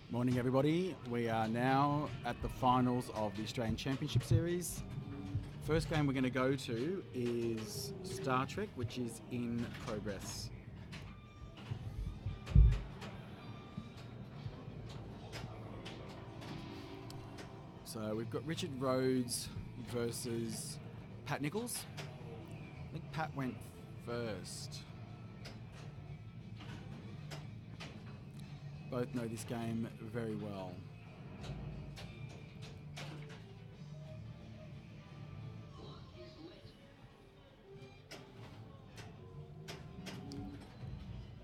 Morning, everybody. We are now at the finals of the Australian Championship Series. First game we're going to go to is Star Trek, which is in progress. So we've got Richard Rhodes versus Pat Nichols. I think Pat went first. Both know this game very well.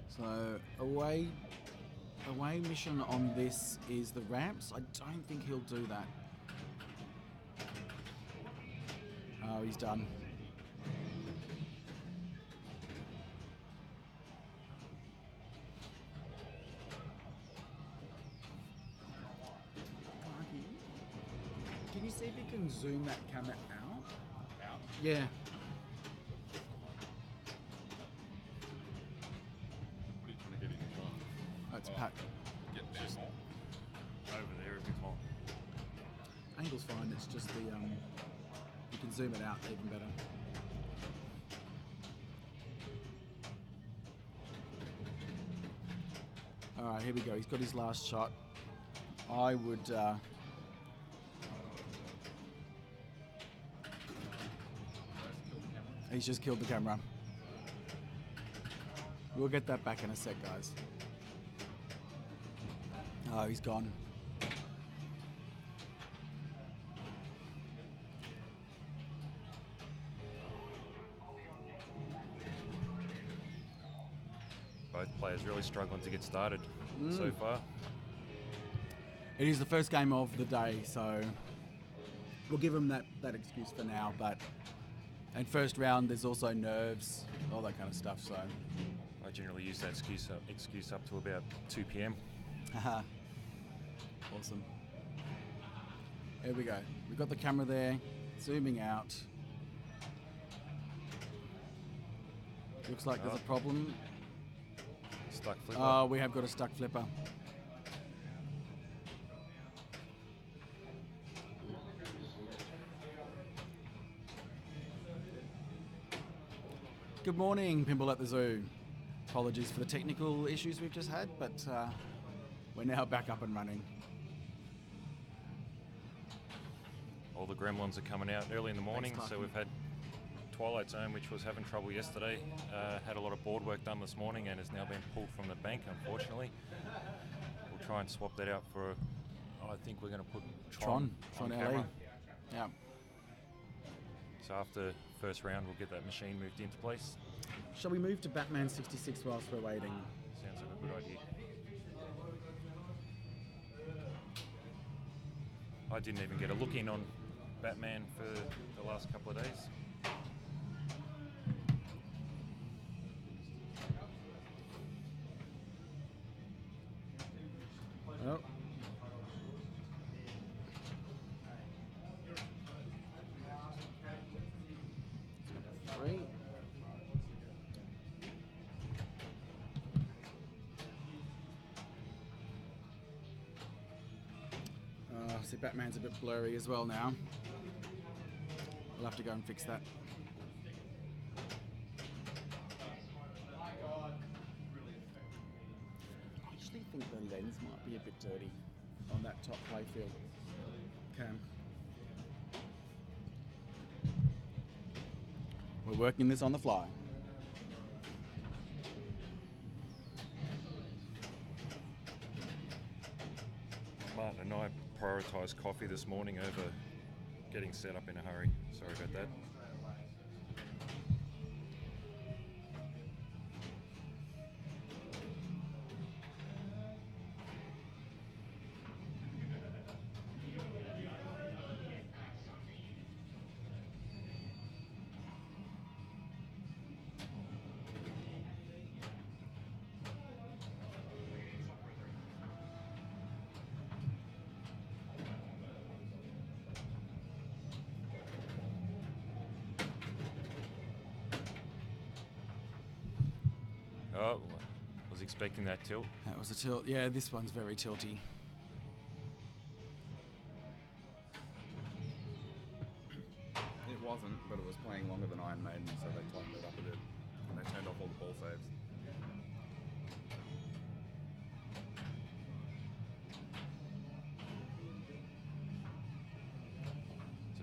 So away mission on this is the ramps. I don't think he'll do that. Oh, he's done. Can you see if you can zoom that camera out? Out? Yeah. What are you trying to get in your shot? That's Pat. Get down Just more. over there a bit more. Angle's fine. It's just the you can zoom it out even better. All right, here we go. He's got his last shot. I would. He's just killed the camera. We'll get that back in a sec, guys. Oh, he's gone. Both players really struggling to get started so far. It is the first game of the day, so we'll give him that excuse for now. But and first round, there's also nerves, all that kind of stuff. So I generally use that excuse up to about 2 p.m. awesome. Here we go. We've got the camera there, zooming out. Looks like there's a problem. Stuck flipper. Oh, we have got a stuck flipper. Good morning, Pimple at the Zoo. Apologies for the technical issues we've just had, but we're now back up and running. All the gremlins are coming out early in the morning, Thanks, so Clarky. we've had Twilight Zone, which was having trouble yesterday, had a lot of board work done this morning and has now been pulled from the bank, unfortunately. We'll try and swap that out for, I think we're going to put Tron Tron on LA. camera. Yeah. So after first round, we'll get that machine moved into place. Shall we move to Batman 66 whilst we're waiting? Sounds like a good idea. I didn't even get a look in on Batman for the last couple of days. Oh. Three. See, Batman's a bit blurry as well now. We'll have to go and fix that. I actually think the lens might be a bit dirty on that top playfield cam. We're working this on the fly. Martin and I prioritised coffee this morning over getting set up in a hurry. Sorry about that. Oh, was expecting that tilt. That was a tilt. Yeah, this one's very tilty.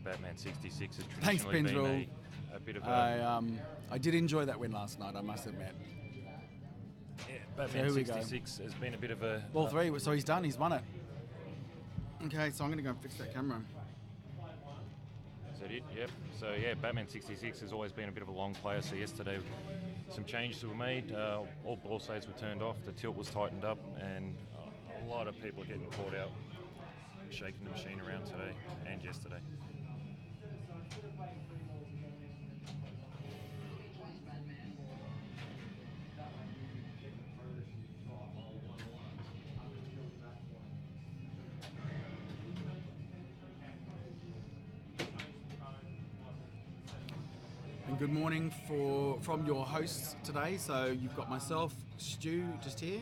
to Batman 66 has Thanks, traditionally been Pinzrel. a bit of a... I did enjoy that win last night, I must admit. Yeah, So Batman here we go. 66 has been a bit of a... Ball 3, so he's done, he's won it. Okay, so I'm going to go and fix that camera. Is that it? Yep. So yeah, Batman 66 has always been a bit of a long player. So yesterday, some changes were made. All ball saves were turned off. The tilt was tightened up, and a lot of people are getting caught out, shaking the machine around today and yesterday. And good morning from your hosts today. So you've got myself, Stu, just here,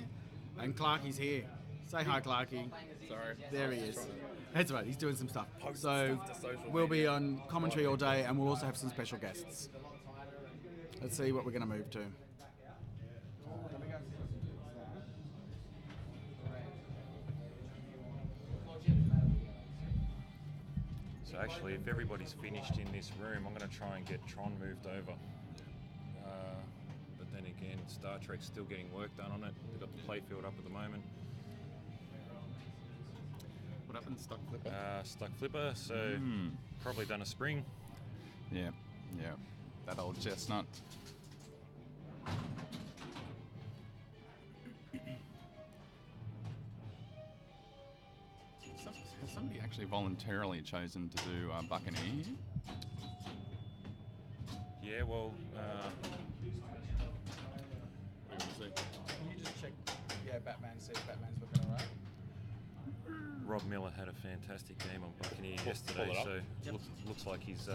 and Clarky's here. Say hi, Clarky. Sorry. There he is. That's right, he's doing some stuff. So we'll be on commentary all day, and we'll also have some special guests. Let's see what we're going to move to. So actually, if everybody's finished in this room, I'm going to try and get Tron moved over. But then again, Star Trek's still getting work done on it. They've got the playfield up at the moment. What happened? Stuck flipper? Stuck flipper, so probably done a spring. Yeah, that old chestnut. Has somebody actually voluntarily chosen to do Buccaneer? Yeah, well, What do you see? Can you just check, Batman, see if Batman's looking all right? Rob Miller had a fantastic game on Buccaneer yesterday, pull it up. so looks like he's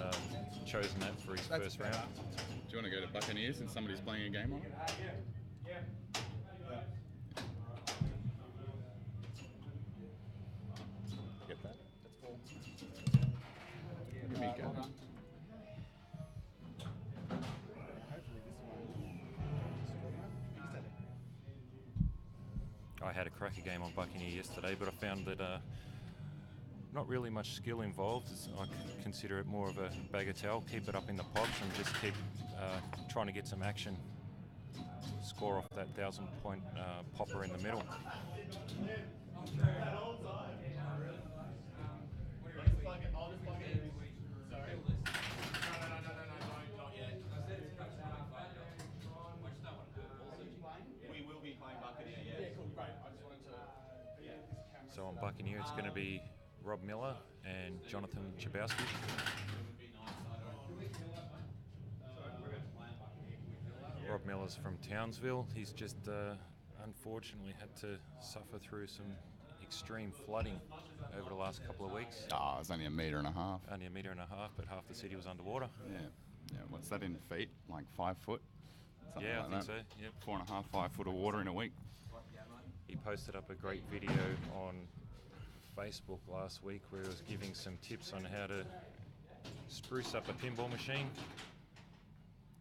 chosen that for his first round. Do you want to go to Buccaneers since somebody's playing a game on it? Get that? That's cool. Give me a go. I had a cracker game on Buccaneer yesterday, but I found that not really much skill involved. I consider it more of a bagatelle. Keep it up in the pops and just keep trying to get some action. Score off that 1,000-point popper in the middle. So on Buccaneer, it's going to be Rob Miller and Jonathan Chabowski. Rob Miller's from Townsville. He's just unfortunately had to suffer through some extreme flooding over the last couple of weeks. Ah, it's only 1.5 meters. Only 1.5 meters, but half the city was underwater. Yeah. What's that in feet? Like 5 foot? Something Yeah, like I think that. so. Yep. 4.5, 5 foot of water in a week. He posted up a great video on Facebook last week where he was giving some tips on how to spruce up a pinball machine.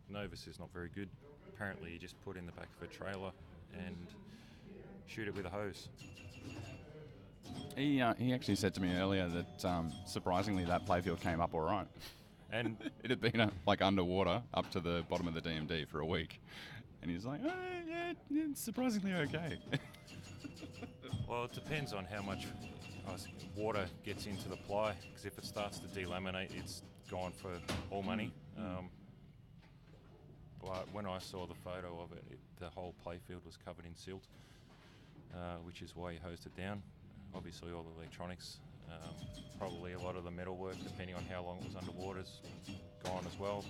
Novus is not very good. Apparently you just put in the back of a trailer and shoot it with a hose. He actually said to me earlier that surprisingly that playfield came up all right. And It had been underwater up to the bottom of the DMD for a week. And he's like, oh, yeah, it's surprisingly okay. well, it depends on how much water gets into the ply, because if it starts to delaminate, it's gone for all money. But when I saw the photo of it, the whole playfield was covered in silt, which is why he hosed it down. Obviously, all the electronics, probably a lot of the metal work, depending on how long it was underwater, is gone as well.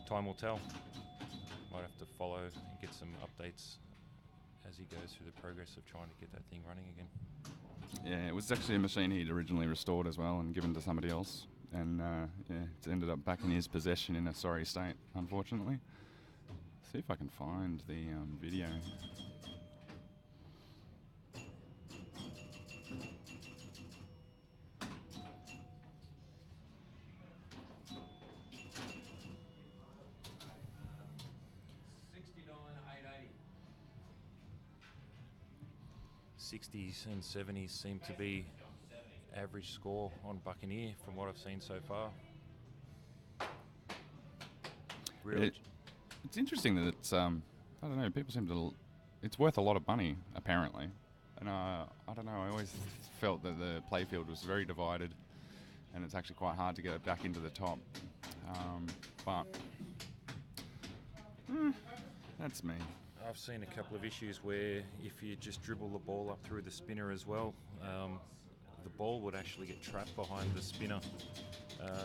Time will tell. Might have to follow and get some updates as he goes through the progress of trying to get that thing running again. Yeah, it was actually a machine he'd originally restored as well and given to somebody else. And it's ended up back in his possession in a sorry state, unfortunately. See if I can find the video. '60s and '70s seem to be average score on Buccaneer from what I've seen so far. Really, It's interesting that it's I don't know. People seem to. It's worth a lot of money apparently, and I don't know. I always felt that the playfield was very divided, and it's actually quite hard to get it back into the top. But that's me. I've seen a couple of issues where if you just dribble the ball up through the spinner as well, the ball would actually get trapped behind the spinner.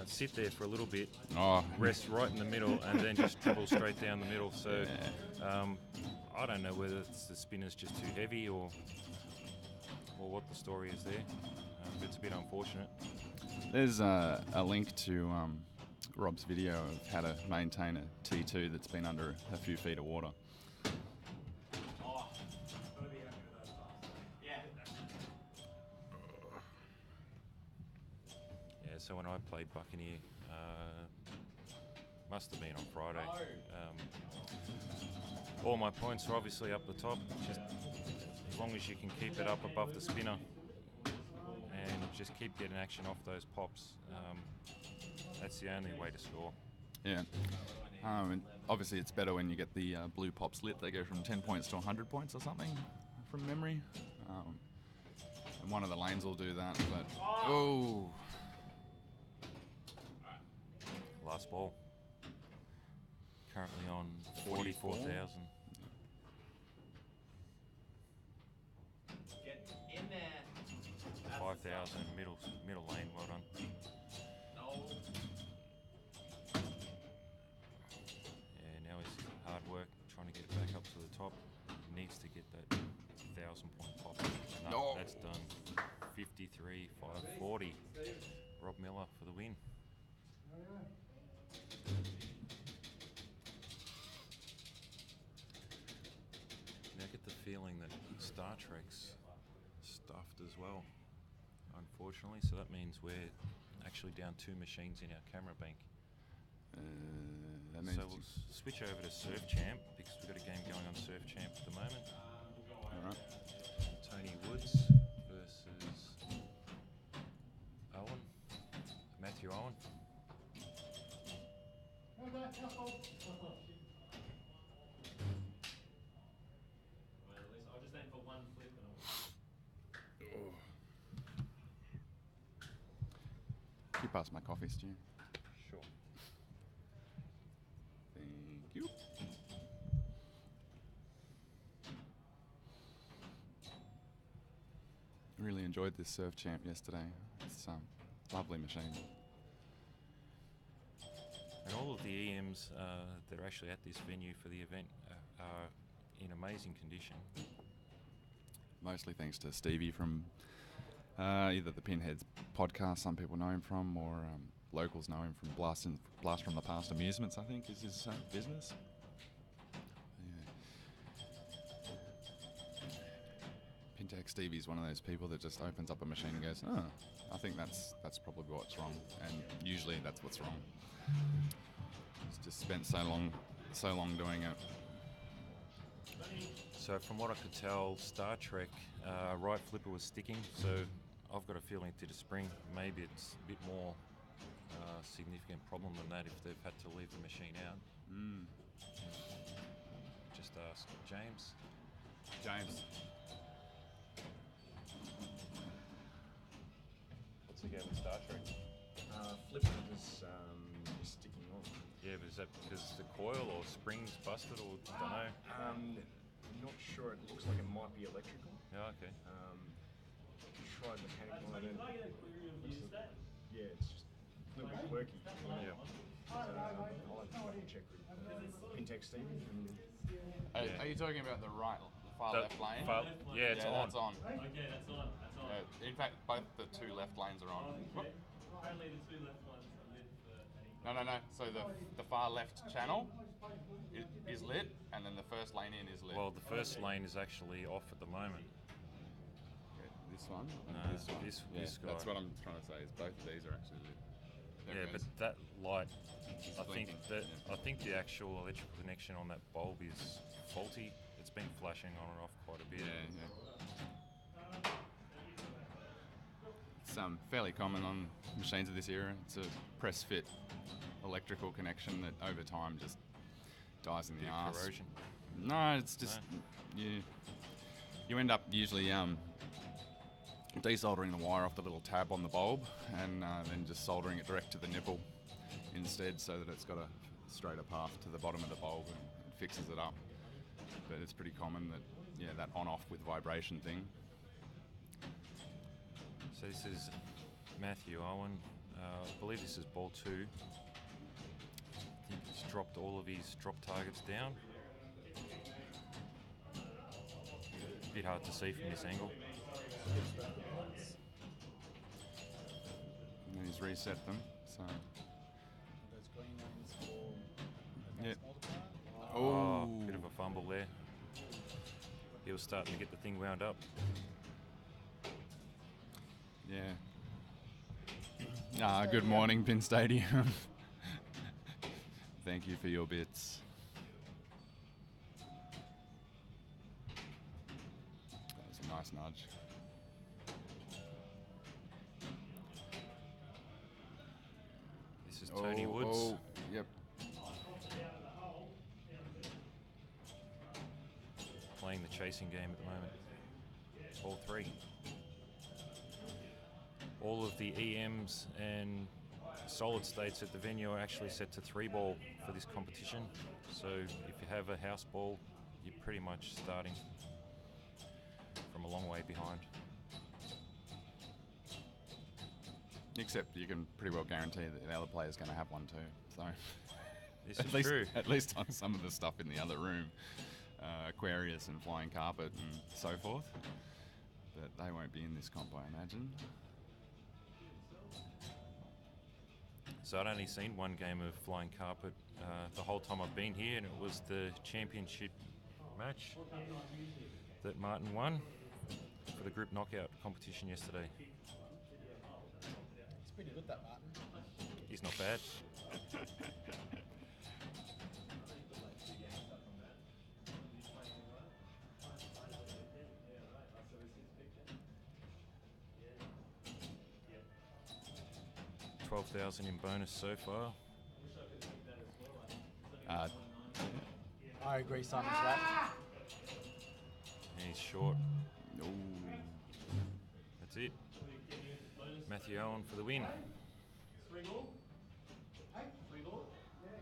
Sit there for a little bit, Oh, rest right in the middle, and then just dribble straight down the middle. So I don't know whether it's the spinner's just too heavy or what the story is there. But it's a bit unfortunate. there's a link to Rob's video of how to maintain a T2 that's been under a few feet of water. Yeah, so when I played Buccaneer, must have been on Friday. All my points are obviously up the top. Just as long as you can keep it up above the spinner and just keep getting action off those pops, that's the only way to score. Yeah. And obviously, it's better when you get the blue pops lit. They go from 10 points to 100 points or something, from memory. And one of the lanes will do that. But Last ball. Currently on 44,000. Get in there. 5,000 middle lane. Well done. Yeah, now he's hard work trying to get it back up to the top. He needs to get that 1,000-point pop. No, that's done. 53, 540. Rob Miller for the win. Now I get the feeling that Star Trek's stuffed as well, unfortunately. So that means we're actually down 2 machines in our camera bank. that means So we'll switch over to Surf Champ because we've got a game going on Surf Champ at the moment. all right. Tony Woods versus Matthew Owen. I'll just aim for one flip and You pass my coffee, Stu. Sure. Thank you. Really enjoyed this Surf Champ yesterday. It's lovely machine. And all of the EMs that are actually at this venue for the event are in amazing condition. Mostly thanks to Stevie from either the Pinheads podcast, some people know him from, or locals know him from Blast from the Past Amusements, I think, is his business. Yeah. Pintech Stevie's one of those people that just opens up a machine and goes, oh, I think that's probably what's wrong, and usually that's what's wrong. He's just spent so long doing it. So from what I could tell, Star Trek right flipper was sticking, so I've got a feeling to the spring maybe it's a bit more significant problem than that if they've had to leave the machine out. Just ask James. James. What's the game with Star Trek? Flipper was sticking on. Yeah, but is that because the coil or springs busted or I don't know? Not sure. It looks like it might be electrical. Yeah, okay. Tried mechanical on it. Yeah, it's just a little bit quirky. Yeah. I'll have to check with Pintech Stevie. Are you talking about the far The left lane? yeah, it's on. That's on. okay, that's on. That's on. In fact, both the 2 left lanes are on. Whoop. Apparently the 2 left ones are lit for any. No. So the far left channel is lit, and then the first lane in is lit. Well, the first lane is actually off at the moment. This one? No, This one? this guy. That's what I'm trying to say. Is both of these are actually lit. Yeah, but that light, I think blinking, I think the actual electrical connection on that bulb is faulty. It's been flashing on and off quite a bit. Yeah. It's fairly common on machines of this era. It's a press fit electrical connection that over time just dies in the Bit of arse. corrosion. No, it's just you end up usually desoldering the wire off the little tab on the bulb and then just soldering it direct to the nipple instead, so that it's got a straighter path to the bottom of the bulb and it fixes it up. But it's pretty common that that on-off with vibration thing. So this is Matthew Owen. I believe this is ball 2. I think he's dropped all of his drop targets down. A bit hard to see from this angle. And he's reset them, so... Those green ones for Yep. Oh, Oh. bit of a fumble there. He was starting to get the thing wound up. Yeah. Good morning, Pin Stadium. Thank you for your bits. That was a nice nudge. This is Tony Woods. Oh, yep. Playing the chasing game at the moment. Ball 3. All of the EMs and solid states at the venue are actually set to 3-ball for this competition. So if you have a house ball, you're pretty much starting from a long way behind. Except you can pretty well guarantee that the other player's going to have one too. So This at is least, true. At least on some of the stuff in the other room, Aquarius and Flying Carpet and so forth. But they won't be in this comp, I imagine. So I'd only seen one game of Flying Carpet the whole time I've been here, and it was the championship match that Martin won for the group knockout competition yesterday. It's pretty good, that Martin. He's not bad. $12,000 in bonus so far. I agree, Simon's right. And he's short. Ooh. That's it. Matthew Owen for the win.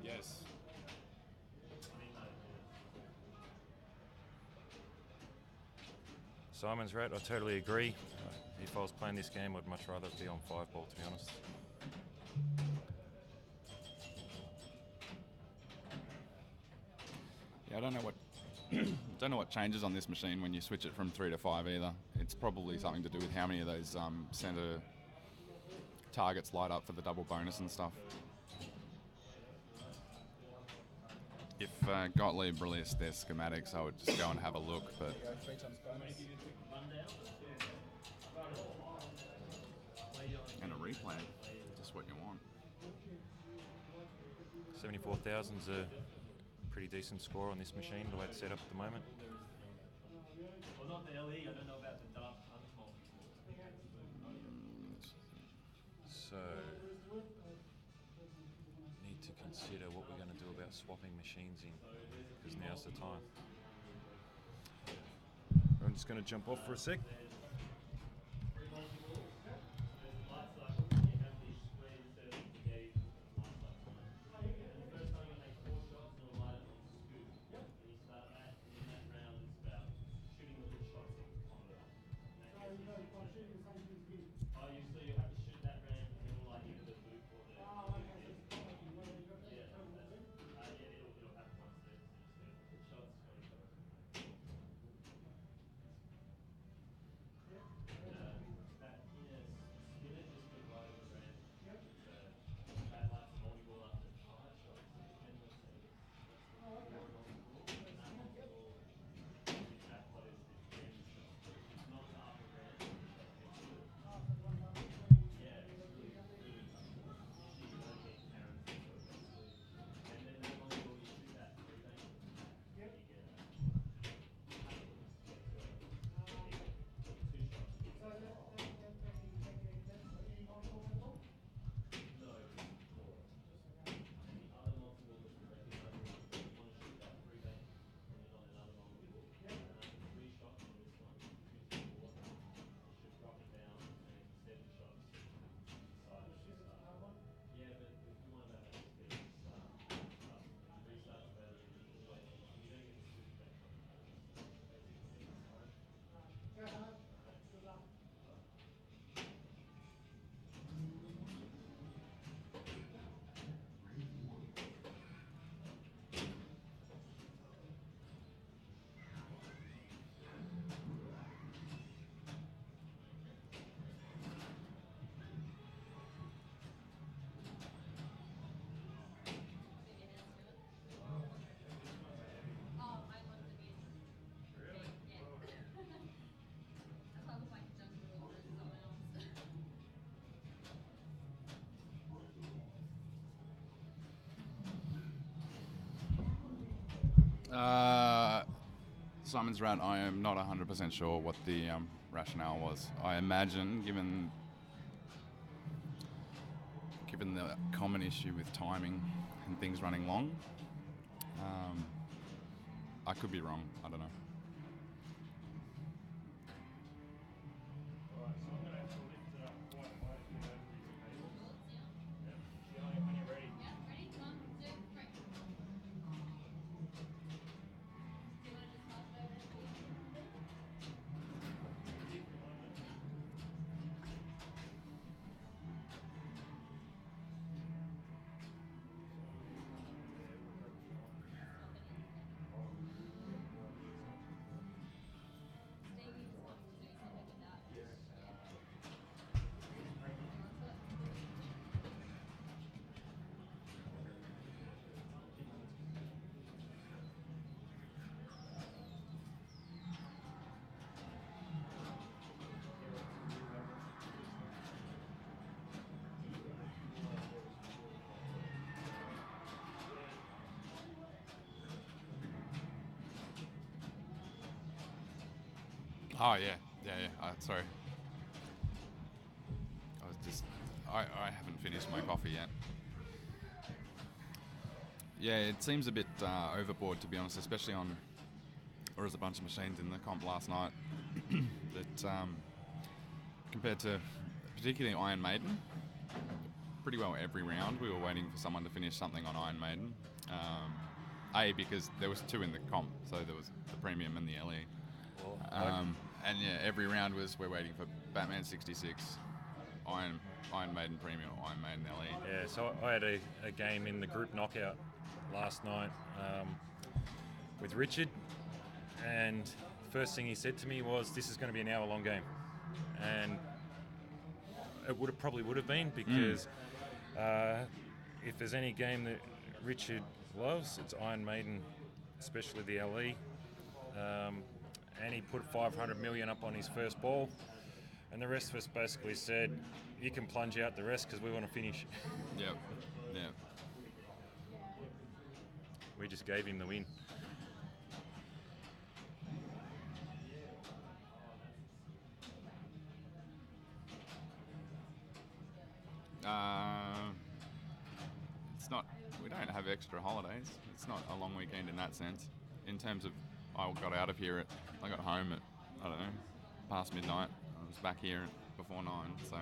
Yes. Simon's right, I totally agree. If I was playing this game, I'd much rather be on 5-ball, to be honest. Yeah, I don't know what changes on this machine when you switch it from 3 to 5 either. It's probably something to do with how many of those centre targets light up for the double bonus and stuff. If Gottlieb released their schematics, I would just go and have a look, but 3 times bonus. and a replay, just what you want. 74,000's a pretty decent score on this machine, the way it's set up at the moment. Well, not the LE, I don't know about the Dark Hunt. So, need to consider what we're going to do about swapping machines in, because now's the time. I'm just going to jump off for a sec. Simon's Rat, I am not 100% sure what the rationale was. I imagine, given the common issue with timing and things running long, I could be wrong. I don't know. Alright, so I'm going to have to lift it up quite high to get over these cables. Yep. When you're ready. Oh yeah. Sorry. I haven't finished my coffee yet. Yeah, it seems a bit overboard, to be honest, especially on. There was a bunch of machines in the comp last night that, compared to particularly Iron Maiden, pretty well every round we were waiting for someone to finish something on Iron Maiden. Because there was 2 in the comp, so there was the Premium and the LE. Well, And yeah, every round we're waiting for Batman 66, Iron Maiden Premium, Iron Maiden LE. yeah, so I had a game in the group knockout last night with Richard, and first thing he said to me was, "This is going to be an hour-long game," and it probably would have been, because if there's any game that Richard loves, it's Iron Maiden, especially the LE. And he put 500 million up on his first ball, and the rest of us basically said, "You can plunge out the rest because we want to finish." Yep. We just gave him the win. It's not. We don't have extra holidays. It's not a long weekend in that sense. In terms of, I got out of here I got home at, I don't know, past midnight. I was back here before 9. So,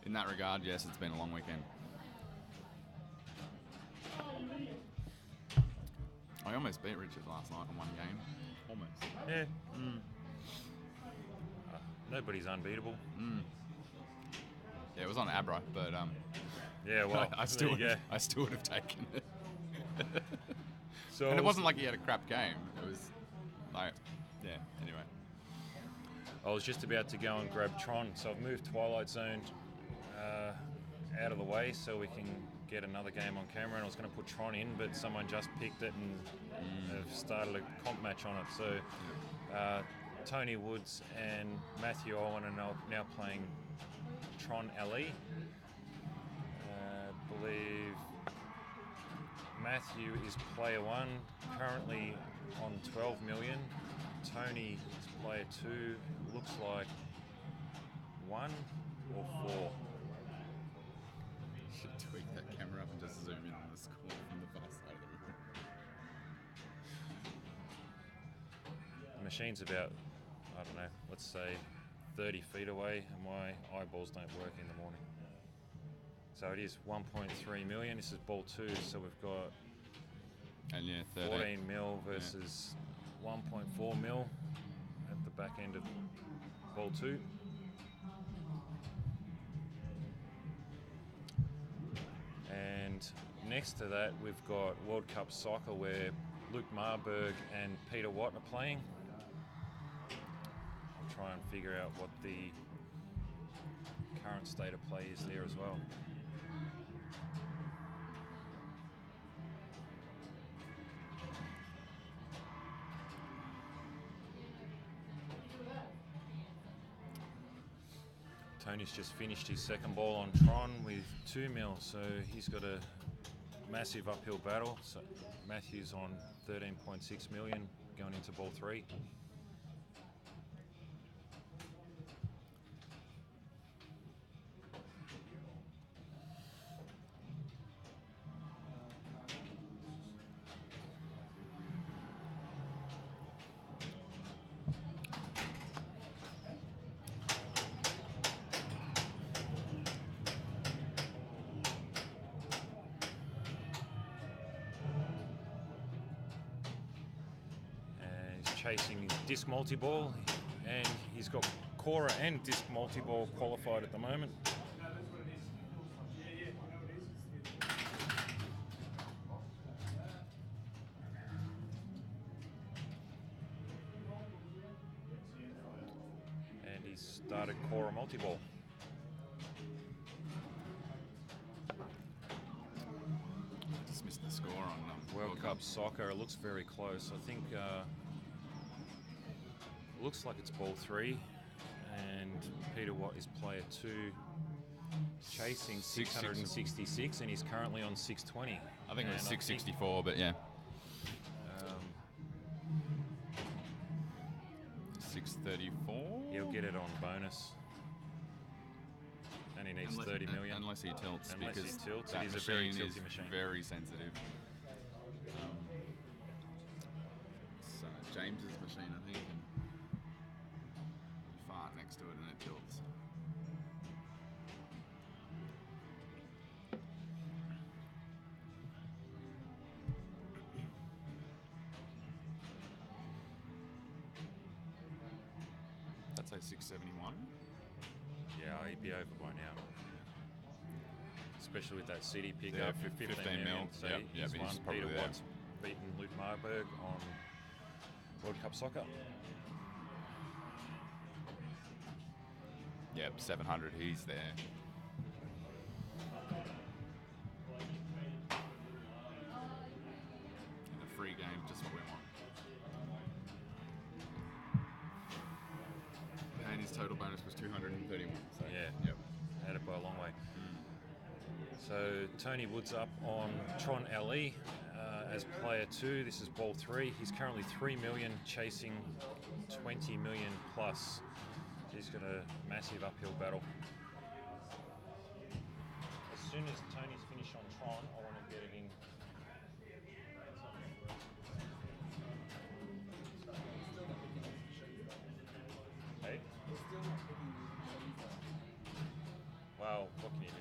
in that regard, yes, it's been a long weekend. I almost beat Richard last night in one game. Almost. Yeah. Nobody's unbeatable. Yeah, it was on Abra, but Yeah, well, I still there you go. I still would have taken it. So And it wasn't like he had a crap game. It was like, yeah, anyway. I was just about to go and grab Tron, so I've moved Twilight Zone out of the way so we can get another game on camera, and I was going to put Tron in, but someone just picked it and have started a comp match on it. So Tony Woods and Matthew Owen are now playing Tron LE. I believe Matthew is player 1, currently on 12 million. Tony is player 2, looks like 1 or 4. You should tweak that camera up and just zoom in on the score from the far side of the room. The machine's about, I don't know, let's say 30 feet away, and my eyeballs don't work in the morning. So it is 1.3 million. This is ball 2, so we've got And yeah, 13. 14 mil versus 1.4 mil at the back end of ball 2. And next to that, we've got World Cup Soccer, where Luke Marburg and Peter Watt are playing. I'll try and figure out what the current state of play is there as well. Tony's just finished his second ball on Tron with 2 mil, so he's got a massive uphill battle. So Matthews on 13.6 million going into ball 3. Chasing disc multi-ball, and he's got Cora and disc multi-ball qualified at the moment. And he's started Cora multi-ball. Just missed the score on World Cup soccer. It looks very close. I think looks like it's ball 3, and Peter Watt is player 2, chasing 666, and he's currently on 620. I think it was 664, but yeah. 634. He'll get it on bonus, and he needs 30 million. Unless he tilts, Unless he because tilts, that it is a machine very is tilty machine. very sensitive. So James's machine, I think, can fart next to it and it tilts. I'd say 671. Yeah, he'd be over by now. Especially with that City pickup Yeah, for 15 15 million. mil. So Yep, he's yep, he's won. probably Peter there. Watt's beaten Luke Marburg on World Cup soccer. Yep, 700, he's there. And the free game, just what we want. And his total bonus was 231. So, Yeah. Yep. Had it by a long way. So Tony Wood's up on Tron LE as player 2. This is ball 3. He's currently 3 million, chasing 20 million plus. He's got a massive uphill battle. As soon as Tony's finished on Tron, I want to get it in. Hey? Well, what can you do?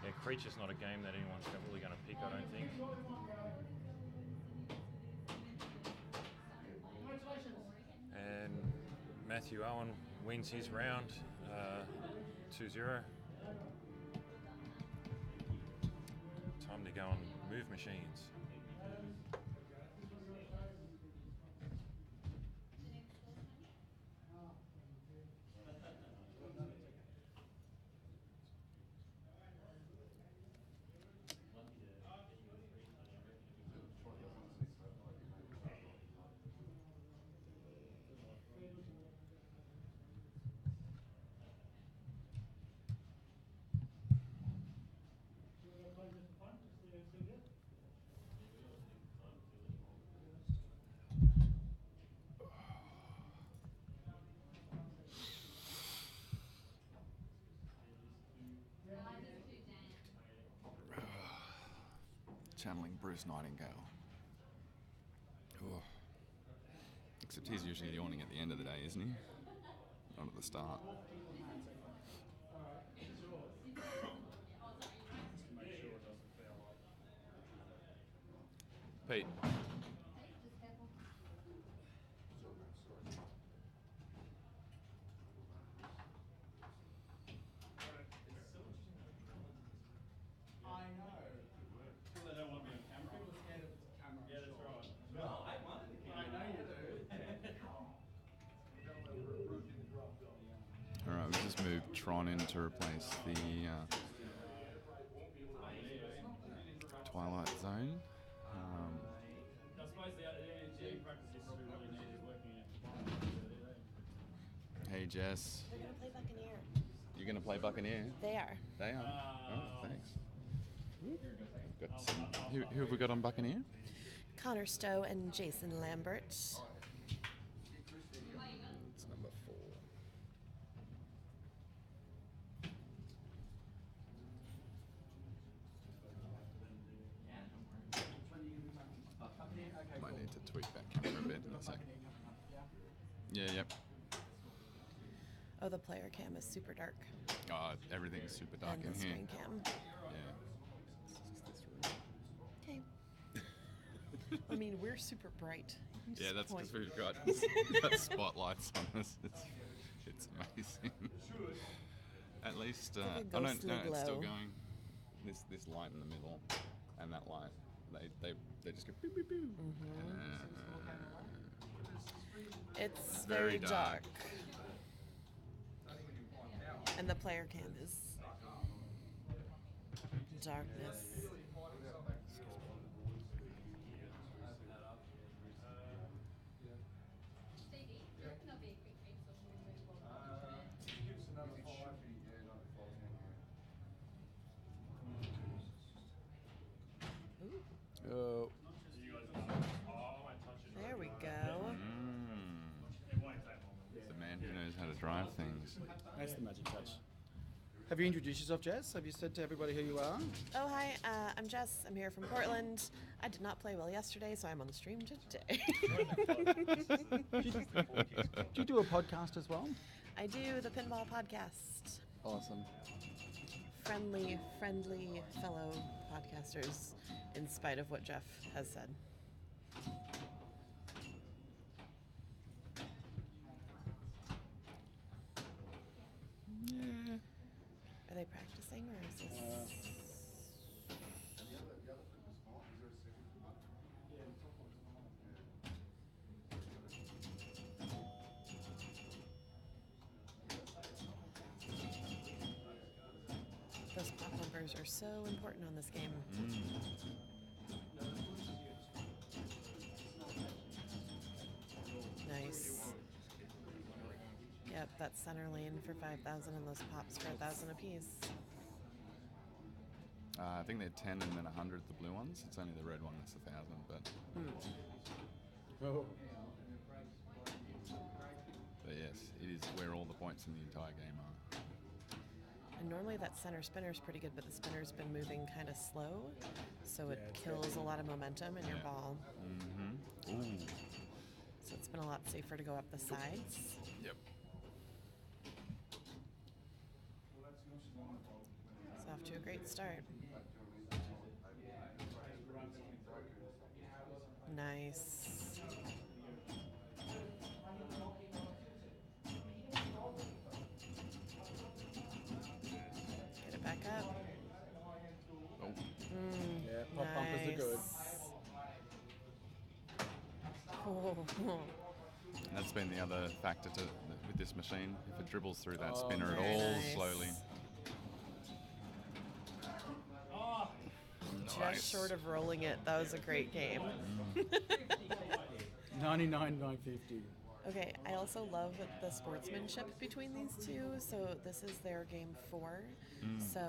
Yeah, Creature's not a game that anyone's really going to pick, I don't think. And Matthew Owen wins his round 2-0. Time to go and move machines. Channeling Bruce Nightingale. Oh. Except he's usually yawning at the end of the day, isn't he? Not at the start. Pete. Alright, we just moved Tron in to replace the Twilight Zone. I suppose the practice you probably really need is working Hey, Jess. They're gonna play Buccaneer. You're going to play Buccaneer? They are. They are. Oh, thanks. Who have we got on Buccaneer? Connor Stowe and Jason Lambert. It's number 4. Might need to tweak that camera a bit in a sec. Yeah, yep. Oh, the player cam is super dark. Oh, everything's super dark And in the here. screen cam. Yeah. Okay. I mean, we're super bright. You Yeah, just that's point. because we've got spotlights on us. It's amazing. At least, like a oh no, ghostly it's still glow. going. This light in the middle, and that light, they just go beep beep beep. It's Very very dark. dark. And the player cam is darkness. Oh, There we go. The man who knows how to drive things. that's the magic touch. Have you introduced yourself, Jess? Have you said to everybody who you are? Oh, hi. I'm Jess. I'm here from Portland. I did not play well yesterday, so I'm on the stream today. Do you do a podcast as well? I do the Pinball Podcast. Awesome. Friendly fellow podcasters, in spite of what Jeff has said. Yeah. Are they practicing, or is this... Those pop bumpers are so important on this game. Nice. Yep, that's center lane for 5,000 and those pops for 1,000 apiece. I think they're 10 and then 100, the blue ones. It's only the red one that's 1,000, Oh. but yes, it is where all the points in the entire game are. And normally that center spinner is pretty good, but the spinner's been moving kind of slow, so it Yeah, it's kills a lot of momentum in your Yeah. ball. Mm-hmm. Ooh. So it's been a lot safer to go up the sides. Yep. It's off to a great start. Nice. Get it back up. Oh. Yeah, pop bumpers are good. Oh. And that's been the other factor with this machine. If it dribbles through that spinner at very all nice. slowly. Just short of rolling it. That was a great game. 99,950. Okay, I also love the sportsmanship between these two. So this is their game 4. So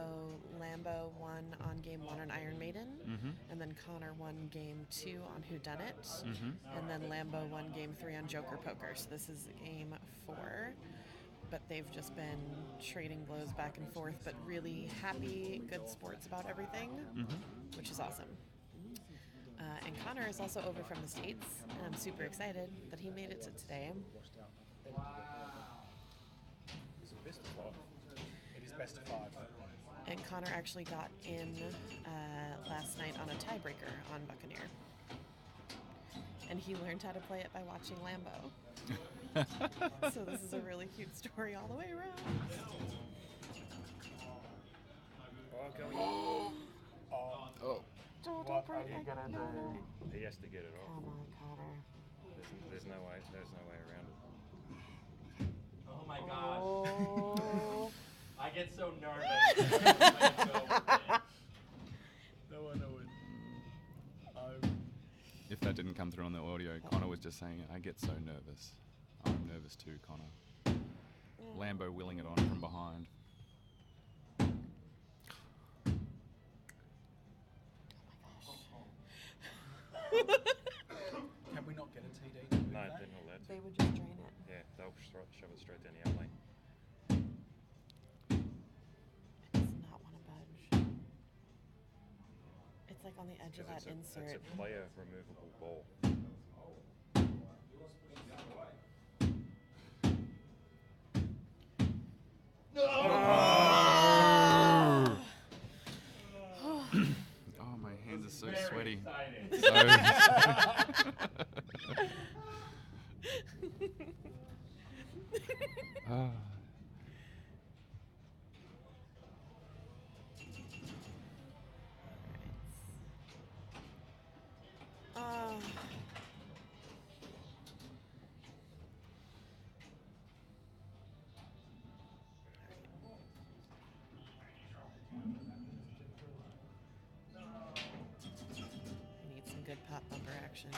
Lambo won on game 1 on Iron Maiden, and then Connor won game 2 on Whodunit, and then Lambo won game 3 on Joker Poker. So this is game 4. But they've just been trading blows back and forth, but really happy, good sports about everything, which is awesome. And Connor is also over from the States, and I'm super excited that he made it to today. It's a best of 5. It is best of 5. And Connor actually got in last night on a tiebreaker on Buccaneer. And he learned how to play it by watching Lambo. So this is a really cute story all the way around. Oh, going. Oh. What are you gonna do? He has to get it off. Come on, Connor. There's no way around it. Oh my gosh. Oh. I get so nervous. I get so No, I know it. If that didn't come through on the audio, Connor was just saying, I get so nervous. I'm nervous too, Connor. Lambo willing it on from behind. Can we not get a TD? to do No, that? they're not allowed to. They would just drain it. Yeah, they'll shove it straight down the out lane. It does not want to budge. It's like on the edge of that It's insert. a player removable ball. Oh, my hands are so sweaty. Ah. Oh. We need some good pop bumper action.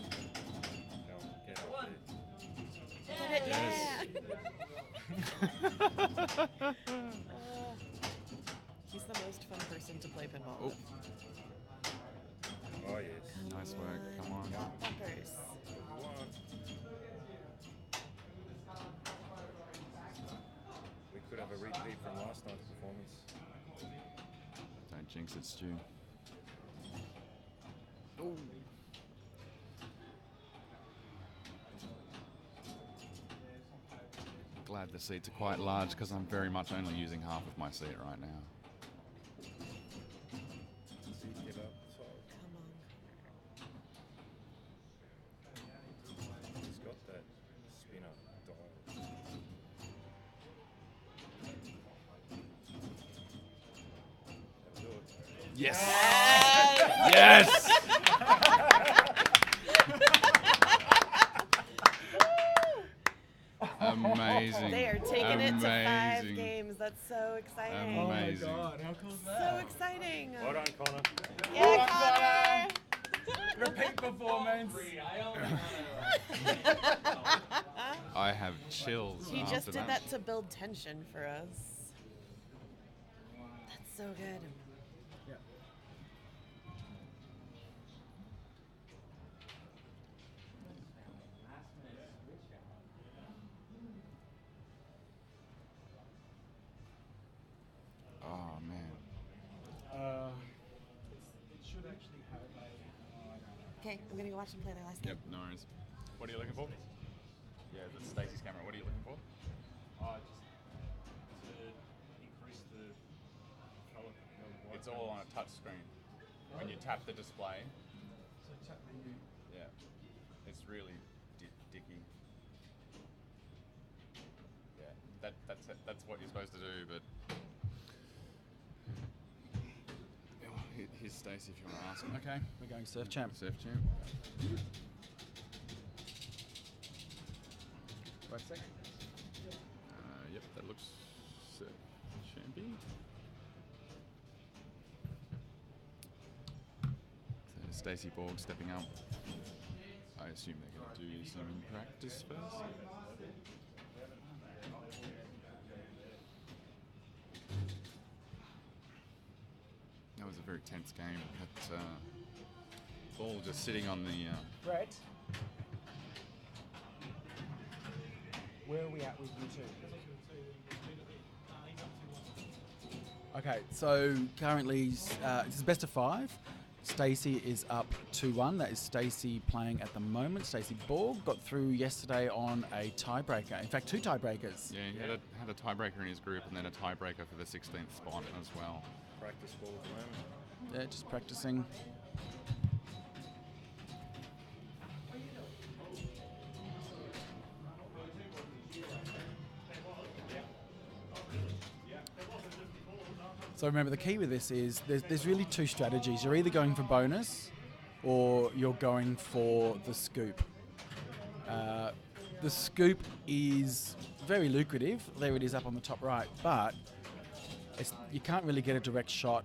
Go, get up Get it, Yes. yeah. He's the most fun person to play pinball Oh. with. there. Oh, yes. Nice work. Come on. Pop bumpers. We could have a repeat from last night's performance. Don't jinx it, Stu. Glad the seats are quite large because I'm very much only using half of my seat right now. Give up. So Come on. he's got that spinner dial. That'll do it. Yes! Yes! Amazing. They are taking it to 5 Amazing. games. That's so exciting. Oh my Amazing. god, how cool is So that? exciting. Well done, Connor. Yeah, Repeat performance. I have chills. He after just did that to build tension for us. That's so good. Yeah. Oh man. It should actually have a. Okay, I'm gonna go watch them play their last game. Yep, no worries. What are you looking for? Yeah, that's Stacey's camera. What are you looking for? Just to increase the colour. It's all on a touch screen. When you tap the display, So tap menu. yeah, it's really dicky. Yeah, that's what you're supposed to do, but here's Stacey if you want to ask him. Okay, we're going surf champ. Surf champ. 5 seconds. Yep, that looks surf champy. So Stacey Borg stepping up. I assume they're going to do some practice first. That was a very tense game. That ball just sitting on the. Brett, where are we at with you two? Okay, so currently this is best of 5. Stacey is up 2-1. That is Stacey playing at the moment. Stacey Borg got through yesterday on a tiebreaker. In fact, 2 tiebreakers. Yeah, he had a tiebreaker in his group and then a tiebreaker for the 16th spot as well. Practice ball at the moment. Yeah, just practicing. So remember, the key with this is there's really 2 strategies. You're either going for bonus or you're going for the scoop. the scoop is very lucrative. There it is up on the top right, but you can't really get a direct shot.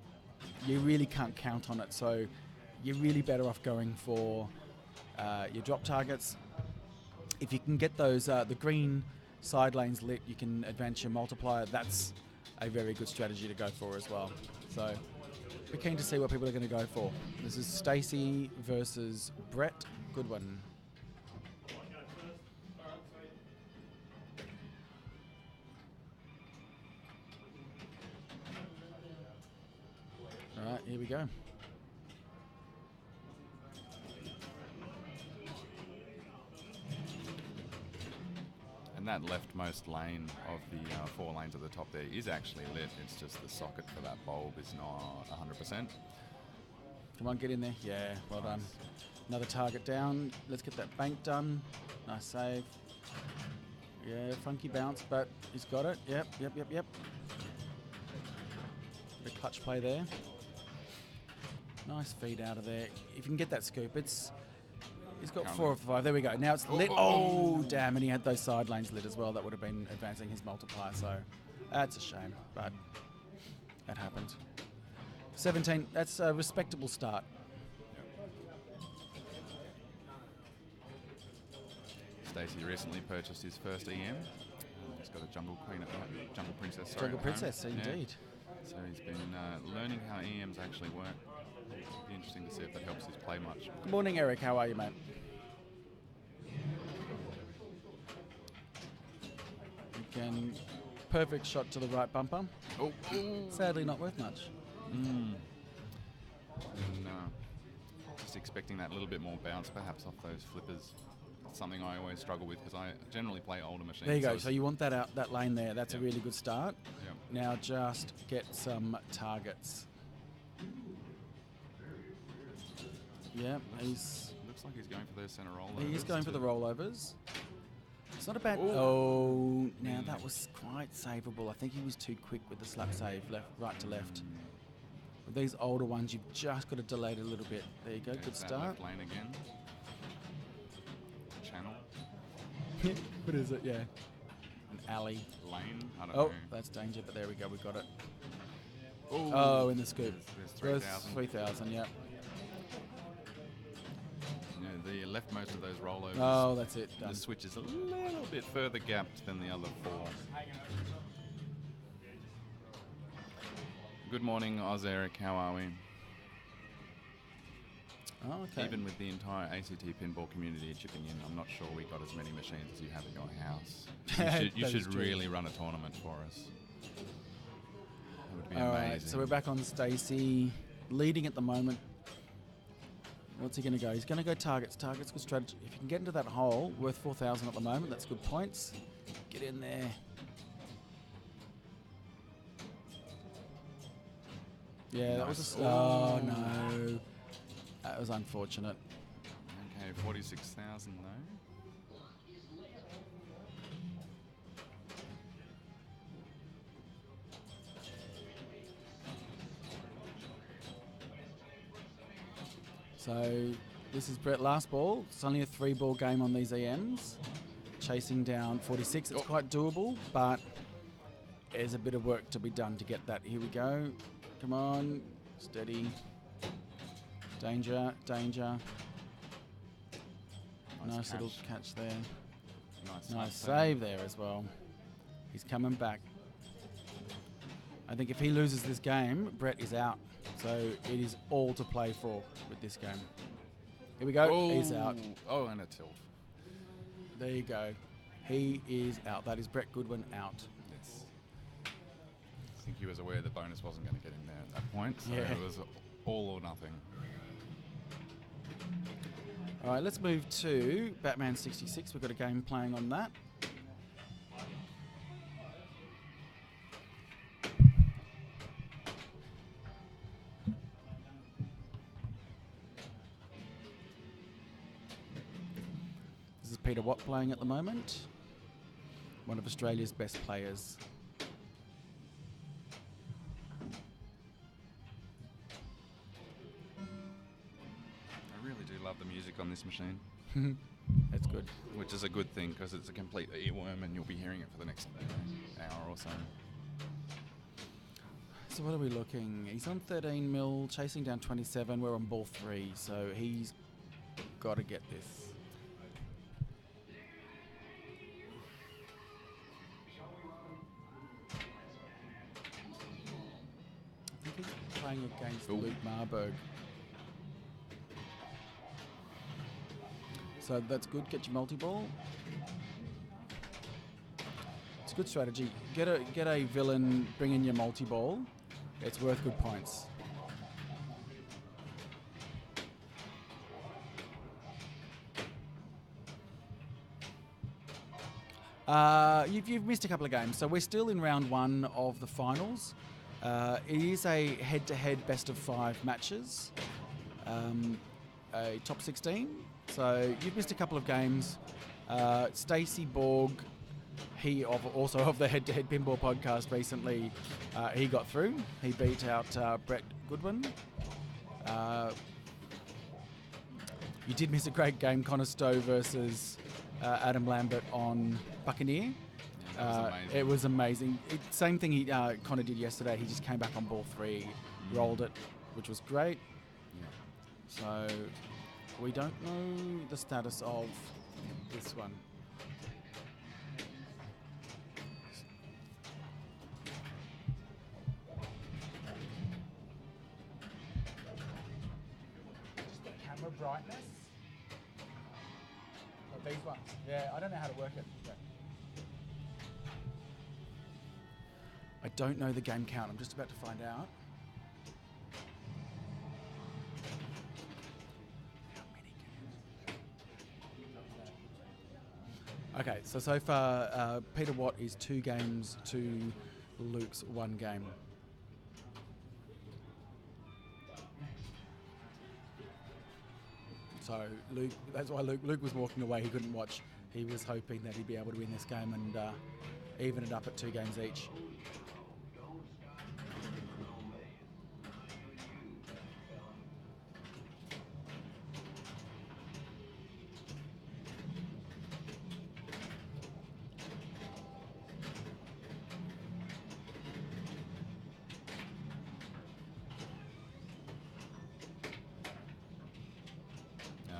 You really can't count on it, so you're really better off going for your drop targets. If you can get those the green side lanes lit, you can advance your multiplier. That's a very good strategy to go for as well. So we're keen to see what people are going to go for. This is Stacey versus Brett Goodwin. All right, here we go. And that leftmost lane of the 4 lanes at the top there is actually lit. It's just the socket for that bulb is not 100%. Come on, get in there. Yeah, well done. Another target down. Let's get that bank done. Nice save. Yeah, funky bounce, but he's got it. Yep. The clutch play there. Nice feed out of there. If you can get that scoop, he's got 4 or 5. There we go. Now it's lit. Oh, damn. And he had those side lanes lit as well. That would have been advancing his multiplier. So that's a shame, but that happened. 17. That's a respectable start. Stacey recently purchased his first EM. He's got a Jungle Queen at the Jungle Princess. Sorry, Jungle at home. Princess, indeed. So he's been learning how EMs actually work. It'll be interesting to see if that helps his play much. Good morning, Eric. How are you, mate? Again, perfect shot to the right bumper. Oh, Sadly, not worth much. And just expecting that little bit more bounce perhaps off those flippers. It's something I always struggle with because I generally play older machines. There you go. So you want that lane there. That's a really good start. Yeah. Now just get some targets. Yeah, Looks like he's going for those centre rollovers. he's going for the rollovers. It's not a bad. Ooh. Oh, now that was quite savable. I think he was too quick with the slap save, right to left. With these older ones, you've just got to delay it a little bit. There you go. There's Good that start. left lane again. Channel. What is it? Yeah. An alley. Lane. I don't Oh, know. that's danger, but there we go. We got it. Ooh. Oh, in the scoop. There's 3,000. 3,000, yeah. The leftmost of those rollovers. Oh, that's it. Done. The switch is a little bit further gapped than the other 4. Good morning, Oz Eric. How are we? Oh, okay. Even with the entire ACT pinball community chipping in, I'm not sure we got as many machines as you have at your house. You That is should true. really run a tournament for us. That would be All amazing. right, so we're back on Stacey, leading at the moment. What's he going to go? He's going to go targets. Targets, good strategy. If you can get into that hole, worth 4,000 at the moment, that's good points. Get in there. Yeah, that was a... Oh, no. That was unfortunate. Okay, 46,000 though. So this is Brett last ball. It's only a 3-ball game on these EMs. Chasing down 46. It's quite doable, but there's a bit of work to be done to get that. Here we go. Come on. Steady. Danger. Danger. Nice little catch there. Nice save there as well. He's coming back. I think if he loses this game, Brett is out. So it is all to play for with this game. Here we go. He's out. Oh, and a tilt. There you go. He is out. That is Brett Goodwin out. Yes. I think he was aware the bonus wasn't going to get him there at that point. So Yeah. it was all or nothing. All right, let's move to Batman 66. We've got a game playing on that. This is Peter Watt playing at the moment. One of Australia's best players. I really do love the music on this machine. That's good. which is a good thing because it's a complete earworm and you'll be hearing it for the next hour or so. So what are we looking? He's on 13 mil, chasing down 27. We're on ball 3, so he's got to get this. I think he's playing against Ooh. Luke Marburg. So that's good. Get your multi-ball. It's a good strategy. Get a villain, bring in your multi-ball. It's worth good points. You've missed a couple of games, so we're still in round 1 of the finals. It is a head-to-head best-of-5 matches, a top 16. So you've missed a couple of games. Stacey Borg, also of the Head-to-Head Pinball podcast recently, he got through. He beat out Brett Goodwin. You did miss a great game, Connor Stowe versus Adam Lambert on Buccaneer. Yeah, that was amazing. It was amazing. Same thing Connor did yesterday. He just came back on ball 3, rolled it, which was great. Yeah. So we don't know the status of this one. Just the camera brightness. Oh, these ones. Yeah, I don't know how to work it. Yeah. I don't know the game count. I'm just about to find out. Okay, so far, Peter Watt is 2 games to Luke's 1 game. So Luke, that's why Luke was walking away. He couldn't watch. He was hoping that he'd be able to win this game and even it up at 2 games each.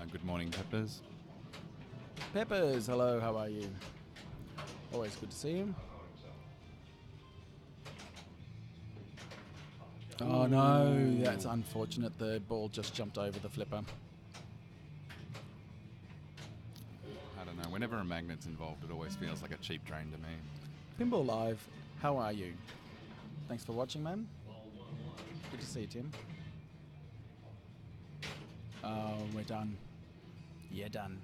Good morning, Peppers. Peppers, hello, how are you? Always good to see you. Oh no, that's unfortunate. The ball just jumped over the flipper. I don't know. Whenever a magnet's involved, it always feels like a cheap drain to me. Pinball Live, how are you? Thanks for watching, man. Good to see you, Tim. Oh, we're done. Yeah, done.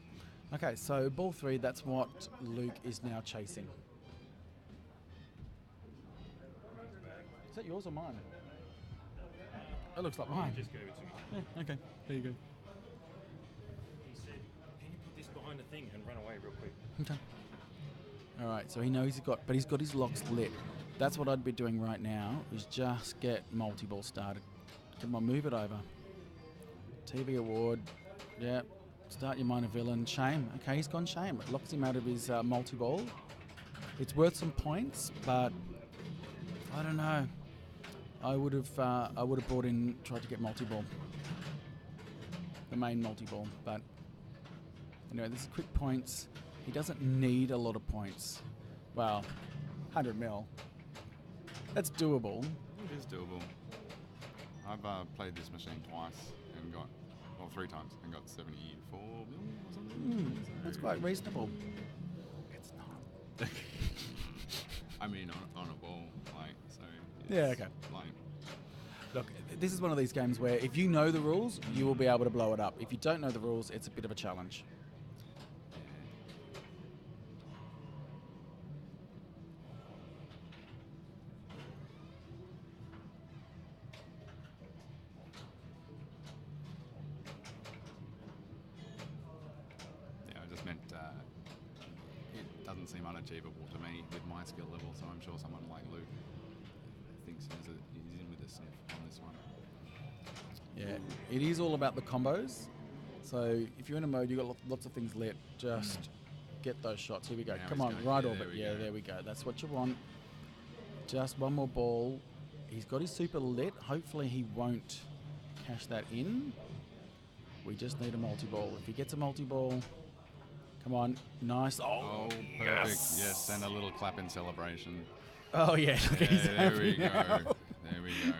Okay, so ball 3, that's what Luke is now chasing. Is that yours or mine? It looks like mine. Just gave it to me. Yeah, okay, there you go. He said, "Can you put this behind the thing and run away real quick?" Okay. All right, so he knows he's got his locks lit. That's what I'd be doing right now, is just get multi-ball started. Come on, move it over. TV award, yeah. Start your minor villain. Shame. Okay, he's gone shame. It locks him out of his multi-ball. It's worth some points, but I don't know. I would have tried to get multi-ball, the main multi-ball. But anyway, this is quick points. He doesn't need a lot of points. Well, 100 mil. That's doable. It is doable. I've played this machine twice and got, well, 3 times and got 74 million or something. That's quite reasonable. It's not. I mean, on a ball, like, so. Yeah, it's okay. Like, Look, this is one of these games where if you know the rules, you will be able to blow it up. If you don't know the rules, it's a bit of a challenge. yeah, I just meant it doesn't seem unachievable to me with my skill level, so I'm sure someone like Luke thinks he's in with us on this one. Yeah, it is all about the combos. So if you're in a mode, you've got lots of things lit. Just get those shots. Here we go. Now Come he's on, going- right yeah, orbit. there we Yeah, go. there we go. That's what you want. Just one more ball. He's got his super lit. Hopefully he won't cash that in. We just need a multi-ball. If he gets a multi-ball, come on. Nice. Oh, perfect. Yes, and a little clap in celebration. Oh, yeah. Look, Yeah, he's there we happy go. now. There we go.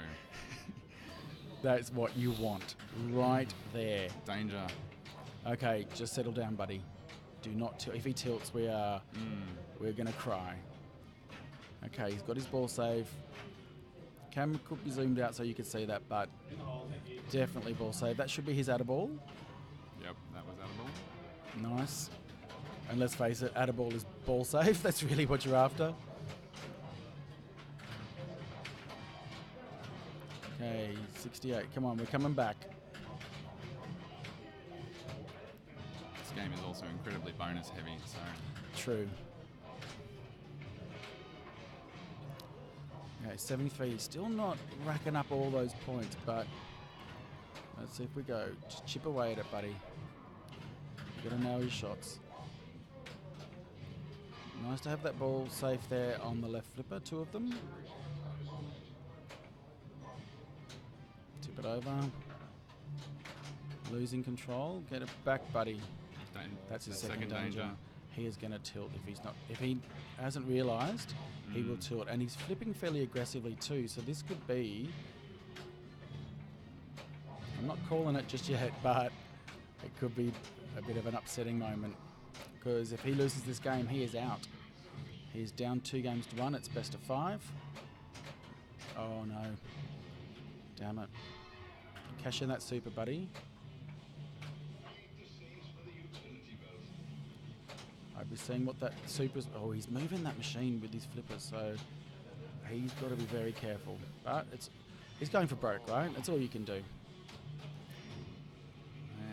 That's what you want. Right there. Danger. Okay, just settle down, buddy. Do not tilt. If he tilts, we're going to cry. Okay, he's got his ball save. Camera could be zoomed out so you could see that, but definitely ball save. That should be his atta ball. Yep, that was edible. Nice. And let's face it, atta ball is ball save. That's really what you're after. Okay, 68. Come on, we're coming back. This game is also incredibly bonus heavy, so True. Okay, 73. Still not racking up all those points, but let's see if we go. Just chip away at it, buddy. You gotta nail your shots. Nice to have that ball safe there on the left flipper, 2 of them. Tip it over. Losing control. Get it back, buddy. That's his the second danger. He is going to tilt if he's not. If he hasn't realised, he will tilt, and he's flipping fairly aggressively too. So this could be. I'm not calling it just yet, but it could be a bit of an upsetting moment because if he loses this game, he is out. He's down 2 games to 1. It's best of 5. Oh no! Damn it! Cash in that super, buddy. I'd be seeing what that super's. Oh, he's moving that machine with his flipper, so he's got to be very careful. But he's going for broke, right? That's all you can do.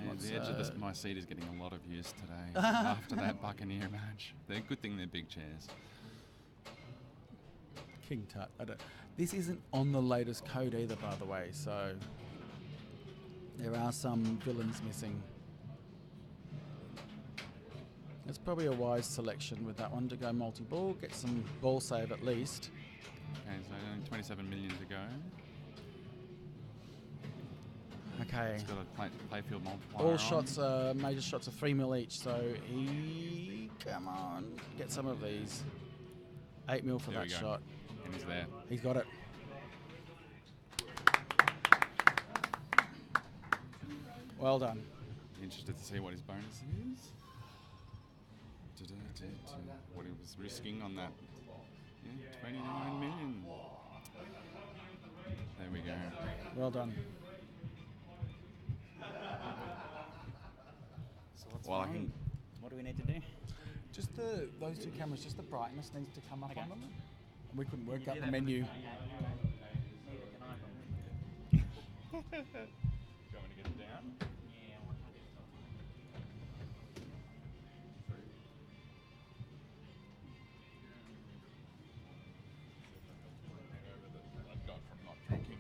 Yeah, the edge of my seat is getting a lot of use today after that Buccaneer match. They're good thing they're big chairs. King Tut. This isn't on the latest code either, by the way, so there are some villains missing. It's probably a wise selection with that one to go multi-ball, get some ball save at least. Okay, so only 27 million to go. Okay. He's got a playfield multiplier All on. shots, major shots are 3 mil each, so he, come on, get some of these. 8 mil for There that we go. shot. And he's there. He's got it. Well done. Interested to see what his bonus is. What he was risking on that. Yeah, 29 million. There we go. Well done. So what's Well, I wrong? can. What do we need to do? Just those 2 cameras, just the brightness needs to come up Okay. on them. We couldn't work out the menu. Do you want me to get it down? I've got from not drinking.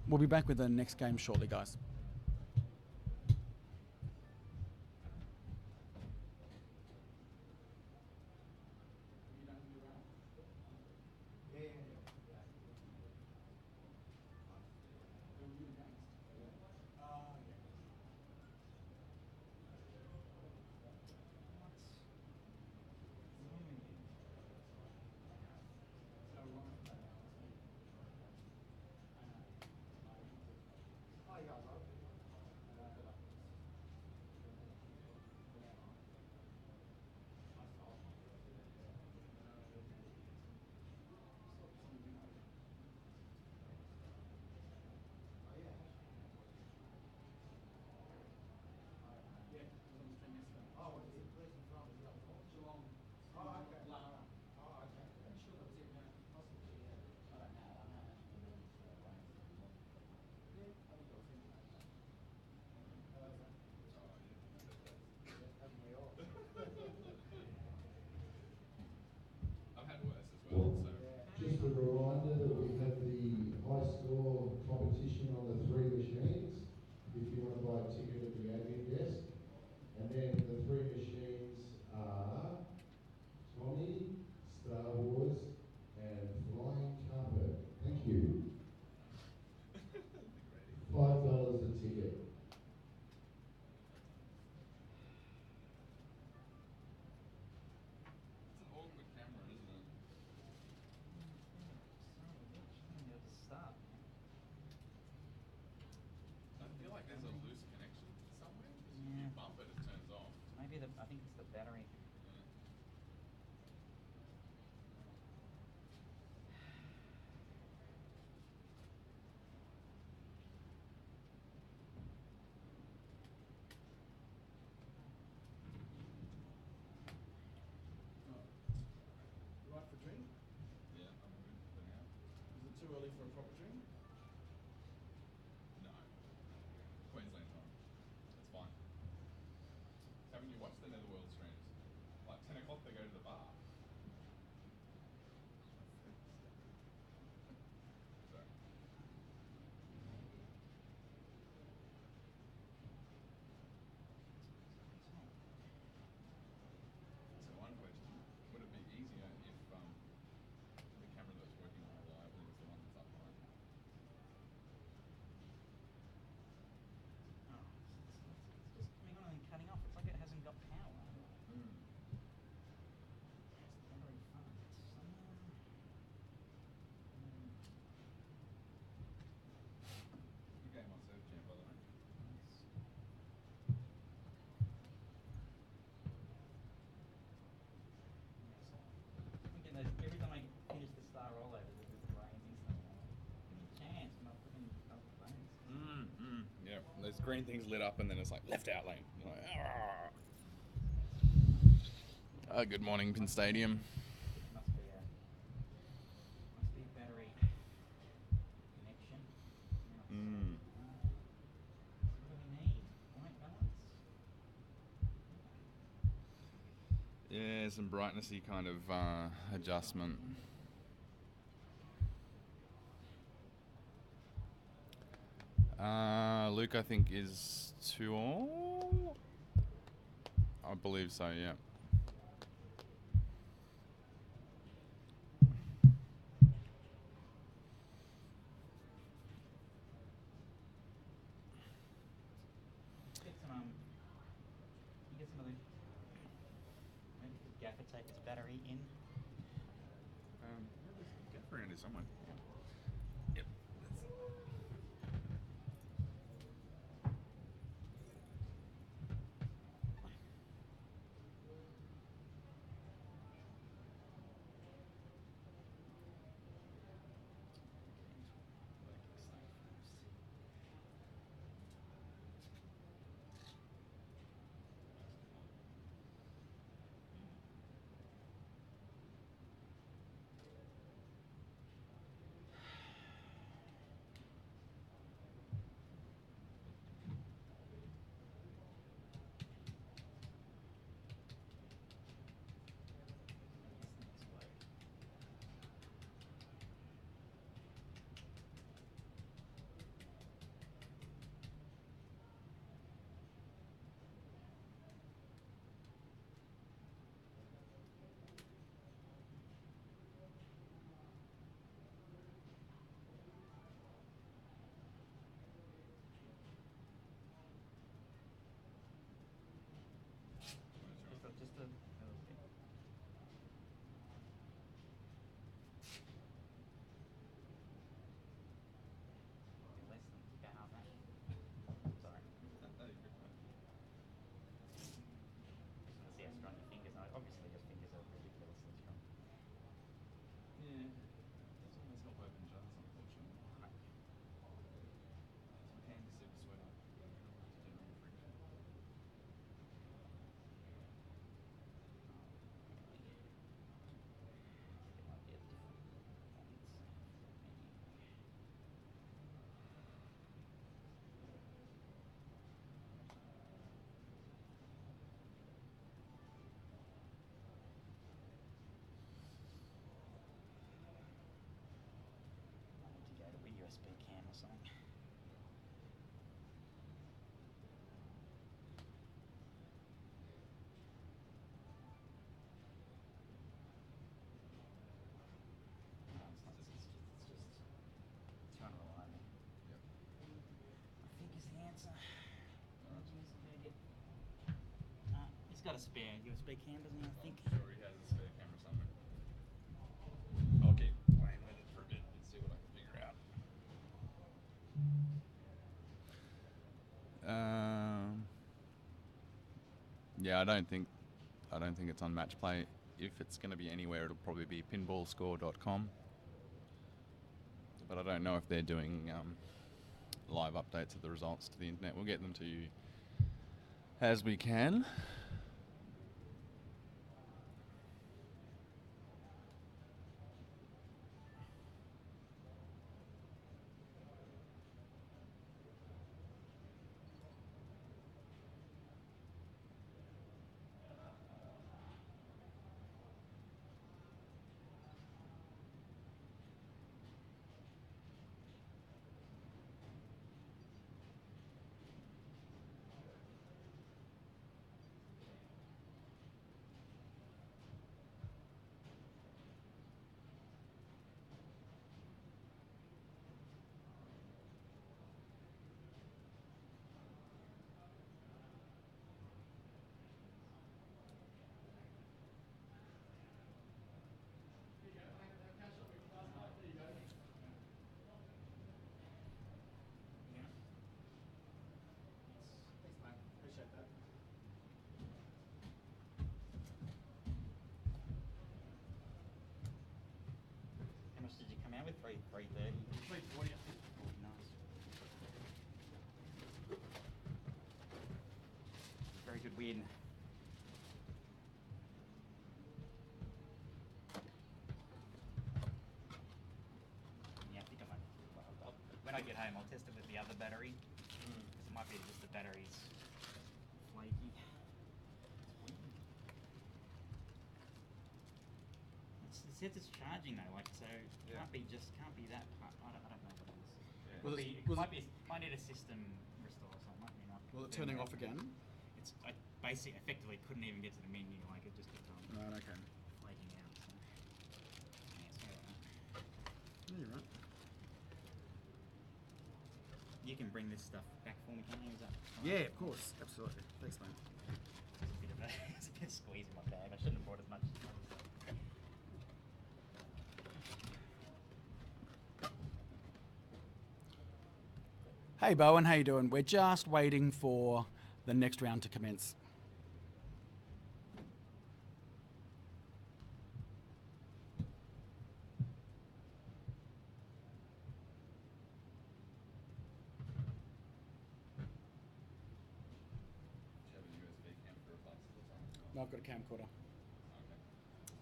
We'll be back with the next game shortly, guys. Hi, guys. battery. Right for a drink? Yeah, I'm good for now. Is it too early for a proper drink? No. Queensland time. It's fine. Haven't you watched the Netherworld streams? Like 10 o'clock they go to the bar. Sorry. So one question, would it be easier if the camera that's working more reliably is the one that's up high? Oh, it's just coming on and then cutting off. It's like it hasn't got power. It's battery fucked. Good game on Surf Jam, by the way. Every time I finish the star rollover, there's this grey thing somewhere. Give me a chance, I'm not putting other phones. Yeah, those green things lit up and then it's like left out lane. You're like, good morning, Pin Stadium. Must be a battery connection. What do we need? White balance? Yeah, some brightnessy kind of adjustment. Luke, I think, is 2-all. I believe so, yeah. Get some you get some of the maybe the gaffer take this battery in. Get around here somewhere. Yep. Just a little bit. Less than about that. Sorry. See how strong your fingers are. Obviously your fingers are ridiculously strong. Yeah. Doesn't always help open jars, unfortunately. Hands super sweaty. Generally friction. There might be a different points for me. I need to go to a USB cam or something. No, it's not. It's just trying to rely on me. Yep. I think is the answer. He's got a spare USB cam, doesn't he? I think. Sure, he has a spare camera somewhere. I'll keep playing with it for a bit and see what I can figure out. Yeah, I don't think it's on Match Play. If it's going to be anywhere, it'll probably be pinballscore.com. But I don't know if they're doing live updates of the results to the internet. We'll get them to you as we can. Appreciate that. How much did you come out with? 330. 340, I think. Oh, nice. Very good win. Yeah, I think I might. Well, when I get home, I'll test it with the other battery. Because it might be just the batteries flaky. It says it's charging though, like so. Yeah. Can't be that part. I don't know what it is. Was Could it- be, was might need a system restore or something. Might be not. Was it turning off again? It's I basically effectively couldn't even get to the menu. Like it just kept on Right, okay. flaking out. So. Yeah, sorry about that. Yeah, you're right. You can bring this stuff back for me, can't you? Is that fine? Yeah, of course. Absolutely. Thanks, mate. It's a bit of a, it's a bit of squeeze in my bag. I shouldn't have brought as much. Hey, Bowen, how you doing? We're just waiting for the next round to commence. No, I've got a camcorder.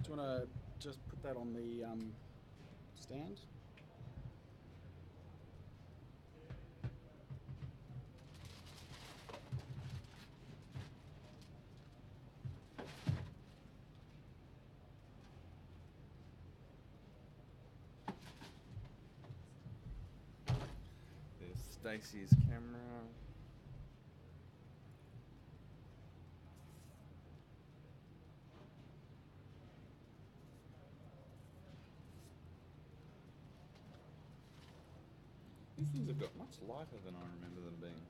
Do you want to just put that on the stand? There's Stacey's camera. These things have got much lighter than I remember them being.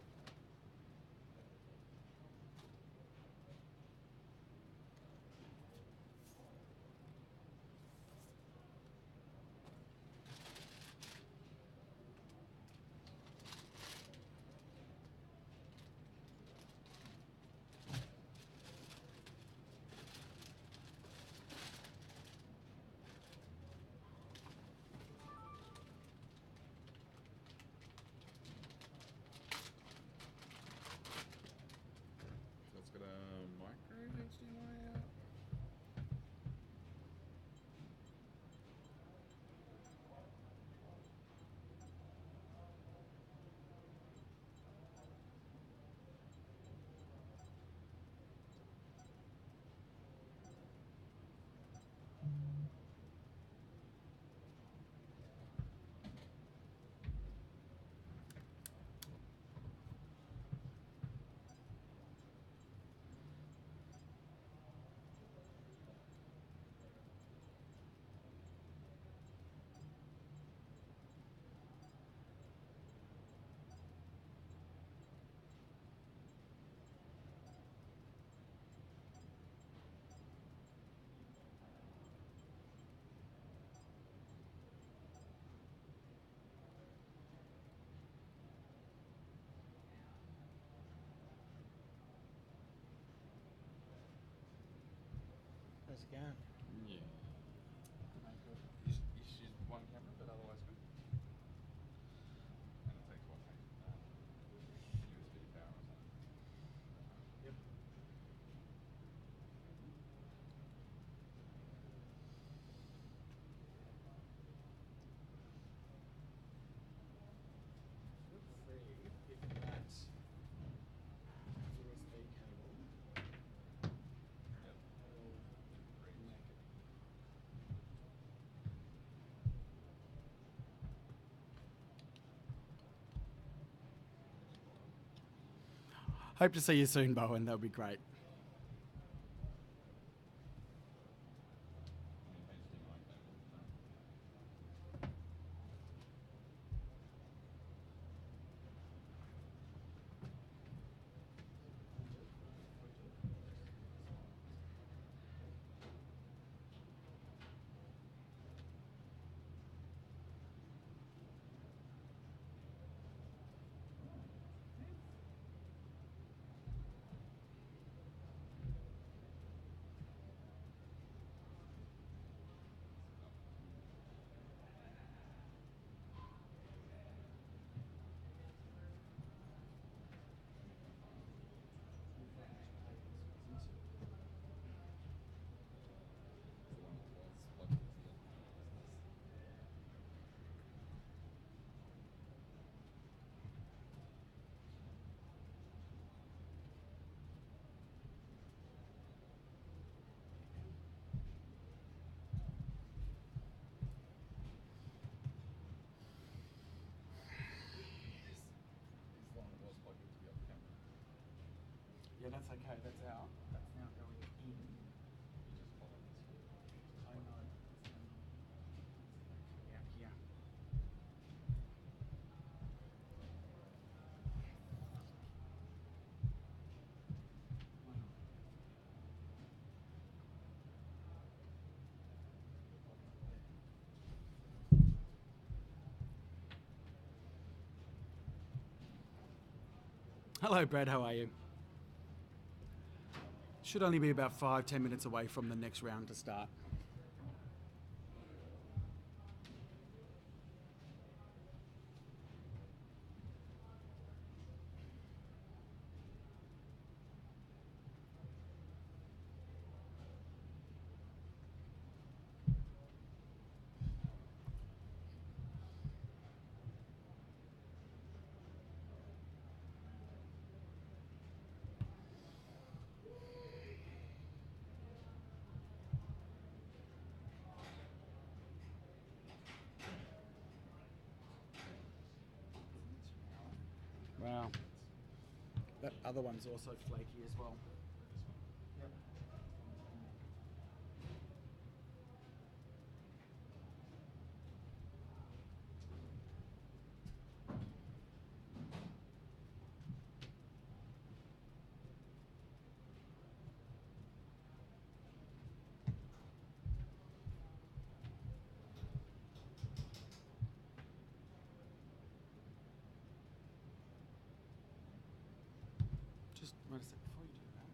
as you can. Yeah. Issues with one camera, but otherwise good. And it takes what, like, USB power or something. Yep. Let's see if that USB cable will make it. Hope to see you soon, Bowen. That'll be great. Yeah, that's okay. That's out. That's now going in. I know. Yeah, yeah. Hello, Brad. How are you? Should only be about 5-10 minutes away from the next round to start. Wow. That other one's also flaky as well. Yep. Just wait a sec before you do that.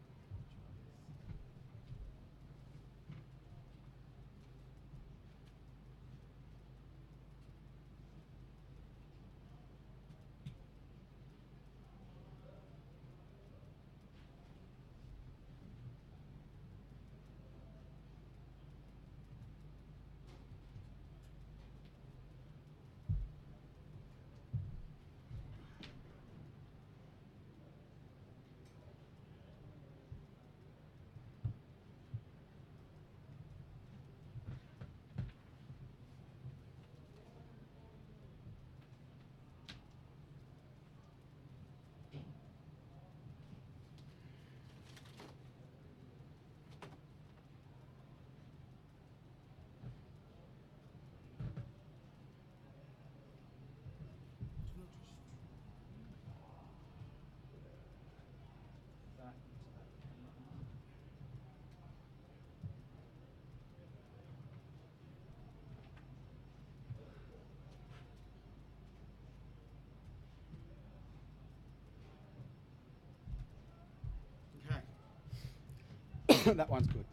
Okay. That one's good.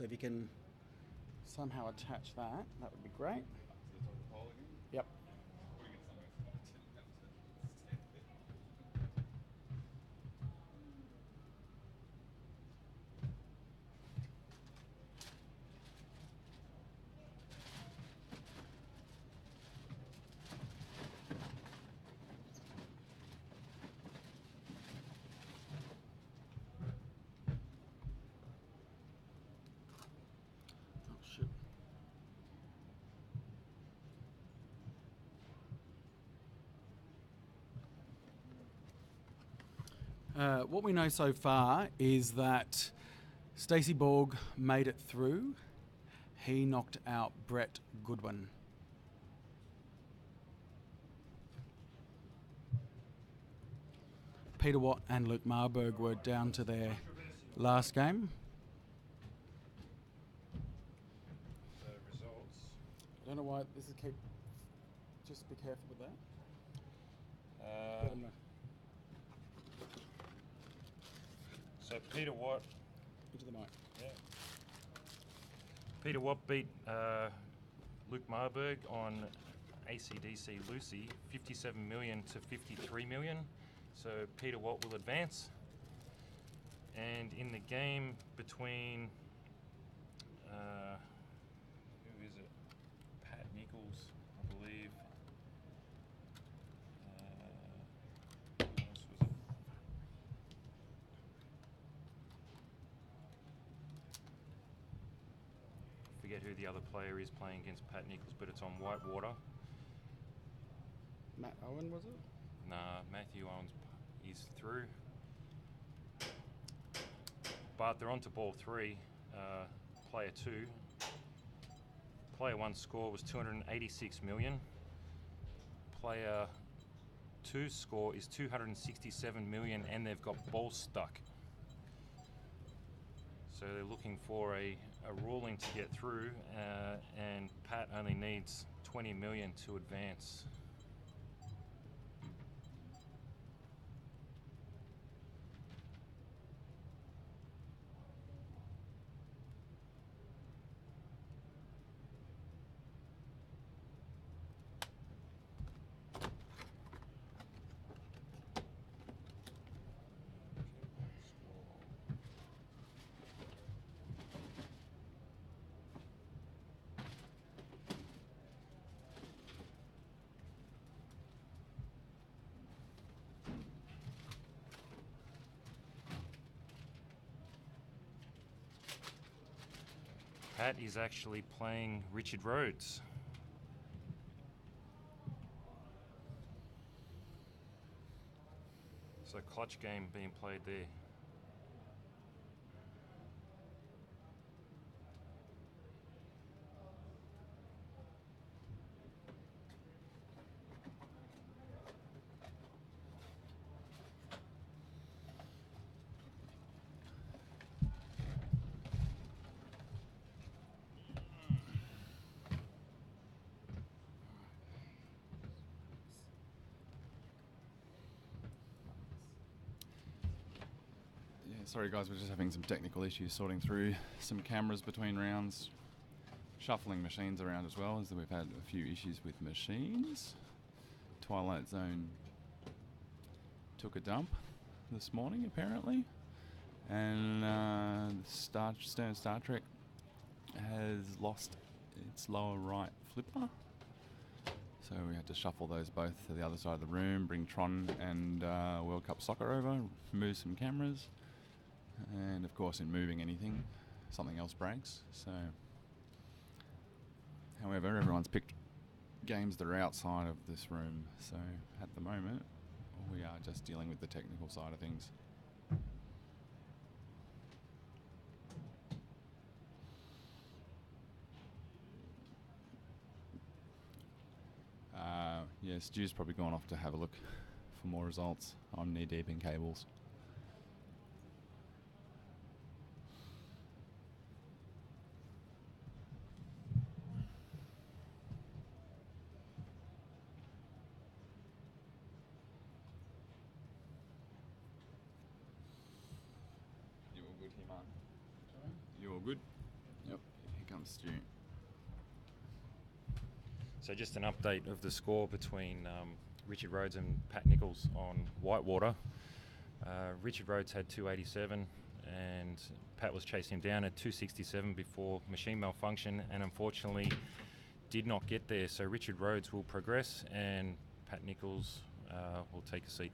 So if you can somehow attach that, that would be great. Yep. Oh shit. What we know so far is that Stacey Borg made it through. He knocked out Brett Goodwin. Peter Watt and Luke Marburg were down to their last game. So results. I don't know why this is keep. Just be careful with that. Get 'em So Peter Watt. into the mic. Yeah. Peter Watt beat Luke Marburg on ACDC Lucy, 57 million to 53 million. So Peter Watt will advance. And in the game between, who is it? Pat Nichols, I believe. Who else was it? Forget who the other player is playing against Pat Nichols, but it's on Whitewater. Matt Owen, was it? Nah, Matthew Owens is through. But they're on to ball 3, player 2. Player 1's score was 286 million. Player 2's score is 267 million, and they've got ball stuck. So they're looking for a ruling to get through, and Pat only needs 20 million to advance. Pat is actually playing Richard Rhodes. So clutch game being played there. Yeah, sorry guys, we're just having some technical issues sorting through some cameras between rounds. Shuffling machines around as well, as we've had a few issues with machines. Twilight Zone took a dump this morning apparently, and Stern Star Trek has lost its lower right flipper, so we had to shuffle those both to the other side of the room, bring Tron and World Cup Soccer over, move some cameras, and of course in moving anything something else breaks. So however, everyone's picked games that are outside of this room, so at the moment we are just dealing with the technical side of things. Yeah, Stu's probably gone off to have a look for more results. I'm knee deep in cables. You all good here, man? You all good? on, Stu. So just an update of the score between Richard Rhodes and Pat Nichols on Whitewater. Richard Rhodes had 287 and Pat was chasing him down at 267 before machine malfunction and unfortunately did not get there. So Richard Rhodes will progress and Pat Nichols will take a seat.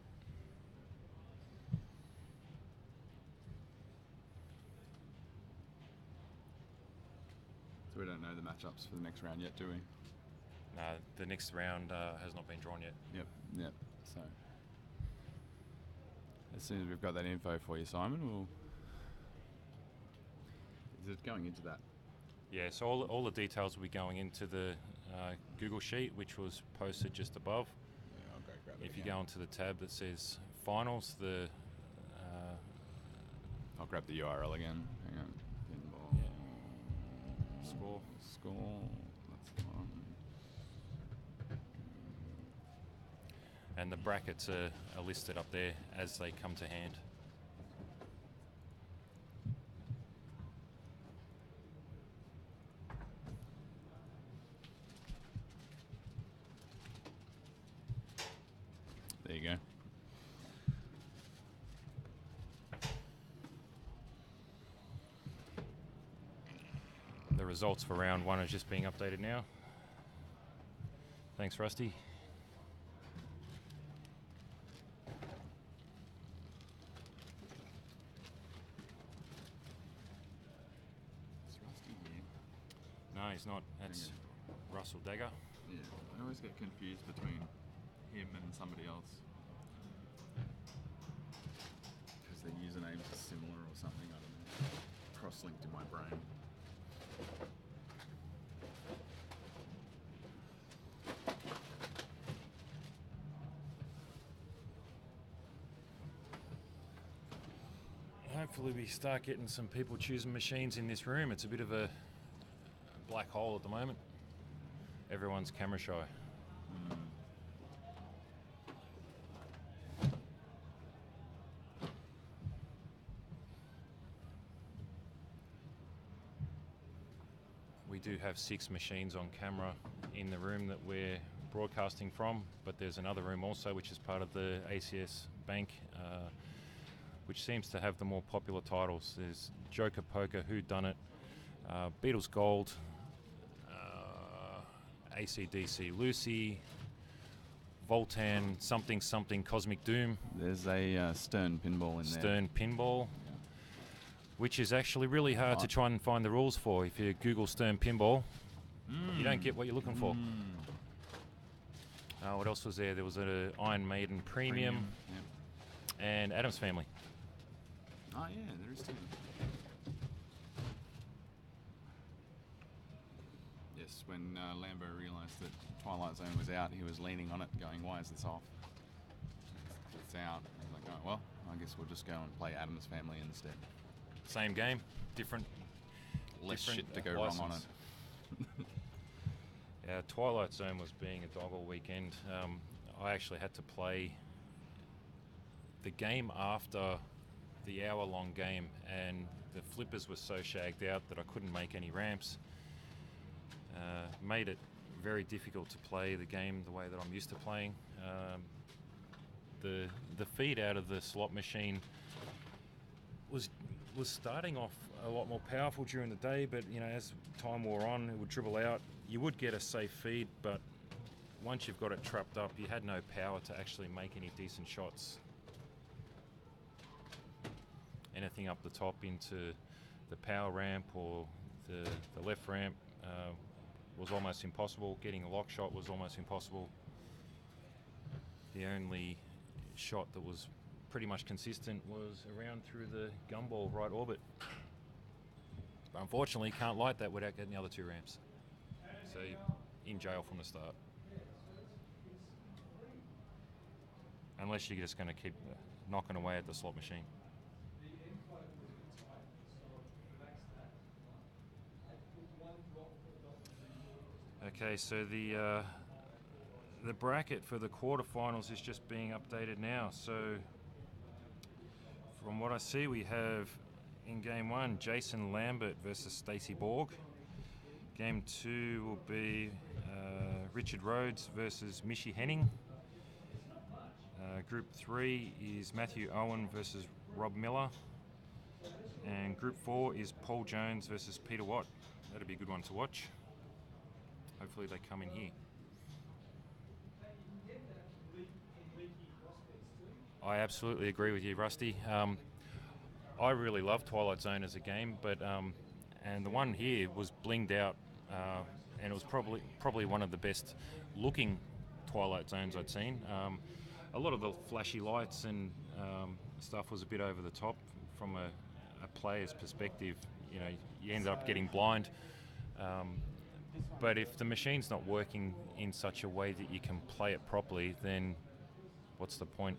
So we don't know the matchups for the next round yet, do we? No, the next round has not been drawn yet. Yep. So as soon as we've got that info for you, Simon, we'll. Is it going into that? Yeah, so all the details will be going into the Google sheet, which was posted just above. Yeah, I'll go grab it. If you again. go onto the tab that says finals, the I'll grab the URL again. Hang on. Pinball. score. Score. That's the one. And the brackets are listed up there as they come to hand. There you go. The results for round one are just being updated now. Thanks, Rusty. Is Rusty here? No, he's not. That's Russell Dagger. Yeah. I always get confused between him and somebody else. Because their usernames are similar or something, I don't know. Cross-linked in my brain. Hopefully we start getting some people choosing machines in this room. It's a bit of a black hole at the moment. Everyone's camera shy. We do have 6 machines on camera in the room that we're broadcasting from, but there's another room also which is part of the ACS Bank, which seems to have the more popular titles. There's Joker Poker, Who Done It, Beatles Gold, AC/DC Lucy, Voltan something something Cosmic Doom, There's a Stern pinball in there. Stern Pinball, which is actually really hard to try and find the rules for. If you Google Stern Pinball, you don't get what you're looking for. What else was there? There was an Iron Maiden Premium, Yep. and Adam's Family. Oh yeah, there is too. Yes, when Lambo realised that Twilight Zone was out, he was leaning on it going, why is this off? It's out. He's like, oh, well, I guess we'll just go and play Adam's Family instead. Same game, different. Less different, shit to go wrong on license. it. Twilight Zone was being a dog all weekend. I actually had to play the game after the hour-long game, and the flippers were so shagged out that I couldn't make any ramps. Made it very difficult to play the game the way that I'm used to playing. The feed out of the slot machine was starting off a lot more powerful during the day, but as time wore on, it would dribble out. You would get a safe feed, but once you've got it trapped up, you had no power to actually make any decent shots. Anything up the top into the power ramp or the left ramp was almost impossible. Getting a lock shot was almost impossible. The only shot that was pretty much consistent was around through the gumball right orbit. But unfortunately, can't light that without getting the other 2 ramps. So you're in jail from the start. Unless you're just going to keep knocking away at the slot machine. Okay, so the bracket for the quarterfinals is just being updated now. So from what I see, we have in game 1 Jason Lambert versus Stacey Borg. Game 2 will be Richard Rhodes versus Mishi Henning. Group 3 is Matthew Owen versus Rob Miller. And Group 4 is Paul Jones versus Peter Watt. That'll be a good one to watch. Hopefully they come in here. I absolutely agree with you, Rusty. I really love Twilight Zone as a game, but and the one here was blinged out, and it was probably one of the best looking Twilight Zones I'd seen. A lot of the flashy lights and stuff was a bit over the top from a player's perspective. You know, you ended up getting blind. But if the machine's not working in such a way that you can play it properly, then what's the point?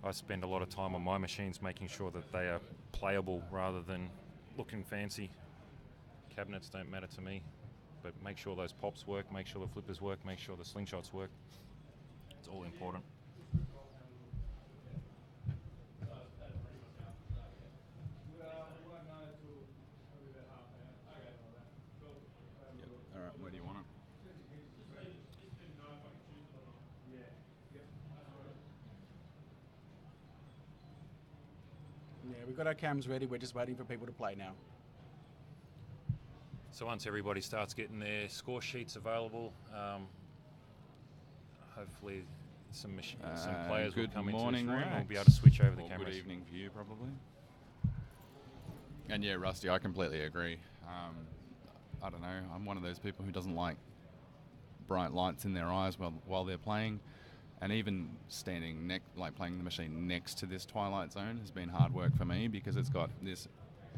I spend a lot of time on my machines making sure that they are playable rather than looking fancy. Cabinets don't matter to me, but make sure those pops work, make sure the flippers work, make sure the slingshots work. It's all important. All right, where do you want it? Yeah, we've got our cams ready. We're just waiting for people to play now. So once everybody starts getting their score sheets available, hopefully some players will good come into morning, this room and we'll Rex. be able to switch over the Or cameras. Good evening for you, probably. And yeah, Rusty, I completely agree. I don't know. I'm one of those people who doesn't like bright lights in their eyes while they're playing, and even standing playing the machine next to this Twilight Zone has been hard work for me because it's got this.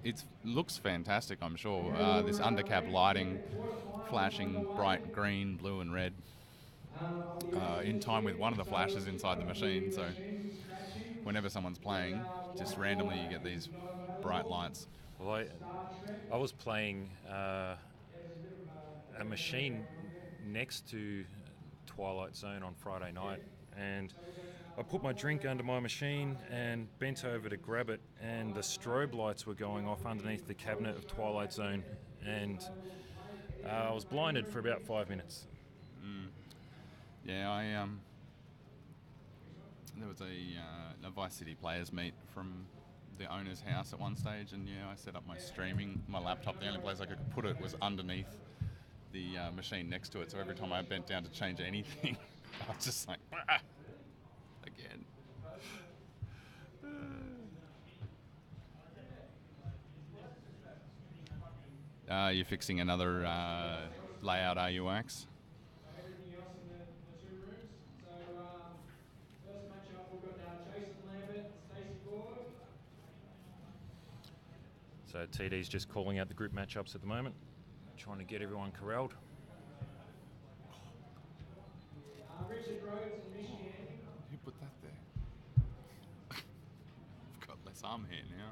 It looks fantastic, I'm sure. This undercap lighting, flashing bright green, blue, and red, in time with one of the flashes inside the machine. So whenever someone's playing, just randomly you get these bright lights. Well, I was playing a machine next to Twilight Zone on Friday night, and I put my drink under my machine and bent over to grab it, and the strobe lights were going off underneath the cabinet of Twilight Zone, and I was blinded for about 5 minutes. Yeah, there was a Vice City players meet from the owner's house at one stage, and I set up my laptop. The only place I could put it was underneath the machine next to it, so every time I bent down to change anything, I was just like, again. You're fixing another layout, are you, Wax? So TD's just calling out the group matchups at the moment, trying to get everyone corralled. Who put that there? I've got less arm hair now.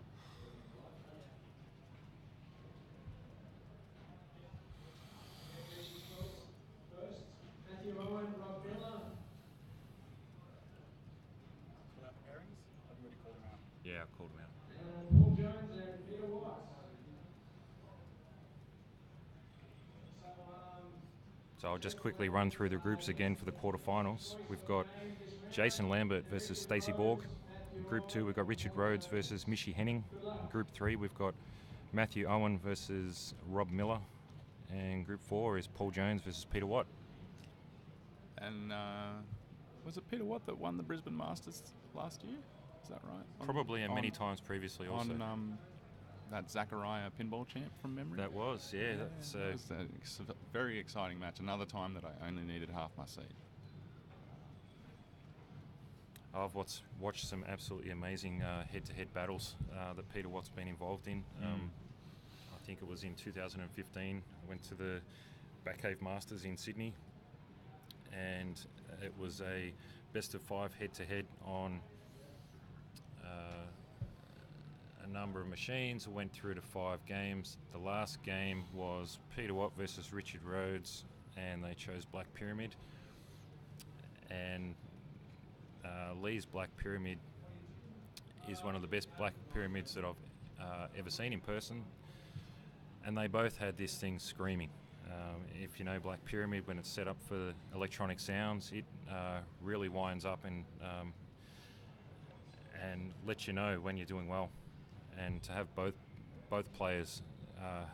Matthew Owen, Rob Miller. Yeah, I called him out. And Paul Jones and Peter Watt. So I'll just quickly run through the groups again for the quarterfinals. We've got Jason Lambert versus Stacey Borg. In Group 2, we've got Richard Rhodes versus Mishi Henning. In Group 3, we've got Matthew Owen versus Rob Miller. And Group 4 is Paul Jones versus Peter Watt. And was it Peter Watt that won the Brisbane Masters last year? Is that right? Probably, and many times previously also. On that Zachariah pinball champ from memory? That was, yeah. That's, It was a very exciting match. Another time that I only needed half my seat. I've watched some absolutely amazing head-to-head battles that Peter Watt's been involved in. I think it was in 2015. I went to the Batcave Masters in Sydney, and it was a best-of-5 head-to-head on a number of machines. It went through to 5 games. The last game was Peter Watt versus Richard Rhodes, and they chose Black Pyramid. And Lee's Black Pyramid is one of the best Black Pyramids that I've ever seen in person. and they both had this thing screaming. If you know Black Pyramid, when it's set up for electronic sounds, it really winds up and lets you know when you're doing well. And to have both players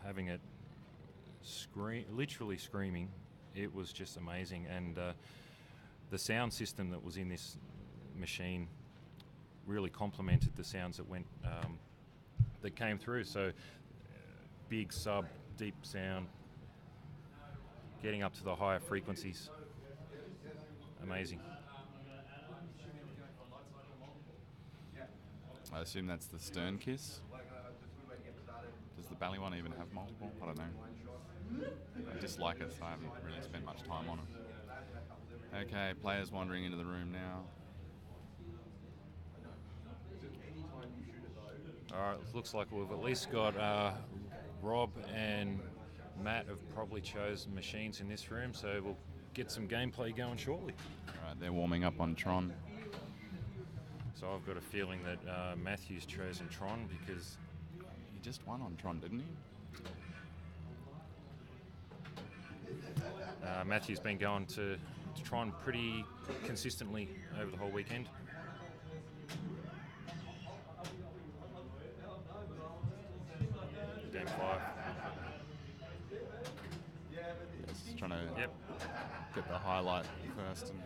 having it literally screaming, it was just amazing. And the sound system that was in this machine really complemented the sounds that came through. So big sub, deep sound, getting up to the higher frequencies. Amazing. I assume that's the Stern Kiss. Does the Bally one even have multiple? I don't know. I dislike it, so I haven't really spent much time on it. Okay, players wandering into the room now. Alright, looks like we've at least got Rob and Matt have probably chosen machines in this room, so we'll get some gameplay going shortly. Alright, they're warming up on Tron. So I've got a feeling that Matthew's chosen Tron because He just won on Tron, didn't he? Matthew's been going to Tron pretty consistently over the whole weekend. Game 5. Just trying to Yep. get the highlight first and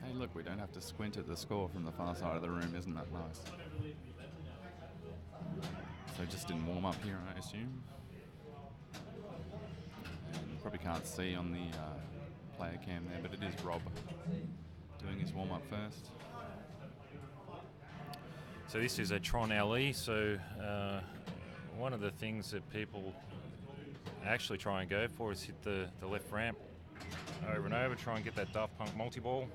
Hey, look, we don't have to squint at the score from the far side of the room. Isn't that nice? So just in warm-up here, I assume. And you probably can't see on the player cam there, but it is Rob doing his warm-up first. So this is a Tron LE, so one of the things that people actually try and go for is hit the left ramp over and over, try and get that Daft Punk multi-ball.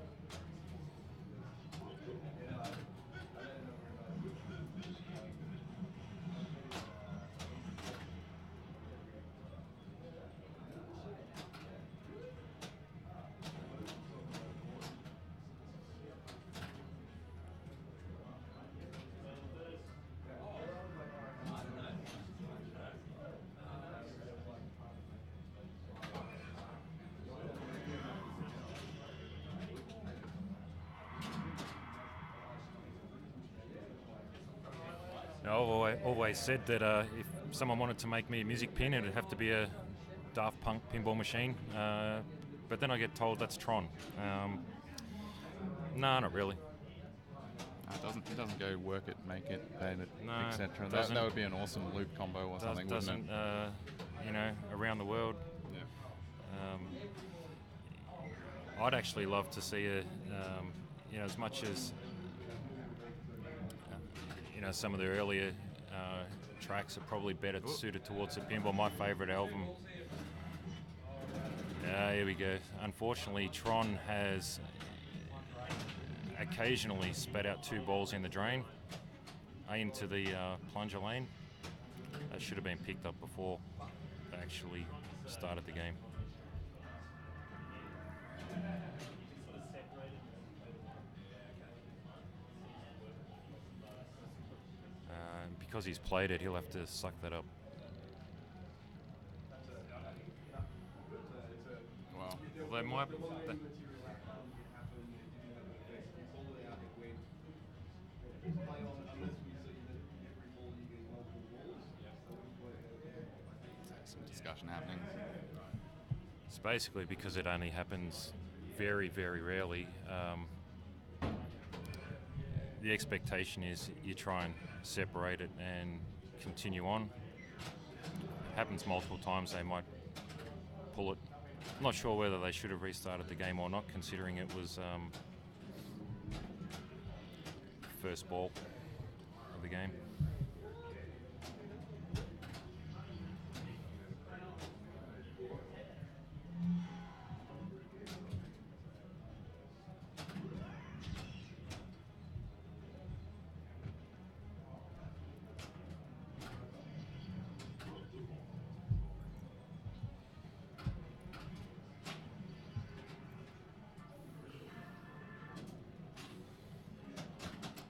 I've always said that if someone wanted to make me a music pin, it'd have to be a Daft Punk pinball machine. But then I get told that's Tron. No, not really. It doesn't go work it, make it, bait it, No, etc. doesn't. That would be an awesome loop combo or something, wouldn't it? Around the world. Yeah. I'd actually love to see as much as some of the earlier tracks are probably better suited towards the pinball. My favourite album. Here we go. Unfortunately, Tron has occasionally spat out 2 balls in the drain into the plunger lane. That should have been picked up before they actually started the game. Because he's played it, he'll have to suck that up. Wow. They might. Some discussion happening. It's basically because it only happens very, very rarely. The expectation is you try and separate it and continue on. Happens multiple times, they might pull it. I'm not sure whether they should have restarted the game or not, considering it was first ball of the game.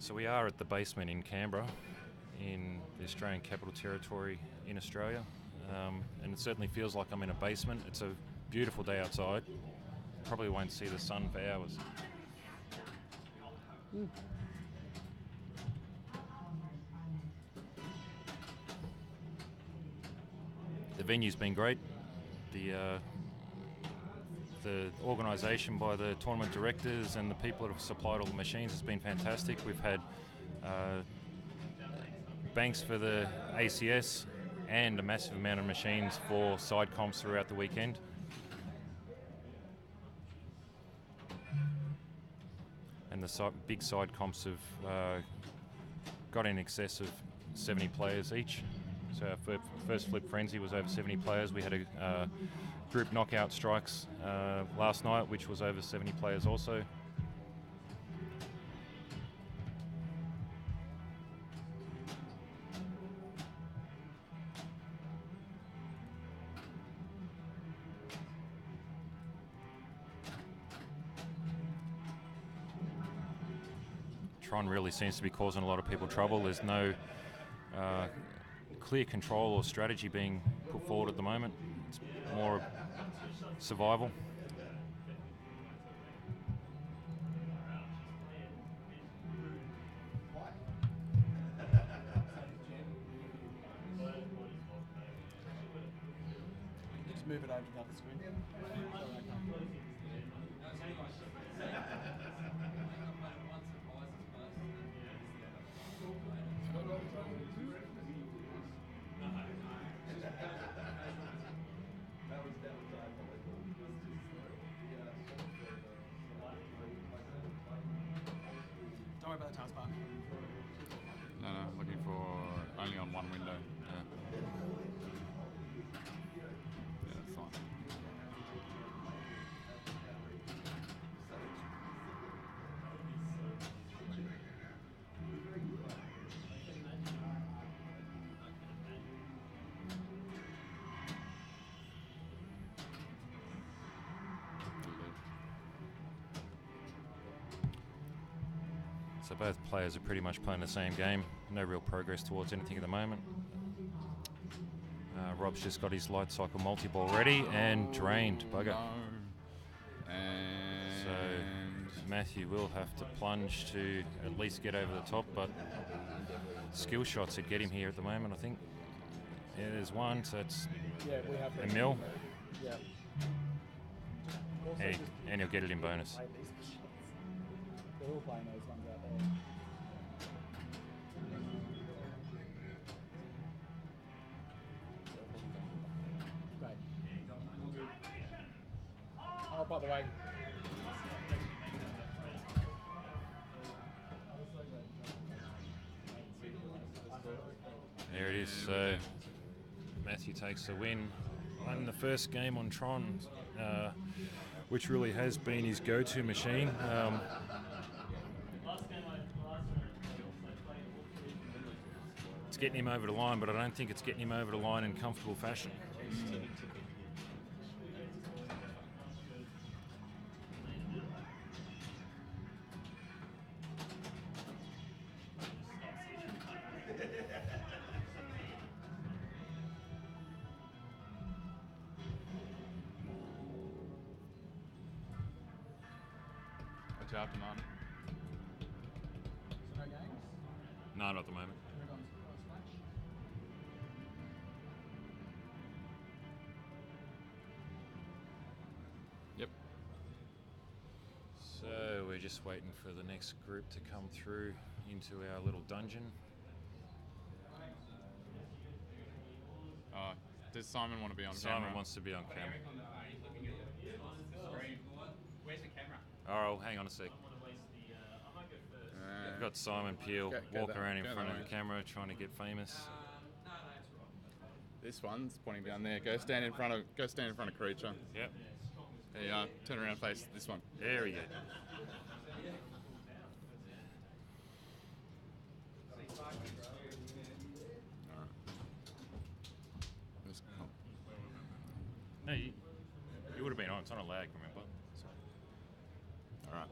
So we are at the basement in Canberra, in the Australian Capital Territory in Australia, and it certainly feels like I'm in a basement. It's a beautiful day outside. Probably won't see the sun for hours. The venue's been great. The organisation by the tournament directors and the people that have supplied all the machines has been fantastic. We've had banks for the ACS and a massive amount of machines for side comps throughout the weekend. And the big side comps have got in excess of 70 players each. So our first Flip Frenzy was over 70 players. We had a group knockout strikes last night, which was over 70 players also. Tron really seems to be causing a lot of people trouble. There's no clear control or strategy being put forward at the moment. It's more survival. Just move it over to the other screen. Don't worry about the taskbar. No, looking for only on one window. Yeah, that's fine. So both players are pretty much playing the same game. No real progress towards anything at the moment. Rob's just got his light cycle multi-ball ready and drained. Bugger. No. And So Matthew will have to plunge to at least get over the top, but skill shots would get him here at the moment, I think. Yeah, there's one, so it's Yeah, we have a mil, Yeah. and he'll get it in bonus. They're all playing those ones out there. Great. Oh, by the way. There it is. So Matthew takes the win. Won the first game on Tron, which really has been his go-to machine. It's getting him over the line, but I don't think it's getting him over the line in comfortable fashion. What's your after none? So no games? No, not at the moment. Move on to the last match. Yep. So we're just waiting for the next group to come through into our little dungeon. Does Simon want to be on Simon camera? wants to be on camera. Where's the camera? Oh, hang on a sec. We've got Simon Peel walking around in front of the camera trying to get famous. This one's pointing down there. Go stand in front of Creature. Yep. There you are. Turn around, face this one. There we go. No, you would have been on. It's on a lag, remember? All right.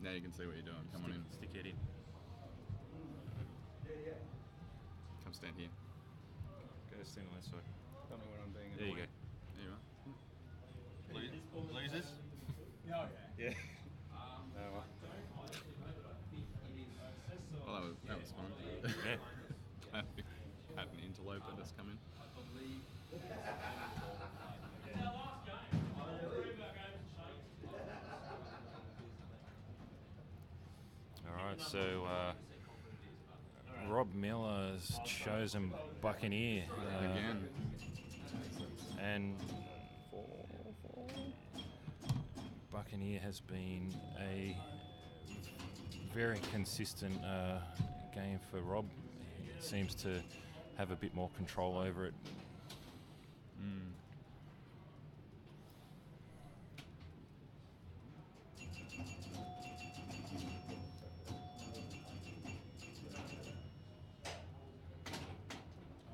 Now you can see what you're doing. Come on in. Stick it in. Come stand here. Go stand on that side. Tell me when I'm being There you go. There you are. Losers? Yeah. No, Well, that was fun. Yeah. Had an interloper just come in. All right, so Rob Miller's chosen Buccaneer Again. and Buccaneer has been a very consistent game for Rob. He seems to have a bit more control over it. Mm.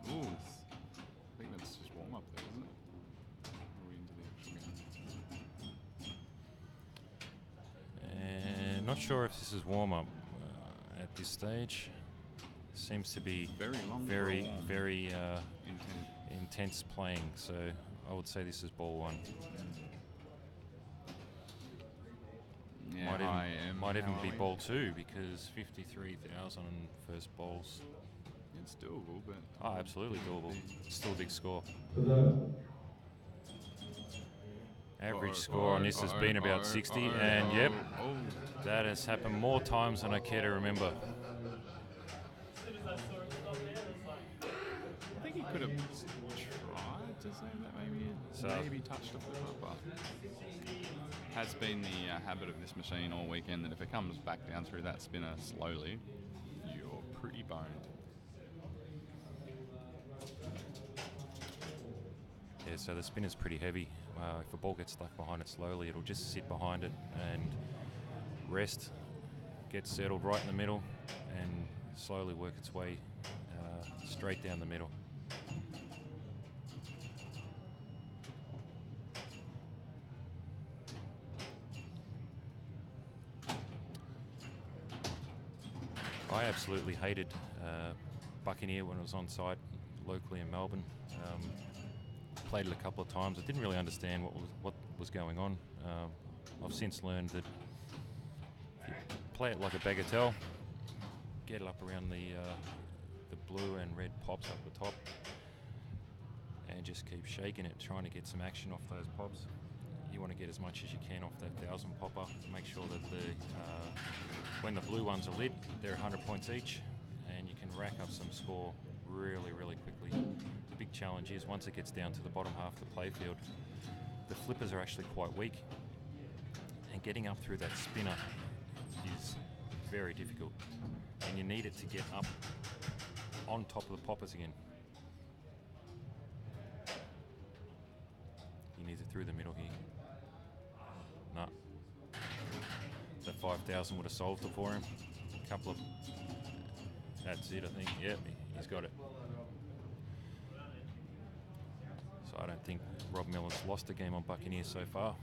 Ooh, I think that's just warm up there, isn't it? Or are we into the actual game? And not sure if this is warm up at this stage. Seems to be Very long. very, ball. very Intense. intense playing. So I would say this is ball one. Yeah, Might even how be are we? ball two because 53,000 first balls. It's doable, but Oh, absolutely doable. Still a big score. Average score on this has been about 60, and yep, Oh, that has happened more times than I care to remember. I think he could have tried to say that maybe. So- Maybe touched a flip up, but has been the habit of this machine all weekend that if it comes back down through that spinner slowly, you're pretty boned. Yeah, so the spinner's pretty heavy. If a ball gets stuck behind it slowly, it'll just sit behind it and rest, get settled right in the middle, and slowly work its way straight down the middle. I absolutely hated Buccaneer when it was on site locally in Melbourne. Played it a couple of times. I didn't really understand what was going on. I've since learned that if you play it like a bagatelle, get it up around the blue and red pops up the top, and just keep shaking it, trying to get some action off those pops. You want to get as much as you can off that 1,000 popper. Make sure that when the blue ones are lit, they're 100 points each, and you can rack up some score really, really quickly. The big challenge is once it gets down to the bottom half of the playfield, the flippers are actually quite weak, and getting up through that spinner is very difficult, and you need it to get up on top of the poppers again. He needs it through the middle here. No. That 5,000 would have solved it for him. A couple of... That's it, I think. Yep, he's got it. So I don't think Rob Miller's lost a game on Buccaneer so far,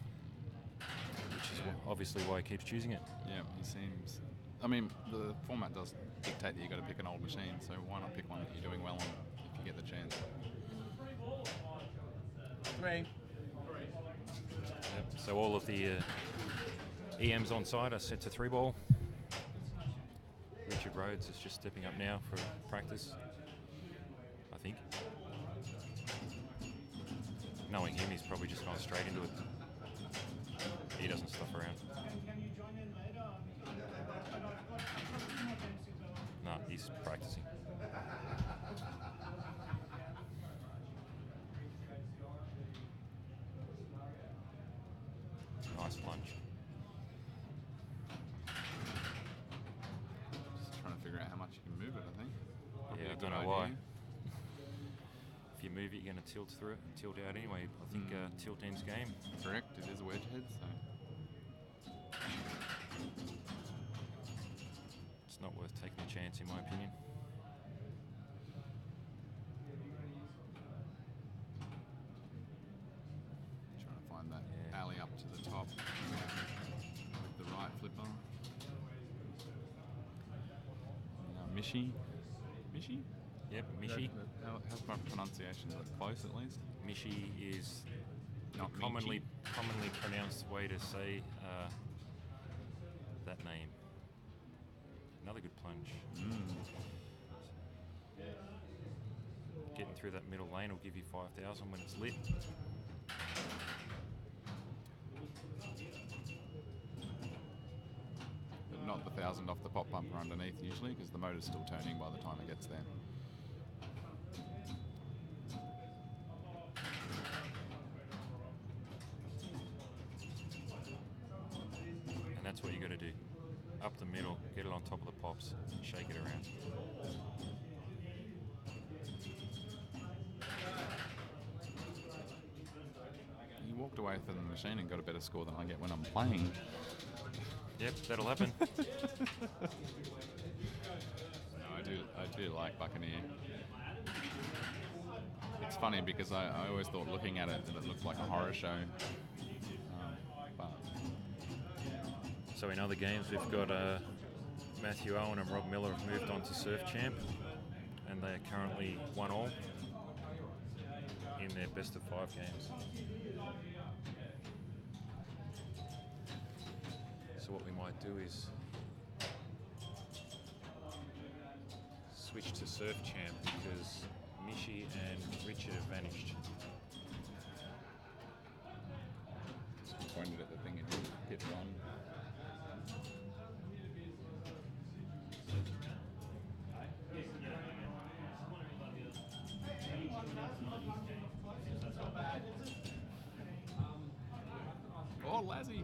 which is obviously why he keeps choosing it. Yeah, he seems. I mean, the format does dictate that you got to pick an old machine, so why not pick one that you're doing well on if you get the chance? 3. Yep. So all of the EMs on side are set to 3-ball. Richard Rhodes is just stepping up now for practice, I think. Knowing him, he's probably just gone straight into it. He doesn't stuff around. No, he's practicing. Nice plunge. Just trying to figure out how much you can move it, I think. Probably Yeah, a I good don't know why. idea. If you move it, you're going to tilt through it, tilt out anyway. I think tilt ends game. Correct, it is a wedge head, so. It's not worth taking a chance, in my opinion. Trying to find that Yeah. alley up to the top with the right flipper. Now Mishi. Mishi? Yep, Mishi. How's my pronunciation? Is it close at least? Mishi is Not the commonly pronounced way to say that name. Another good plunge. Getting through that middle lane will give you 5,000 when it's lit. But not the 1,000 off the pop bumper underneath usually, because the motor's still turning by the time it gets there. And that's what you got to do. Up the middle, get it on top of the pops, shake it around. You walked away from the machine and got a better score than I get when I'm playing. Yep, that'll happen. No, I do like Buccaneer. It's funny because I always thought looking at it that it looked like a horror show. But So in other games, we've got Matthew Owen and Rob Miller have moved on to Surf Champ, and they are currently 1-all in their best of 5 games. So what we might do is switch to Surf Champ because Mishi and Richard have vanished. he pointed at the thing and hit one. Oh, Lazzy!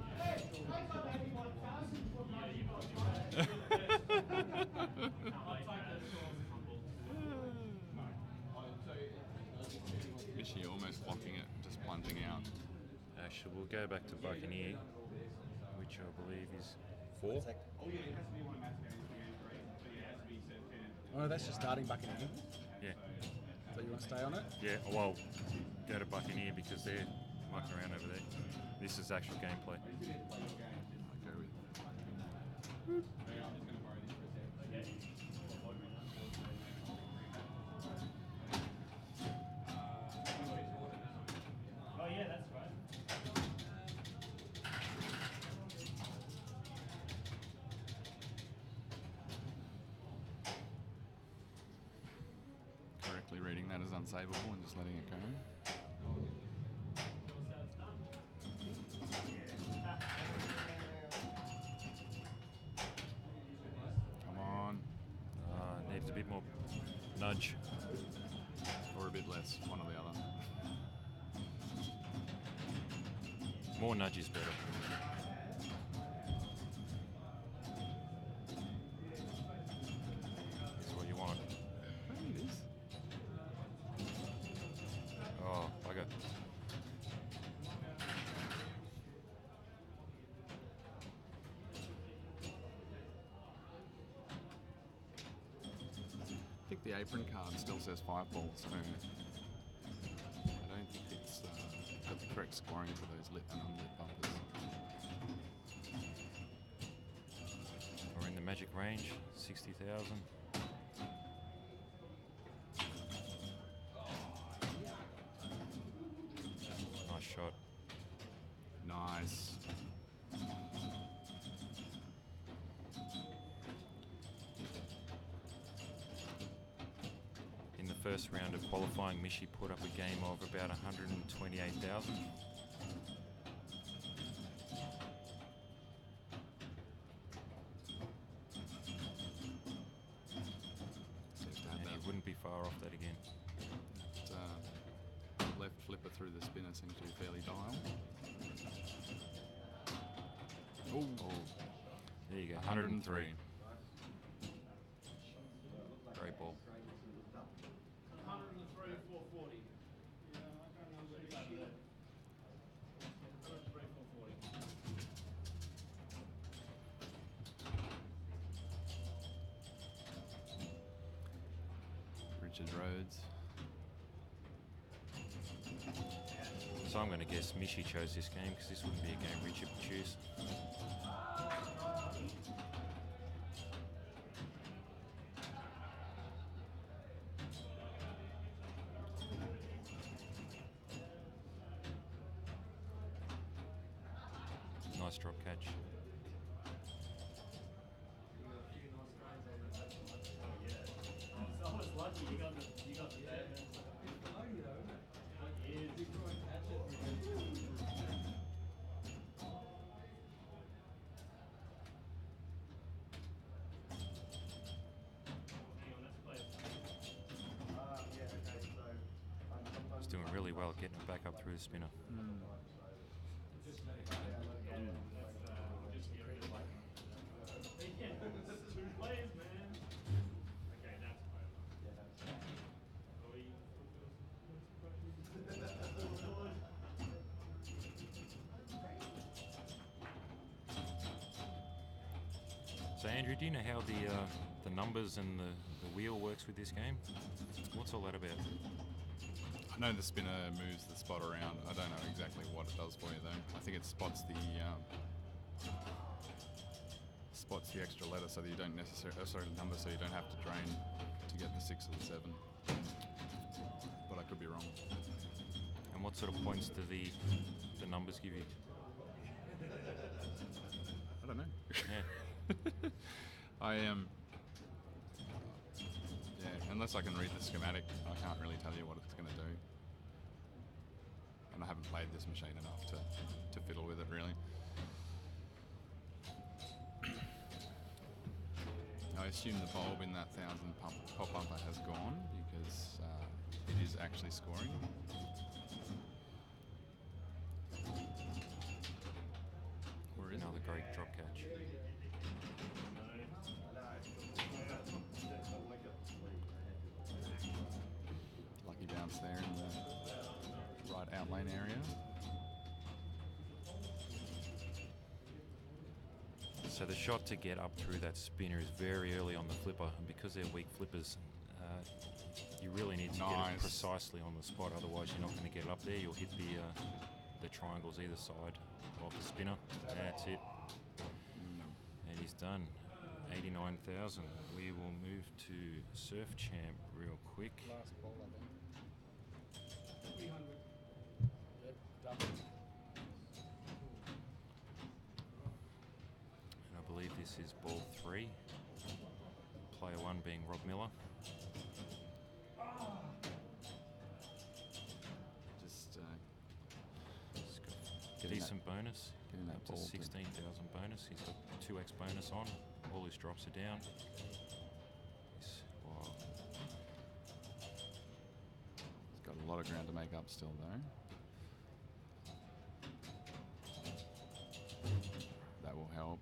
Mishi almost blocking it, just plunging out. Actually, we'll go back to Buccaneer, which I believe is 4. Oh, no, that's just starting Buccaneer. Yeah, So you want to stay on it? yeah. Well, go to Buccaneer because they're mucking around over there. This is actual gameplay. I go with. Oh yeah, that's right. Correctly reading that as unsavable and just letting it go. Come on. Needs a bit more nudge. Or a bit less, one or the other. More nudge is better. That's what you want. Maybe it is. Oh, bugger. I think the apron card still says 5 balls, so I don't think it's got the correct scoring for those lit and unlit bumpers. We're in the magic range, 60,000. Nice shot. Nice. In the first round of qualifying, Mishi put up a game of about 128,000. Seems to have And he that wouldn't be far off that again. left flipper through the spinner seems to be fairly dial. Oh, there you go, 103. Great ball. 103, 440. Yeah, I don't know where he's at. 103, 440. Richard Rhodes. So I'm going to guess Mishi chose this game because this wouldn't be a game Richard would choose. nice drop catch. Someone's lucky you got the bad man. He's doing really well getting it back up through the spinner. Two players, man. Okay, that's So Andrew, do you know how the numbers and the wheel works with this game? What's all that about? I know the spinner moves the spot around. I don't know exactly what it does for you though. I think it spots the extra letter so that you don't necessarily number, so you don't have to drain to get the 6 or the 7. But I could be wrong. And what sort of points do the numbers give you? I don't know. Yeah. I am. Yeah, unless I can read the schematic, I can't really tell you what it's going to do. And I haven't played this machine enough to fiddle with it really. I assume the bulb in that 1000 pop bumper has gone because it is actually scoring. Or is Another great drop catch. Lucky bounce there in the right outlane area. So the shot to get up through that spinner is very early on the flipper, and because they're weak flippers, you really need to get it precisely on the spot. Otherwise, you're not going to get it up there. You'll hit the triangles either side of the spinner. That's it. And he's done. 89,000. We will move to Surf Champ real quick. Last ball, I think. 300. Yep, done. And I believe this is ball 3. Player 1 being Rob Miller. Just He's got Getting decent bonus. getting that Up to ball 16,000 bonus. He's got 2x bonus on. All his drops are down. Wow. He's got a lot of ground to make up still though. That will help.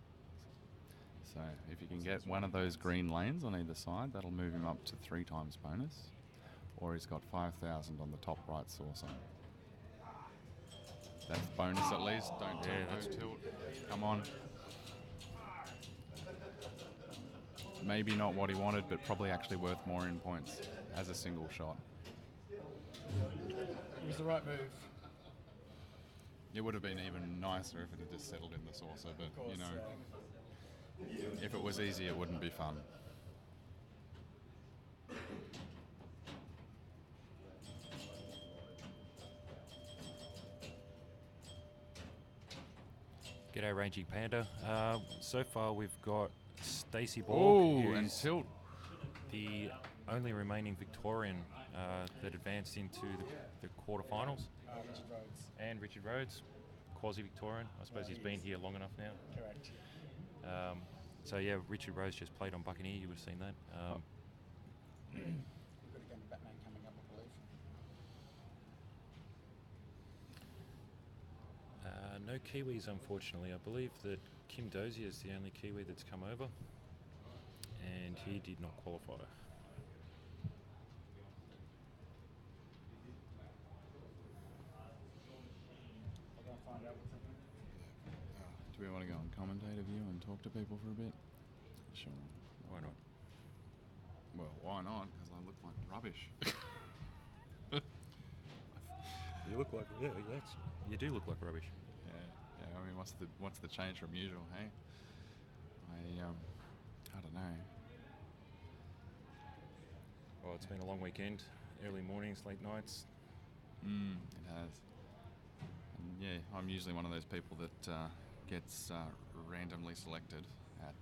So if you can get one of those green lanes on either side, that'll move him up to 3 times bonus. Or he's got 5,000 on the top right saucer. That's bonus at least. Don't tilt, that's- don't tilt. Come on. Maybe not what he wanted, but probably actually worth more in points as a single shot. It was the right move. It would have been even nicer if it had just settled in the saucer, but Of course, you know, if it was easy, it wouldn't be fun. G'day, Ranging Panda. So far, we've got Stacey Oh, Borg, and who's tilt. the only remaining Victorian that advanced into the quarterfinals, Richard Rhodes. and Richard Rhodes, quasi-Victorian. I suppose he's been here long enough now. Correct. So yeah, Richard Rhodes just played on Buccaneer. You would have seen that. We've got a game of Batman coming up, I believe. No Kiwis, unfortunately. I believe that Kim Dozier is the only Kiwi that's come over, and he did not qualify. I'll go and find out what's happening. Do we want to go on commentator view and talk to people for a bit? Sure. Why not? Well, why not? Because I look like rubbish. You look like you do look like rubbish. Yeah. I mean, what's the change from usual? Hey, I don't know. Well, it's been a long weekend. Early mornings, late nights. It has. And yeah, I'm usually one of those people that gets randomly selected at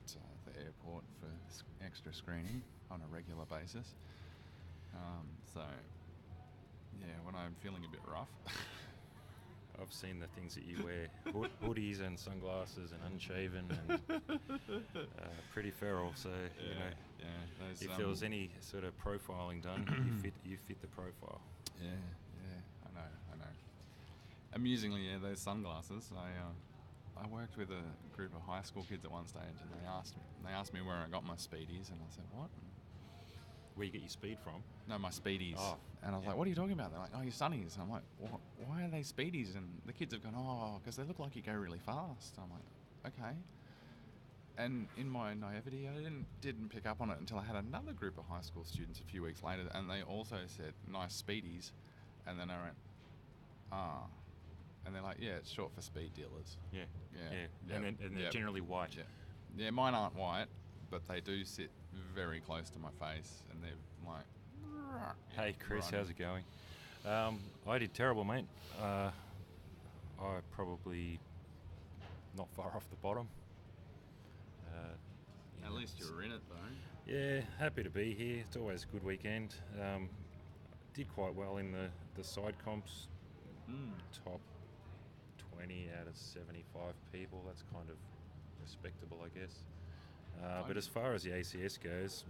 the airport for extra screening on a regular basis. So, yeah, when I'm feeling a bit rough. I've seen the things that you wear, hoodies and sunglasses and unshaven and pretty feral. So those, if there was any sort of profiling done, you fit the profile. Yeah, I know. Amusingly, those sunglasses. I worked with a group of high school kids at one stage, and they asked me where I got my Speedies, and I said, "What?" Where you get your speed from? No, my Speedies. Oh, and I was like, "What are you talking about?" They're like, "Oh, your Sunnies." And I'm like, "Why are they Speedies?" And the kids have gone, "Oh, because they look like you go really fast." I'm like, "Okay." And in my naivety, I didn't pick up on it until I had another group of high school students a few weeks later, and they also said, "Nice Speedies," and then I went, "Ah." And they're like, "Yeah, it's short for speed dealers." Yeah. Yep, And they're yep. generally white. Yeah, mine aren't white, but they do sit very close to my face, and they're like, Hey Chris, running. how's it going? I did terrible, mate. I probably not far off the bottom. At least you were in it, though. Yeah, happy to be here. It's always a good weekend. Did quite well in the side comps. Top 20 out of 75 people. That's kind of respectable, I guess. But as far as the ACS goes,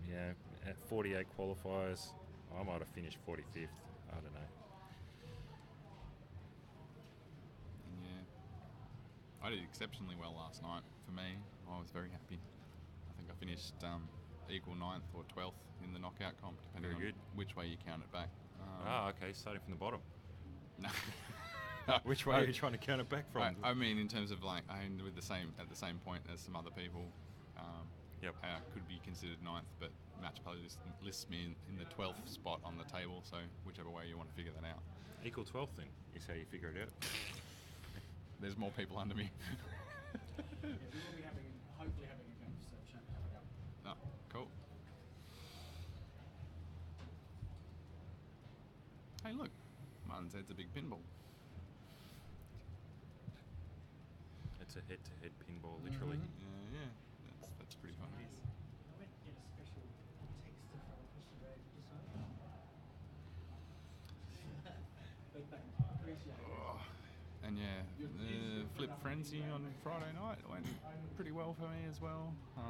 at 48 qualifiers, I might have finished 45th. I don't know. Yeah. I did exceptionally well last night. For me, I was very happy. I think I finished equal 9th or 12th in the knockout comp, depending Very on good. which way you count it back. Okay, starting from the bottom. No. Which way are you trying to count it back from? I mean, in terms of like, I ended with at the same point as some other people. Yep. Could be considered 9th, but Matchplay lists me in the 12th spot on the table. So whichever way you want to figure that out. Equal 12th then, is how you figure it out. There's more people under me. We will be hopefully having a conversation coming up. No, cool. Hey, look, Martin said it's a big pinball. It's a head-to-head pinball, literally. Yeah, that's pretty fun. Oh, and the Flip Frenzy on Friday night went pretty well for me as well. I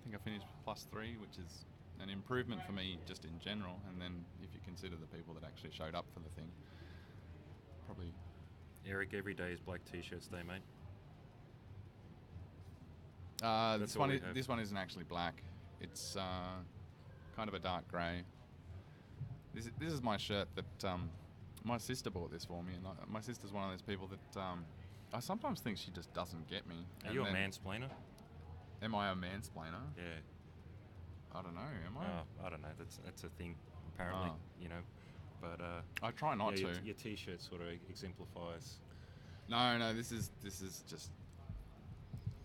think I finished +3, which is an improvement for me just in general. And then if you consider the people that actually showed up for the thing, probably. Eric, every day is black t-shirts day, mate. This one isn't actually black. It's kind of a dark grey. This is my shirt that my sister bought this for me, and my sister's one of those people that I sometimes think she just doesn't get me. Are you a mansplainer? Am I a mansplainer? Yeah. I don't know. Am I? I don't know. That's a thing, apparently. You know, but I try not to. Your t-shirt sort of exemplifies. No. This is just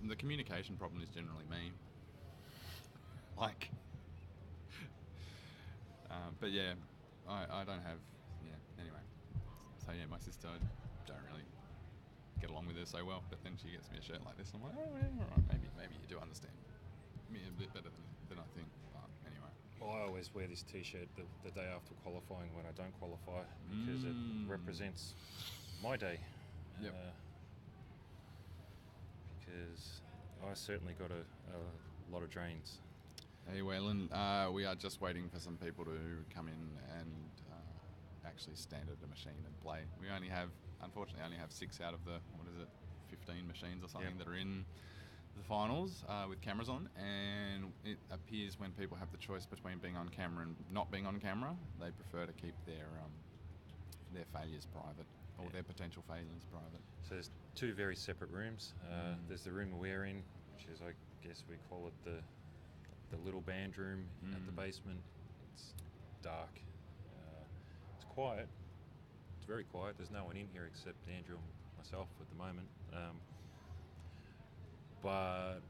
the communication problem is generally me. Like, but yeah, I don't have. Yeah. Anyway, so yeah, my sister, I don't really get along with her so well. But then she gets me a shirt like this, and I'm like, oh yeah, all right, maybe you do understand me a bit better than I think. But anyway. Well, I always wear this t-shirt the day after qualifying when I don't qualify because it represents my day. Yep. Because I certainly got a lot of drains. Hey, Waylon, we are just waiting for some people to come in and actually stand at a machine and play. We unfortunately only have 6 out of the 15 machines or something that are in the finals with cameras on, and it appears when people have the choice between being on camera and not being on camera, they prefer to keep their failures private, or their potential failures private. So there's 2 very separate rooms. There's the room we're in, which is, I guess we call it the little band room at the basement. It's dark. It's quiet. It's very quiet. There's no one in here except Andrew and myself at the moment. But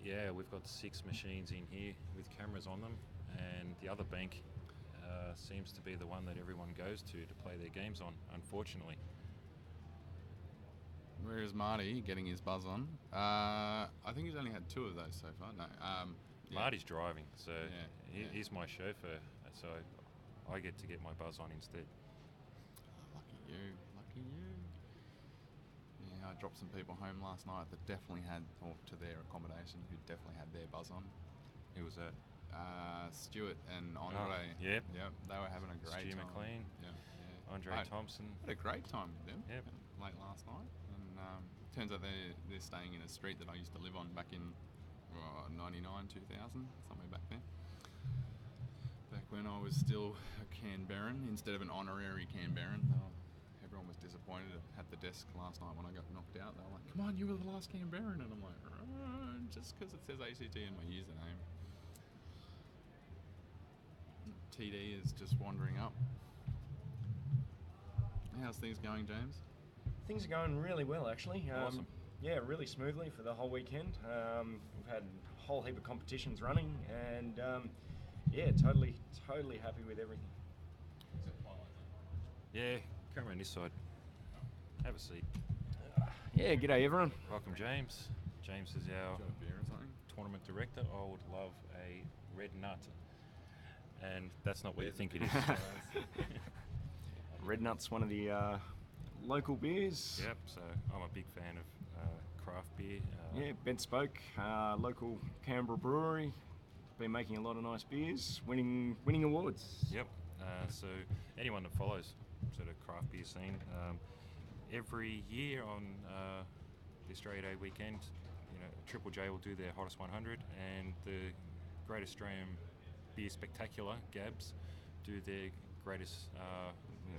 yeah, we've got 6 machines in here with cameras on them, and the other bank seems to be the one that everyone goes to play their games on, unfortunately. Where is Marty getting his buzz on? I think he's only had 2 of those so far. No, yeah. Marty's driving, so Yeah. he's my chauffeur, so I get to get my buzz on instead. Lucky you. Yeah, I dropped some people home last night that definitely had, or to their accommodation, who definitely had their buzz on. Who was that? Stuart and Andre. Yep. Yep, they were having a great Stu time. McLean, Yeah. Andre I Thompson. had a great time with them. Yep. Late last night, and turns out they're staying in a street that I used to live on back in 99, 2000, somewhere back there. Back when I was still a Canberran instead of an honorary Canberran. Everyone was disappointed at the desk last night when I got knocked out. They were like, "Come on, you were the last Canberran," and I'm like, "Just because it says ACT in my username." TD is just wandering up. How's things going, James? Things are going really well, actually. Awesome. Yeah, really smoothly for the whole weekend. We've had a whole heap of competitions running, and yeah, totally happy with everything. Yeah, come around this side. Have a seat. Yeah, g'day everyone. Welcome, James. James is our Got a beer or something? tournament director. I would love a red nut. And that's not what you think it is. Red Nut's one of the local beers. Yep, so I'm a big fan of craft beer. Yeah, Bent Spoke, local Canberra brewery. Been making a lot of nice beers, winning awards. Yep. So anyone that follows sort of craft beer scene, every year on the Australia Day weekend, Triple J will do their Hottest 100, and the Great Australian Beer Spectacular, GABS, do their greatest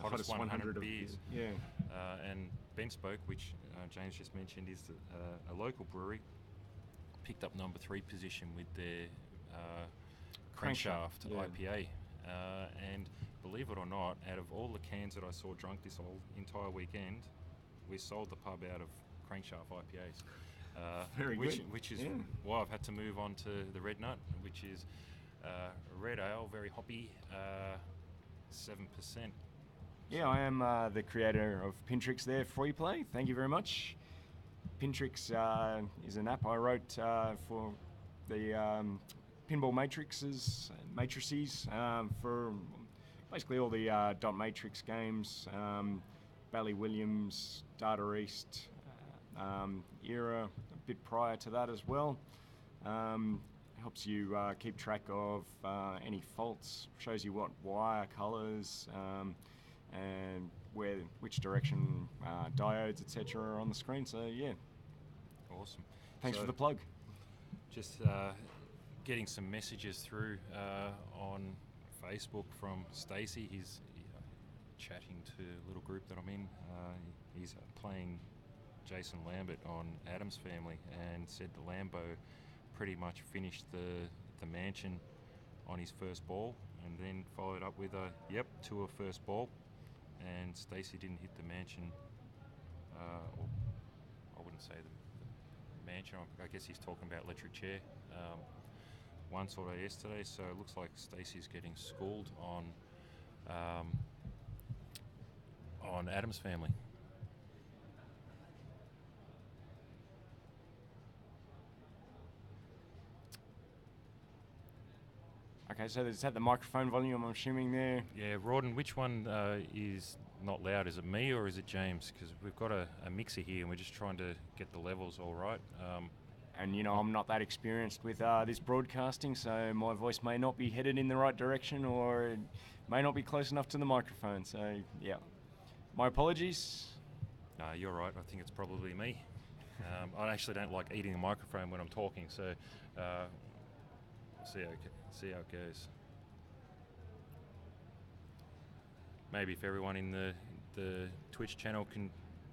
Hottest 100 beers. Yeah. And Bent Spoke, which James just mentioned, is a local brewery, picked up number 3 position with their Crankshaft yeah. IPA. And believe it or not, out of all the cans that I saw drunk this whole entire weekend, we sold the pub out of Crankshaft IPAs. Very which, good. Which is Yeah. why I've had to move on to the Red Nut, which is red ale, very hoppy, 7%. Yeah, I am the creator of Pintrix there, Free Play. Thank you very much. Pintrix is an app I wrote for the pinball matrices for basically all the dot matrix games, Bally Williams, Data East, era, a bit prior to that as well. Helps you keep track of any faults, shows you what wire colours and which direction diodes, etc. are on the screen. So yeah, Awesome. thanks So for the plug. Just getting some messages through on Facebook from Stacey. He's chatting to a little group that I'm in. He's playing Jason Lambert on Adam's Family, and said the Lambo pretty much finished the mansion on his first ball, and then followed up with a to a first ball, and Stacey didn't hit the mansion, or I wouldn't say the mansion, I guess he's talking about electric chair. One saw her yesterday, so it looks like Stacey's getting schooled on Adam's Family. Okay, so it's at the microphone volume, I'm assuming there. Yeah, Rawdon, which one is not loud? Is it me or is it James? Because we've got a mixer here and we're just trying to get the levels all right. And I'm not that experienced with this broadcasting, so my voice may not be headed in the right direction, or it may not be close enough to the microphone. So yeah, my apologies. No, you're right. I think it's probably me. I actually don't like eating the microphone when I'm talking, so we'll see how it goes. Maybe if everyone in the Twitch channel can,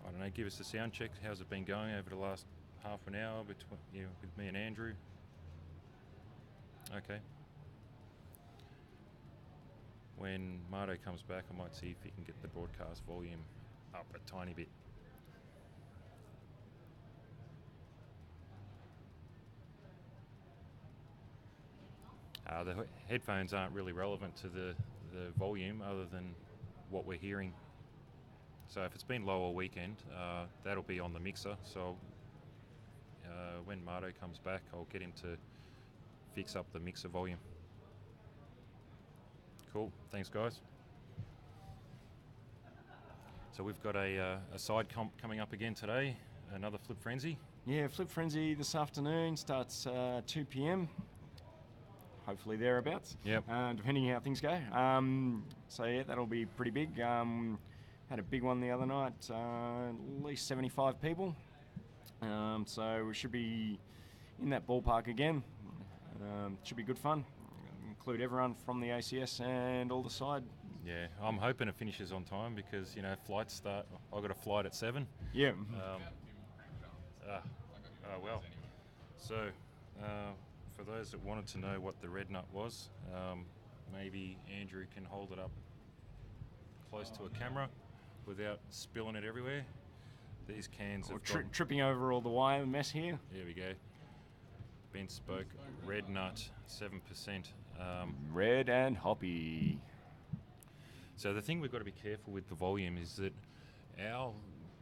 I don't know, give us a sound check. How's it been going over the last half an hour between with me and Andrew? Okay. When Marto comes back, I might see if he can get the broadcast volume up a tiny bit. The headphones aren't really relevant to the volume, other than what we're hearing So if it's been low all weekend, that'll be on the mixer. So when Marto comes back, I'll get him to fix up the mixer volume. Cool. Thanks, guys. So we've got a side comp coming up again today, another Flip Frenzy. Yeah, Flip Frenzy this afternoon starts 2 p.m. Hopefully thereabouts. Yep. Depending how things go. So yeah, that'll be pretty big. Had a big one the other night, at least 75 people. So we should be in that ballpark again. Should be good fun. Include everyone from the ACS and all the side. Yeah, I'm hoping it finishes on time because, you know, flights start. I've got a flight at 7. Yeah. Well. So, for those that wanted to know what the red nut was, maybe Andrew can hold it up close to a camera without spilling it everywhere. These cans Or have got, tripping over all the wire mess here. there we go. Ben spoke, red nut, 7%. Red and hoppy. So the thing we've got to be careful with the volume is that our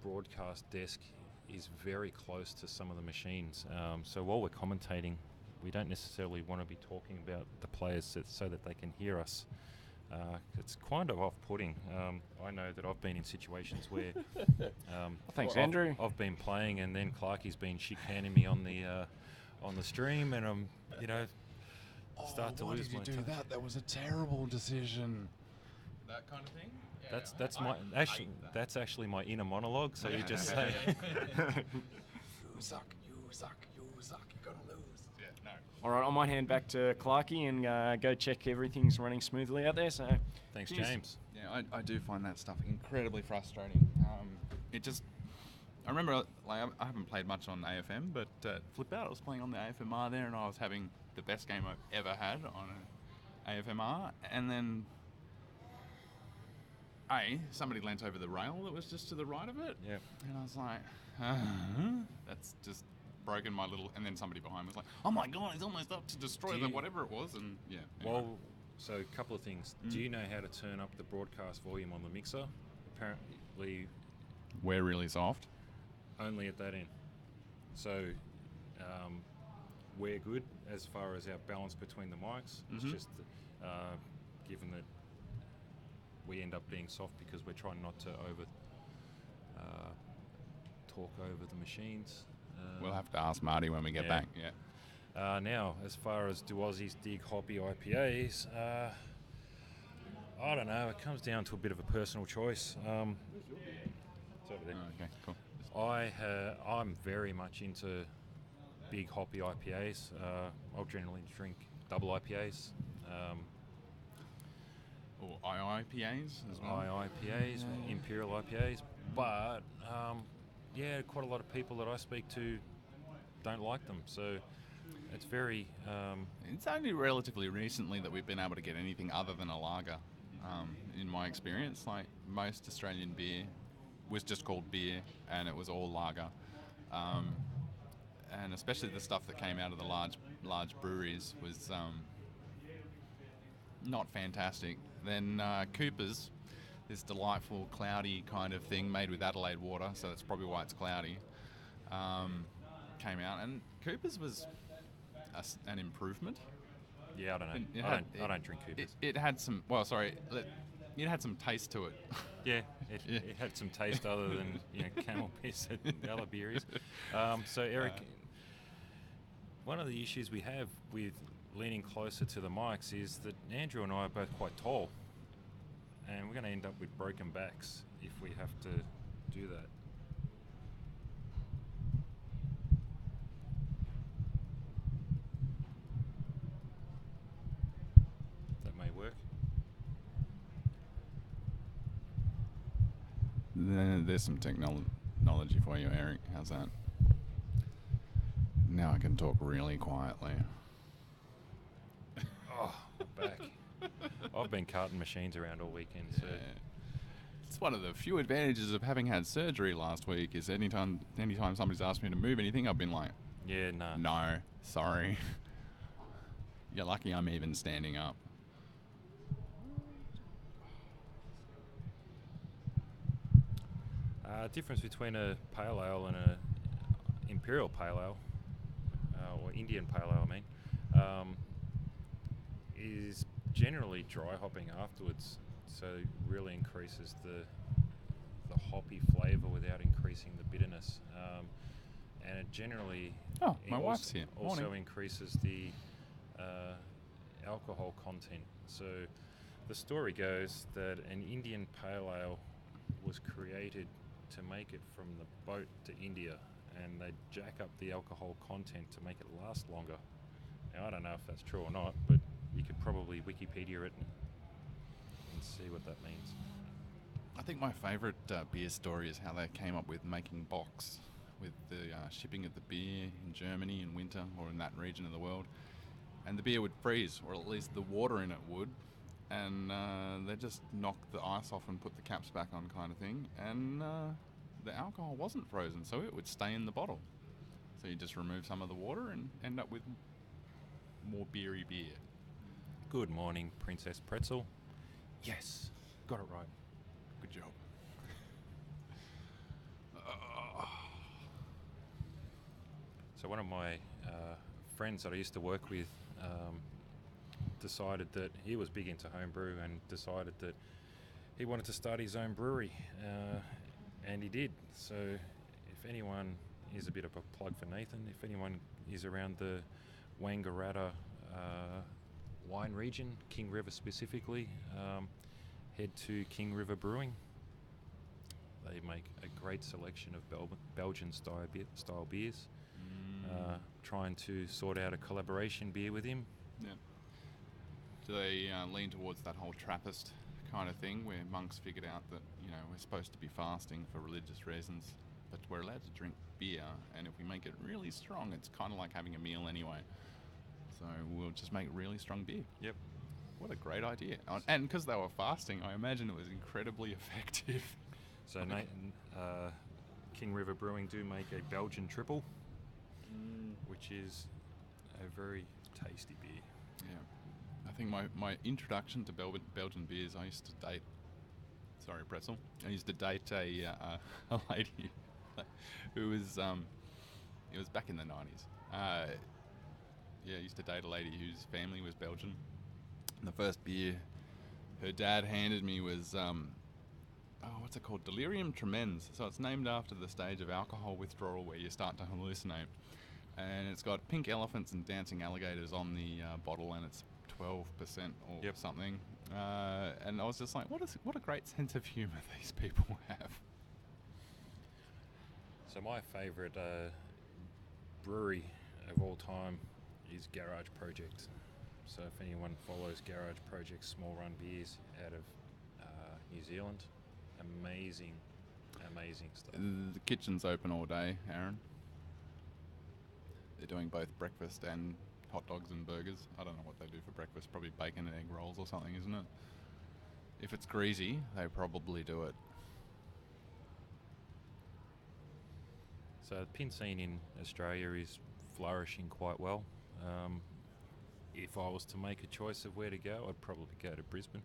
broadcast desk is very close to some of the machines. So while we're commentating, we don't necessarily want to be talking about the players so that they can hear us. It's kind of off-putting. I know that I've been in situations where Thanks, Andrew. I've been playing and then Clarkie's been chicaning me on the stream, and I'm, you know, start to why lose did you my do touch. that? That was a terrible decision. That kind of thing. That's actually my inner monologue. So you just say, You suck. You suck. You suck. You're gonna lose. Yeah. No. All right, I might hand back to Clarkie and go check everything's running smoothly out there. So thanks, cheers. James. Yeah, I do find that stuff incredibly frustrating. I remember, like, I haven't played much on AFM, but Flip Out, I was playing on the AFMR there, and I was having the best game I've ever had on an AFMR, and then somebody leant over the rail that was just to the right of it, Yeah. and I was like, that's just broken my little, and then somebody behind was like, oh my god, he's almost up to destroy Do the you- whatever it was, and yeah. Anyway. Well, so a couple of things. Do you know how to turn up the broadcast volume on the mixer? Apparently, We're really soft. only at that end. So we're good as far as our balance between the mics. It's just given that we end up being soft because we're trying not to talk over the machines. We'll have to ask Marty when we get yeah. back. Yeah. Now, as far as do Aussies dig hoppy IPAs, I don't know. It comes down to a bit of a personal choice. It's over there. Oh, okay, cool. I'm very much into big hoppy IPAs. I'll generally drink double IPAs, Or IIPAs as well. IIPAs, Imperial IPAs. But yeah, quite a lot of people that I speak to don't like them. So it's very It's only relatively recently that we've been able to get anything other than a lager. In my experience, like most Australian beer was just called beer, and it was all lager. And especially the stuff that came out of the large breweries was not fantastic. Then Cooper's, this delightful cloudy kind of thing made with Adelaide water, so that's probably why it's cloudy, came out, and Cooper's was an improvement. yeah. I don't know. I don't drink Coopers. It had some. Well, sorry, it had some taste to it. Yeah, it had some taste other than camel piss and the other beeries. So Eric, one of the issues we have with leaning closer to the mics is that Andrew and I are both quite tall, and we're going to end up with broken backs if we have to do that. That may work. There's some technology for you, Eric. How's that? Now I can talk really quietly. Oh, back. I've been carting machines around all weekend, so Yeah. It's one of the few advantages of having had surgery last week. Is anytime somebody's asked me to move anything, I've been like, yeah, nah. no, sorry. You're lucky I'm even standing up. Difference between a pale ale and a imperial pale ale, or Indian pale ale, I mean, is generally dry hopping afterwards, so really increases the hoppy flavour without increasing the bitterness, and it generally My wife's here. also Morning. increases the alcohol content. So the story goes that an Indian pale ale was created to make it from the boat to India, and they jack up the alcohol content to make it last longer. Now I don't know if that's true or not, but you could probably Wikipedia it and see what that means. I think my favourite beer story is how they came up with making box with the shipping of the beer in Germany in winter or in that region of the world. And the beer would freeze, or at least the water in it would. And they just knocked the ice off and put the caps back on, kind of thing. And the alcohol wasn't frozen, so it would stay in the bottle. So you just remove some of the water and end up with more beery beer. Good morning, Princess Pretzel. Yes, got it right. Good job. So one of my friends that I used to work with decided that he was big into homebrew and decided that he wanted to start his own brewery, and he did. So if anyone is a bit of a plug for Nathan, if anyone is around the Wangaratta wine region, King River specifically, head to King River Brewing. They make a great selection of Belgian style beers. Trying to sort out a collaboration beer with him. Yeah. Do they lean towards that whole Trappist kind of thing, where monks figured out that, you know, we're supposed to be fasting for religious reasons, but we're allowed to drink beer, and if we make it really strong, it's kind of like having a meal anyway. So we'll just make really strong beer. Yep. What a great idea. And because they were fasting, I imagine it was incredibly effective. So Nathan, King River Brewing do make a Belgian triple, which is a very tasty beer. Yeah. I think my introduction to Belgian beers, I used to date... Sorry, Pretzel. I used to date a lady who was... it was back in the 90s. Yeah, I used to date a lady whose family was Belgian. And the first beer her dad handed me was... what's it called? Delirium Tremens. So it's named after the stage of alcohol withdrawal where you start to hallucinate. And it's got pink elephants and dancing alligators on the bottle, and it's 12% or something. And I was just like, what a great sense of humour these people have. So my favourite brewery of all time is Garage Project. So if anyone follows Garage Project small run beers out of New Zealand, amazing stuff. The kitchen's open all day, Aaron. They're doing both breakfast and hot dogs and burgers. I don't know what they do for breakfast. Probably bacon and egg rolls or something, isn't it? If it's greasy, they probably do it. So the pin scene in Australia is flourishing quite well. If I was to make a choice of where to go, I'd probably go to Brisbane.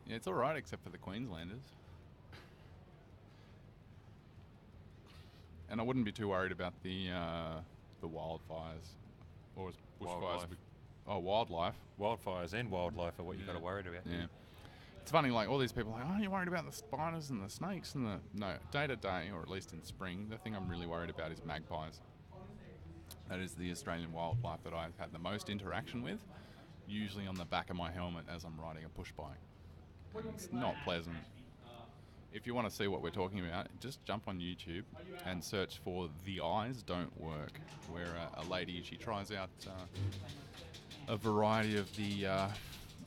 Yeah, it's all right, except for the Queenslanders. And I wouldn't be too worried about the wildfires or bushfires. Wildlife. Wildfires and wildlife are what you've got to worry about. Yeah. It's funny, like all these people are like, oh, you're worried about the spiders and the snakes and the... No, day to day, or at least in spring, the thing I'm really worried about is magpies. That is the Australian wildlife that I've had the most interaction with, usually on the back of my helmet as I'm riding a push bike. And it's not pleasant. If you want to see what we're talking about, just jump on YouTube and search for The Eyes Don't Work, where a lady, she tries out a variety of the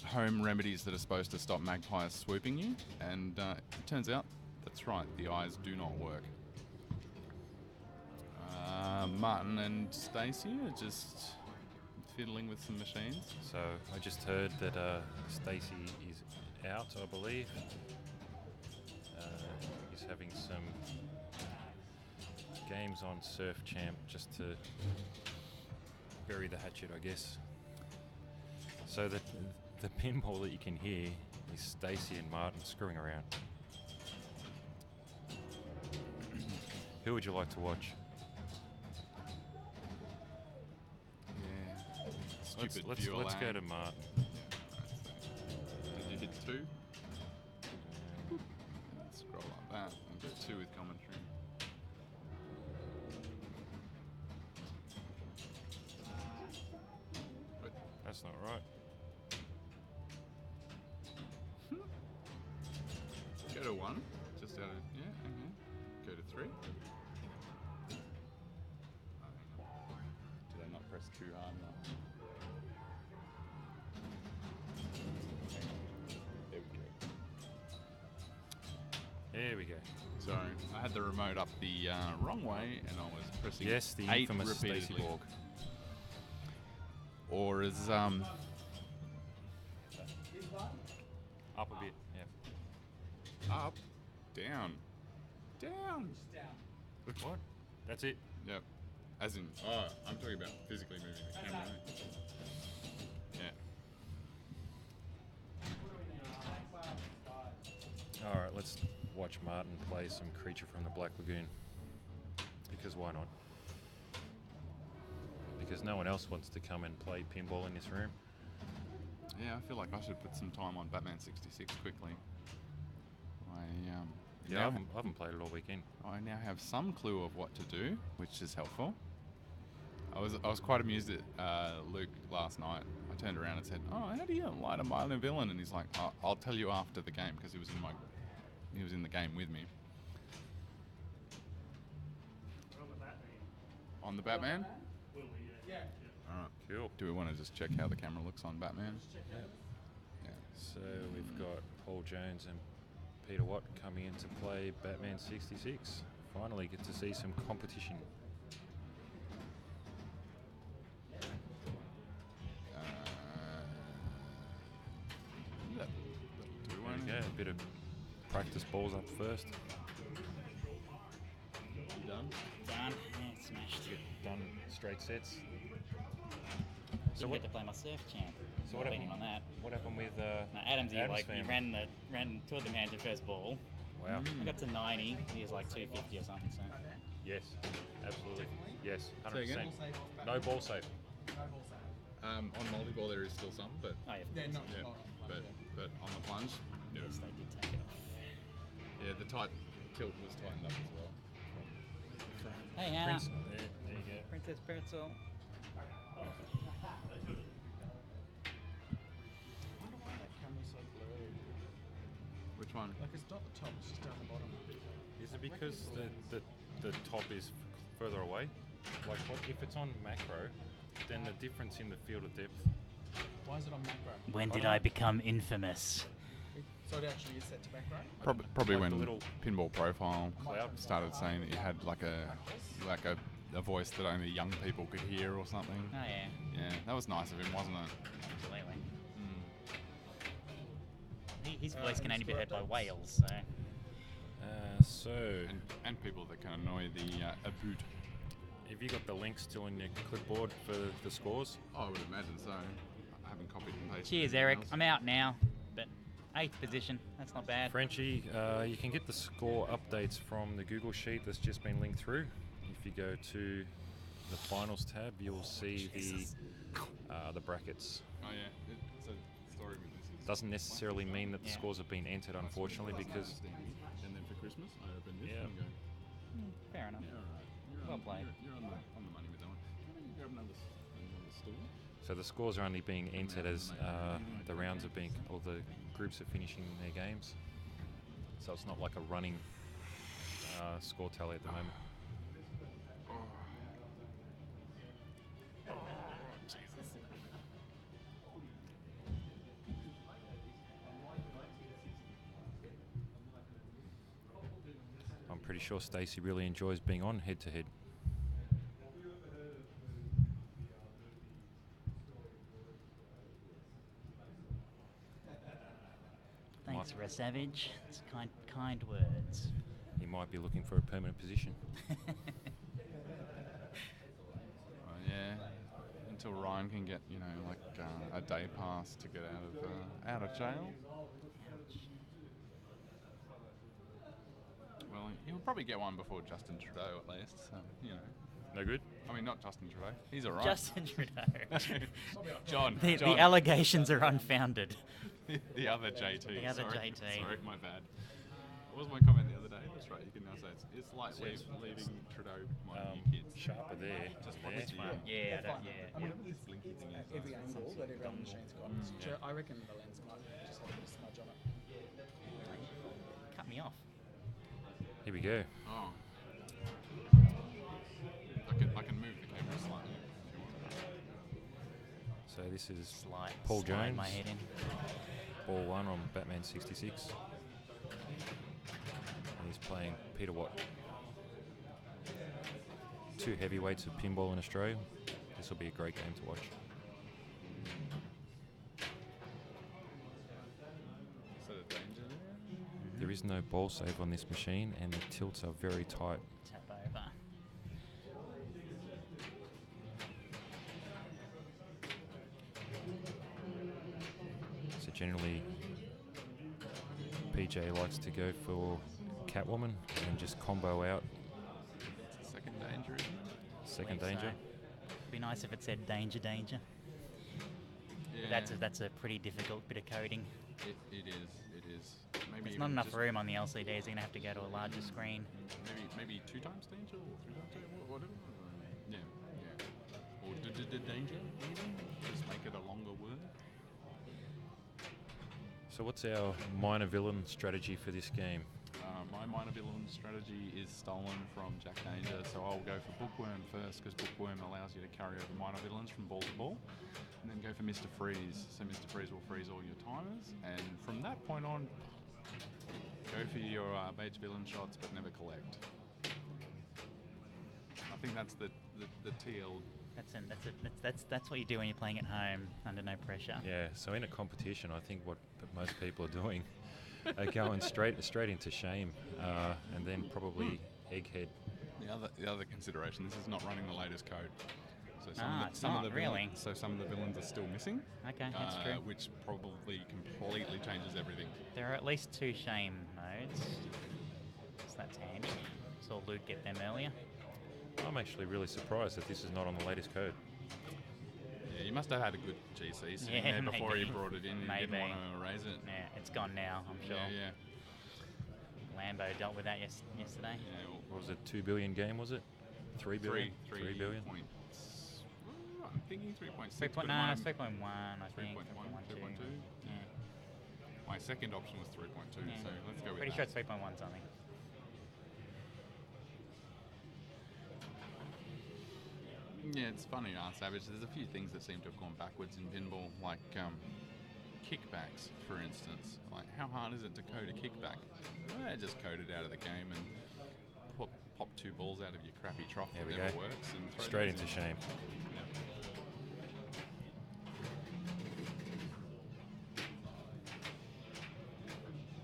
home remedies that are supposed to stop magpies swooping you, and it turns out that's right, the eyes do not work. Martin and Stacey are just fiddling with some machines. So I just heard that Stacey is out, I believe. He's having some games on Surf Champ just to bury the hatchet, I guess. So the pinball that you can hear is Stacey and Martin screwing around. Who would you like to watch? Yeah. Let's Stupid let's, viewer let's go lag. to Martin. Did you hit 2? Scroll like that and go 2 with commentary. Wait, That's not right. go to 1. Just out of okay. Go to 3. Oh, hang on. Did I not press too hard enough? There we go. There we go. So I had the remote up the wrong way, and I was pressing Yes, the 8 infamous Stacey repeatedly. Borg. Or as Up a bit. Yeah. up, down, down. What? That's it. Yep. As in, oh, I'm talking about physically moving the camera. Yeah. All right, let's watch Martin play some Creature from the Black Lagoon. Because why not? Because no one else wants to come and play pinball in this room. Yeah, I feel like I should put some time on Batman 66 quickly. Yeah, now I haven't played it all weekend. I now have some clue of what to do, which is helpful. I was quite amused at Luke last night. I turned around and said, "Oh, how do you light a minor villain?" And he's like, "I'll tell you after the game," because he was in the game with me. On the Batman? Yeah. All right. Cool. Do we want to just check how the camera looks on Batman? Yeah. So we've got Paul Jones and Peter Watt coming in to play Batman 66. Finally get to see some competition. Do we There want we go. A bit of practice balls up first. Done? Done. Yeah, smashed. Done straight sets. So get to play my surf champ. So what Beating happened on that? What happened with No, Adam's here, like he family? ran toward the man to first ball. Wow. I got to 90. He was like 250 or something. So Yes, absolutely. Yes, Say 100%. again? No ball safe. On multi-ball there is still some, but oh yeah. They're not. yeah, but on the plunge, no. Yes, they did take it off. Yeah, the tilt was tightened up as well. Hey Hannah, There you go. Princess Pretzel. Which one? Like it's not the top, it's just down the bottom. Is it because the top is further away? Like if it's on macro, then the difference in the field of depth. Why is it on macro? When did I become infamous? So it actually is set to macro? Probably Like when the little Pinball Profile cloud started saying that you had like a voice that only young people could hear or something. Oh yeah, Yeah, that was nice of him, wasn't it? absolutely. Mm. His voice can only be heard by whales, so. So, And people that can annoy the aboot. have you got the link still in your clipboard for the scores? I would imagine so. I haven't copied and pasted. Cheers, anything Eric. else. I'm out now, but 8th position. That's not bad. Frenchie, you can get the score updates from the Google Sheet that's just been linked through. If you go to the finals tab, you'll see the brackets. Oh yeah, it's a story with this. Is Doesn't necessarily mean that the Yeah. scores have been entered, unfortunately, because And then for Christmas, I opened this Yeah. and go, Fair enough. yeah, all right. Well played. You're on the money with that one. Why don't you grab another stool? so the scores are only being entered as the rounds are being, or the groups are finishing their games. So it's not like a running score tally at the moment. I'm pretty sure Stacey really enjoys being on head-to-head. Thanks, Red Savage. It's kind words. He might be looking for a permanent position. Yeah, until Ryan can get, like a day pass to get out of jail. Well, he'll probably get one before Justin Trudeau at least. So, you know. No good? I mean, not Justin Trudeau. He's all right. Justin Trudeau. John. The John. allegations are unfounded. The other JT. The other sorry. JT. Sorry, my bad. What was my comment the other day? That's right, you can now say it's like leaving Trudeau my new kids. Sharper there. Just there. this one. Yeah, I mean, this blinky thing is every angle that every other machine's got. So I reckon the lens might just have a bit of smudge on it. Cut me off. Here we go. Oh. I can move the camera slightly if you want. So this is Slide, Paul slide Jones. my head in. Ball 1 on Batman 66. And he's playing Peter Watt. 2 heavyweights of pinball in Australia. This will be a great game to watch. So the danger there? There is no ball save on this machine, and the tilts are very tight. Tap over. So generally, PJ likes to go for Catwoman and just combo out. It's a second danger, isn't it? Second Believe danger. so. Be nice if it said danger, danger. Yeah. That's a pretty difficult bit of coding. It is. Maybe There's even not enough just room on the LCDs. You're gonna have to go to a larger screen. Maybe 2 times danger or 3 times danger, whatever. Yeah. Or danger even. Just make it a longer word. So what's our minor villain strategy for this game? My minor villain strategy is stolen from Jack Danger, so I'll go for Bookworm first because Bookworm allows you to carry over minor villains from ball to ball, and then go for Mr. Freeze. So Mr. Freeze will freeze all your timers, and from that point on, go for your mage villain shots, but never collect. I think that's the TL. That's what you do when you're playing at home under no pressure. Yeah, so in a competition, I think what most people are doing are going straight into shame, and then probably egghead. The other consideration, this is not running the latest code. So It's not really. So some of the villains are still missing. Okay, that's true. Which probably completely changes everything. There are at least 2 shame modes, so that's handy. Saw Luke get them earlier. I'm actually really surprised that this is not on the latest code. Yeah, you must have had a good GC sitting Yeah, there before maybe. you brought it in and Maybe. didn't want to erase it. Yeah, it's gone now, I'm sure. Yeah. Lambo dealt with that yesterday. Yeah, What was it, 2 billion game, was it? 3 billion? 3 billion? Points. I'm thinking 3.6. 3 point, but no, it it's might 3.1, I think. 3.1, 3.2. 3.2. Yeah. My second option was 3.2, Yeah. so let's go with Pretty that. sure it's 3.1 something. Yeah, it's funny, Savage. There's a few things that seem to have gone backwards in pinball, like kickbacks, for instance. Like, how hard is it to code a kickback? Well, just code it out of the game and pop 2 balls out of your crappy trough There that we never go. works. And throw Straight those into in. shame. Yeah.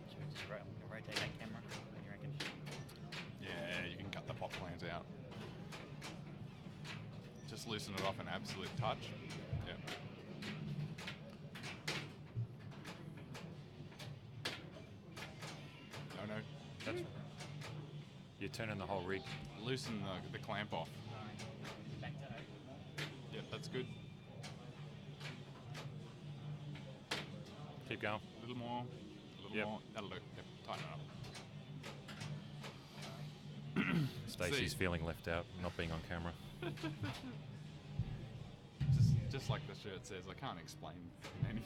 Should we just rotate that camera? What do you reckon? Yeah, you can cut the pop plans out. Just loosen it off an absolute touch. Yep. No. That's, you're turning the whole rig. Loosen the clamp off. Yep, that's good. Keep going. A little more. A little Yep. more. That'll do. Yep, tighten it up. Stacey's See. feeling left out, not being on camera. Just like the shirt says, I can't explain anything.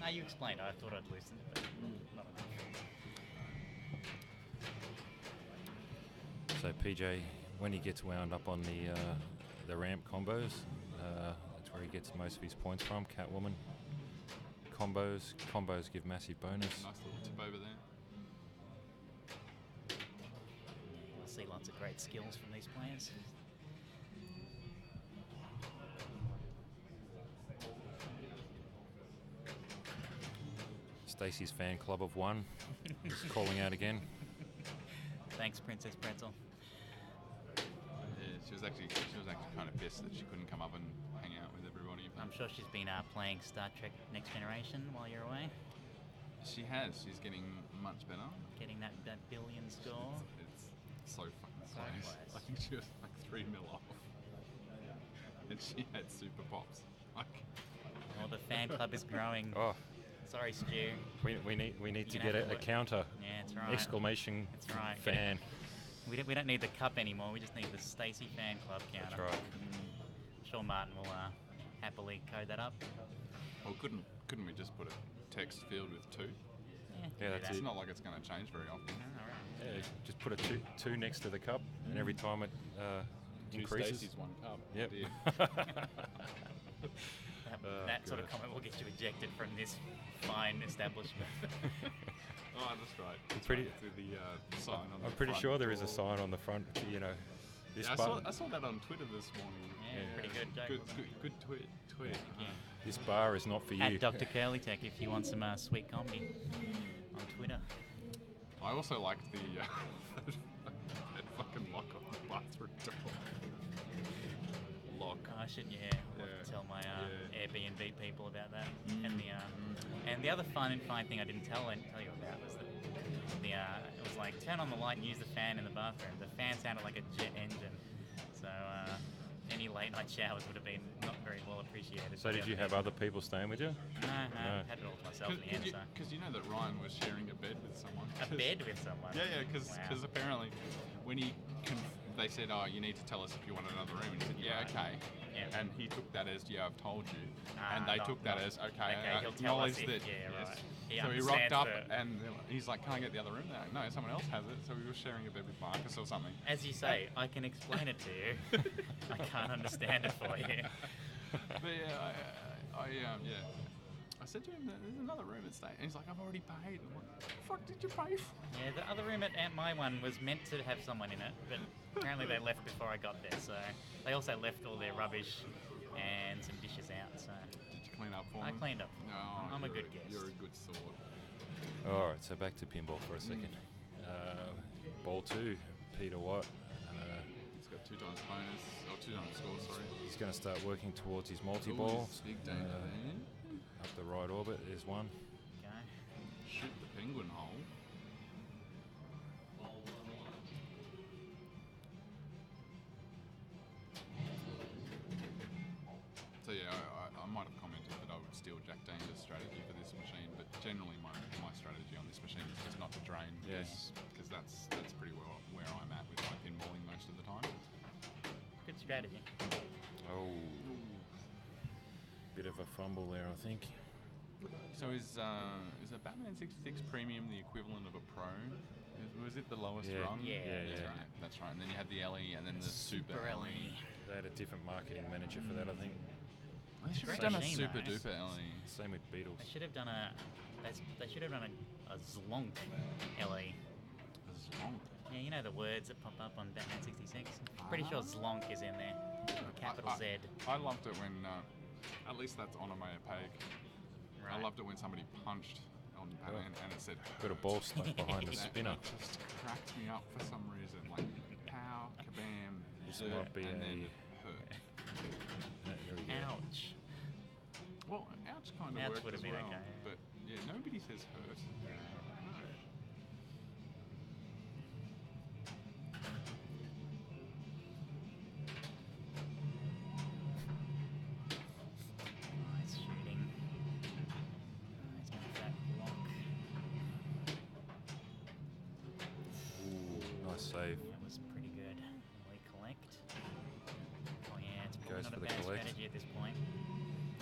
No, you explained. I thought I'd loosen it, but not enough. So PJ, when he gets wound up on the ramp combos, that's where he gets most of his points from. Catwoman combos give massive bonus. Nice little tip over there. We'll see lots of great skills from these players. Stacey's fan club of 1 is calling out again. Thanks, Princess Pretzel. Yeah, she was actually kind of pissed that she couldn't come up and hang out with everybody. I'm sure she's been playing Star Trek Next Generation while you're away. She has. She's getting much better. Getting that billion score. It's so fucking So close. close. I think she was like 3 mil off. And she had super pops. Like, Well, the fan club is growing. Oh, Sorry, Stu. we need to gonna get have to a work. counter. Yeah, that's right. Exclamation That's right. fan. We don't need the cup anymore. We just need the Stacey fan club counter. That's right. I'm sure Martin will happily code that up. well, couldn't we just put a text field with 2? Yeah, Yeah, do that's that. It's not like it's going to change very often. All right. Yeah, just put a two next to the cup, and every time it 2 increases. Stacey's, 1 cup. Yep. Dear. That sort of God. comment will get you ejected from this fine establishment. Oh, that's right. That's pretty- right. With the sign on I'm the pretty front sure there is a door. sign on the front. You know, this Yeah, bar. I saw that on Twitter this morning. Yeah, pretty good joke, Good, wasn't good, good tweet. Yeah. This bar is not for you. At Dr. Curly Tech if you want some sweet comedy on Twitter. I also liked the that fucking lock on the bathroom door. Lock. I should, we'll have to tell my Yeah. Airbnb people about that. And the other fine thing I didn't tell you about was that it was like turn on the light and use the fan in the bathroom. The fan sounded like a jet engine, so any late night showers would have been not very well appreciated. So did you have other people staying with you? No, No. had it all to myself in the end. Because you know that Ryan was sharing a bed with someone. A bed with someone. Yeah, because Wow. apparently when they said, oh, you need to tell us if you want another room. And he said, yeah, Right. okay. Yeah. And he took that as, yeah, I've told you. Ah, and they not- took that not- as, okay, okay, I he'll tell us acknowledge if- that. yeah, yes. right. He So he rocked understands up the- and he's like, can I get the other room? They're like, no, someone else has it. So he was sharing a bed with Marcus or something. As you say, I can explain it to you. I can't understand it for you. But yeah, I said to him, there's another room at stay. And he's like, I've already paid. I'm like, what the fuck did you pay for? Yeah, the other room at my one was meant to have someone in it, but apparently they left before I got there. So they also left all their rubbish and some dishes out. So Did you clean up for I him? cleaned up. No, I'm a you're good guest. You're a good sort. All right, so back to pinball for a second. Ball 2, Peter Watt. He's got 2 times bonus, or 2 times score, sorry. He's going to start working towards his multi-ball. Ooh, big danger there. Up the right orbit, there's one. Okay. Shoot the penguin hole. So yeah, I might have commented that I would steal Jack Danger's strategy for this machine, but generally my strategy on this machine is just not to drain. Yes. Because that's pretty well where I'm at with my pinballing most of the time. Good strategy. Oh. Bit of a fumble there, I think. So is a Batman 66 Premium the equivalent of a Pro? Was it the lowest Yeah. rung? Yeah. That's Yeah. right. That's right. And then you had the LE and then the Super LE. They had a different marketing manager for that, I think. They should have Great done a machine, Super though. Duper LE. Same with Beatles. They should have done a Zlonk LE. That's long. Yeah, you know the words that pop up on Batman 66. Pretty sure Zlonk is in there. Capital Z. I loved it when, at least that's onomatopoeic. I Right. loved it when somebody punched on Batman and it said Got a ball stuck behind the That spinner. just cracked me up for some reason. Like, pow, kabam, This zip, might be and a- then hurt. There we go. Ouch. Well, ouch kind of Ouch worked would as have been well. okay. But yeah, nobody says hurt. Nice shooting. Nice going for that block. Ooh, nice save. That was pretty good. We collect. Oh yeah, it's probably Goes not for a the bad collect. strategy at this point.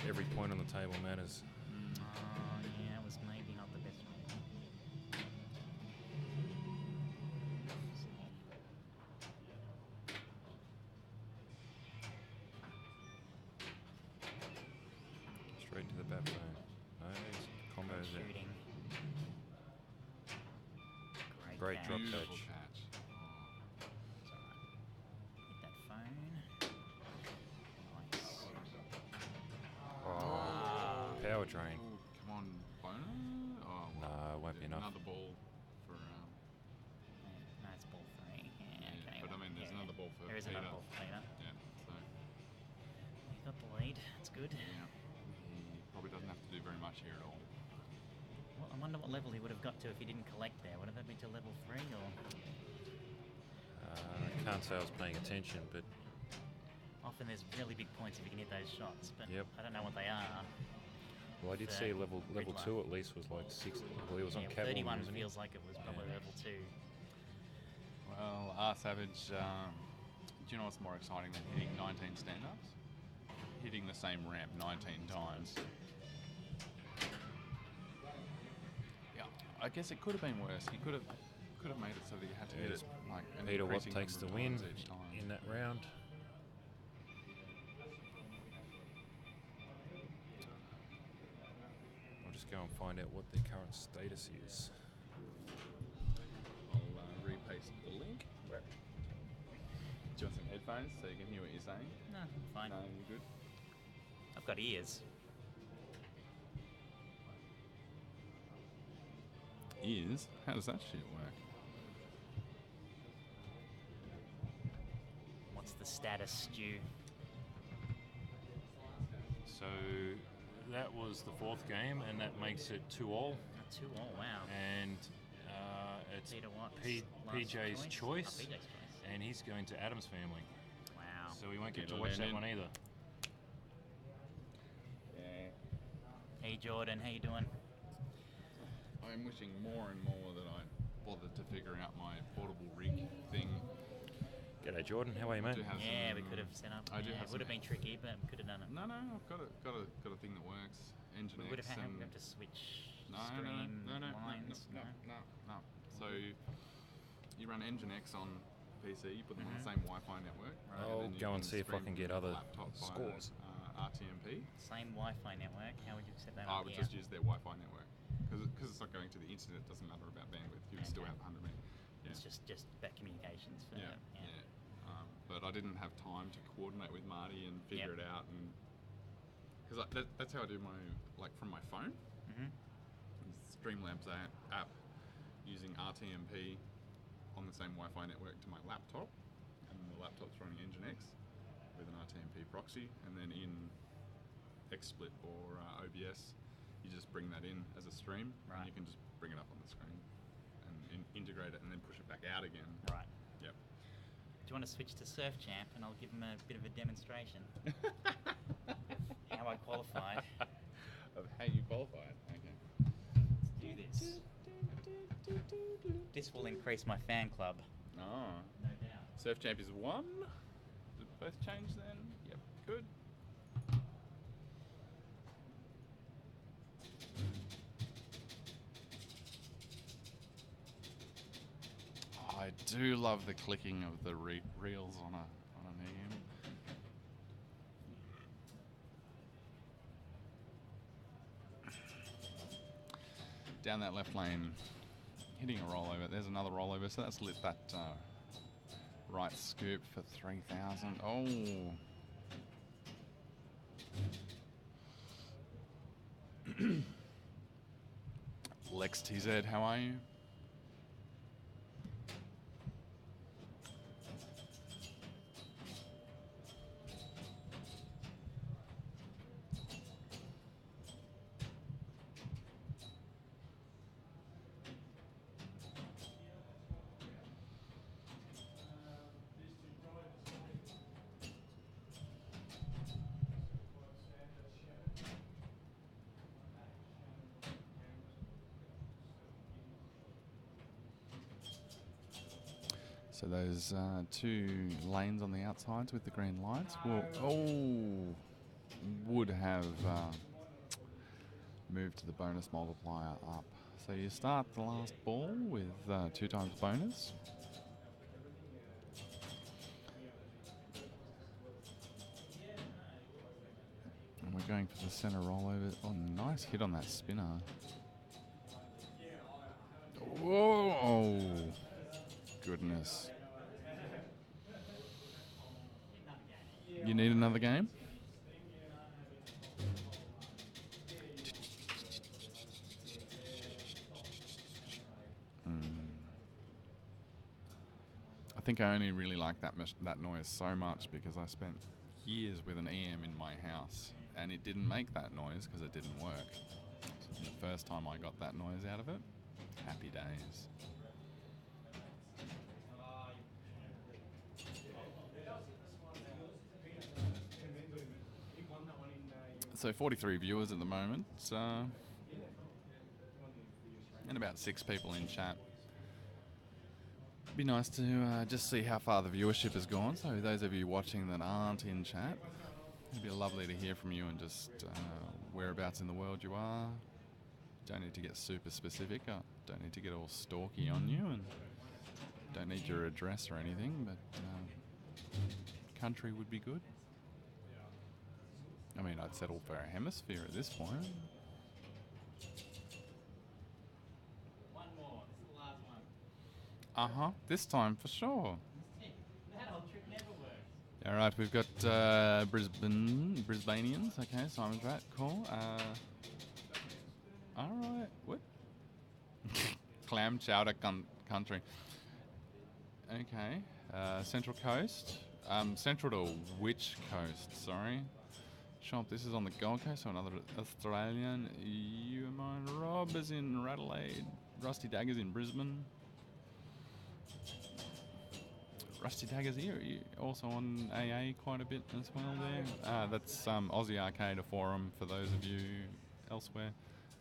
Every point on the table matters. Oh yeah, it was maybe not the best one. Straight to the bat phone. Nice combo Good there. shooting. Great catch. drop Beautiful catch. catch. It's alright. Hit that phone. Nice. Oh, power drain. Ooh, come on, boner? Oh, well, Nah, it won't be enough. Another ball for. No, it's ball 3. Yeah, Yeah, okay. but I mean, there's another ball for There is another Peter. ball for Peter. Yeah, so He got the lead. That's good. yeah, he probably doesn't have to do very much here at all. Well, I wonder what level he would have got to if he didn't collect there. Would have that been to level 3 or? I can't say I was paying attention, but Often there's really big points if you can hit those shots, but Yep. I don't know what they are. well, I did see level Riddler. 2 at least was like 60. Well, he was on Yeah, cavalry, 31 wasn't he? feels like it was probably Yeah. level 2. Well, R Savage, do you know what's more exciting than hitting 19 stand-ups? Hitting the same ramp 19 times. Yeah, I guess it could have been worse. He could have made it so that you had to hit it like an Peter Watt increasing takes the number of win times each time. in that round. I'll just go and find out what their current status is. I'll repaste the link. Do you want some headphones so you can hear what you're saying? No, fine. No, you're good. I've got ears. Ears? How does that shit work? What's the status, Stu? So that was the 4th game, and that makes it 2-all. 2-all, wow. And it's Peter Watt's PJ's last choice, Oh, PJ's choice. and he's going to Adam's family. Wow. So we won't get Get to it watch in that it. one either. Yeah. Hey Jordan, how you doing? I'm wishing more and more that I bothered to figure out my portable rig thing. G'day Jordan, how are you, mate? Do have Yeah, some- we could have set up. I do yeah, have it would have some- been tricky, but we could have done it. No, I've got a thing that works. Engine We would X have had and to switch no, stream no, lines. no. So you run Engine X on PC, you put them on the Mhm. same Wi-Fi network. Right. I'll then you go and can see if I stream can get from other your laptop via, scores. RTMP. Same Wi-Fi network. How would you set that I up would here? just use their Wi-Fi network because it's not going to the internet. It doesn't matter about bandwidth. You would still Okay. have 100 meg. Yeah. It's just about communications. For Yeah, yeah. But I didn't have time to coordinate with Marty and figure it out, and because that's how I do my from my phone. Mm-hmm. Streamlabs app using RTMP on the same Wi-Fi network to my laptop, and the laptop's running Nginx with an RTMP proxy, and then in XSplit or OBS, you just bring that in as a stream, and you can just bring it up on the screen and integrate it, and then push it back out again. Right. Yep. Do you want to switch to Surf Champ, and I'll give him a bit of a demonstration how I qualified. Of how you qualified. Okay. Let's do this. This will increase my fan club. Oh. No doubt. Surf Champ is 1. Did both change then? Yep. Good. I do love the clicking of the reels on an EM. Down that left lane, hitting a rollover. There's another rollover, so that's lit that right scoop for 3,000. Oh. Lex TZ, how are you? So those 2 lanes on the outsides with the green lights would have moved to the bonus multiplier up. So you start the last ball with 2 times bonus. And we're going for the center rollover. Oh, nice hit on that spinner. Whoa! Goodness. You need another game? I think I only really like that noise so much because I spent years with an EM in my house and it didn't make that noise because it didn't work. And the first time I got that noise out of it, happy days. So 43 viewers at the moment, and about 6 people in chat. Be nice to just see how far the viewership has gone. So those of you watching that aren't in chat, it'd be lovely to hear from you and just whereabouts in the world you are. Don't need to get super specific. Don't need to get all stalky on you, and don't need your address or anything, but country would be good. I mean, I'd settle for a hemisphere at this point. One more. This is the last one. Uh-huh. This time, for sure. That old trick never works. All right, we've got Brisbaneans. Okay, Simon's right. Cool. All right. What? Clam chowder country. Okay. Central Coast. Central to which coast? Sorry. Shop, this is on the Gold Coast, so another Australian. You and mine. Rob is in Radelaide. Rusty Dagger's in Brisbane. Rusty Dagger's here. You also on AA quite a bit as well there. That's Aussie Arcade, a forum for those of you elsewhere.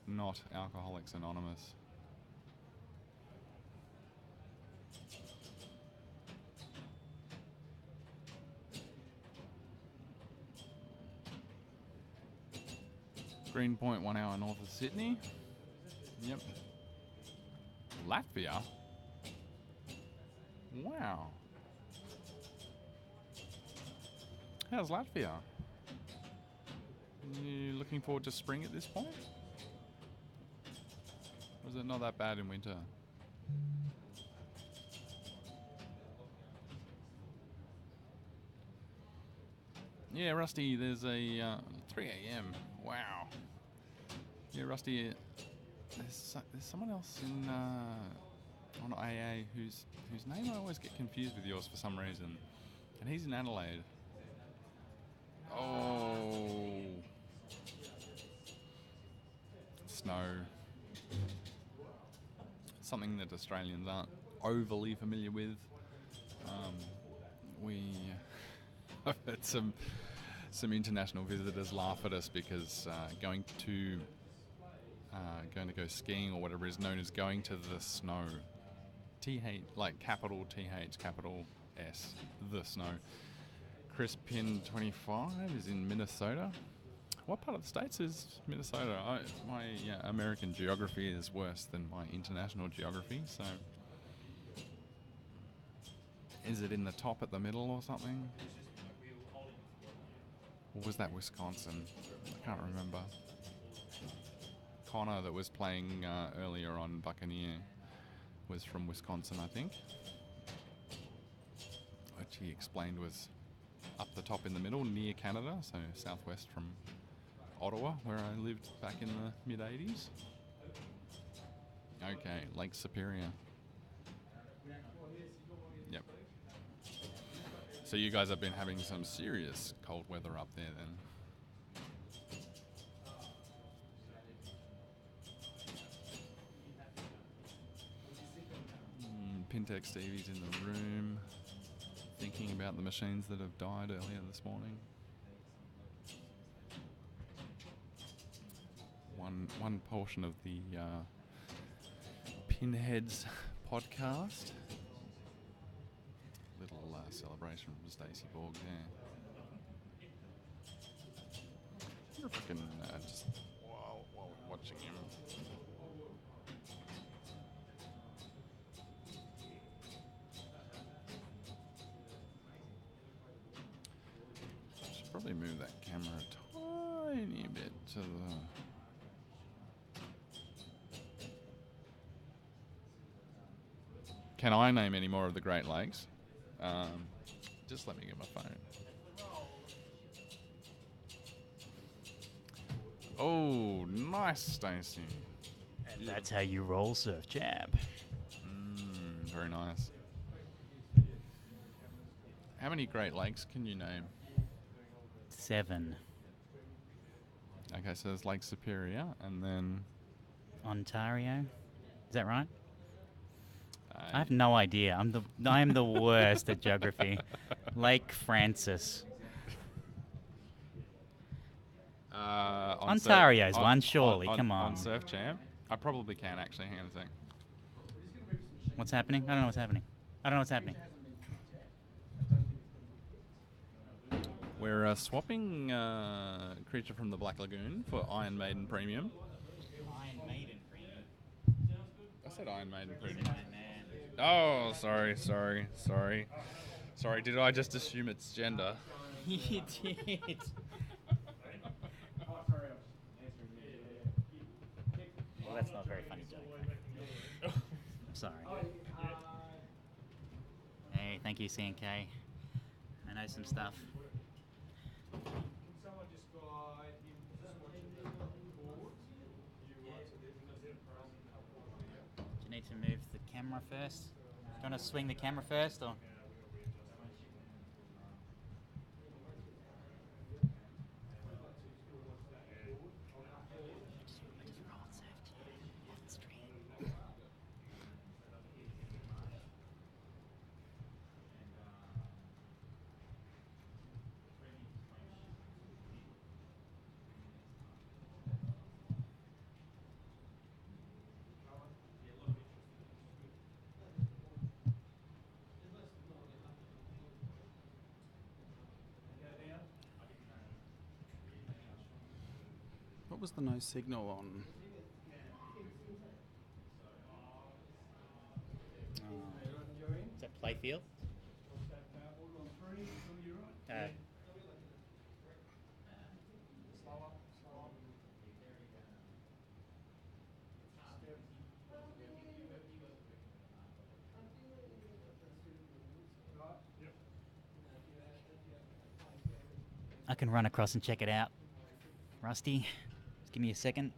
Not Alcoholics Anonymous. Greenpoint, 1 hour north of Sydney. Yep. Latvia? Wow. How's Latvia? You looking forward to spring at this point? Or is it not that bad in winter? Yeah, Rusty, there's a 3 a.m. Wow. Yeah, Rusty, there's someone else in on AA whose name I always get confused with yours for some reason, and he's in Adelaide. Oh, snow. Something that Australians aren't overly familiar with. I've had some international visitors laugh at us because going to go skiing or whatever is known as going to the snow. TH, like capital TH, capital S, the snow. Chris Pin 25 is in Minnesota. What part of the States is Minnesota? My American geography is worse than my international geography, so... Is it in the top at the middle or something? Or was that Wisconsin? I can't remember. Connor that was playing earlier on Buccaneer was from Wisconsin, I think. Which he explained was up the top in the middle, near Canada, so southwest from Ottawa, where I lived back in the mid-80s. Okay, Lake Superior. Yep. So you guys have been having some serious cold weather up there then. Pintech Stevie's in the room, thinking about the machines that have died earlier this morning. One portion of the Pinheads podcast. Little celebration from Stacey Borg there. I wonder if I can just while watching him. I should probably move that camera a tiny bit to the. Can I name any more of the Great Lakes? Just let me get my phone. Oh, nice, Stacey. And that's how you roll, Surf Champ. Very nice. How many Great Lakes can you name? 7. Okay, so there's Lake Superior, and then Ontario. Is that right? I have no idea. I am the worst at geography. Lake Francis. Ontario's one, surely. Come on. On Surf Champ, I probably can actually. Hang on a sec. What's happening? I don't know what's happening. I don't know what's happening. We're swapping Creature from the Black Lagoon for Iron Maiden Premium. Iron Maiden Premium. I said Iron Maiden Premium. Oh, sorry. Did I just assume it's gender? You did. Well, that's not a very funny joke. I'm sorry. Hey, thank you, CNK. I know some stuff. Do you need to move the camera first? Do you want to swing the camera first, or? What was the no signal on? Is that playfield? I can run across and check it out. Rusty, just give me a second.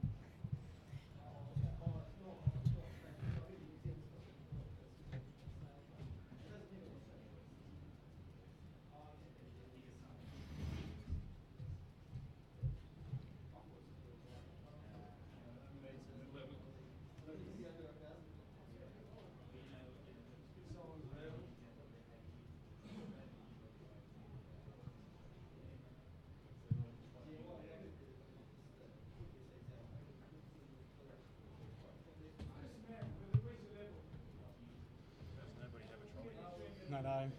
No.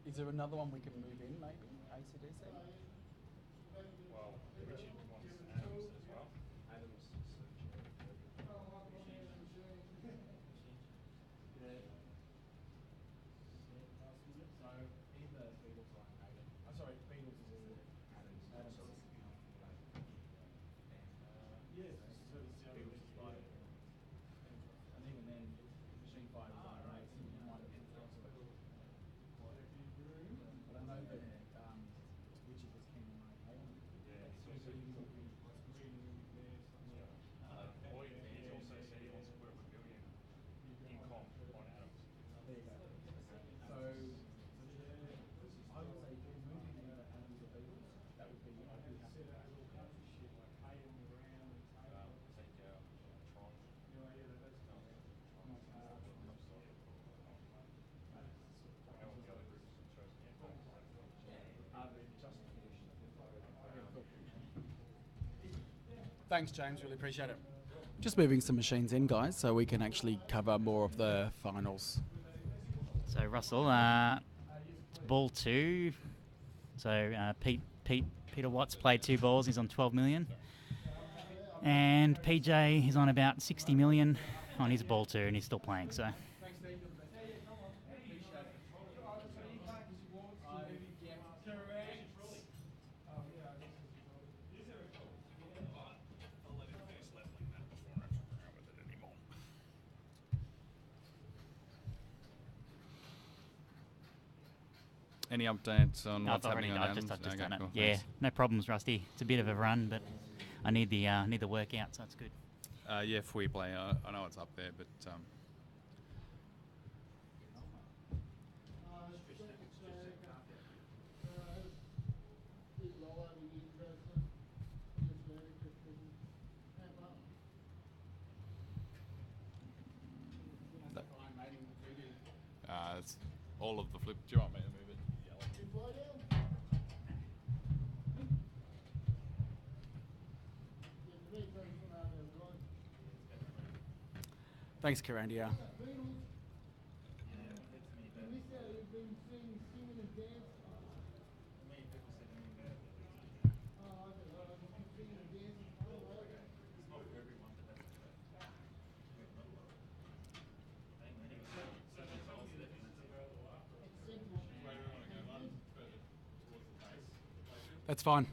Is there another one we can move in, maybe? AC/DC? Well, Richard wants Adams as well. Adams. Sorry, Beatles is Adams. Yes, and even then, Machine 5 is on race. You might have but I know that Richard was keen on my He also said he wants to put a pavilion in comp on Adams. There you go. So, I would say if you're moving either Adams or Beatles, that would be, I'd be happy with that. Take out Tron. Thanks, James. Really appreciate it. Just moving some machines in, guys, so we can actually cover more of the finals. So Russell, ball 2. So Peter Watts played 2 balls. He's on 12 million, and PJ is on about 60 million on his ball 2, and he's still playing. So. Any updates on what's I've happening on I've Adams? just Okay, done it. cool, Yeah, thanks. no problems, Rusty. It's a bit of a run, but I need the workout, so it's good. Yeah, if we play, I know it's up there, but all of the flip. Do you want me to move it? Yellow. Thanks, Karandia. That's fine.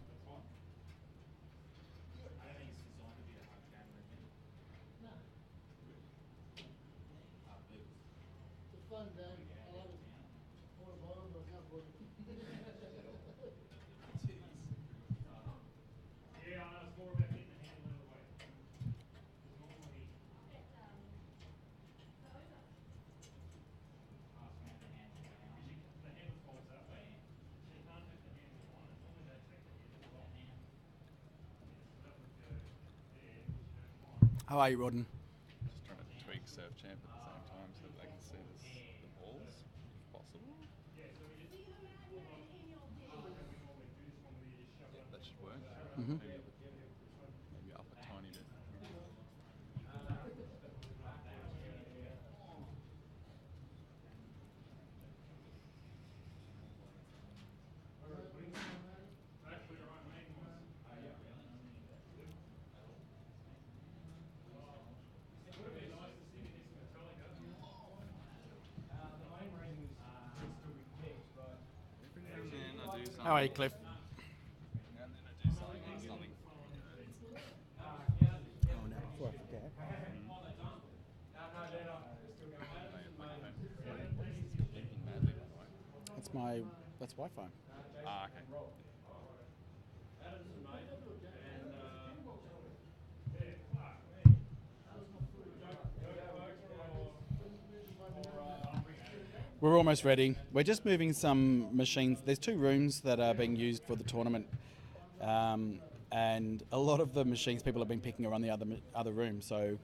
How are you, Rodden? Just trying to tweak Surf Champ at the same time so that they can see the balls, if possible. Yeah, that should work. Mm-hmm. Maybe up a tiny bit. How are you, Cliff? And then I do something and something. Oh, no, before I forget. Beeping madly, by the way. That's Wi-Fi. Ah, okay. We're almost ready. We're just moving some machines. There's 2 rooms that are being used for the tournament, and a lot of the machines people have been picking are on the other room. So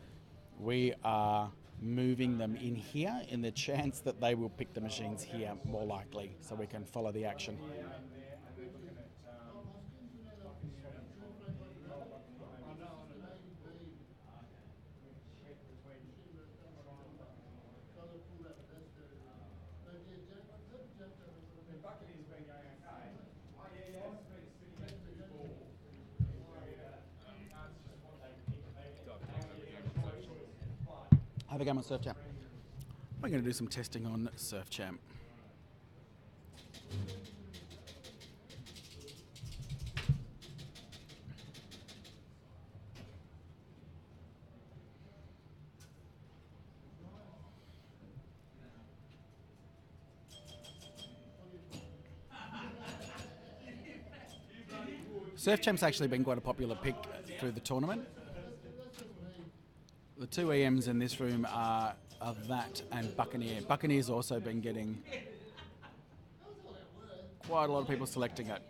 we are moving them in here in the chance that they will pick the machines here more likely, so we can follow the action. Have a game on Surf Champ. We're going to do some testing on Surf Champ. Surf Champ's actually been quite a popular pick through the tournament. The 2 EMs in this room are that and Buccaneer. Buccaneer's also been getting quite a lot of people selecting it.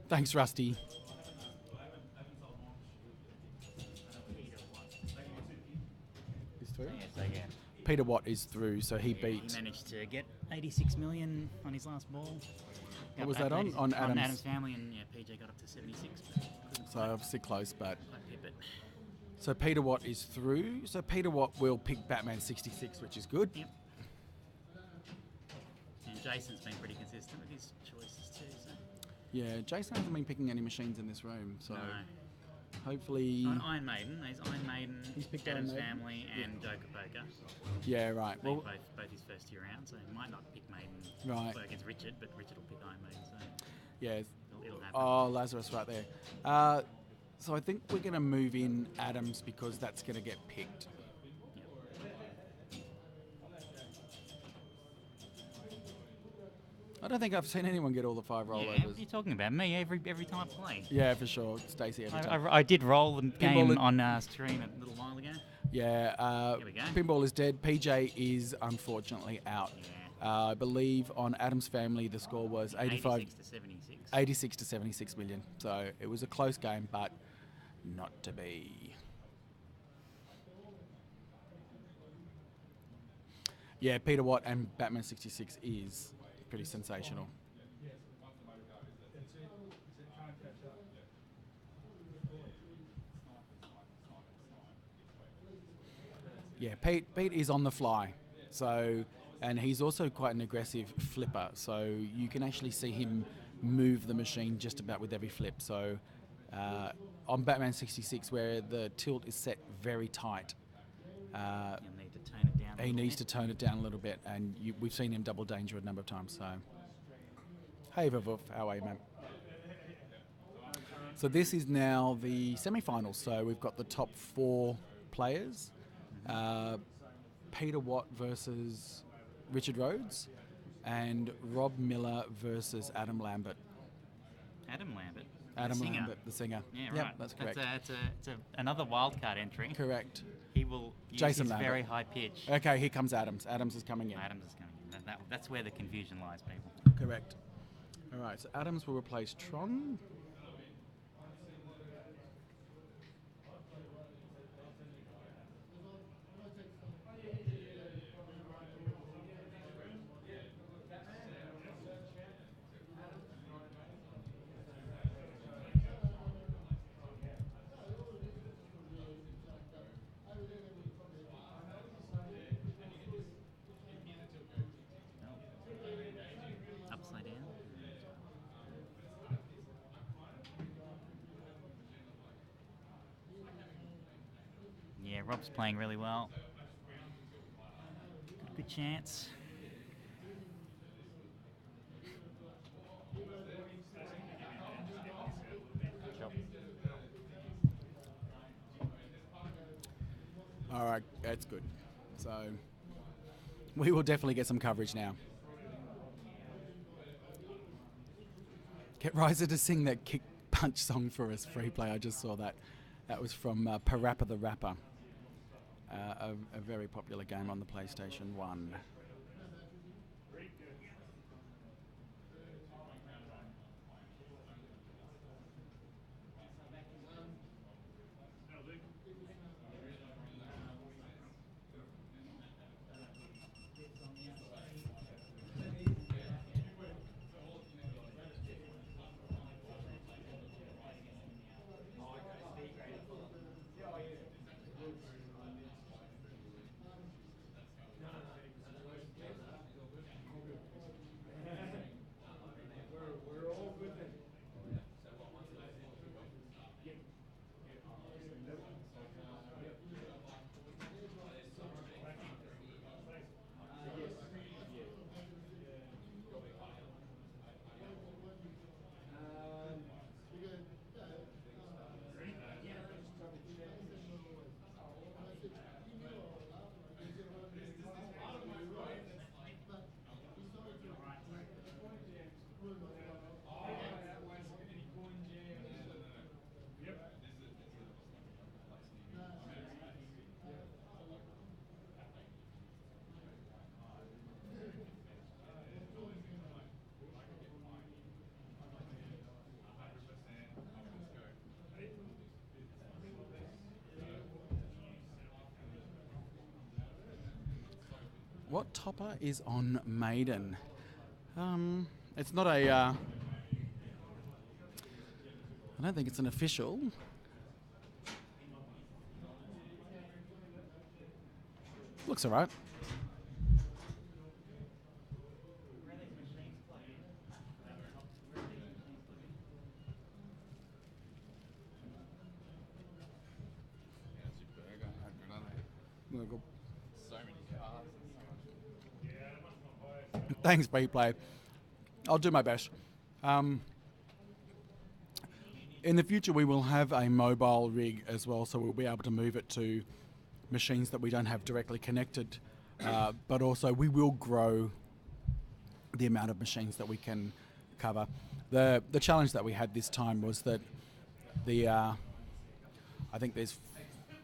Thanks, Rusty. Through? Yeah, so yeah. Peter Watt is through, so he beat. He managed to get 86 million on his last ball. What was that on? On Adam's Family, and yeah, PJ got up to 76. So obviously close, but. Quite pip it. So Peter Watt is through. So Peter Watt will pick Batman 66, which is good. Yep. And Jason's been pretty consistent with his choices too. So. Yeah, Jason hasn't been picking any machines in this room, so. No. Hopefully. On Iron Maiden, there's Iron Maiden, He's picked Adam's Iron Maiden? Family, and Joker Poker. Yeah, right. Well, Well, both his first year round, so he might not pick Maiden Right. against Richard, but Richard will pick Iron Maiden. So yeah. it'll happen. Oh, Lazarus right there. So I think we're going to move in Adams because that's going to get picked. I don't think I've seen anyone get all the 5 Yeah, rollovers. you're talking about me every time I play. Yeah, for sure. Stacey every time. I did roll the game Pinball on stream a little while ago. Yeah, Here we go. Pinball is dead. PJ is unfortunately out. Yeah. I believe on Adam's Family the score was 86 to 76. 86 to 76 million. So it was a close game, but not to be. Yeah, Peter Watt and Batman 66 is pretty sensational. Yeah, Pete is on the fly. So, and he's also quite an aggressive flipper. So you can actually see him move the machine just about with every flip. So on Batman 66, where the tilt is set very tight, You'll need to tone it down. he needs to tone it down a little bit. And we've seen him double danger a number of times. So, hey, Vavuf, how are you, mate? So this is now the semi-finals. So we've got the top 4 players. Peter Watt versus Richard Rhodes, and Rob Miller versus Adam Lambert. Adam Lambert. Adam the singer. Lambert, the singer. Yeah, Yep, right. that's correct. It's another wildcard entry. Correct. He will use Jason his Lambert. very high pitch. Okay, here comes Adams. Adams is coming in. Adams is coming in. That's where the confusion lies, people. Correct. All right, so Adams will replace Tron. Upside down. Yeah, Rob's playing really well. Good chance. All right, that's good. So we will definitely get some coverage now. Get Riser to sing that kick punch song for us, free play. I just saw that. That was from Parappa the Rapper, a very popular game on the PlayStation 1. What topper is on Maiden? It's not a. I don't think it's an official. Looks alright. So many cars. Thanks, Replay. I'll do my best. In the future, we will have a mobile rig as well, so we'll be able to move it to machines that we don't have directly connected. But also, we will grow the amount of machines that we can cover. The challenge that we had this time was that I think there's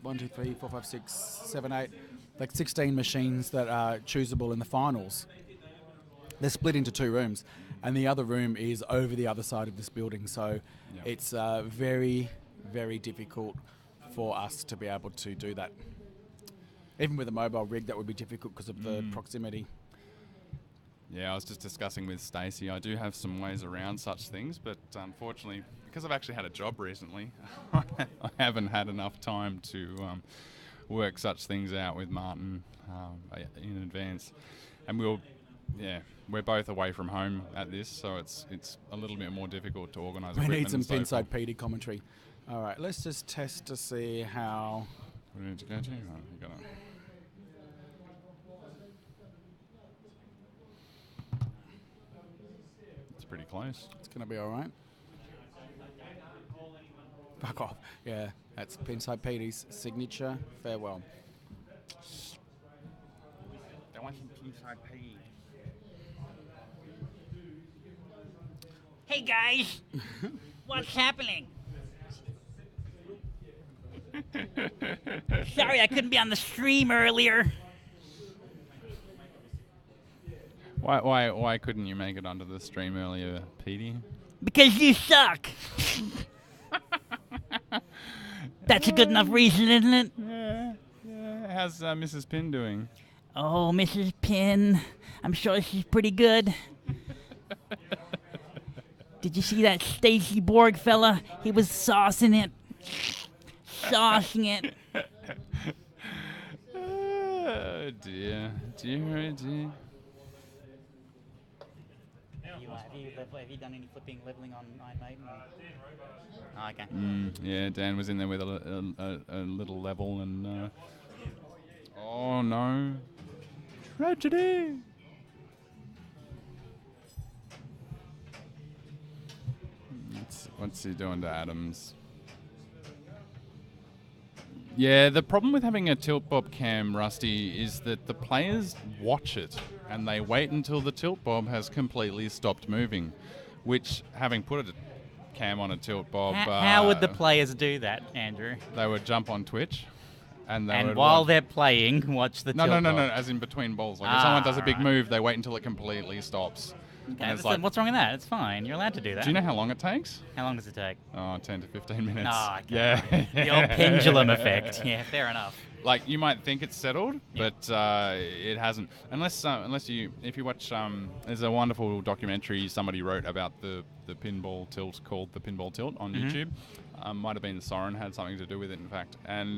1, 2, 3, 4, 5, 6, 7, 8, like 16 machines that are choosable in the finals. they're split into 2 rooms, and the other room is over the other side of this building. So it's very, very difficult for us to be able to do that. Even with a mobile rig, that would be difficult because of the proximity. Yeah, I was just discussing with Stacey. I do have some ways around such things, but unfortunately, because I've actually had a job recently, I haven't had enough time to work such things out with Martin in advance. And we're both away from home at this, so it's a little bit more difficult to organise. We need some Pinside PD commentary. All right, let's just test to see how. What do we need to go to? Oh, you got it. It's pretty close. It's going to be all right. Fuck off. Yeah, that's Pinside PD's signature farewell. They want some Pinside PD. Hey guys, what's happening? Sorry I couldn't be on the stream earlier. Why couldn't you make it onto the stream earlier, Petey? Because you suck. That's a good enough reason, isn't it? Yeah. How's Mrs. Pin doing? Oh, Mrs. Pin. I'm sure she's pretty good. Did you see that Stacy Borg fella? He was saucing it. Saucing it. Oh, dear. Dear, dear. Have you done any flipping leveling on Iron Maiden? Oh, okay. Yeah, Dan was in there with a little level and... oh, no. Tragedy! What's he doing to Adams? Yeah, the problem with having a tilt bob cam, Rusty, is that the players watch it and they wait until the tilt bob has completely stopped moving, which, having put a cam on a tilt bob... How would the players do that, Andrew? They would jump on Twitch and they would while they're playing, watch the tilt bob. No, as in between balls. Like if someone does a big move, they wait until it completely stops. Okay, what's wrong with that? It's fine. You're allowed to do that. Do you know how long it takes? How long does it take? Oh, 10 to 15 minutes. Oh, okay. Yeah. The old pendulum effect. Yeah, fair enough. Like, you might think it's settled, but it hasn't. Unless you watch, there's a wonderful documentary somebody wrote about the pinball tilt called The Pinball Tilt on YouTube. Might have been Soren had something to do with it, in fact. And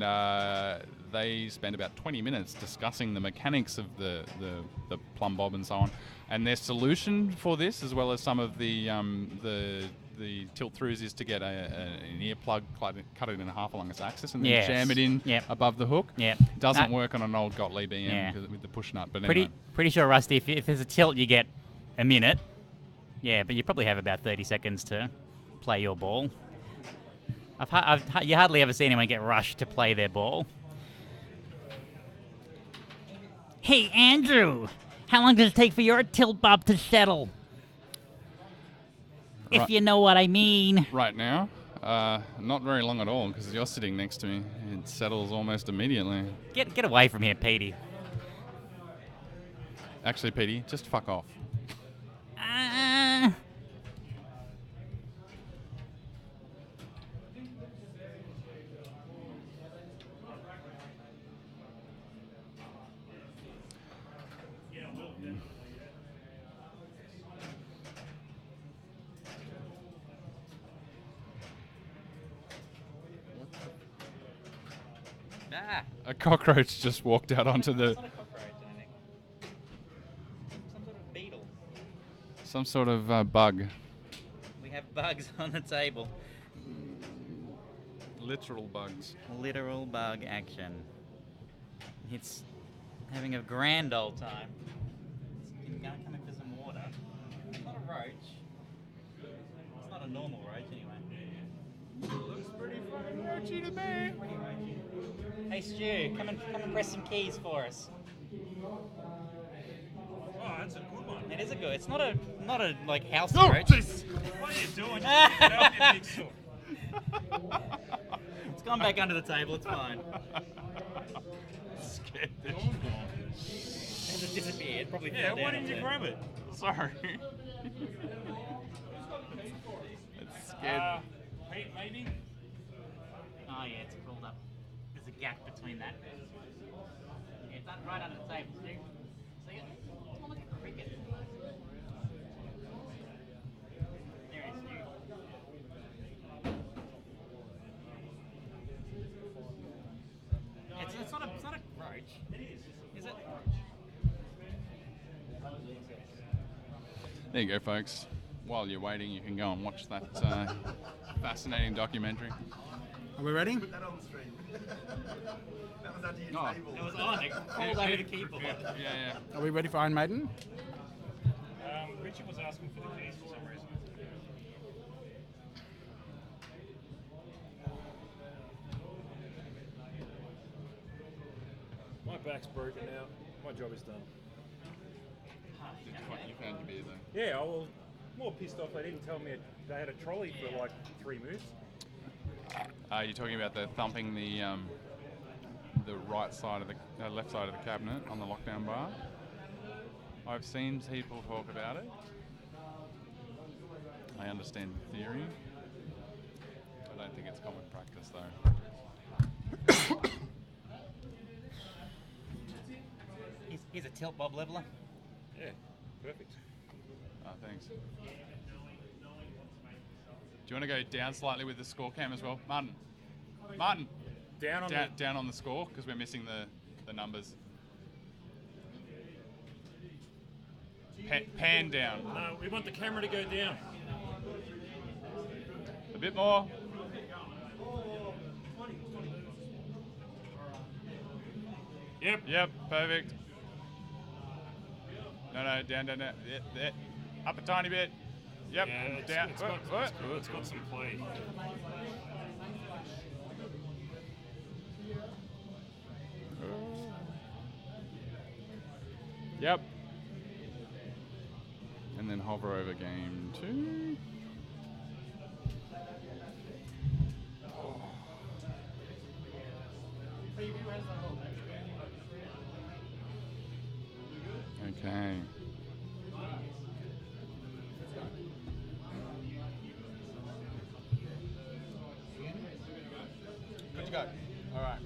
they spent about 20 minutes discussing the mechanics of the plumb bob and so on. And their solution for this, as well as some of the tilt throughs, is to get an earplug, cut it in half along its axis, and then jam it in above the hook. Yeah, doesn't work on an old Gottlieb EM with the push nut. But pretty sure, Rusty, if there's a tilt, you get a minute. Yeah, but you probably have about 30 seconds to play your ball. You hardly ever see anyone get rushed to play their ball. Hey, Andrew, how long does it take for your tilt bob to settle? Right. If you know what I mean. Right now? Not very long at all, because you're sitting next to me. It settles almost immediately. Get away from here, Petey. Actually, Petey, just fuck off. A cockroach just walked out onto the... It's not a cockroach, I think. Some sort of beetle. Some sort of bug. We have bugs on the table. Literal bugs. Literal bug action. It's having a grand old time. It's coming for some water. It's not a roach. It's not a normal roach anyway. Looks pretty fucking roachy to me. Pretty roachy. Hey Stu, come and press some keys for us. Oh, that's a good one. It is a good. It's not a like house Oh, roach. jeez. What are you doing? Get off your big sword. It's gone back under the table. It's fine. Scared the It just disappeared. Probably. Yeah, fell why down didn't you onto- grab it? Sorry. It's scared. Pete, maybe? Oh yeah, it's crawled up. There's a gap between that. Yeah, it's right under the table, Stu. See it? Oh, look at the cricket. There it is, Stu. It's not a roach. It is it? There you go, folks. While you're waiting, you can go and watch that fascinating documentary. Are we ready? Put that on the stream. That was under your Oh. table. It was on. It crawled over the keyboard. Yeah. Are we ready for Iron Maiden? Richard was asking for the keys for some reason. My back's broken now. My job is done. You found your beer though. Yeah, I was more pissed off they didn't tell me they had a trolley for like 3 moves. You're talking about the thumping the right side of the left side of the cabinet on the lockdown bar. I've seen people talk about it. I understand the theory. I don't think it's common practice though. Here's a tilt bob leveler. Yeah, perfect. Thanks. Do you want to go down slightly with the score cam as well, Martin? Martin, down on the score because we're missing the numbers. Pan down. No, we want the camera to go down. A bit more. Yep, perfect. No, down. Yeah. Up a tiny bit. Yep, Yeah, down. It's got some play. Yep. And then hover over game 2. Okay. Good to go. All right.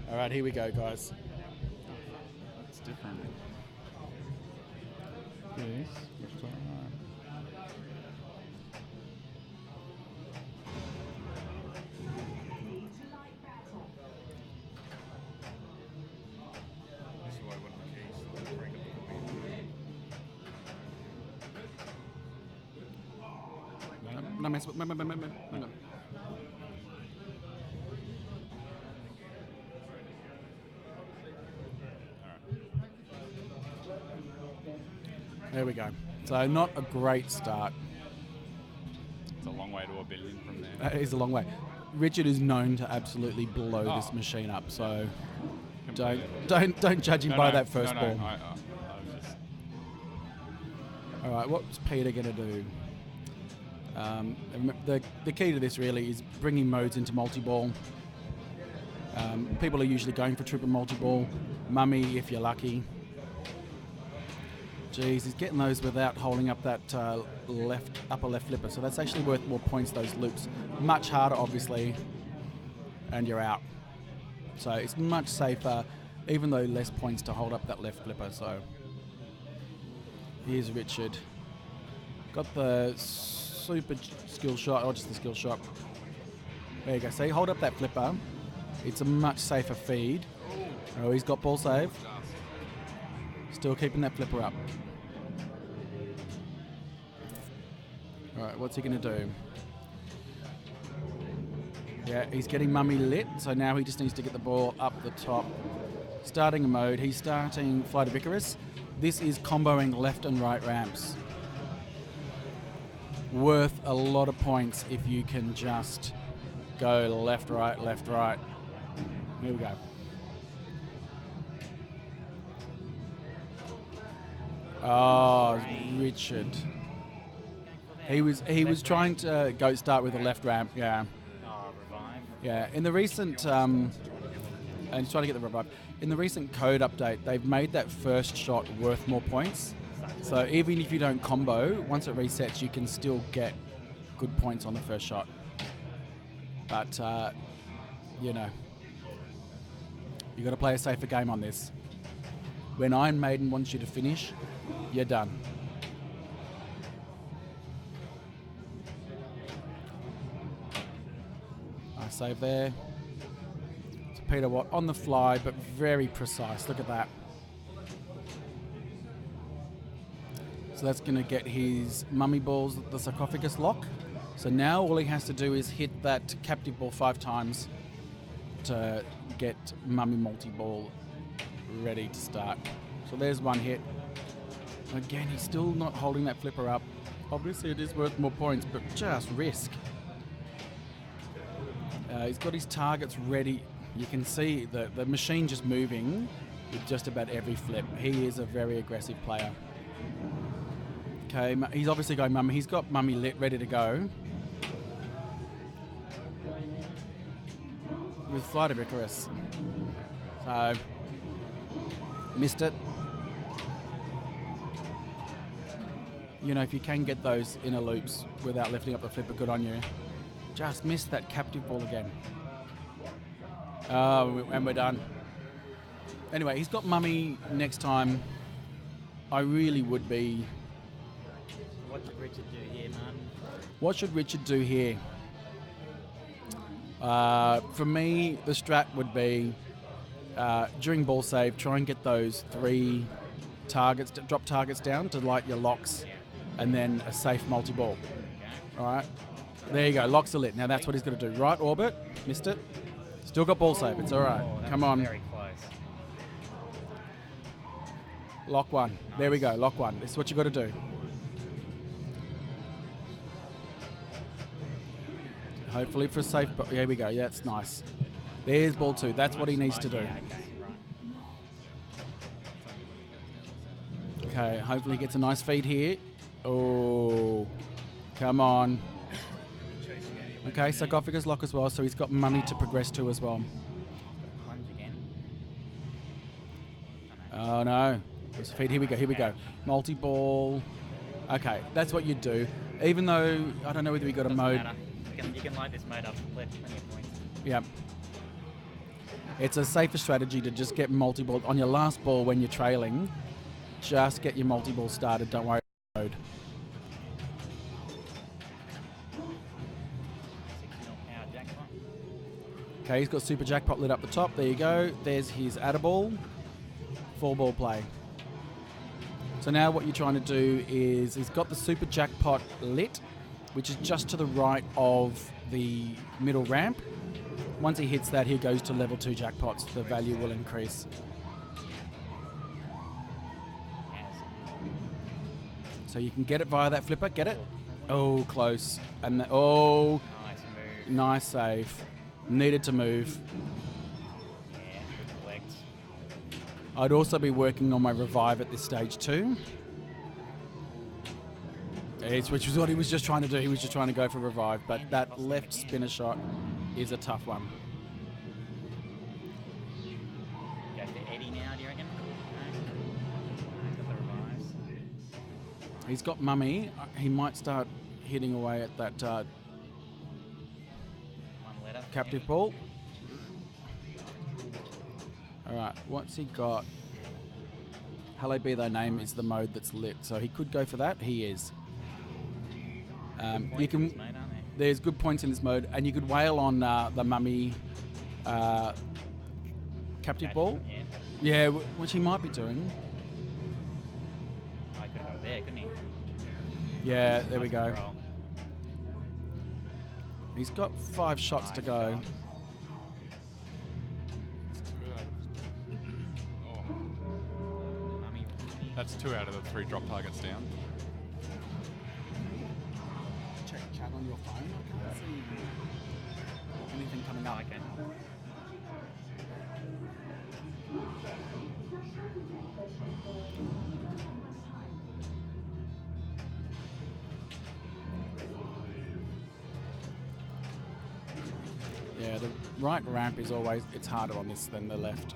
All right, here we go, guys. It's different. Yes, looks all right. No mess with. There we go. So not a great start. It's a long way to $1 billion from there. That is a long way. Richard is known to absolutely blow this machine up, so don't judge him by that first ball. I was just... All right, what's Peter going to do? The key to this really is bringing modes into multi-ball. People are usually going for triple multi-ball. Mummy, if you're lucky. Jeez, he's getting those without holding up that upper left flipper. So that's actually worth more points, those loops. Much harder, obviously, and you're out. So it's much safer, even though less points to hold up that left flipper. So here's Richard. Got the super skill shot, or just the skill shot. There you go. See, hold up that flipper. It's a much safer feed. Oh, he's got ball save. Still keeping that flipper up. All right, what's he going to do? Yeah, he's getting Mummy lit, so now he just needs to get the ball up the top. Starting a mode, he's starting Flight of Icarus. This is comboing left and right ramps. Worth a lot of points if you can just go left, right, left, right. Here we go. Oh, Richard. He was trying to start with a left ramp, yeah. Oh, revive. Yeah, in the recent, and he's trying to get the revive. in the recent code update, they've made that first shot worth more points. So even if you don't combo, once it resets, you can still get good points on the first shot. But, you know, you got to play a safer game on this. When Iron Maiden wants you to finish, you're done. Nice save there. It's Peter Watt on the fly, but very precise. Look at that. So that's going to get his mummy balls, the sarcophagus lock. So now all he has to do is hit that captive ball 5 times to get mummy multi-ball ready to start. So there's one hit. Again, he's still not holding that flipper up. Obviously it is worth more points, but just risk. He's got his targets ready. You can see the machine just moving with just about every flip. He is a very aggressive player. Okay, he's obviously going mummy. He's got mummy lit, ready to go. With Flight of Icarus. So, missed it. You know, if you can get those inner loops without lifting up the flipper, good on you. Just missed that captive ball again. And we're done. Anyway, he's got mummy next time. I really would be... What should Richard do here, man? What should Richard do here? For me, the strat would be during ball save, try and get those 3 targets, drop targets down to light your locks, and then a safe multi-ball. All right, there you go. Locks are lit. Now that's what he's going to do. Right orbit, missed it. Still got ball save. It's all right. Come on. Very close. Lock 1. Nice. There we go. Lock 1. This is what you got to do. Hopefully for a safe, but here we go. Yeah, that's nice. There's ball 2. That's what he needs to do. Okay, hopefully he gets a nice feed here. Oh, come on. Okay, sarcophagus lock as well, so he's got money to progress to as well. Oh no. There's a feed. Here we go. Here we go. Multi-ball. Okay, that's what you do. Even though, I don't know whether we got a mode. You can light this mode up and play plenty of points. Yeah. It's a safer strategy to just get multi-ball on your last ball when you're trailing. Just get your multi-ball started. Don't worry about mode. Okay, he's got Super Jackpot lit up the top. There you go. There's his Addaball. 4-ball play. So now what you're trying to do is he's got the Super Jackpot lit, which is just to the right of the middle ramp. Once he hits that, he goes to level 2 jackpots. The value will increase. So you can get it via that flipper. Get it? Oh, close. And oh, nice save. Needed to move. I'd also be working on my revive at this stage too. Which was what he was just trying to do. He was just trying to go for revive, but that left spinner shot is a tough one. Go to Eddie now, do you reckon? Got the revives. He's got mummy. He might start hitting away at that captive ball. Alright, what's he got? Hello Be Thy Name is the mode that's lit, so he could go for that. He is. You can. There's good points in this mode, and you could wail on the mummy captive ball. Yeah, which he might be doing. I could go there, couldn't he? Yeah, there we go. He's got 5 shots to go. That's 2 out of the 3 drop targets down. Check chat on your phone. I can't see anything coming up. Okay. Yeah, the right ramp is always, it's harder on this than the left.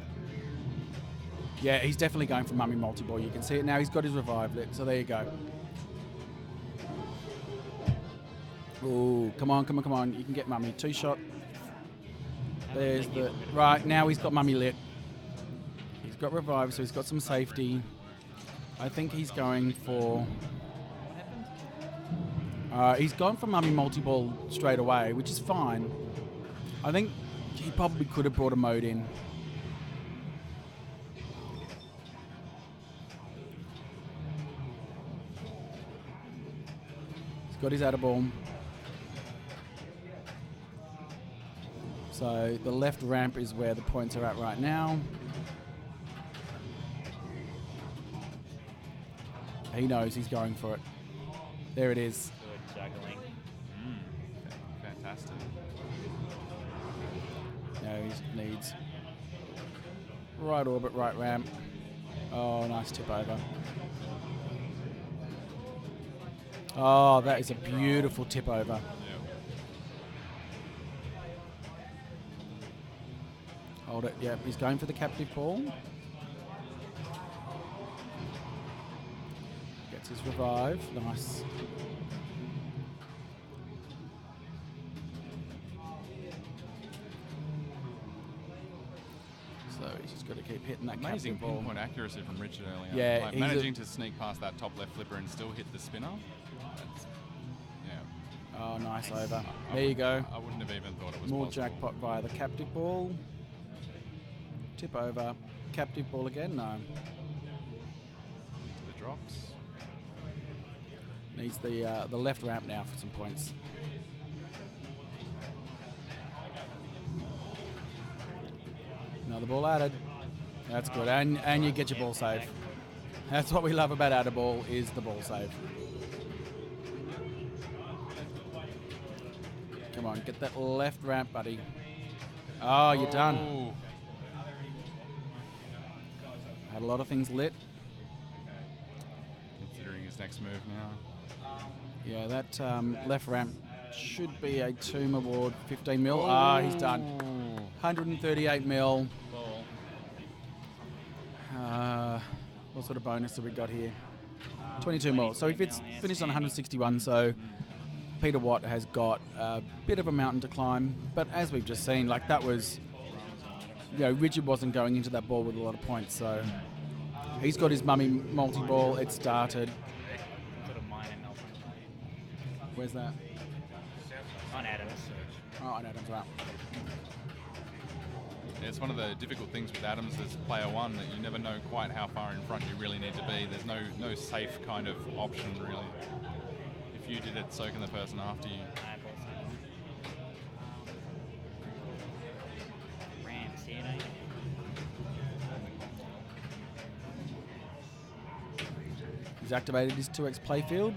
Yeah, he's definitely going for Mummy multi-ball. You can see it now. He's got his revive lit. So there you go. Ooh, come on. You can get Mummy. 2-shot. There's the... Right, now he's got Mummy lit. He's got revive, so he's got some safety. I think he's going for... he's gone for Mummy multi-ball straight away, which is fine. I think he probably could have brought a mode in. He's got his Addaball. So the left ramp is where the points are at right now. He knows he's going for it. There it is. Good juggling. Fantastic. Now he needs right orbit, right ramp. Oh, nice tip over. Oh, that is a beautiful tip over. Hold it, yep, he's going for the captive ball. Gets his revive, nice. So he's just got to keep hitting that Amazing captive ball. pinpoint accuracy from Richard earlier. Yeah, like he's managing to sneak past that top left flipper and still hit the spinner. That's, yeah. Oh, nice over. There you go. I wouldn't have even thought it was More possible. jackpot via the captive ball. Tip over. Captive ball again? No. The drops. Needs the left ramp now for some points. Another ball added. That's good. And you get your ball save. That's what we love about Addaball is the ball save. Come on, get that left ramp, buddy. Oh, you're done. Had a lot of things lit. Considering his next move now. Yeah, that left ramp should be a Tomb Award 15 mil. Ah, he's done. 138 mil. What sort of bonus have we got here? 22 mil. So if it's finished on 161, so Peter Watt has got a bit of a mountain to climb. But as we've just seen, like that was, you know, Richard wasn't going into that ball with a lot of points. So he's got his Mummy multi-ball. It started. Where's that? On Adams. Oh, on Adams, right. Yeah, it's one of the difficult things with Adams as player one that you never know quite how far in front you really need to be. There's no safe kind of option really. If you did it, so can the person after you. Rams here, don't you? He's activated his 2x playfield,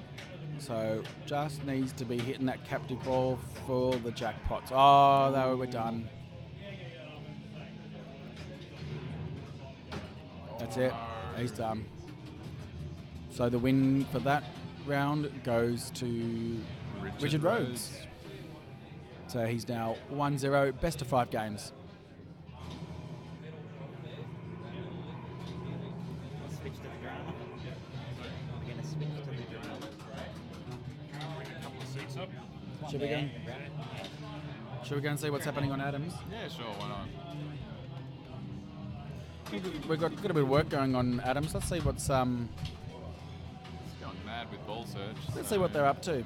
so just needs to be hitting that captive ball for the jackpots. Oh, no, we're done. That's it. He's done. So the win for that round goes to Richard Rhodes. So he's now 1-0, best of 5 games. Switch to the drama. We're going to switch to the drama. Bring a couple of seats up. Should we go and see what's happening on Adams? Yeah, sure, why not? We've got a bit of work going on Adams. Let's see what's It's going mad with ball search. let's see what they're up to.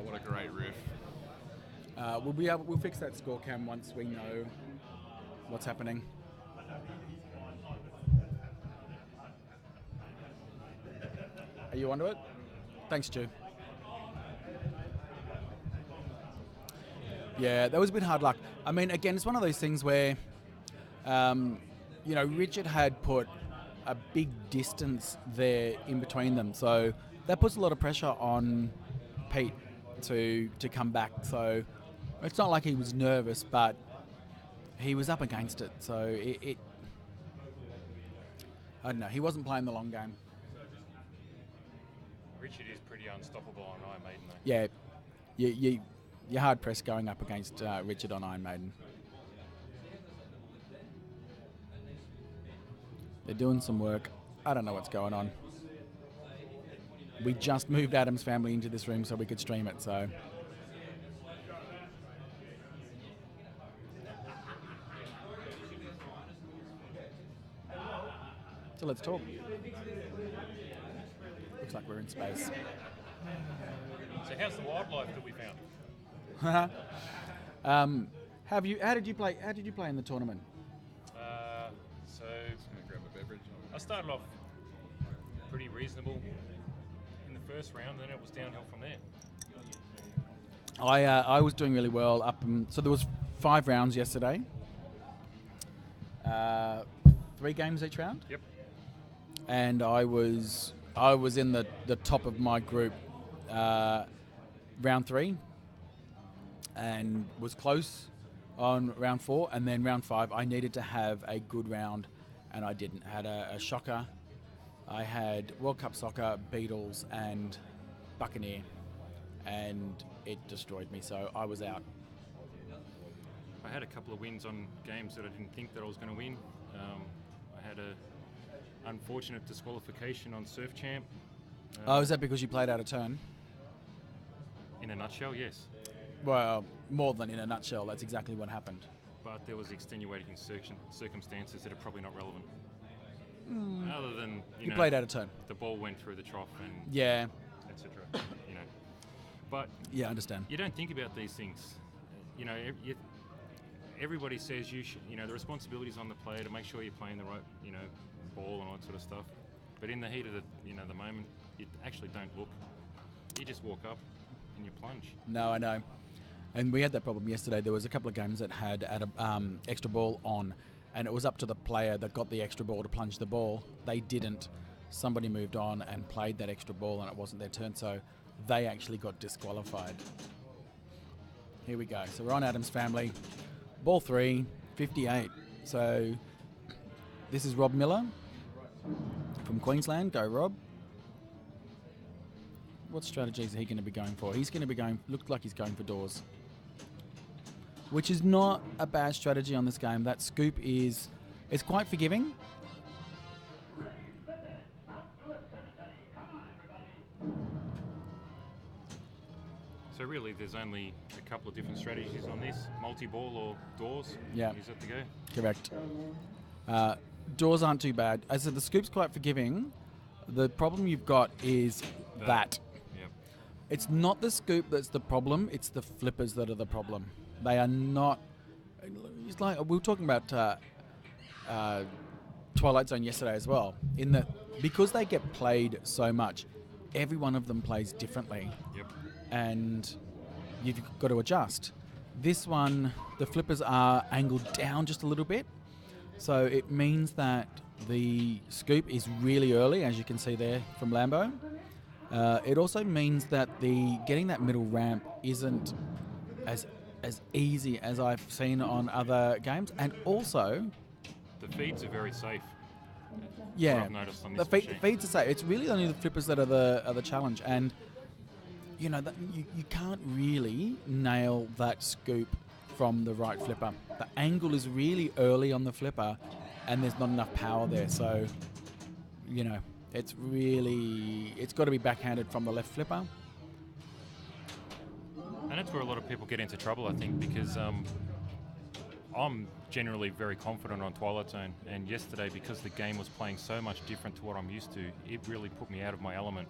What a great riff. We'll fix that score cam once we know what's happening. Are you onto it? Thanks, Stu. Yeah, that was a bit hard luck. I mean, again, it's one of those things where, Richard had put a big distance there in between them, so that puts a lot of pressure on Pete to come back. So it's not like he was nervous, but he was up against it. So I don't know. He wasn't playing the long game. Richard is pretty unstoppable on Iron Maiden, though. Yeah, you're hard pressed going up against Richard on Iron Maiden. They're doing some work. I don't know what's going on. We just moved Adam's family into this room so we could stream it, so. So let's talk. Looks like we're in space. So how's the wildlife that we found? How did you play in the tournament? So Grab a beverage. I started off pretty reasonable in the first round, then it was downhill from there. I was doing really well up. So there was 5 rounds yesterday. 3 games each round. Yep. And I was in the top of my group round 3, and was close on round 4, and then round 5 I needed to have a good round, and I didn't. I had a shocker. I had World Cup Soccer, Beatles, and Buccaneer, and it destroyed me, so I was out. I had a couple of wins on games that I didn't think that I was going to win. I had a unfortunate disqualification on Surf Champ. Is that because you played out of turn? In a nutshell, yes. Well, more than in a nutshell, that's exactly what happened. But there was extenuating circumstances that are probably not relevant. Other than, you played out of turn. The ball went through the trough and Yeah. etc. But Yeah, I understand. you don't think about these things. Everybody says the responsibility's on the player to make sure you're playing the right, ball and all that sort of stuff. But in the heat of the moment, you actually don't look. You just walk up and you plunge. No, I know. And we had that problem yesterday. There was a couple of games that had extra ball on, and it was up to the player that got the extra ball to plunge the ball. They didn't. Somebody moved on and played that extra ball, and it wasn't their turn, so they actually got disqualified. Here we go. So we're on Adam's family. Ball 3, 58. So this is Rob Miller from Queensland. Go, Rob. What strategies is he going to be going for? He's going to be looked like he's going for doors, which is not a bad strategy on this game. That scoop it's quite forgiving. So really, there's only a couple of different strategies on this: multi-ball or doors. Yeah. Is that the go? Correct. Doors aren't too bad. As I said, the scoop's quite forgiving. The problem you've got is that. Yep. It's not the scoop that's the problem, it's the flippers that are the problem. They are not... It's like we were talking about Twilight Zone yesterday as well, in that because they get played so much, every one of them plays differently. Yep. And you've got to adjust. This one, the flippers are angled down just a little bit, so it means that the scoop is really early, as you can see there from Lambo. It also means that getting that middle ramp isn't as easy as I've seen on other games, and also The feeds are very safe. yeah, What I've noticed on the this machine. feeds are safe. It's really only the flippers that are the challenge, and that you can't really nail that scoop from the right flipper. The angle is really early on the flipper, and there's not enough power there. So, it's got to be backhanded from the left flipper. And that's where a lot of people get into trouble, I think, because I'm generally very confident on Twilight Zone, and yesterday, because the game was playing so much different to what I'm used to, it really put me out of my element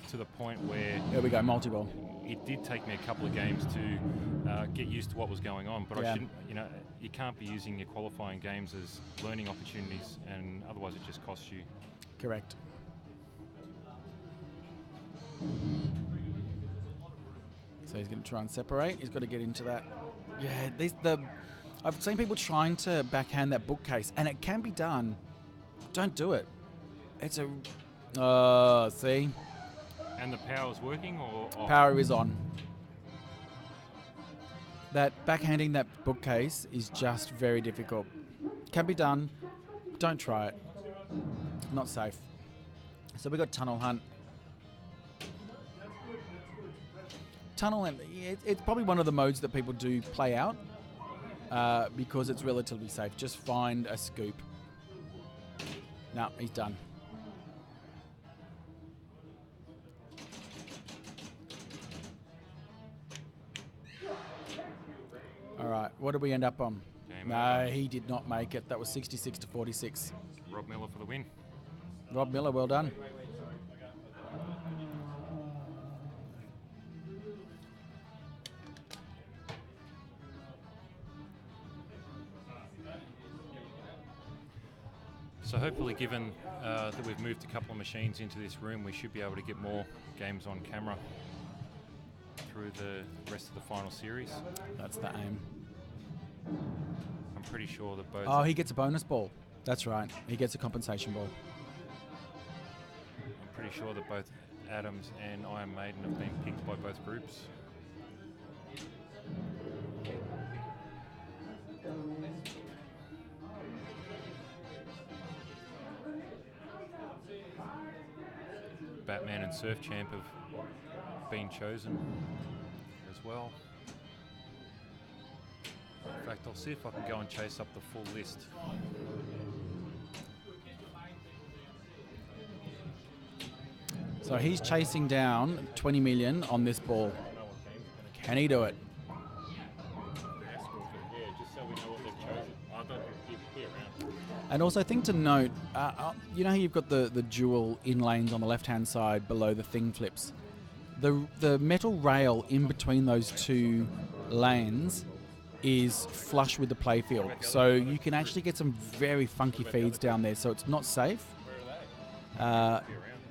to the point where... There we go, multi-ball. It did take me a couple of games to get used to what was going on, but Yeah. I shouldn't, you can't be using your qualifying games as learning opportunities, and otherwise it just costs you. Correct. So he's going to try and separate. He's got to get into that. Yeah, I've seen people trying to backhand that bookcase, and it can be done. Don't do it. It's a... see? And the power's working, or off? Power is on. That backhanding that bookcase is just very difficult. Can be done. Don't try it. Not safe. So we got Tunnel Hunt. Tunnel Hunt, it's probably one of the modes that people do play out because it's relatively safe. Just find a scoop. No, he's done. All right, what did we end up on? Game No, over. he did not make it. That was 66 to 46. Rob Miller for the win. Rob Miller, well done. So hopefully, given that we've moved a couple of machines into this room, we should be able to get more games on camera through the rest of the final series. That's the aim. I'm pretty sure that both... Oh, he gets a bonus ball. That's right. He gets a compensation ball. I'm pretty sure that both Adams and Iron Maiden have been picked by both groups. Batman and Surf Champ have been chosen as well. In fact, I'll see if I can go and chase up the full list. So he's chasing down 20 million on this ball. Can he do it? And also, thing to note, you know how you've got the dual in lanes on the left-hand side below the thing flips? The metal rail in between those two lanes is flush with the playfield. So you can actually get some very funky feeds down there, so it's not safe.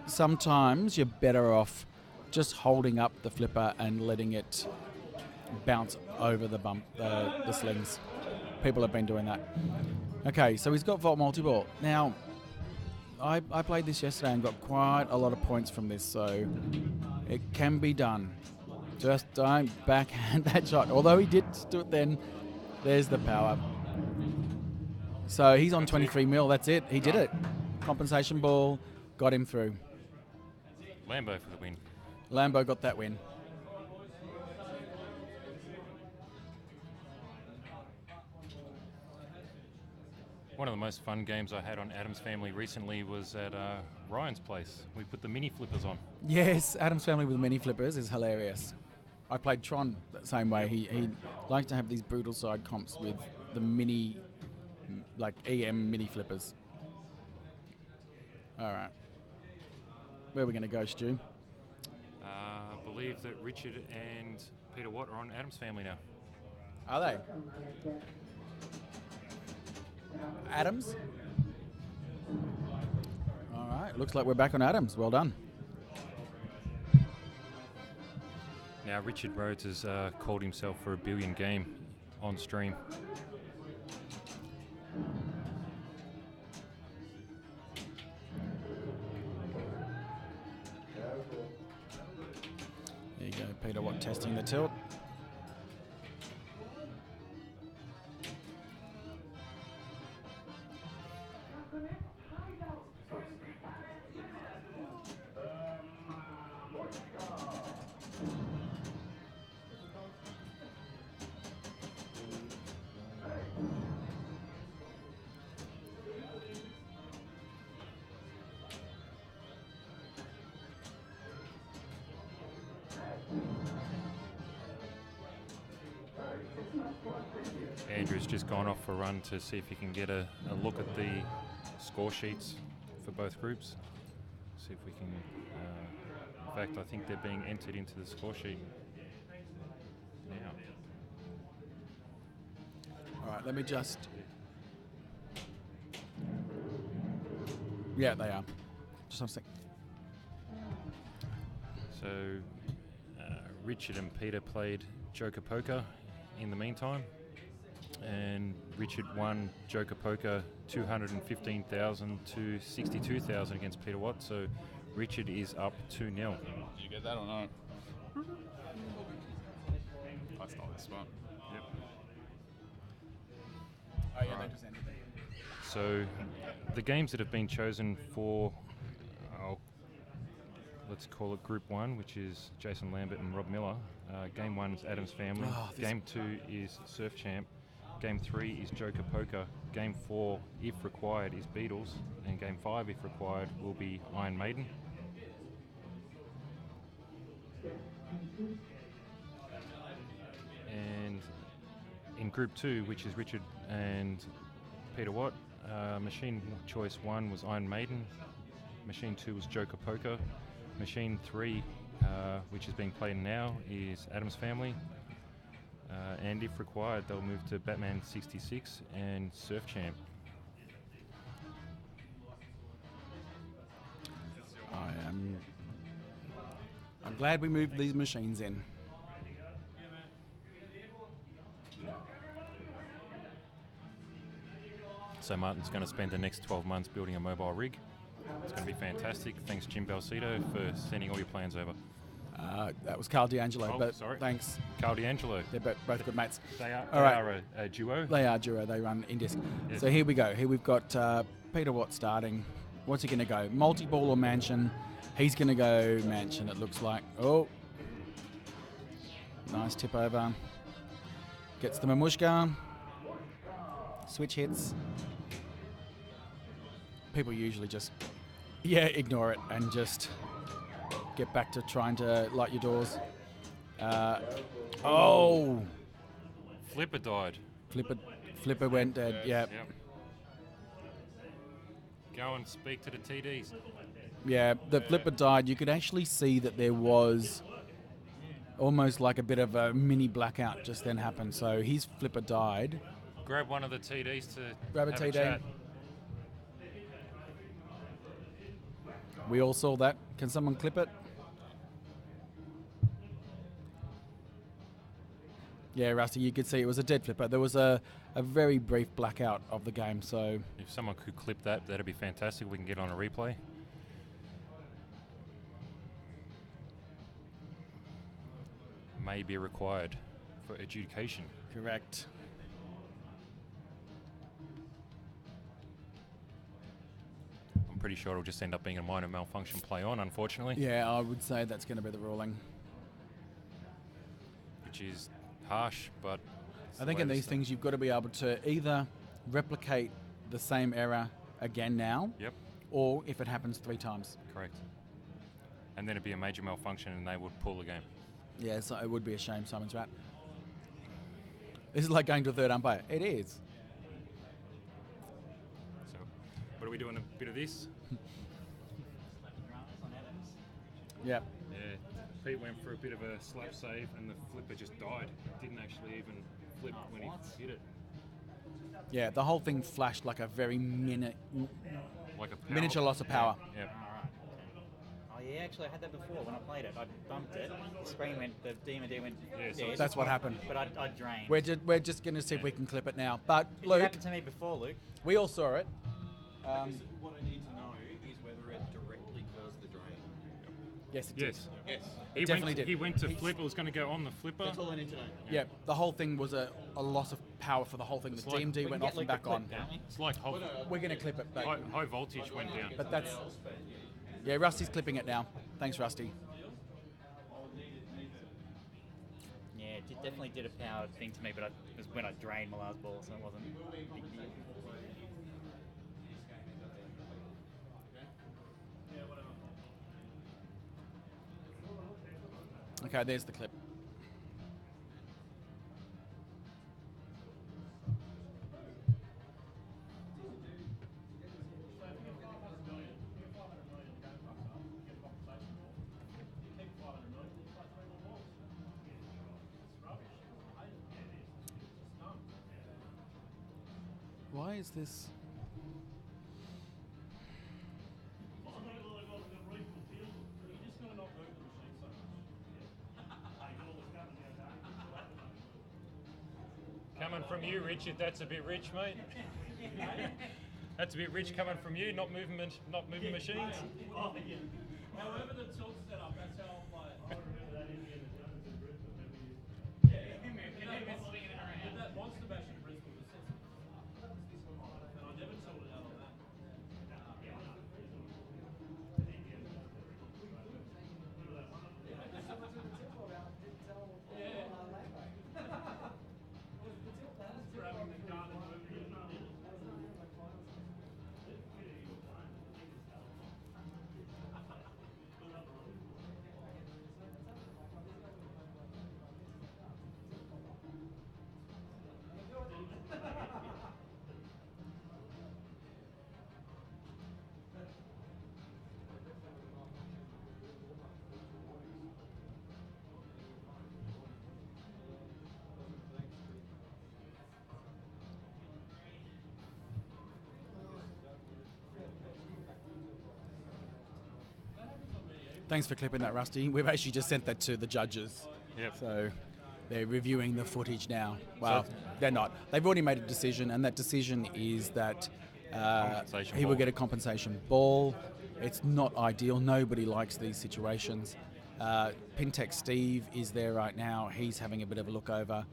Sometimes you're better off just holding up the flipper and letting it bounce over the bump, the slings. People have been doing that. Okay, so he's got Vault Multiball. Now, I played this yesterday and got quite a lot of points from this, so it can be done. Just don't backhand that shot. Although he did do it then, there's the power. So he's on 23 mil, that's it. He did it. Compensation ball, got him through. Lambo for the win. Lambo got that win. One of the most fun games I had on Adam's Family recently was at Ryan's place. We put the mini flippers on. Yes, Adam's Family with mini flippers is hilarious. I played Tron the same way. He likes to have these brutal side comps with the mini, like EM mini flippers. All right. Where are we going to go, Stu? I believe that Richard and Peter Watt are on Adam's Family now. Are they? Adams? All right. Looks like we're back on Adams. Well done. Now Richard Rhodes has called himself for a billion game on stream. There you go, Peter Watt testing the tilt. Andrew's just gone off for a run to see if he can get a look at the score sheets for both groups. See if we can... in fact, I think they're being entered into the score sheet now. All right, let me just... Yeah, they are. Just one sec. So Richard and Peter played Joker Poker in the meantime, and Richard won Joker Poker 215,000 to 62,000 against Peter Watt. So Richard is up 2-0. Did you get that or not? I stole this spot. Yep. Oh yeah, they just ended. So the games that have been chosen for, let's call it Group 1, which is Jason Lambert and Rob Miller. Game 1 is Adam's Family. Game 2 is Surf Champ. Game 3 is Joker Poker. Game 4, if required, is Beatles. And Game 5, if required, will be Iron Maiden. And in Group 2, which is Richard and Peter Watt, machine choice 1 was Iron Maiden. Machine 2 was Joker Poker. Machine 3, which is being played now, is Adam's Family. And if required, they'll move to Batman 66 and Surf Champ. I'm glad we moved these machines in. So Martin's going to spend the next 12 months building a mobile rig. It's going to be fantastic. Thanks, Jim Balsito, for sending all your plans over. That was Carl D'Angelo, Oh, but sorry. thanks. Carl D'Angelo. They're both good mates. They are, All right. a duo. They are duo. They run Indisc. Yes. So here we go. Here we've got Peter Watt starting. What's he going to go? Multi-ball or mansion? He's going to go mansion, it looks like. Oh. Nice tip over. Gets the Mamushka. Switch hits. People usually just, ignore it and just get back to trying to light your doors. Flipper died. Flipper went dead, yeah. Yep. Go and speak to the TDs. Yeah, the flipper died. You could actually see that there was almost like a bit of a mini blackout just then happened. So his flipper died. Grab one of the TDs to Grab a have TD. chat. We all saw that. Can someone clip it? Yeah, Rusty, you could see it was a dead flipper. There was a very brief blackout of the game, so... If someone could clip that, that'd be fantastic. We can get on a replay. May be required for adjudication. Correct. I'm pretty sure it'll just end up being a minor malfunction play on, unfortunately. Yeah, I would say that's going to be the ruling. Which is harsh, but... it's I the think way in the these sta- things, you've got to be able to either replicate the same error again now, Yep, or if it happens 3 times. correct. And then it'd be a major malfunction and they would pull the game. Yeah, so it would be a shame, Simon's right. This is like going to a third umpire. It is. So, what are we doing? A bit of this? Yep. Yeah, Pete went for a bit of a slap save and the flipper just died. Didn't actually even flip when he hit it. Yeah, the whole thing flashed like a very Like a miniature loss of power. Yeah. Oh yeah, actually I had that before when I played it. I bumped it, the screen went, the DMD went dead. That's what happened. But I drained. We're just going to see if we can clip it now. But It Luke, happened to me before, Luke. we all saw it. What I need to know is whether it directly caused the drain. Yes, it Yes. Yes. He definitely went, did. He went to flip. It was going to go on the flipper. That's all I need to know. Yeah, the whole thing was a loss of power for the whole thing. It's The like- DMD went off and back on. It's like We're going to clip it, but high voltage went down. But that's... Yeah, Rusty's clipping it now. Thanks, Rusty. Yeah, it definitely did a power thing to me, but it was when I drained my last ball, so it wasn't a big deal. Okay, there's the clip. Why is this? Coming from you, Richard, that's a bit rich, mate. That's a bit rich coming from you, not moving machines. However the tilt's set up, that's how I remember that in the end of Jones in Brisbane. That monster bash in Brisbane was sensible. And I never tilted out on that. Thanks for clipping that, Rusty. We've actually just sent that to the judges. Yep. So they're reviewing the footage now. Well, they're not. They've already made a decision, and that decision is that Compensation he will ball. get a compensation ball. It's not ideal. Nobody likes these situations. Pintech Steve is there right now. He's having a bit of a look over.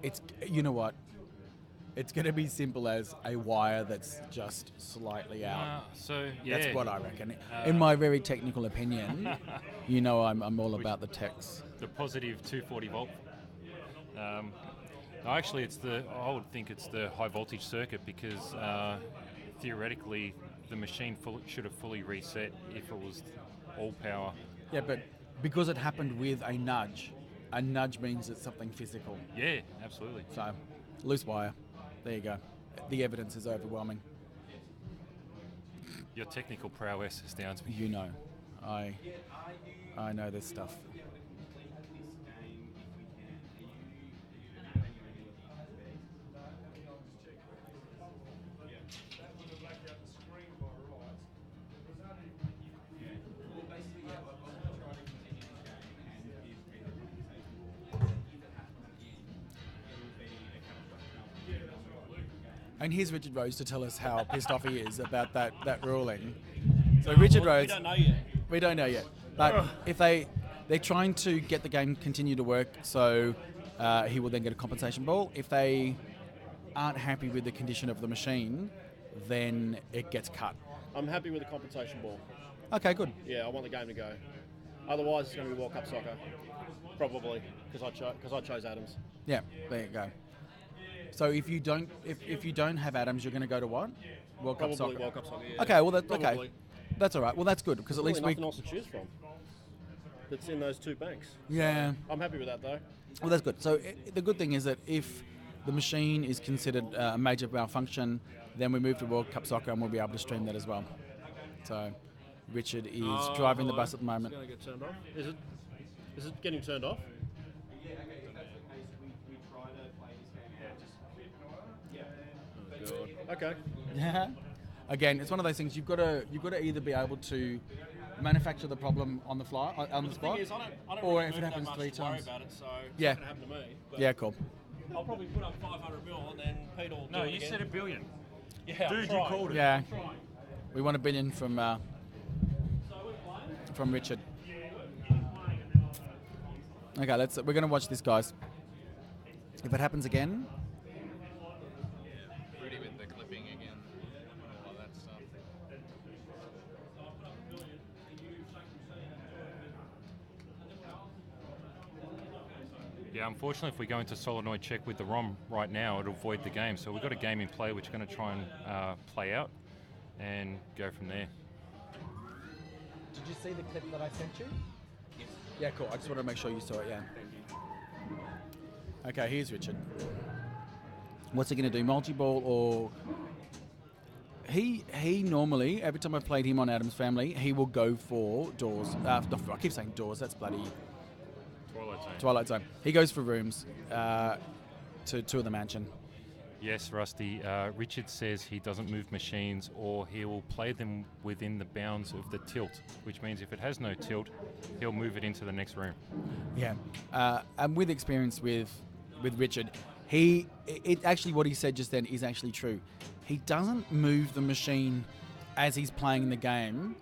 It's, you know what? It's going to be simple as a wire that's just slightly out. That's what I reckon. In my very technical opinion, you know I'm all about the techs. The positive 240 volt. No, actually, I would think it's the high voltage circuit because theoretically the machine should have fully reset if it was all power. Yeah, but because it happened with a nudge means it's something physical. Yeah, absolutely. So, loose wire. There you go. The evidence is overwhelming. Your technical prowess astounds me. You know, I know this stuff. And here's Richard Rose to tell us how pissed off he is about that ruling. So Richard Rose, We don't know yet. we don't know yet. But if they're trying to get the game continue to work, so he will then get a compensation ball. If they aren't happy with the condition of the machine, then it gets cut. I'm happy with the compensation ball. Okay, good. Yeah, I want the game to go. Otherwise, it's going to be World Cup soccer, probably, because I chose Adams. Yeah, there you go. So if you don't have Adams, you're going to go to what? World Cup Probably soccer. World Cup soccer. Yeah. Okay, well okay, Probably. that's all right. Well, that's good because at Really least we. nothing else to choose from. That's in those two banks. Yeah. I'm happy with that though. Well, that's good. So the good thing is that if the machine is considered a major malfunction, then we move to World Cup soccer and we'll be able to stream that as well. So Richard is driving the bus at the moment. It's going to get turned off. Is it getting turned off? Oh, God. Okay. Yeah. Again, it's one of those things you've got to either be able to manufacture the problem on the fly, on the spot, Thing is, I don't or really if it move that happens much 3 to worry times. about it, so Yeah. it's not going to happen to me. But Yeah, cool. I'll probably put up 500 mil and then Pete will do No, it you again. said $1 billion. Yeah, Dude, you trying. called it. Yeah. We want $1 billion from Richard. Okay, we're going to watch this, guys. If it happens again, Pretty with the clipping again. All of that stuff. Yeah, unfortunately, if we go into solenoid check with the ROM right now, it'll void the game. So we've got a game in play which we're going to try and play out and go from there. did you see the clip that I sent you? Yes. Yeah, cool. I just wanted to make sure you saw it, yeah. Okay, here's Richard. What's he going to do, multi-ball or... He normally, every time I've played him on Adam's Family, he will go for doors. I keep saying doors, that's bloody... Twilight Zone. He goes for rooms to the mansion. Yes, Rusty. Richard says he doesn't move machines or he will play them within the bounds of the tilt, which means if it has no tilt, he'll move it into the next room. Yeah. And with experience with Richard, actually what he said just then is actually true. He doesn't move the machine as he's playing the game,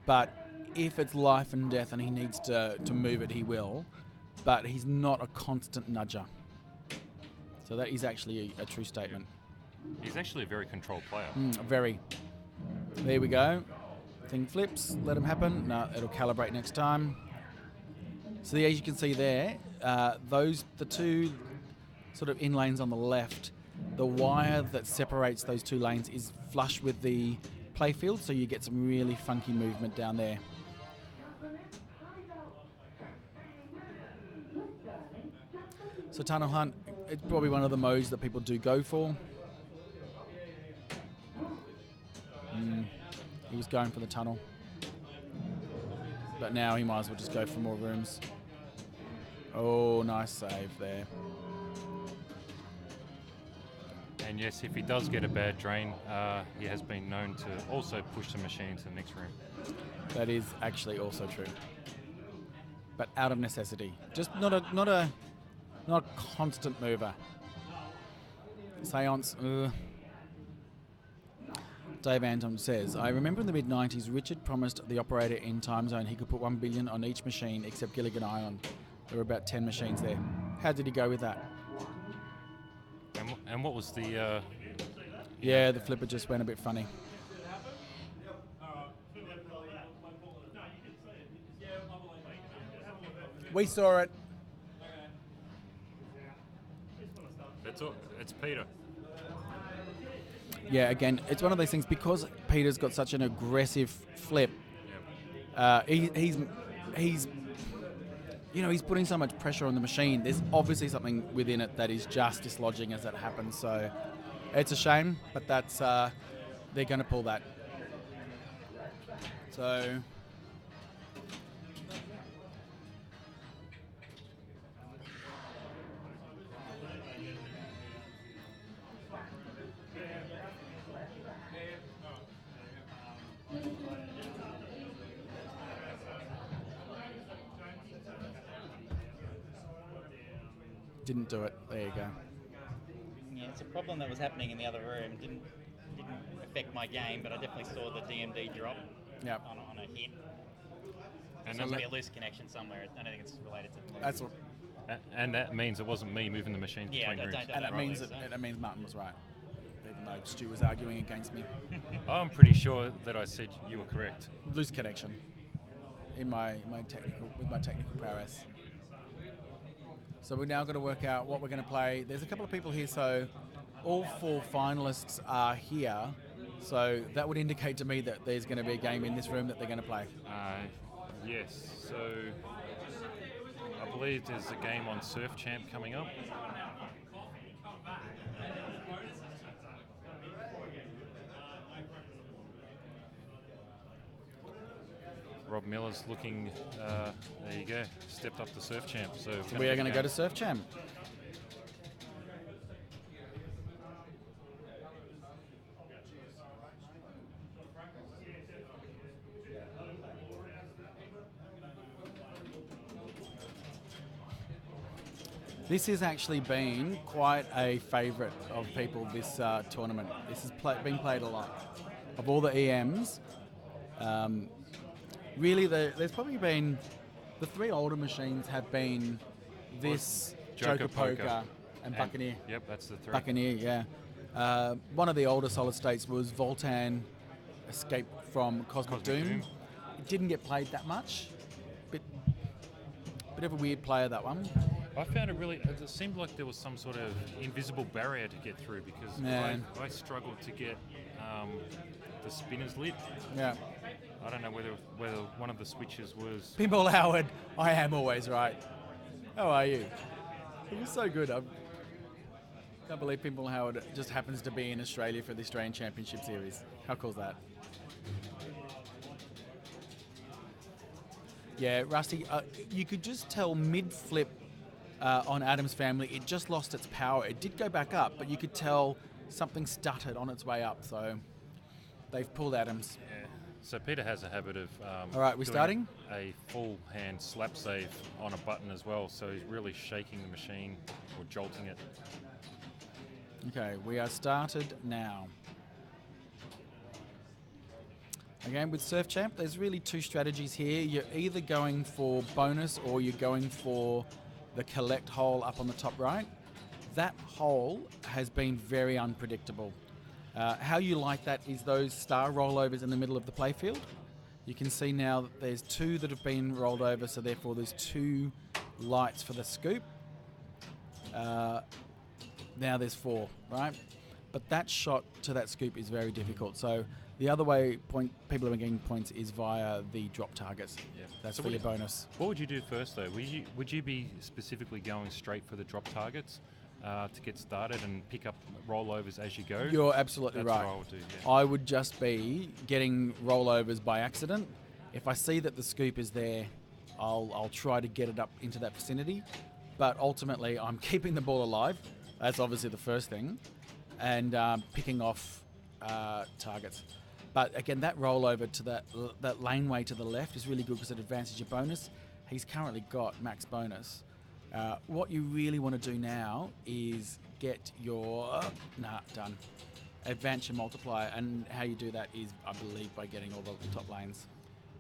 but if it's life and death and he needs to move it, he will. But he's not a constant nudger. So that is actually a true statement. He's actually a very controlled player. Very. There we go. Thing flips. Let him happen. No, it'll calibrate next time. So as you can see there, the two sort of in lanes on the left, the wire that separates those two lanes is flush with the playfield, so you get some really funky movement down there. So Tunnel Hunt, it's probably one of the modes that people do go for. He was going for the tunnel. But now he might as well just go for more rooms. Oh, nice save there. And yes, if he does get a bad drain, he has been known to also push the machine to the next room. That is actually also true. But out of necessity. Just not a constant mover. Seance. Dave Anton says, I remember in the mid-90s, Richard promised the operator in Time Zone he could put 1 billion on each machine except Gilligan Ion. There were about 10 machines there. How did he go with that? And what was the... Yeah, the flipper just went a bit funny. We saw it. It's Peter. Yeah, again, it's one of those things because Peter's got such an aggressive flip. He's putting so much pressure on the machine. There's obviously something within it that is just dislodging as that happens. So it's a shame, but that's they're going to pull that. So. Didn't do it. There you go. Yeah, it's a problem that was happening in the other room. Didn't affect my game, but I definitely saw the DMD drop on a hit. And there must be a loose connection somewhere. I don't think it's related to the That's what. And that means it wasn't me moving the machine between rooms. And that means that means Martin was right, even though Stu was arguing against me. I'm pretty sure that I said you were correct. Loose connection. In my technical prowess. So we're now going to work out what we're going to play. There's a couple of people here, so all 4 finalists are here. So that would indicate to me that there's going to be a game in this room that they're going to play. Yes, so I believe there's a game on Surf Champ coming up. Rob Miller's looking, there you go, stepped up to Surf Champ. So we are going to go to Surf Champ. This has actually been quite a favourite of people this tournament. This has been played a lot. Of all the EMs, really, there's probably been the 3 older machines have been this Joker Poker and Buccaneer. Yep, that's the 3. Buccaneer, yeah. One of the older solid states was Voltan Escape from Cosmic Doom. It didn't get played that much. Bit of a weird player, that one. I found it seemed like there was some sort of invisible barrier to get through because I struggled to get the spinners lit. Yeah. I don't know whether one of the switches was... Pinball Howard, I am always right. How are you? It was so good. I can't believe Pinball Howard just happens to be in Australia for the Australian Championship Series. How cool is that? Yeah, Rusty, you could just tell mid-flip on Adam's Family, it just lost its power. It did go back up, but you could tell something stuttered on its way up, so they've pulled Adams. Yeah. So Peter has a habit of all right, we're starting? A full hand slap save on a button as well, so he's really shaking the machine or jolting it. Okay, we are started now. Again, with Surf Champ, there's really 2 strategies here. You're either going for bonus or you're going for the collect hole up on the top right. That hole has been very unpredictable. How you like that is those star rollovers in the middle of the playfield. You can see now that there's 2 that have been rolled over, so therefore there's 2 lights for the scoop. Now there's 4, right? But that shot to that scoop is very difficult. So the other way people are getting points is via the drop targets. Yeah. That's for your bonus. What would you do first, though? Would you be specifically going straight for the drop targets to get started and pick up rollovers as you go? You're absolutely That's right. what I would do, yeah. I would just be getting rollovers by accident. If I see that the scoop is there, I'll try to get it up into that vicinity. But ultimately, I'm keeping the ball alive. That's obviously the first thing. And picking off targets. But again, that rollover to that laneway to the left is really good because it advances your bonus. He's currently got max bonus. What you really want to do now is get your done. Advance your multiplier, and how you do that is, I believe, by getting all the top lanes.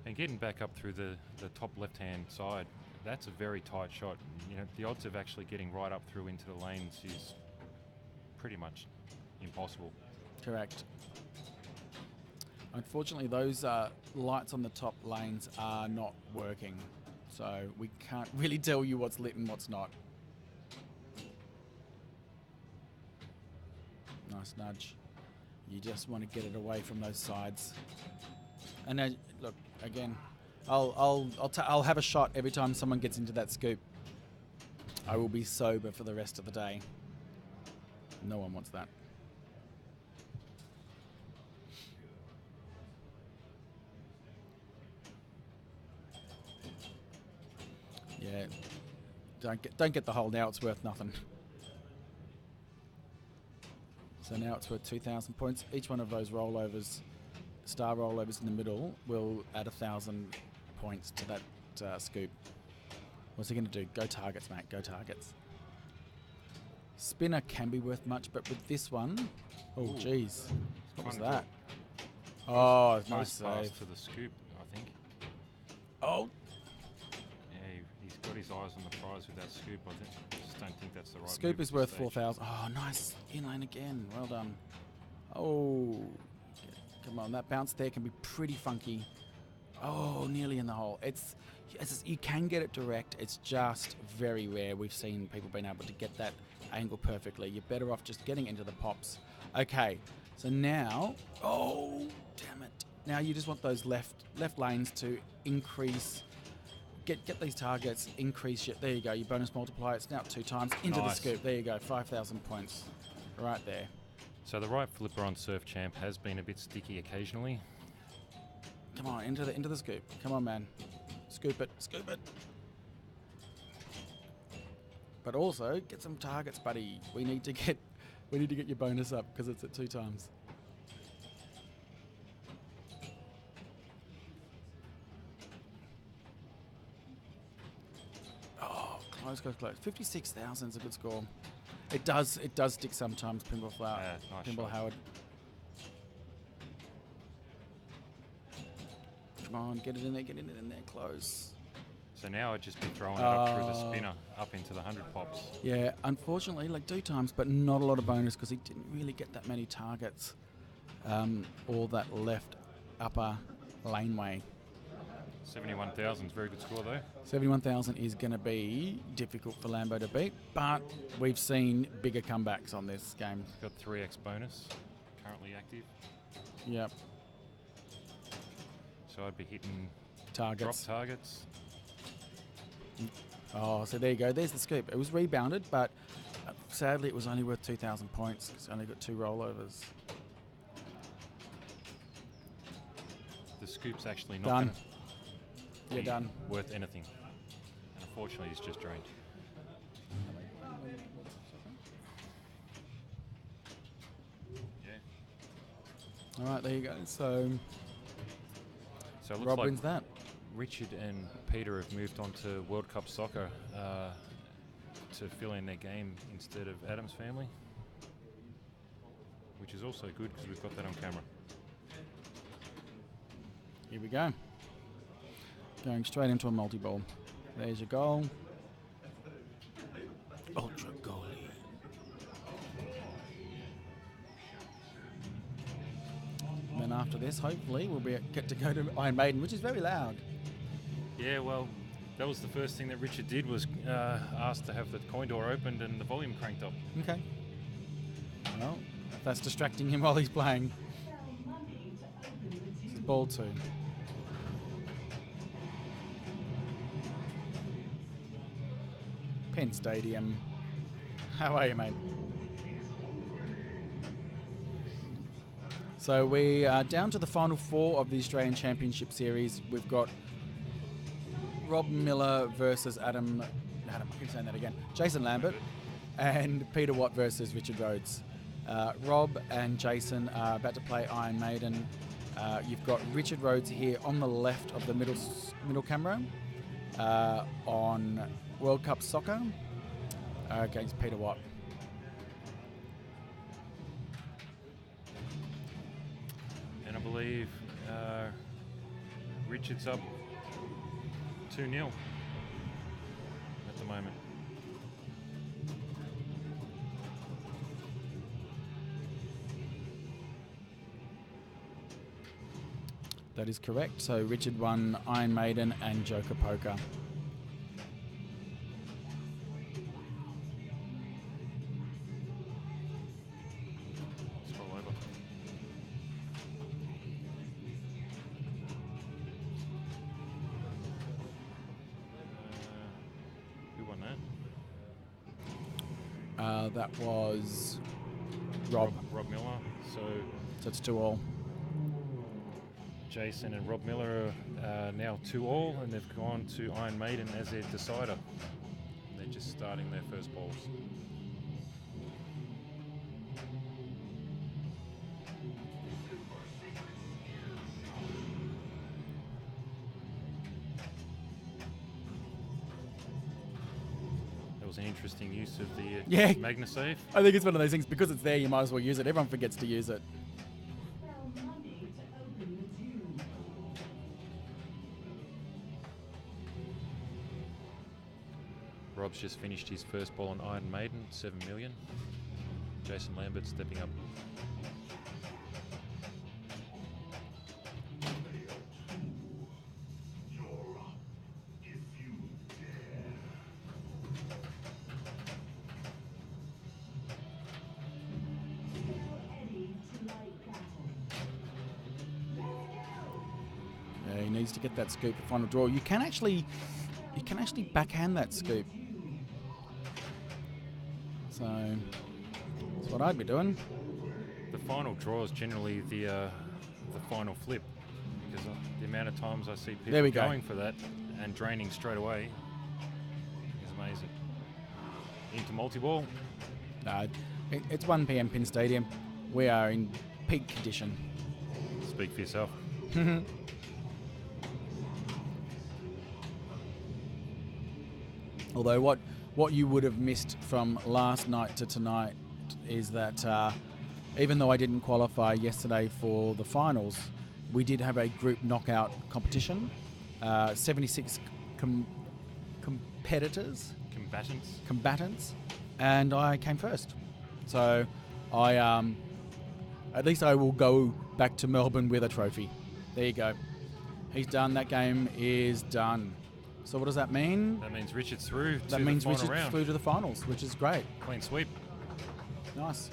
And getting back up through the top left-hand side, that's a very tight shot. You know, the odds of actually getting right up through into the lanes is pretty much impossible. Correct. Unfortunately, those lights on the top lanes are not working, so we can't really tell you what's lit and what's not. Nice nudge. You just want to get it away from those sides. And then, look, again, I'll have a shot every time someone gets into that scoop. I will be sober for the rest of the day. No one wants that. Yeah, don't get the hole now. It's worth nothing. So now it's worth 2,000 points. Each one of those rollovers, star rollovers in the middle, will add 1,000 points to that scoop. What's he going to do? Go targets, mate. Go targets. Spinner can be worth much, but with this one, oh jeez, what was that? Oh, nice pass save to the scoop, I think. Oh. Yeah, he's got his eyes on the prize with that scoop. I just don't think that's the right Scoop move is at worth this 4,000. Oh, nice in lane again. Well done. Oh, come on. That bounce there can be pretty funky. Oh, nearly in the hole. You can get it direct. It's just very rare. We've seen people being able to get that angle perfectly. You're better off just getting into the pops. Okay, so now, oh, damn it. Now you just want those left lanes to increase. Get these targets, increase your, there you go, your bonus multiplier. It's now 2 times into the Nice. scoop. There you go, 5,000 points right there. So the right flipper on Surf Champ has been a bit sticky occasionally. Come on, into the scoop. Come on, man. Scoop it. But also, get some targets, buddy. We need to get your bonus up because it's at 2 times. Oh, close. 56,000 is a good score. It does stick sometimes. Pinball Flower. Nice Pinball shot. Howard. Come on, get it in there, close. So now I'd just be throwing it up through the spinner, up into the 100 pops. Yeah, unfortunately, like 2 times, but not a lot of bonus because he didn't really get that many targets or that left upper laneway. 71,000 is a very good score though. 71,000 is going to be difficult for Lambo to beat, but we've seen bigger comebacks on this game. Got 3x bonus, currently active. Yep. So I'd be hitting Targets. drop targets. Oh, so there you go. There's the scoop. It was rebounded, but sadly it was only worth 2,000 points because it only got 2 rollovers. The scoop's actually not Done. going to You're done. worth anything. And unfortunately, it's just drained. Yeah. All right, there you go. So So it looks Rob like wins that. Richard and Peter have moved on to World Cup Soccer to fill in their game instead of Adam's family, which is also good because we've got that on camera. Here we go. Going straight into a multi-ball. There's your goal. Ultra goalie. And then after this, hopefully, we'll get to go to Iron Maiden, which is very loud. Yeah, well, that was the first thing that Richard did was asked to have the coin door opened and the volume cranked up. Okay. Well, if that's distracting him while he's playing. This is ball 2. Penn Stadium. How are you, mate? So we are down to the final 4 of the Australian Championship Series. We've got Rob Miller versus Adam, I keep saying that again, Jason Lambert, and Peter Watt versus Richard Rhodes. Rob and Jason are about to play Iron Maiden. You've got Richard Rhodes here on the left of the middle camera on World Cup Soccer against Peter Watt. And I believe Richard's up 2-0 at the moment. That is correct. So Richard won Iron Maiden and Joker Poker. Scroll over. Who won that? That was Rob. Rob Miller. So it's 2-2. Jason and Rob Miller are now 2-2, and they've gone to Iron Maiden as their decider. They're just starting their first balls. That was an interesting use of the MagnaSave. I think it's one of those things, because it's there, you might as well use it. Everyone forgets to use it. Rob's just finished his first ball on Iron Maiden, 7 million. Jason Lambert stepping up. Yeah, he needs to get that scoop for final draw. You can actually backhand that scoop. So that's what I'd be doing. The final draw is generally the final flip, because the amount of times I see people going for that and draining straight away is amazing. Into multi-ball. No, it's 1 p.m. Pin Stadium. We are in peak condition. Speak for yourself. Although what you would have missed from last night to tonight is that even though I didn't qualify yesterday for the finals, we did have a group knockout competition. 76 combatants, and I came first. So I at least I will go back to Melbourne with a trophy. There you go. He's done. That game is done. So what does that mean? That means Richard's through to That the means final Richard's round. through to the finals, which is great. Clean sweep. Nice.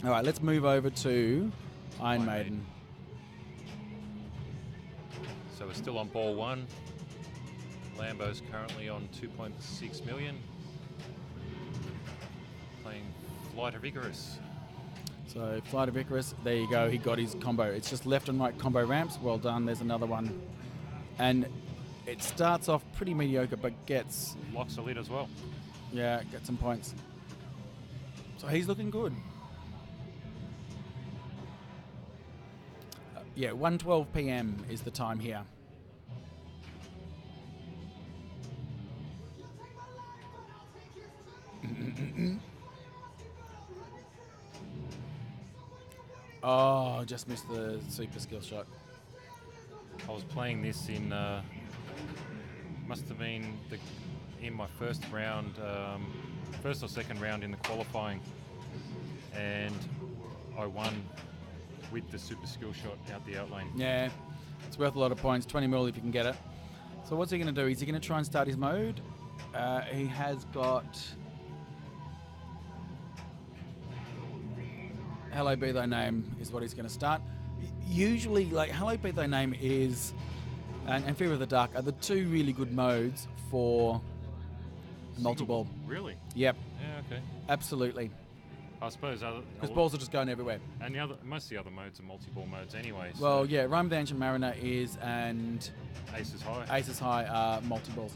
All right, let's move over to Iron Maiden. So we're still on ball 1. Lambo's currently on 2.6 million. Playing Flight of Icarus. So Flight of Icarus, there you go. He got his combo. It's just left and right combo ramps. Well done. There's another one. And it starts off pretty mediocre, but gets... Locks a lid as well. Yeah, gets some points. So he's looking good. Yeah, 1:12 p.m. is the time here. Oh, just missed the super skill shot. I was playing this in, must have been in my first round, first or second round in the qualifying, and I won with the super skill shot out the outlane. Yeah, it's worth a lot of points, 20 mil if you can get it. So what's he going to do? Is he going to try and start his mode? He has got Hello Be Thy Name is what he's going to start. Usually, like, Hello Be Thy Name is and Fear of the Dark are the two really good modes for multi-ball. Really? Yep. Yeah, okay. Absolutely. I suppose because balls are just going everywhere. And most of the other modes are multi-ball modes anyway. So Well, yeah, Rime of the Ancient Mariner is, and Aces High. Aces High are multi-balls.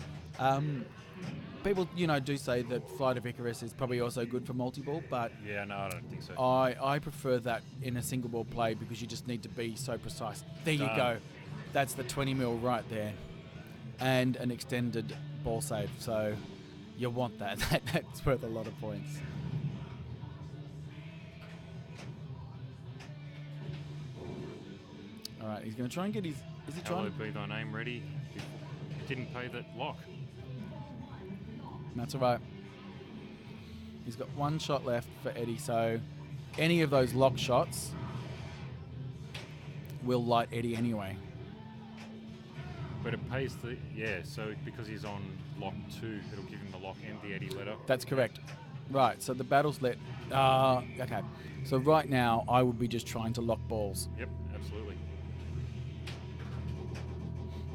people, do say that Flight of Icarus is probably also good for multi-ball, but Yeah, no, I don't think so. I prefer that in a single ball play because you just need to be so precise. There you Done. go. That's the 20 mil right there. And an extended ball save. So you want that. That's worth a lot of points. All right, he's going to try and get his... Is he trying? Hallowed be thy name ready. Didn't pay that lock. That's all right. He's got one shot left for Eddie, so any of those lock shots will light Eddie anyway. But it pays the... Yeah, so because he's on lock 2, it'll give him the lock and the Eddie letter. That's correct. Right, so the battle's lit. Okay, so right now I would be just trying to lock balls. Yep, absolutely.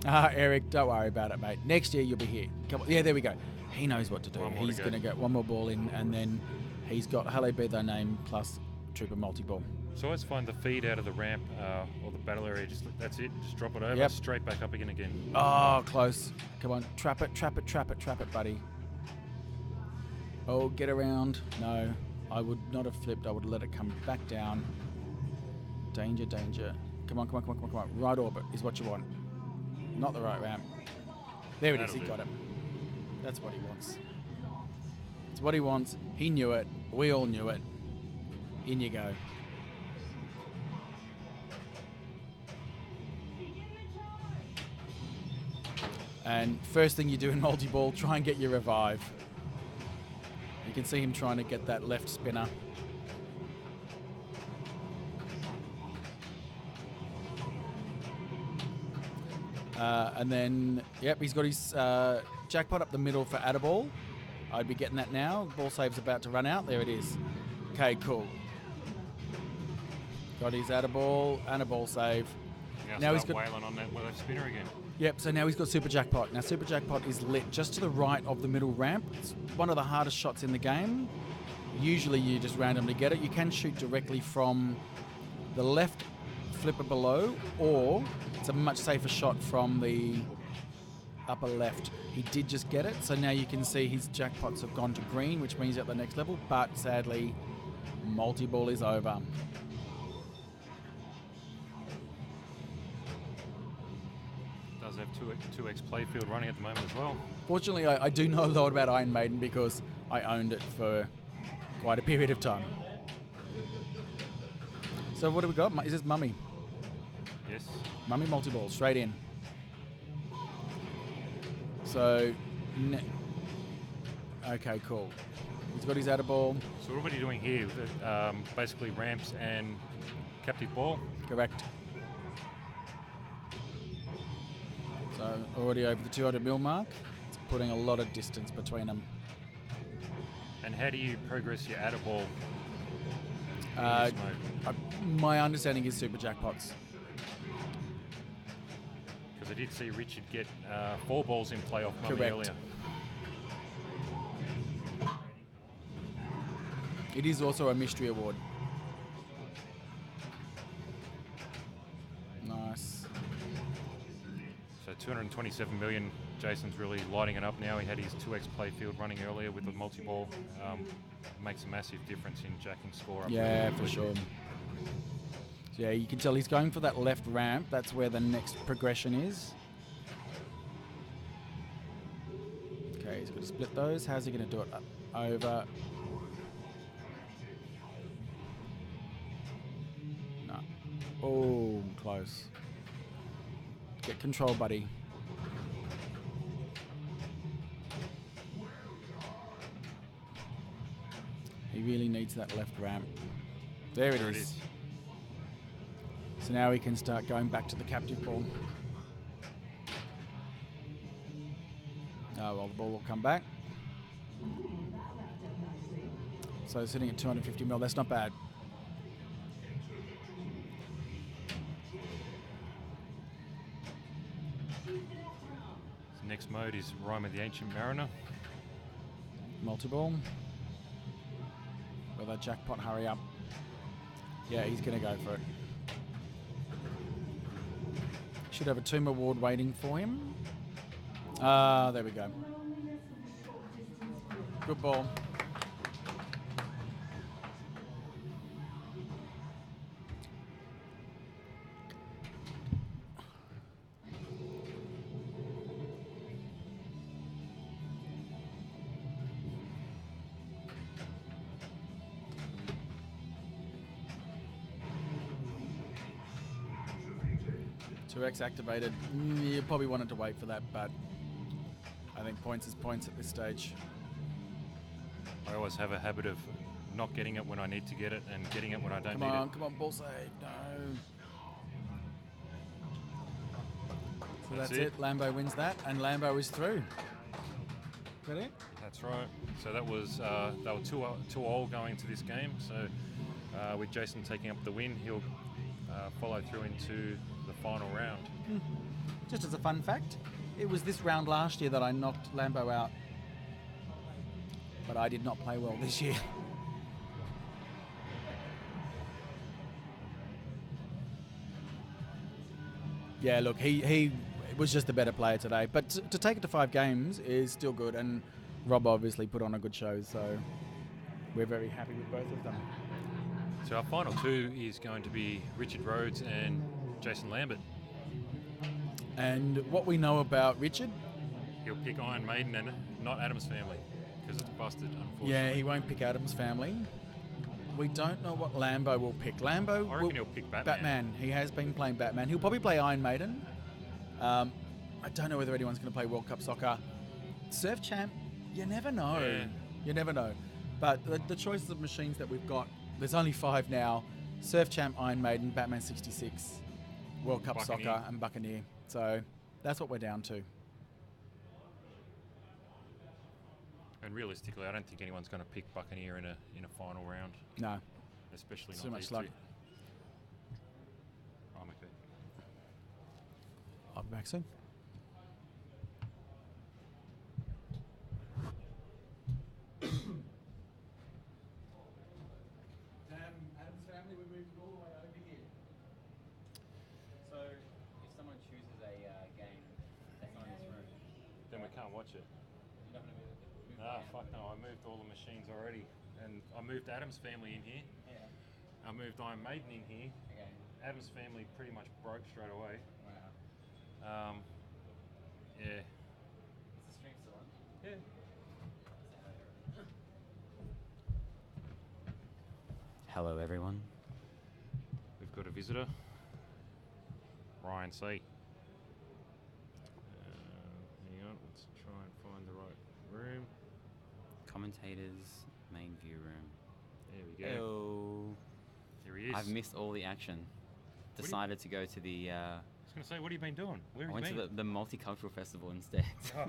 Eric, don't worry about it, mate. Next year you'll be here. Come on. Yeah, there we go. He knows what to do. One more He's to go. going to get one more ball in, and then he's got Hallowed Be Thy Name plus Trooper multi-ball. So I always find the feed out of the ramp or the battle area, that's it. Just drop it over, Yep. straight back up again. Oh, close. Come on, trap it, buddy. Oh, get around. No, I would not have flipped. I would let it come back down. Danger. Come on. Right orbit is what you want. Not the right ramp. There it is. He That'll got it. That's what he wants. It's what he wants. He knew it. We all knew it. In you go. And first thing you do in multi-ball, try and get your revive. You can see him trying to get that left spinner. And then, yep, he's got his jackpot up the middle for Addaball. I'd be getting that now. Ball save's about to run out. There it is. Okay, cool. Got his Addaball and a ball save. Now he's got wailing on that left spinner again. Yep, so now he's got Super Jackpot. Now Super Jackpot is lit just to the right of the middle ramp. It's one of the hardest shots in the game. Usually you just randomly get it. You can shoot directly from the left flipper below, or it's a much safer shot from the upper left. He did just get it, so now you can see his jackpots have gone to green, which means at the next level, but sadly, multi-ball is over. Does have 2x playfield running at the moment as well. Fortunately, I do know a lot about Iron Maiden because I owned it for quite a period of time. So what do we got? Is this Mummy? Yes. Mummy multi-ball, straight in. So, okay, cool. He's got his Addaball. So what are we doing here? Basically ramps and captive ball. Correct. So already over the 200 mil mark. It's putting a lot of distance between them. And how do you progress your Addaball? My understanding is super jackpots. Because I did see Richard get 4 balls in play off Mummy Correct. earlier. It is also a mystery award. Nice. So 227 million. Jason's really lighting it up now. He had his 2x playfield running earlier with the multi-ball. Makes a massive difference in jacking score up. Yeah, really for quickly. sure. So yeah, you can tell he's going for that left ramp. That's where the next progression is. Okay, he's going to split those. How's he going to do it? Over. No. Oh, close. Get control, buddy. He really needs that left ramp. There it is. So now we can start going back to the captive ball. Oh, well, the ball will come back. So sitting at 250 mil, that's not bad. So next mode is Rhyme of the Ancient Mariner. Multi-ball. Will that jackpot hurry up? Yeah, he's going to go for it. Should have a Tomb Award waiting for him. There we go. Good ball. Two X activated. You probably wanted to wait for that, but I think points is points at this stage. I always have a habit of not getting it when I need to get it and getting it when I don't need it. Come on, ball save. No. So that's it. Lambo wins that, and Lambo is through. Is that it? That's right. So that was they were 2-2 going to this game. So with Jason taking up the win, he'll follow through into the final round. Just as a fun fact, it was this round last year that I knocked Lambo out, but I did not play well this year. Yeah, look, he was just a better player today, but to take it to 5 games is still good, and Rob obviously put on a good show, so we're very happy with both of them. So our final 2 is going to be Richard Rhodes and Jason Lambert. And what we know about Richard? He'll pick Iron Maiden and not Adam's Family because it's busted, unfortunately. Yeah, he won't pick Adam's Family. We don't know what Lambo will pick. Lambo I reckon he'll pick Batman. He has been playing Batman. He'll probably play Iron Maiden. I don't know whether anyone's going to play World Cup Soccer. Surf Champ, you never know. Yeah. You never know. But the choices of machines that we've got, there's only 5 now. Surf Champ, Iron Maiden, Batman 66, World Cup Buccaneer. Soccer, and Buccaneer. So that's what we're down to. And realistically, I don't think anyone's going to pick Buccaneer in a final round. No. Especially Too not much these luck. 2. I'm okay. I'll be back soon. Adam's Family, we moved all the way over here. So, if someone chooses a game that's on this room, Then we can't watch it. you're not going to move Fuck no, I moved all the machines already. And I moved Adam's Family in here. Yeah. I moved Iron Maiden in here. Okay. Adam's Family pretty much broke straight away. Wow. Yeah. Is the stream still on? Yeah. Hello, everyone. We've got a visitor. Ryan C. Hang on, let's try and find the right room. Commentators, main view room. There we go. Hello. Here he is. I've missed all the action. do you- Decided to go to the. I was going to say, what have you been doing? Where I have went you to been? the multicultural festival instead. Oh.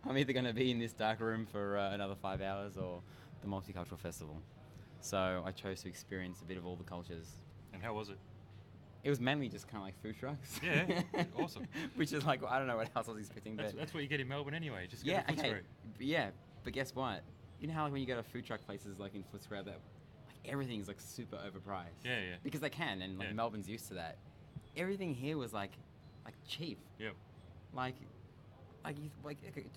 I'm either going to be in this dark room for another 5 hours or the multicultural festival. So I chose to experience a bit of all the cultures. And how was it? It was mainly just kind of like food trucks. Yeah, awesome. Which is like, I don't know what else I was expecting. That's what you get in Melbourne anyway. Just yeah, get a okay. Footscray. Yeah, but guess what? You know how like when you go to food truck places like in Footscray that like everything's like super overpriced. Yeah, yeah. Because they can, and like Yeah. Melbourne's used to that. Everything here was like cheap. Yep. Like a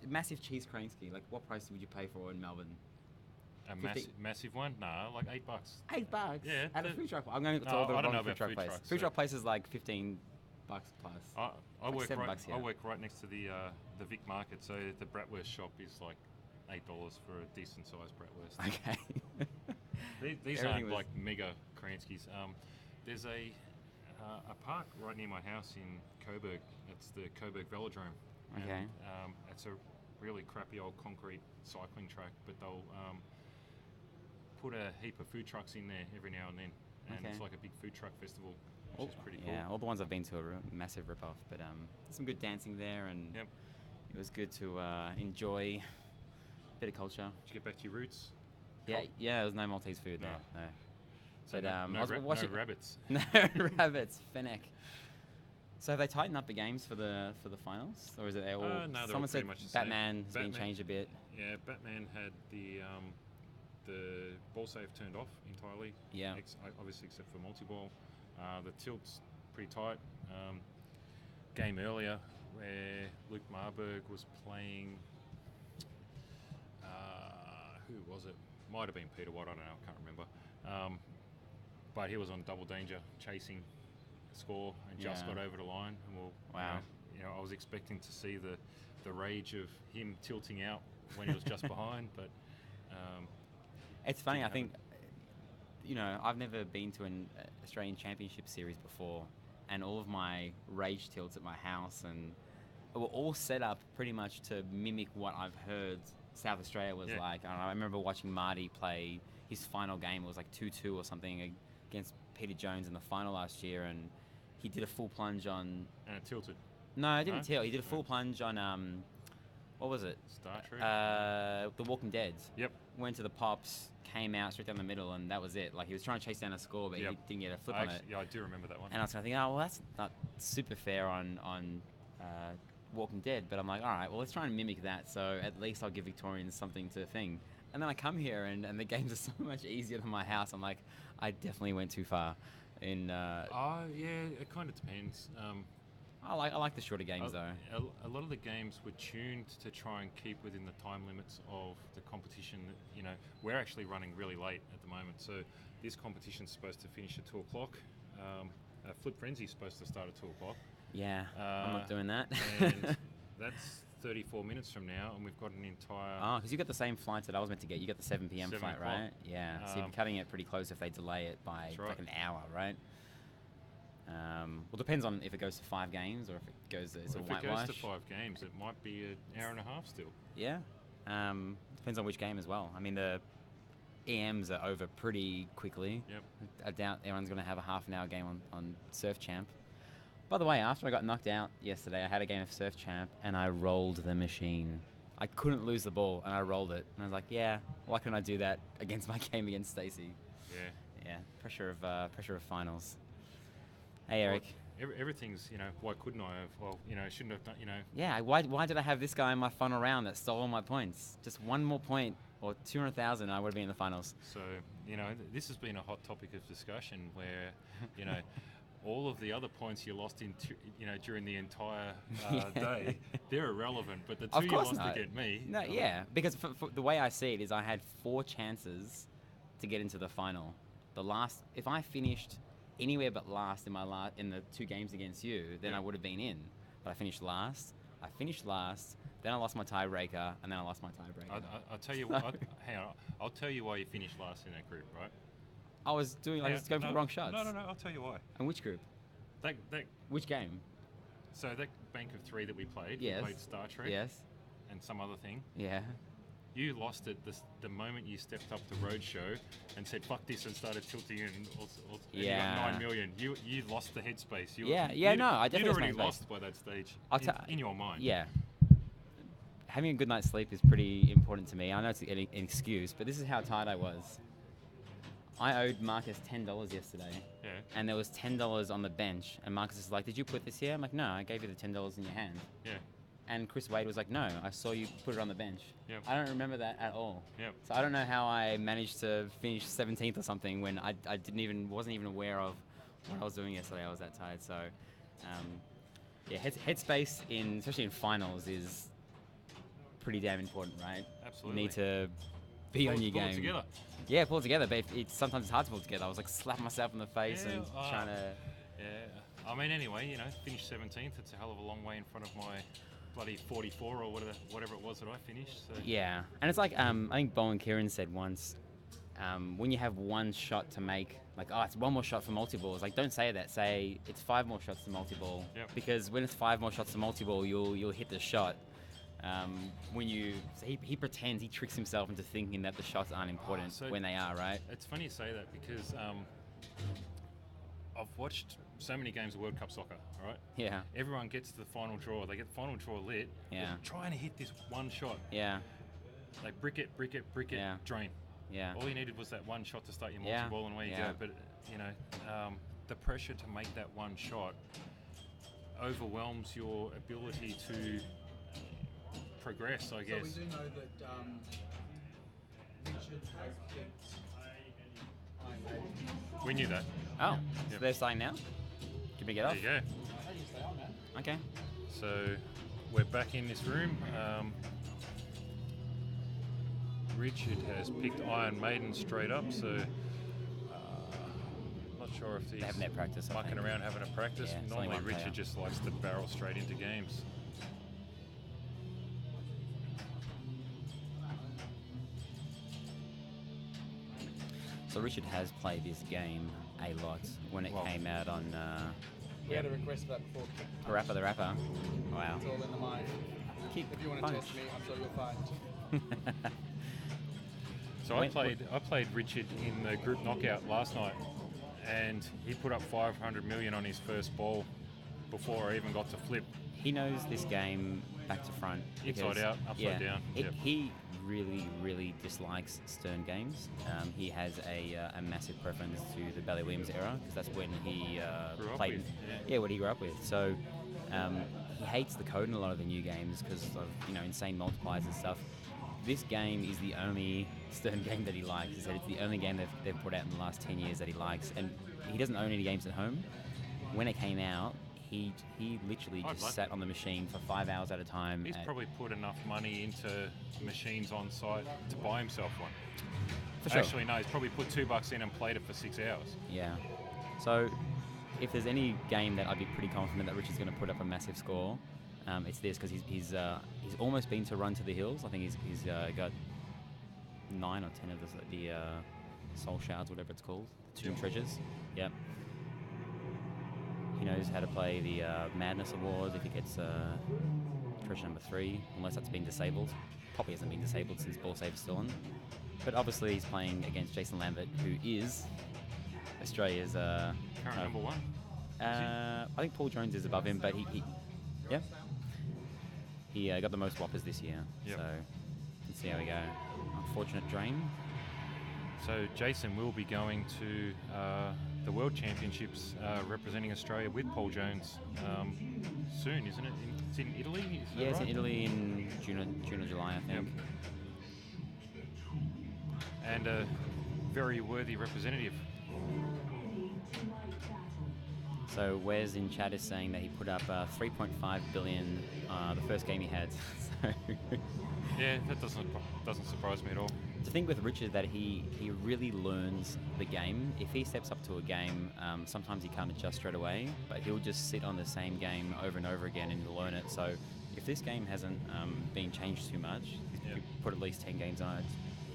massive cheese crane ski. Like what price would you pay for in Melbourne? A 50 massive one? No, like $8. $8. Yeah. At a food truck. I'm going to No, all the I don't know wrong food about truck food place. trucks, Food so- truck place is like $15 plus. I Like work $7 right. here. I work right next to the Vic Market, so the bratwurst shop is like $8 for a decent sized bratwurst. Okay. These Everything aren't was- like mega Kranskis. There's a park right near my house in Coburg. It's the Coburg Velodrome. Okay. And, it's a really crappy old concrete cycling track, but they'll put a heap of food trucks in there every now and then, and Okay. it's like a big food truck festival, which is pretty cool. Yeah, all the ones I've been to are a massive rip-off, but some good dancing there, and Yep. it was good to enjoy a bit of culture. Did you get back to your roots? Yeah, there was no Maltese food there. No. So But no I was watching rabbits. No rabbits, Fennec. So have they tightened up the games for the finals, or is it all? No, they're all someone said pretty much the same. Batman has been changed a bit. Yeah, Batman had the ball save turned off entirely. Yeah. Obviously, except for multi-ball. The tilt's pretty tight. Game earlier where Luke Marburg was playing who was it? Might have been Peter Watt. I don't know. I can't remember. But he was on double danger, chasing score, and just Yeah. got over the line. And we'll, Wow. I was expecting to see the rage of him tilting out when he was just behind, but It's funny, I didn't think, I've never been to an Australian Championship series before, and all of my rage tilts at my house and were all set up pretty much to mimic what I've heard South Australia was Yeah. like. I remember watching Marty play his final game. It was like 2-2 or something against Peter Jones in the final last year, and he did a full plunge on... And it tilted. No, it didn't No? tilt. He did a full plunge on... what was it? Star Trek? The Walking Dead. Yep. Went to the pops, came out straight down the middle, and that was it. Like, he was trying to chase down a score, but Yep. he didn't get a flip on it. Yeah, I do remember that one. And I was kind of thinking, oh, well, that's not super fair on Walking Dead. But I'm like, all right, well, let's try and mimic that. So at least I'll give Victorians something to think. And then I come here, and the games are so much easier than my house. I'm like, I definitely went too far. Yeah, it kind of depends. I like the shorter games, though. A lot of the games were tuned to try and keep within the time limits of the competition. We're actually running really late at the moment, so this competition's supposed to finish at 2 o'clock. Flip Frenzy's supposed to start at 2 o'clock. Yeah, I'm not doing that. And that's 34 minutes from now, and we've got an entire... Oh, because you got the same flights that I was meant to get. You got the 7 p.m. 7 flight, o'clock. right? Yeah. So you're cutting it pretty close if they delay it by That's right. like an hour, right? Well, depends on if it goes to 5 games or if it goes to it's a if whitewash. it goes to 5 games, it might be an hour and a half still. Yeah. Depends on which game as well. I mean, the EMs are over pretty quickly. Yep. I doubt everyone's going to have a half an hour game on Surf Champ. By the way, after I got knocked out yesterday, I had a game of Surf Champ and I rolled the machine. I couldn't lose the ball and I rolled it. And I was like, yeah, why couldn't I do that against my game against Stacey? Yeah. Yeah, pressure of finals. Hey, Eric. Well, everything's, why couldn't I have? Well, shouldn't have done, Yeah, why did I have this guy in my final round that stole all my points? Just one more point or 200,000 I would have been in the finals. So, this has been a hot topic of discussion where, all of the other points you lost during the entire day, they're irrelevant. But the two you lost against me. No, yeah, because for the way I see it is I had 4 chances to get into the final. If I finished anywhere but last in the 2 games against you, then I would have been in. But I finished last. Then I lost my tiebreaker, and then I lost my tiebreaker. I'll tell you what. Hang on. I'll tell you why you finished last in that group, right? I was going for the wrong shots. No. I'll tell you why. And which group? Which game? So that bank of 3 that we played. Yes. We played Star Trek. Yes. And some other thing. Yeah. You lost it the moment you stepped up to Roadshow and said "fuck this" and started tilting and you got 9 million. You lost the headspace. I definitely you'd already lost lost by that stage. In your mind. Yeah. Having a good night's sleep is pretty important to me. I know it's an excuse, but this is how tired I was. I owed Marcus $10 yesterday. Yeah. And there was $10 on the bench, and Marcus is like, "Did you put this here?" I'm like, "No, I gave you the $10 in your hand." Yeah. And Chris Wade was like, "No, I saw you put it on the bench." Yep. I don't remember that at all. Yep. So I don't know how I managed to finish 17th or something when I wasn't even aware of what I was doing yesterday. I was that tired. So, headspace especially in finals is pretty damn important, right? Absolutely. You need to be on your pull game. it together. Yeah, pull it together, but sometimes it's hard to pull it together. I was like slapping myself in the face and trying to... Yeah. I mean, anyway, finished 17th. It's a hell of a long way in front of my bloody 44 or whatever it was that I finished. So. Yeah, and it's like, I think Bowen Kieran said once, when you have one shot to make, like, oh, it's one more shot for multi-ball. It's like, don't say that. Say it's 5 more shots to multi-ball. Yep. Because when it's 5 more shots to multi-ball, you'll hit the shot. He pretends, he tricks himself into thinking that the shots aren't important when they are, right? It's funny you say that because I've watched so many games of World Cup soccer, right? Yeah. Everyone gets to the final draw. They get the final draw lit. Yeah. They're trying to hit this one shot. Yeah. They brick it, drain. Yeah. All you needed was that one shot to start your Yeah. multi-ball and away you Yeah. go. But, the pressure to make that one shot overwhelms your ability to progress, I guess. So we do know that Richard has picked Iron Maiden. We knew that. Oh, Yep. so they're starting now? Can we get off? There you go. Okay. So we're back in this room. Richard has picked Iron Maiden straight up, so not sure if he's They have net practice, I mucking think. around having a practice. Yeah, it's only Normally one Richard player. just likes to barrel straight into games. So Richard has played this game a lot when it came out on. We had a request for that before. Parappa the Rapper. Wow. It's all in the mind. Keep if you want to punch. test me, I'm sure you'll find. So I played Richard in the group knockout last night, and he put up 500 million on his first ball before I even got to flip. He knows this game back to front. Inside because- out, upside down, yep. He really, really dislikes Stern games. He has a massive preference to the Bally Williams era because that's when he Grew up played. with, Yeah, what he grew up with. So he hates the code in a lot of the new games because of insane multipliers and stuff. This game is the only Stern game that he likes. He said it's the only game they've put out in the last 10 years that he likes, and he doesn't own any games at home. When it came out, he literally I'd just like- sat on the machine for 5 hours at a time. He's and- probably put enough money into machines on site to buy himself one. For sure. Actually, no, he's probably put $2 in and played it for 6 hours. Yeah. So, if there's any game that I'd be pretty confident that Richard's going to put up a massive score, it's this because he's almost been to Run to the Hills. I think he's got 9 or 10 of the Soul Shards, whatever it's called, Tomb Treasures. Yep. He knows how to play the Madness Awards if he gets treasure number 3, unless that's been disabled. Probably hasn't been disabled since Ball Save is still on. But obviously he's playing against Jason Lambert, who is Australia's Current number 1. I think Paul Jones is above him, but he got the most whoppers this year. Yep. So let's see how we go. Unfortunate drain. So Jason will be going to the World Championships representing Australia with Paul Jones soon, isn't it? It's in Italy? Is that Yeah, it's in right? Italy in June or July, I think. And a very worthy representative. So Wes in chat is saying that he put up 3.5 billion the first game he had. So Yeah, that doesn't surprise me at all. to think with Richard that he really learns the game. If he steps up to a game, sometimes he can't adjust straight away, but he'll just sit on the same game over and over again and he'll learn it. So if this game hasn't been changed too much, he's put at least 10 games on it.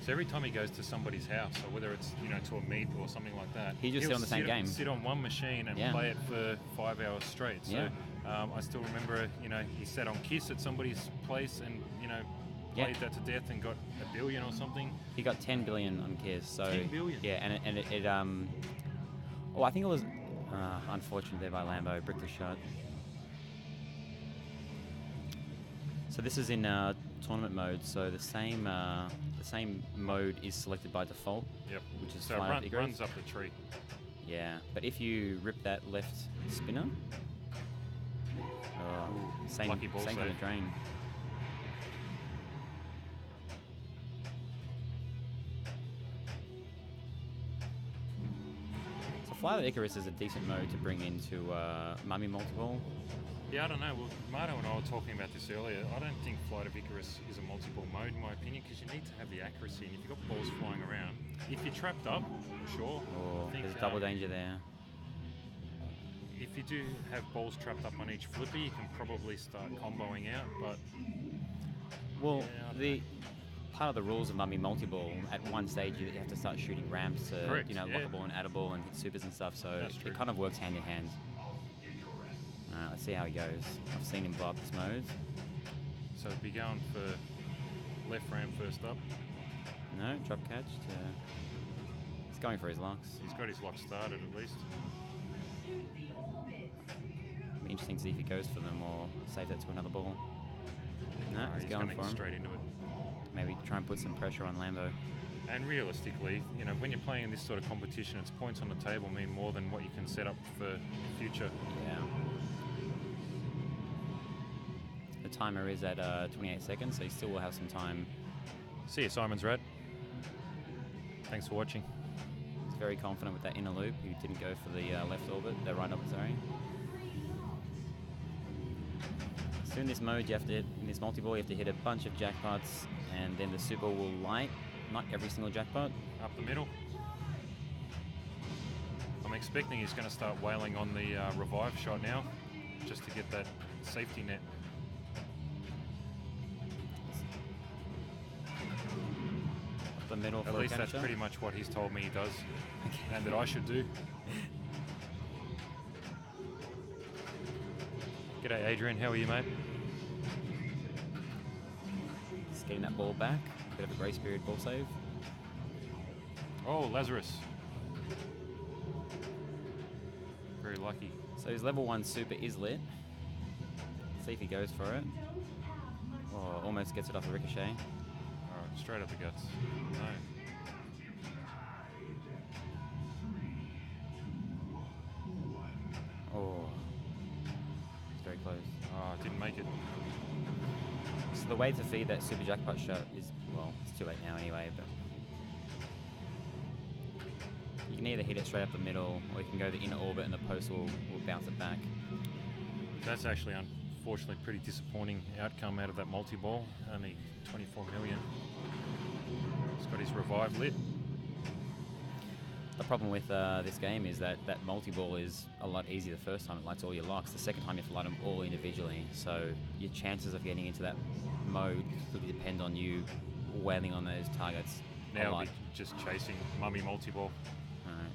So every time he goes to somebody's house, or whether it's to a meet or something like that, He just he'll sit on the same game. Sit on one machine and Yeah. play it for 5 hours straight. So I still remember, he sat on Kiss at somebody's place and played that to death and got $1 billion or something. He got 10 billion on Kiss. So 10 billion? Yeah, and it I think it was unfortunate there by Lambo, bricked the shot. So this is in tournament mode. So the same mode is selected by default. Yep. Which is So it Flight of Icarus. runs up the tree. Yeah, but if you rip that left spinner, same Lucky ball kind save. of drain. So Flight of Icarus is a decent mode to bring into Mummy Multiple. Yeah, I don't know. Well, Marto and I were talking about this earlier. I don't think Flight of Icarus is a multiple mode, in my opinion, because you need to have the accuracy. And if you've got balls flying around, if you're trapped up, sure. Oh, I think, there's double danger there. If you do have balls trapped up on each flipper, you can probably start comboing out. But Well, the part of the rules of Mummy Multi-Ball, at one stage you have to start shooting ramps to Correct, lock yeah. a ball and add a ball and hit supers and stuff. So That's true. it kind of works hand in hand. Let's see how he goes. I've seen him blow up this mode. so be going for left ramp first up. No, drop catch. He's going for his locks. He's got his lock started at least. Be interesting to see if he goes for them or save that to another ball. No, he's going for him. straight into it. Maybe try and put some pressure on Lambo. And realistically, when you're playing in this sort of competition, its points on the table mean more than what you can set up for future. Yeah. The timer is at 28 seconds, so you still will have some time. See you, Simon's Rat. Thanks for watching. He's very confident with that inner loop. He didn't go for the left orbit, the right orbit, sorry. So in this mode, in this multi-ball, you have to hit a bunch of jackpots, and then the super will light, not every single jackpot. Up the middle. I'm expecting he's going to start wailing on the revive shot now, just to get that safety net. Up the middle. At for a least that's capture. pretty much what he's told me he does, and that I should do. G'day, Adrian. How are you, mate? Just getting that ball back. Bit of a grace period ball save. Oh, Lazarus. Very lucky. So his level 1 super is lit. See if he goes for it. Oh, almost gets it off the ricochet. Alright, straight up the guts. No. Oh, it's very close. Oh, didn't make it. So the way to feed that super jackpot shot is, well, it's too late now anyway, but you can either hit it straight up the middle, or you can go the inner orbit and the post will bounce it back. That's actually unfortunately pretty disappointing outcome out of that multi-ball. Only 24 million. He's got his revive lit. The problem with this game is that that multi-ball is a lot easier the first time it lights all your locks. The second time you have to light them all individually. So your chances of getting into that mode really depend on you wailing on those targets a Now lot. we're just chasing mummy multi-ball. Alright.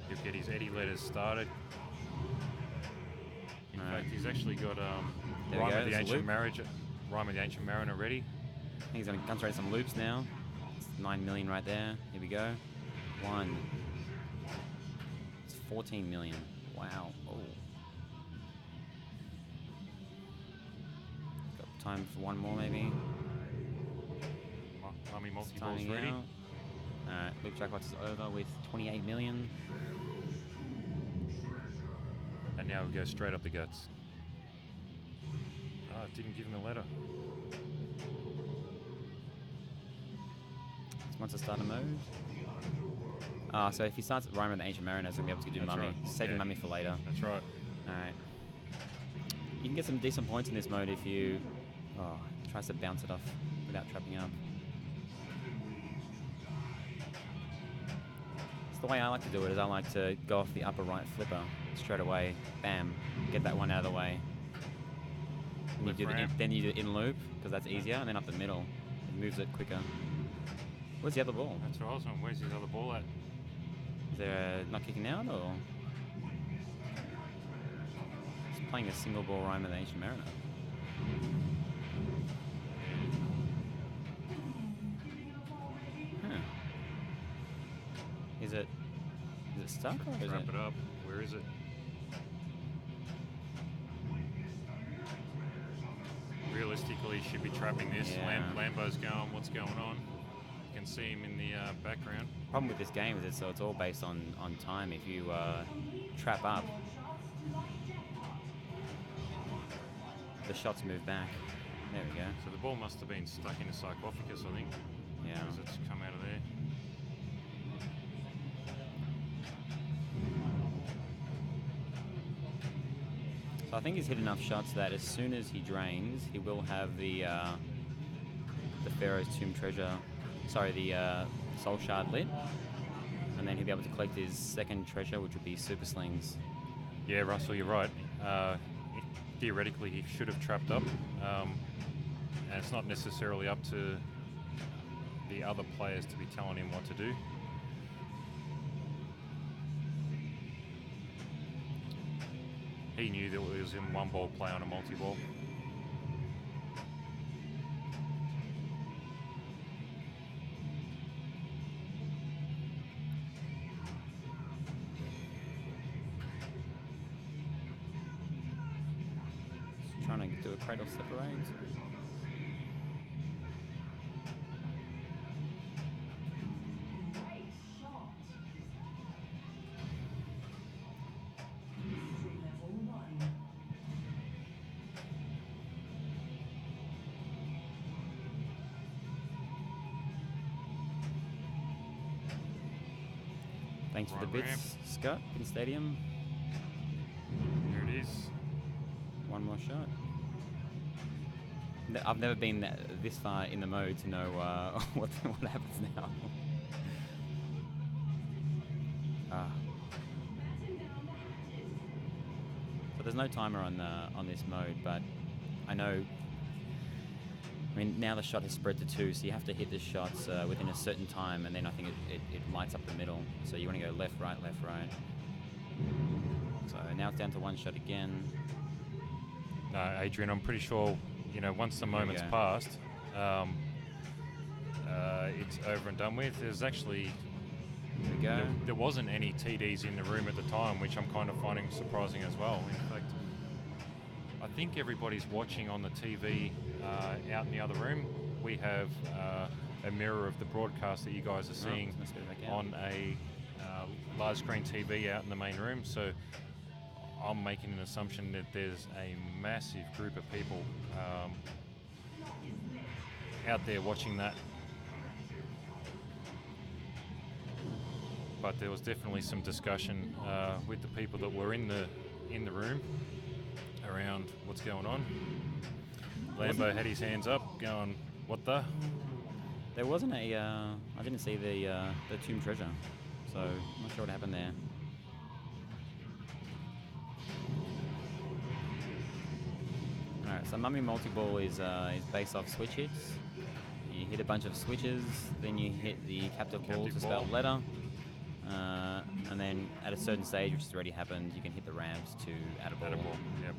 He'll get his Eddie letters started. In fact, he's actually got There we Rhyme go, of the there's a Ancient loop. Marriage, Rhyme of the Ancient Mariner ready. I think he's going to concentrate some loops now. It's 9 million right there. Here we go. 1. It's 14 million. Wow. Oh. Got time for one more maybe. Mummy It's multi-ball's timing ready. out. Alright, Loop Jackpot is over with 28 million. And now we go straight up the guts. Oh, it didn't give him the letter. Once I start a mode. So if he starts Rhyme of the Ancient Mariner, he's going to be able to do That's Mummy. right. Saving Yeah. Mummy for later. That's right. Alright. You can get some decent points in this mode if you tries to bounce it off without trapping up. So the way I like to do it is I like to go off the upper right flipper straight away. Bam. Get that one out of the way. And Left you do ramp. then you do in loop because that's easier, and then up the middle. It moves it quicker. Where's the other ball? That's what I was wondering. Where's his other ball at? Is there not kicking out, or he's playing a single ball Rhyme of the Ancient Mariner? Huh. Is it stuck or is Wrap it? it up. Where is it? Realistically, he should be trapping this. Yeah. Lambo's going. What's going on? You can see him in the background. Problem with this game is it's all based on time. If you trap up, the shots move back. There we go. So the ball must have been stuck in a sarcophagus, I think. Yeah. Because it's come out of there. So I think he's hit enough shots that as soon as he drains, he will have the Pharaoh's Tomb treasure, sorry, the Soul Shard lit, and then he'll be able to collect his second treasure, which would be Super Slings. Yeah, Russell, you're right. Theoretically, he should have trapped up. And it's not necessarily up to the other players to be telling him what to do. He knew that it was in one ball play on a multi-ball. Just trying to do a cradle separate. Thanks for the Right ramp. bits, Scott, in Stadium. There it is. One more shot. I've never been this far in the mode to know what happens now. So there's no timer on this mode, but I know. I mean, now the shot has spread to 2, so you have to hit the shots within a certain time, and then I think it lights up the middle. So you want to go left, right, left, right. So now it's down to 1 shot again. No, Adrian, I'm pretty sure, once the moment's passed, it's over and done with. There's actually... There we go. There wasn't any TDs in the room at the time, which I'm kind of finding surprising as well. In fact, I think everybody's watching on the TV out in the other room. We have a mirror of the broadcast that you guys are seeing on a large screen TV out in the main room. So I'm making an assumption that there's a massive group of people out there watching that. But there was definitely some discussion with the people that were in the room around what's going on. Lambo had his hands up, going, "What the?" There wasn't a. I didn't see the tomb treasure, so I'm not sure what happened there. Alright, so Mummy Multi-Ball is based off switch hits. You hit a bunch of switches, then you hit the captive ball to spell letter. And then at a certain stage, which has already happened, you can hit the ramps to add a ball. Yep.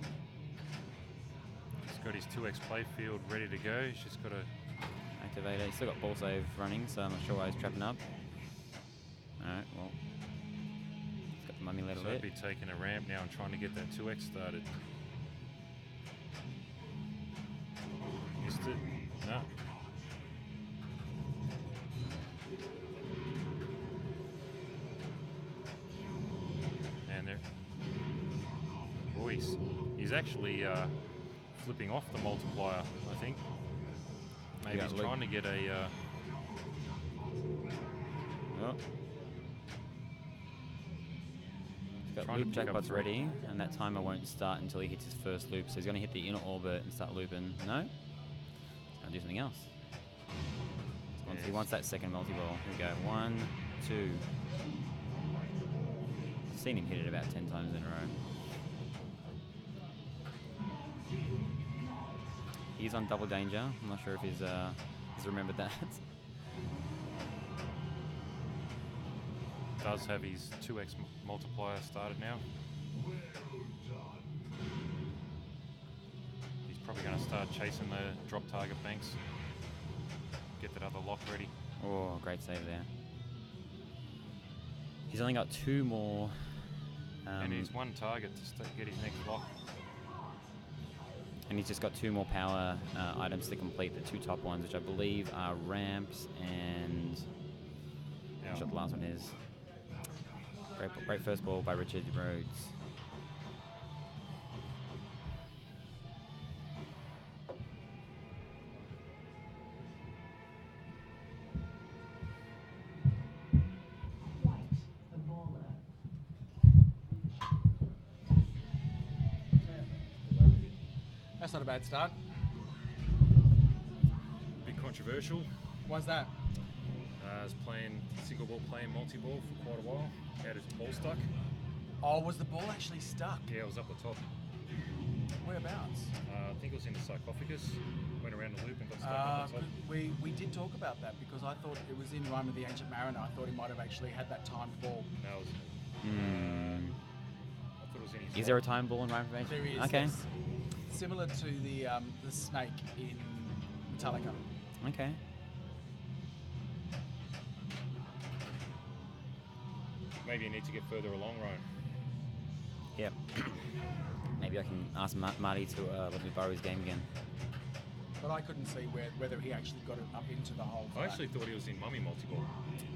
He's got his 2x playfield ready to go. He's just got to activate it. He's still got ball save running, so I'm not sure why he's trapping up. Alright, well. He's got the mummy let So I'd be taking a ramp now and trying to get that 2x started. Missed it. No. He's actually flipping off the multiplier, I think. Maybe he's trying to get a... He's got loop jackpots ready, and that timer won't start until he hits his first loop. So he's going to hit the inner orbit and start looping. No? He's going to do something else. So he wants that second multi-ball. Here we go. 1, 2. I've seen him hit it about 10 times in a row. He's on double danger. I'm not sure if he's remembered that. Does have his 2x multiplier started now. He's probably going to start chasing the drop target banks. Get that other lock ready. Oh, great save there. He's only got 2 more. And he's 1 target to get his next lock. And he's just got 2 more power items to complete the 2 top ones, which I believe are ramps and... I'm not sure what the last one is. Great first ball by Richard Rhodes. That's not a bad start. Bit controversial. Why's that? I was playing single ball, playing multi-ball for quite a while. Had his ball stuck. Oh, was the ball actually stuck? Yeah, it was up the top. Whereabouts? I think it was in the sarcophagus. Went around the loop and got stuck up the top. We did talk about that because I thought it was in Rime of the Ancient Mariner. I thought he might have actually had that timed ball. No, it was... I thought it was in his Is there a time ball in Rime of the Ancient? There is. Okay. Yes. Similar to the snake in Metallica. Okay. Maybe you need to get further along, Ryan. Yep. Maybe I can ask Marty to let me borrow his game again. But I couldn't see whether he actually got it up into the hole. I actually thought he was in Mummy Multi-Ball.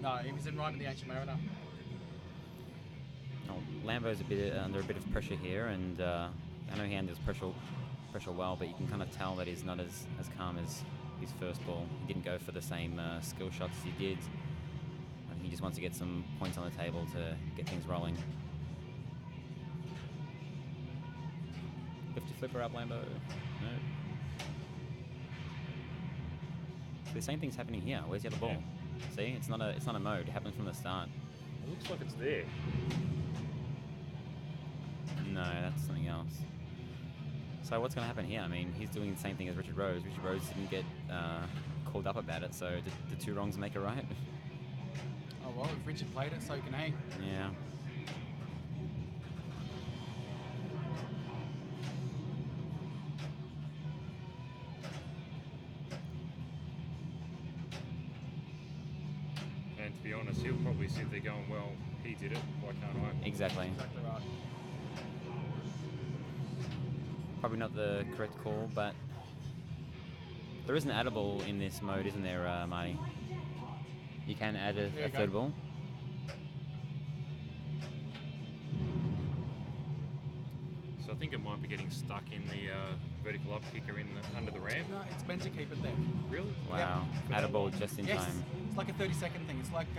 No, he was in Rime of the Ancient Mariner. Oh, Lambo's under a bit of pressure here, and I know he handles pressure well, but you can kind of tell that he's not as calm as his first ball. He didn't go for the same skill shots as he did. I think he just wants to get some points on the table to get things rolling. 50 flipper up, Lambo. No. The same thing's happening here. Where's the other ball? See, it's not a mode. It happens from the start. It looks like it's there. No, that's something else. So what's going to happen here? I mean, he's doing the same thing as Richard Rose. Richard Rose didn't get called up about it, so did two wrongs make a right? Oh well, if Richard played it, so can he. Yeah. And to be honest, he'll probably sit there going, well, he did it, why can't I? Exactly. Exactly right. Probably not the correct call, but there is an addable in this mode, isn't there, Marty? You can add a third ball. So I think it might be getting stuck in the vertical up kicker under the ramp. No, it's meant to keep it there. Really? Wow. Yeah. Add a ball just in Yes. time. It's like a 30-second thing. It's like is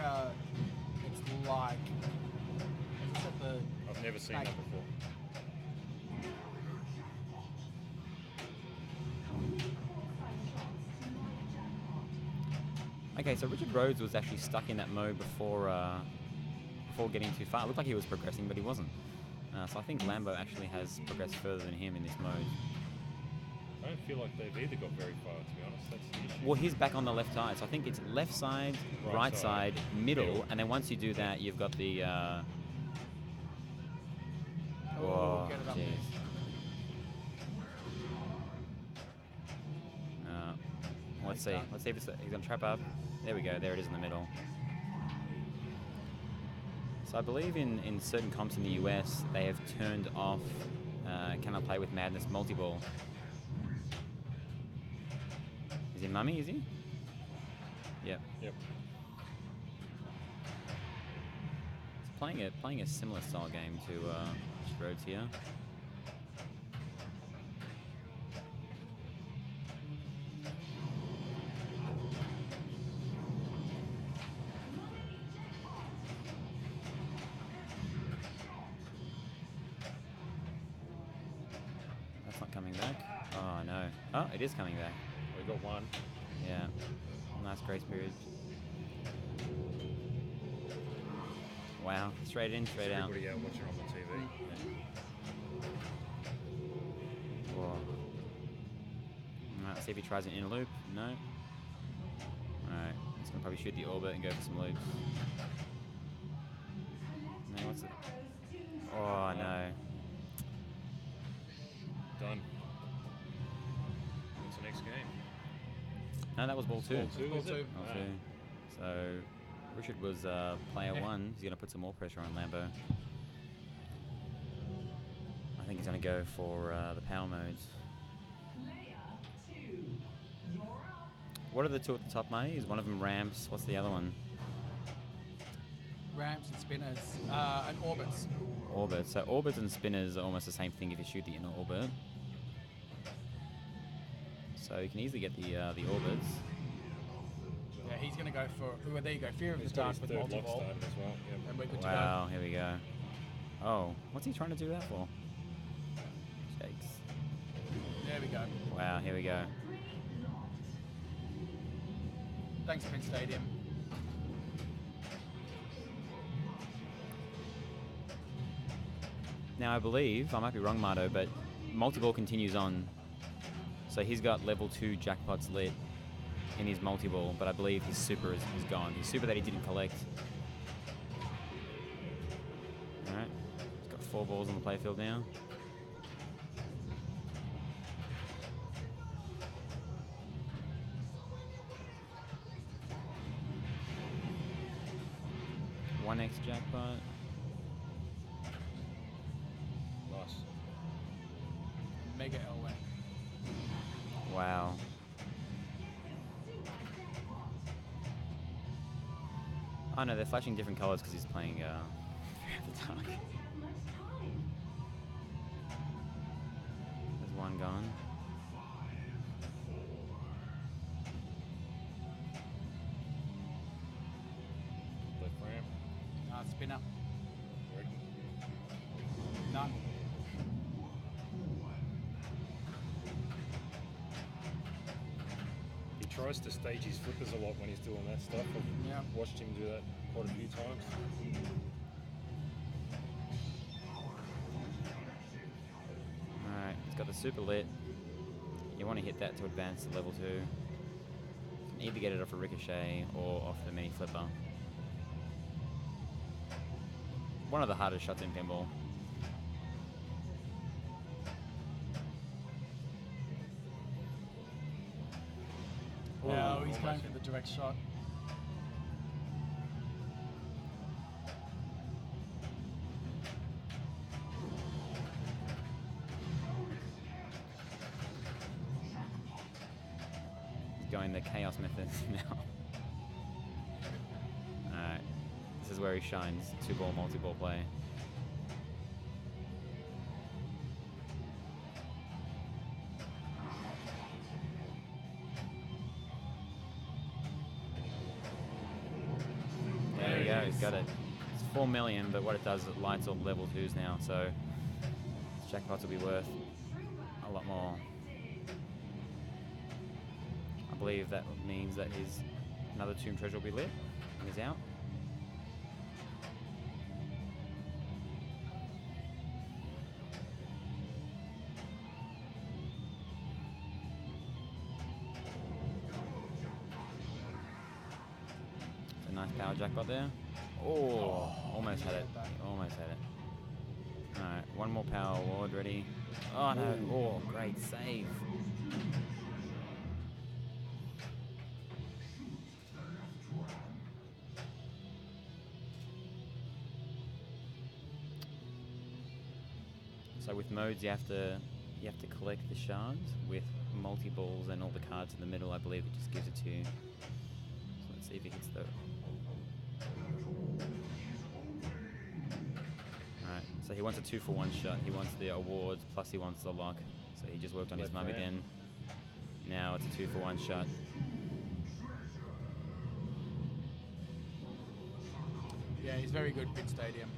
it the I've never seen back- that before. Okay, so Richard Rhodes was actually stuck in that mode before getting too far. It looked like he was progressing, but he wasn't. So I think Lambo actually has progressed further than him in this mode. I don't feel like they've either got very far, to be honest. That's the issue. Well, he's back on the left side, so I think it's left side, right side, middle, and then once you do that, you've got the. Whoa, get it up jeez. Let's see. Let's see if he's gonna trap up. There we go. There it is in the middle. So I believe in certain comps in the US, they have turned off Can I Play with Madness multi-ball. Is he Mummy, is he? Yep. Yep. He's playing a similar style game to Rhodes here. That's not coming back. Oh no. Oh, it is coming back. We got one. Yeah. Nice grace period. Wow. Straight in, straight out. Everybody out watching on the TV. Whoa. Alright, see if he tries an inner loop. No. Alright, he's gonna probably shoot the orbit and go for some loops. No, what's it? Oh no. Done. What's the next game? No, that was ball two. Ball two, is it? Ball Ah. two. So Richard was player one. He's gonna put some more pressure on Lambo. I think he's gonna go for the power modes. What are the two at the top, Marty? Is one of them ramps? What's the other one? Ramps and spinners and orbits. Orbits. So orbits and spinners are almost the same thing if you shoot the inner orbit. So you can easily get the orbits. Yeah, he's going to go for. Well, there you go. Fear of He's the got dark his with third lock multi-ball. started as well. Yep. And we're good to Wow, here we go. Oh, what's he trying to do that for? Shakes. go. There we go. Wow, here we go. Thanks, Prince Stadium. Now I believe, I might be wrong, Marto, but multi-ball continues on. So he's got level 2 jackpots lit in his multi-ball, but I believe his super is gone. His super that he didn't collect. Alright, he's got 4 balls on the playfield now. One X jackpot. Nice. Mega Elway. Wow. Oh no, they're flashing different colors because he's playing Fear of the Dark. There's one gone. Left ramp. Spinner. Reckon. None. He tries to stage his flippers a lot when he's doing that stuff. I've watched him do that quite a few times. Alright, he's got the super lit. You want to hit that to advance to level 2. Either get it off a ricochet or off the mini flipper. One of the hardest shots in pinball. Now he's going for the direct shot. He's going the chaos method now. Alright. This is where he shines. 2-ball, multi-ball play. There we go, he's got it. It's 4 million, but what it does is it lights all level 2s now, so jackpots will be worth a lot more. I believe that means that his another Tomb Treasure will be lit and he's out. A nice power jackpot there. Oh, almost had it. Almost had it. Alright, one more power award ready. Oh no, oh, great save. So with modes, you have to collect the shards. With multi-balls and all the cards in the middle, I believe it just gives it to you. So let's see if he hits the... Alright, so he wants a 2-for-1 shot. He wants the awards, plus he wants the lock. So he just worked on his mum again. Now it's a 2-for-1 shot. Yeah, he's very good, Pit Stadium.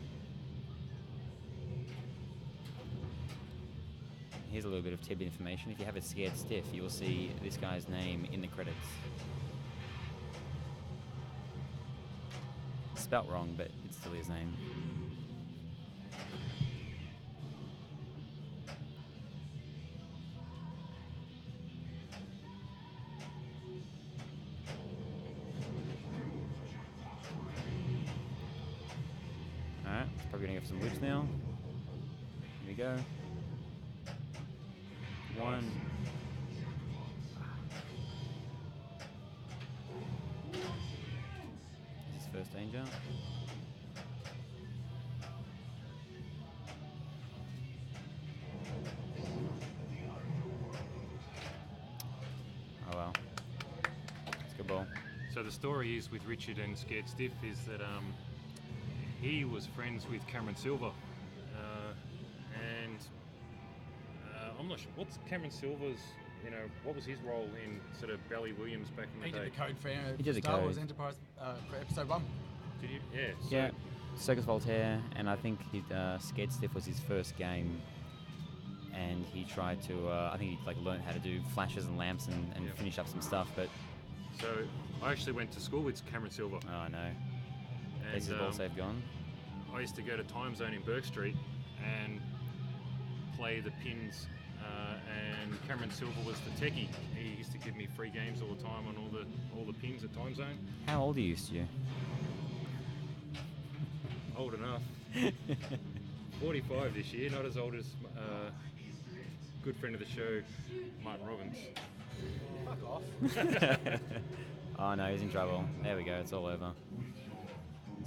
Here's a little bit of tib information. If you have a Scared Stiff, you will see this guy's name in the credits. Spelt wrong, but it's still his name. Alright, probably gonna get some loops now. Here we go. One. This is first danger. Oh well. It's a good ball. So the story is with Richard and Scared Stiff is that he was friends with Cameron Silver, and I'm not sure what's Cameron Silver's. What was his role in sort of Bally Williams back in the day? He did the code for He did the Star code. Wars Enterprise for episode 1. Did you? Yeah. Yeah, Circus Voltaire, and I think Scared Stiff was his first game, and he tried to. I think he learned how to do flashes and lamps and finish up some stuff. But So I actually went to school with Cameron Silver. oh no, And this is ball save gone. I used to go to Time Zone in Burke Street and play the pins. And Cameron Silver was the techie. He used to give me free games all the time on all the pins at Time Zone. How old are you, Stu? Old enough. 45 this year, not as old as good friend of the show, Martin Robbins. Fuck off. Oh no, he's in trouble. There we go, it's all over.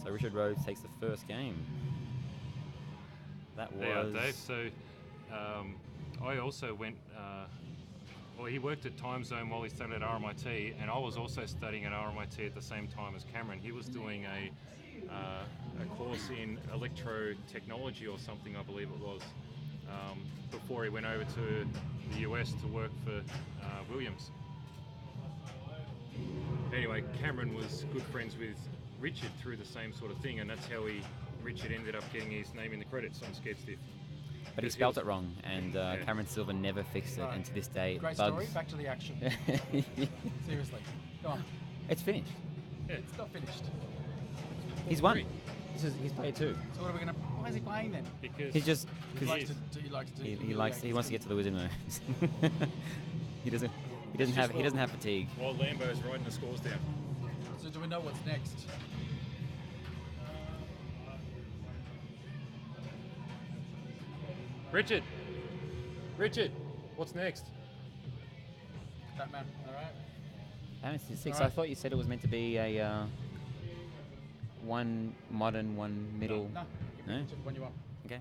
So Richard Rhodes takes the first game. That was... Yeah, Dave. So I also went... he worked at Time Zone while he studied at RMIT, and I was also studying at RMIT at the same time as Cameron. He was doing a course in electro-technology or something, I believe it was, before he went over to the US to work for Williams. Anyway, Cameron was good friends with Richard through the same sort of thing, and that's how Richard ended up getting his name in the credits on Scared Stiff. But he spelt it wrong, and Cameron Silver never fixed it, Right. and to this day, Great bugs. story. Back to the action. Seriously. Go on. It's finished. It's not finished. He's won. He's played 2. So what are we gonna? Why is he playing then? Because He's just He likes to. He likes to. he wants to get to the wizard moves. he doesn't have fatigue. while Lambo's writing the scores down. So do we know what's next? Richard, what's next? Batman. All right. Fantasy 6. Alright. I thought you said it was meant to be a one modern, one middle. No. No? Which one you want? Okay.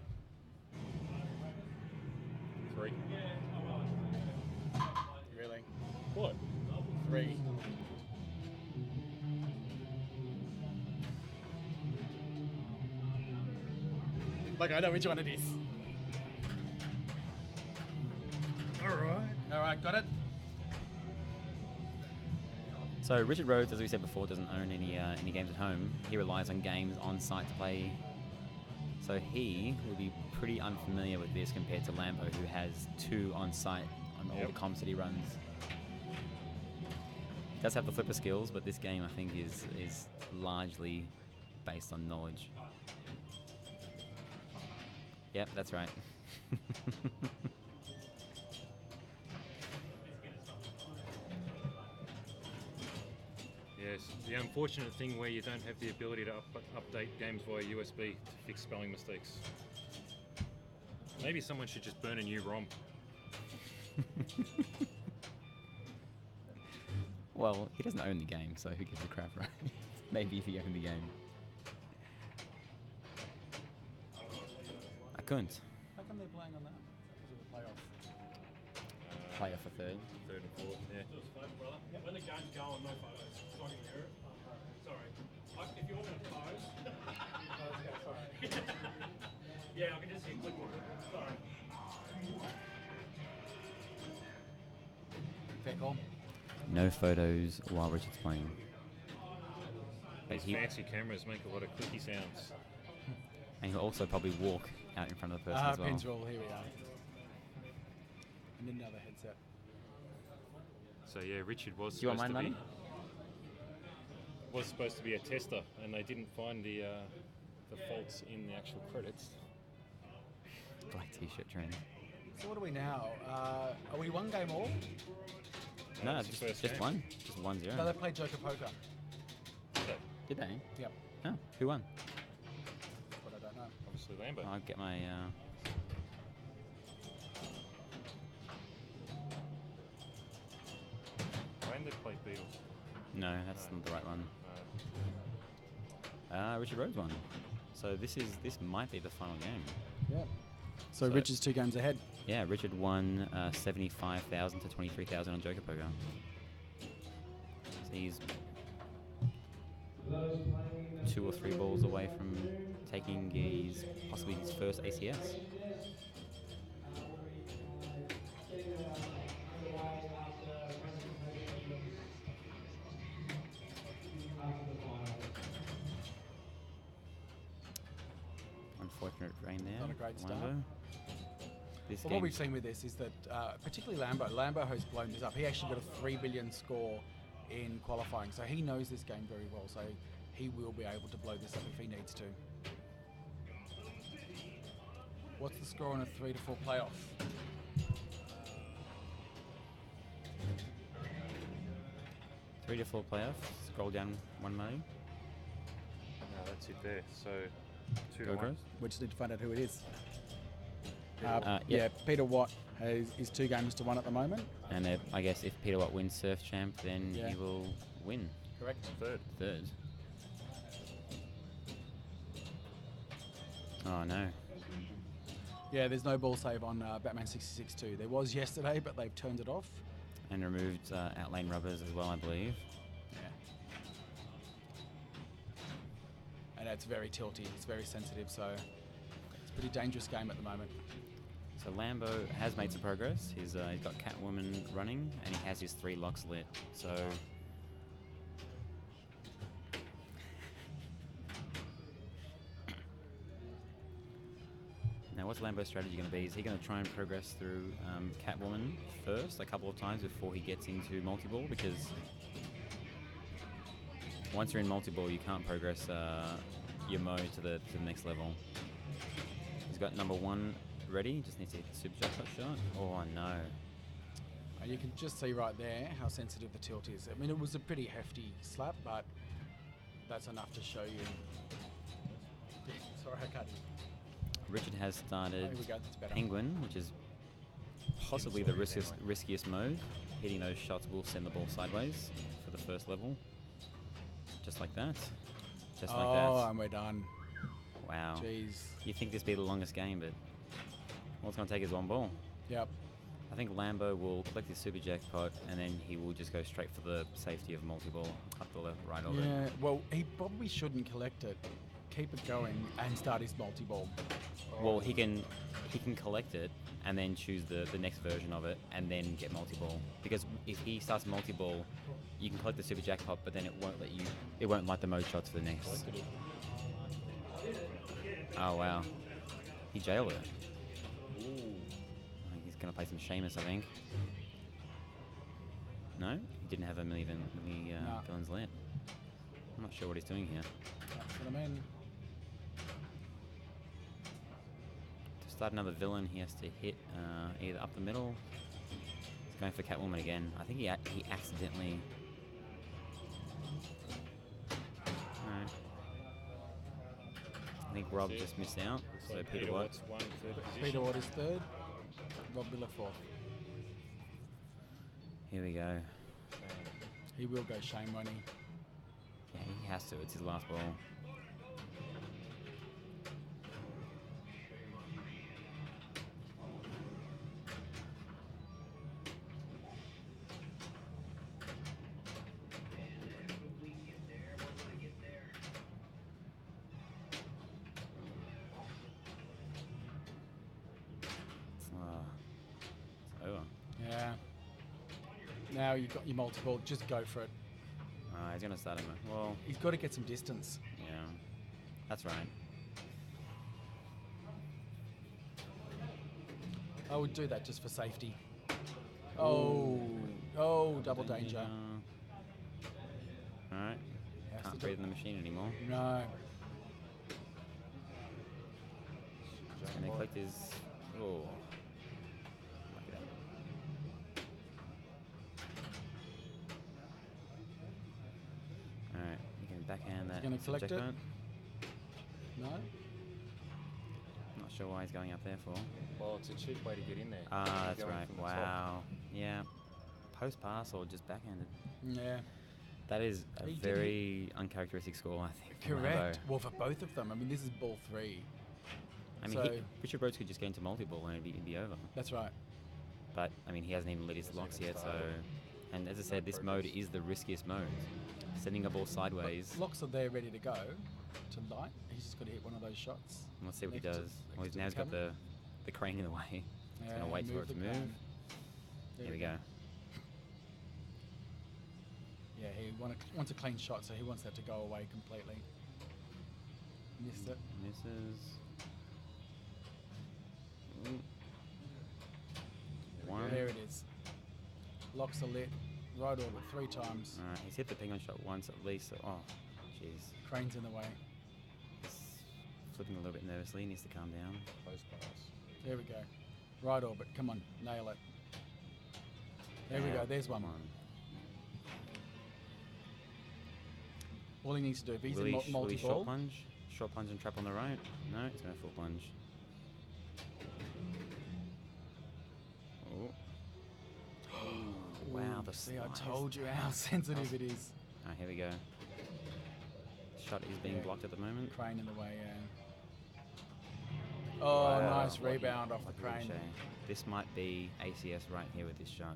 3. Really? What? 3. Like I know which one it is. All right, got it. So Richard Rhodes, as we said before, doesn't own any games at home. He relies on games on site to play. So he will be pretty unfamiliar with this compared to Lambo, who has 2 on site on all the comps that he runs. He does have the flipper skills, but this game I think is largely based on knowledge. Yep, that's right. Yes, the unfortunate thing where you don't have the ability to update games via USB to fix spelling mistakes. Maybe someone should just burn a new ROM. Well, he doesn't own the game, so who gives a crap, right? Maybe if he owned the game. I couldn't. How come they're playing on that? Because of the playoff. Player for 3rd. 3rd and 4th, yeah. When the game's going, no photos. So I can hear it. Sorry. If you want me to pose. Yeah, I can just hear click. Sorry. Fair call. No photos while Richard's playing. But These fancy cameras make a lot of clicky sounds. And he'll also probably walk out in front of the person as well. Pins roll, here we are. And then another headset. So yeah, Richard was Do you want supposed my to be money? was supposed to be a tester, and they didn't find the faults in the actual credits. Black t-shirt trend. So what are we now? Are we one game all? No, it's the first just game. one. Just 1-0. No, they played Joker Poker. Did they? Yep. Oh, who won? But I don't know. Obviously Lambo. I'll get my... When they played Beatles. No, that's not the right one. Richard Rhodes won. So this might be the final game. Yeah. So Richard's 2 games ahead. Yeah, Richard won 75,000 to 23,000 on Joker Poker. So he's 2 or 3 balls away from taking possibly his first ACS. Unfortunate rain there. Not a great start. Lambo. This Well, game what we've seen with this is that, particularly Lambo has blown this up. He actually got a 3 billion score in qualifying, so he knows this game very well. So he will be able to blow this up if he needs to. What's the score on a 3 to 4 playoff? Three to 4 playoff. Scroll down 1 money. No, that's it there. So 2 Go to 1. Crows. We just need to find out who it is. Yeah. Yeah, Peter Watt is 2 games to 1 at the moment. And I guess if Peter Watt wins Surf Champ, then Yeah. he will win. Correct. Third. Oh no. Yeah, there's no ball save on Batman 66 2. There was yesterday, but they've turned it off. And removed outlane rubbers as well, I believe. Yeah. And it's very tilty. It's very sensitive, so it's a pretty dangerous game at the moment. So Lambo has made some progress. He's got Catwoman running, and he has his 3 locks lit. So now Now, what's Lambo's strategy going to be? Is he going to try and progress through Catwoman first a couple of times before he gets into multi-ball? Because once you're in multi-ball, you can't progress your mode to the next level. He's got number 1 ready. Just needs to hit the super jackpot shot. Oh no! And you can just see right there how sensitive the tilt is. I mean, it was a pretty hefty slap, but that's enough to show you. Sorry, I can't. Richard has started Here we go, that's better. Penguin, which is possibly the riskiest mode. Hitting those shots will send the ball sideways for the first level. Just like that. Just like that. Oh, and we're done. Wow. Jeez. You think this be the longest game, but all it's going to take is one ball. Yep. I think Lambo will collect his super jackpot and then he will just go straight for the safety of multi-ball up the left, right of it. Yeah, well, he probably shouldn't collect it. Keep it going and start his multi-ball. Well, he can collect it and then choose the next version of it and then get multi-ball. Because if he starts multi-ball, you can collect the super jackpot, but then it won't light the mode shots for the next. Oh wow, he jailed it. I think he's gonna play some Seamus, I think. No, he didn't have a million villains lit. I'm not sure what he's doing here. That's what I mean. To start another villain, he has to hit either up the middle. He's going for Catwoman again. I think he accidentally. Alright. I think Rob just missed out. So Peter Watt. Peter Watt is third. Rob Miller fourth. Here we go. He will go Shane, won't he? Yeah, he has to. It's his last ball. It's over. Yeah. Now you've got your multi-ball, just go for it. He's going to start him. Well, he's got to get some distance. Yeah, that's right. I would do that just for safety. Oh, double danger. Alright. Can't breathe in the machine anymore. No. And he clicked his. Oh. Alright, you can backhand that. Gonna collect it? jackpot. No? Not sure why he's going up there for. Well, it's a cheap way to get in there. Ah, that's Going right. from the Wow. top. Yeah. Post pass or just backhanded. Yeah. That is a He did very uncharacteristic score, I think. from Correct. Lambo. Well, for both of them. I mean, this is ball 3. I mean, Richard Rhodes could just get into multi-ball and it'd be over. That's right. But, I mean, he hasn't even lit his locks yet, so... And as I said, this mode is the riskiest mode. Sending a ball sideways. But locks are there ready to go to light. He's just got to hit one of those shots. Let's see what he Next to- does. next Well, to now he's got camera. the crane in the way. He's Yeah, going to wait for it the to move. crane. Here we go. Yeah, he wants a clean shot, so he wants that to go away completely. Missed it. Misses. Ooh. One. There it is. Locks are lit. Right orbit 3 times. Alright, he's hit the penguin shot once at least. So, oh, jeez. Crane's in the way. He's flipping a little bit nervously. He needs to calm down. Close pass. There we go. Right orbit. Come on, nail it. There we Yeah, go. There's one. come on. All he needs to do, if he's Will in he short multi-ball, plunge? Short plunge and trap on the right? No, he's going to full plunge. Oh. Wow, the see, I slice. told you how sensitive it is. Alright, here we go. Shot is being Yeah. blocked at the moment. Crane in the way, yeah. Oh, Wow. nice rebound off the Lucky crane. ricochet. This might be ACS right here with this shot.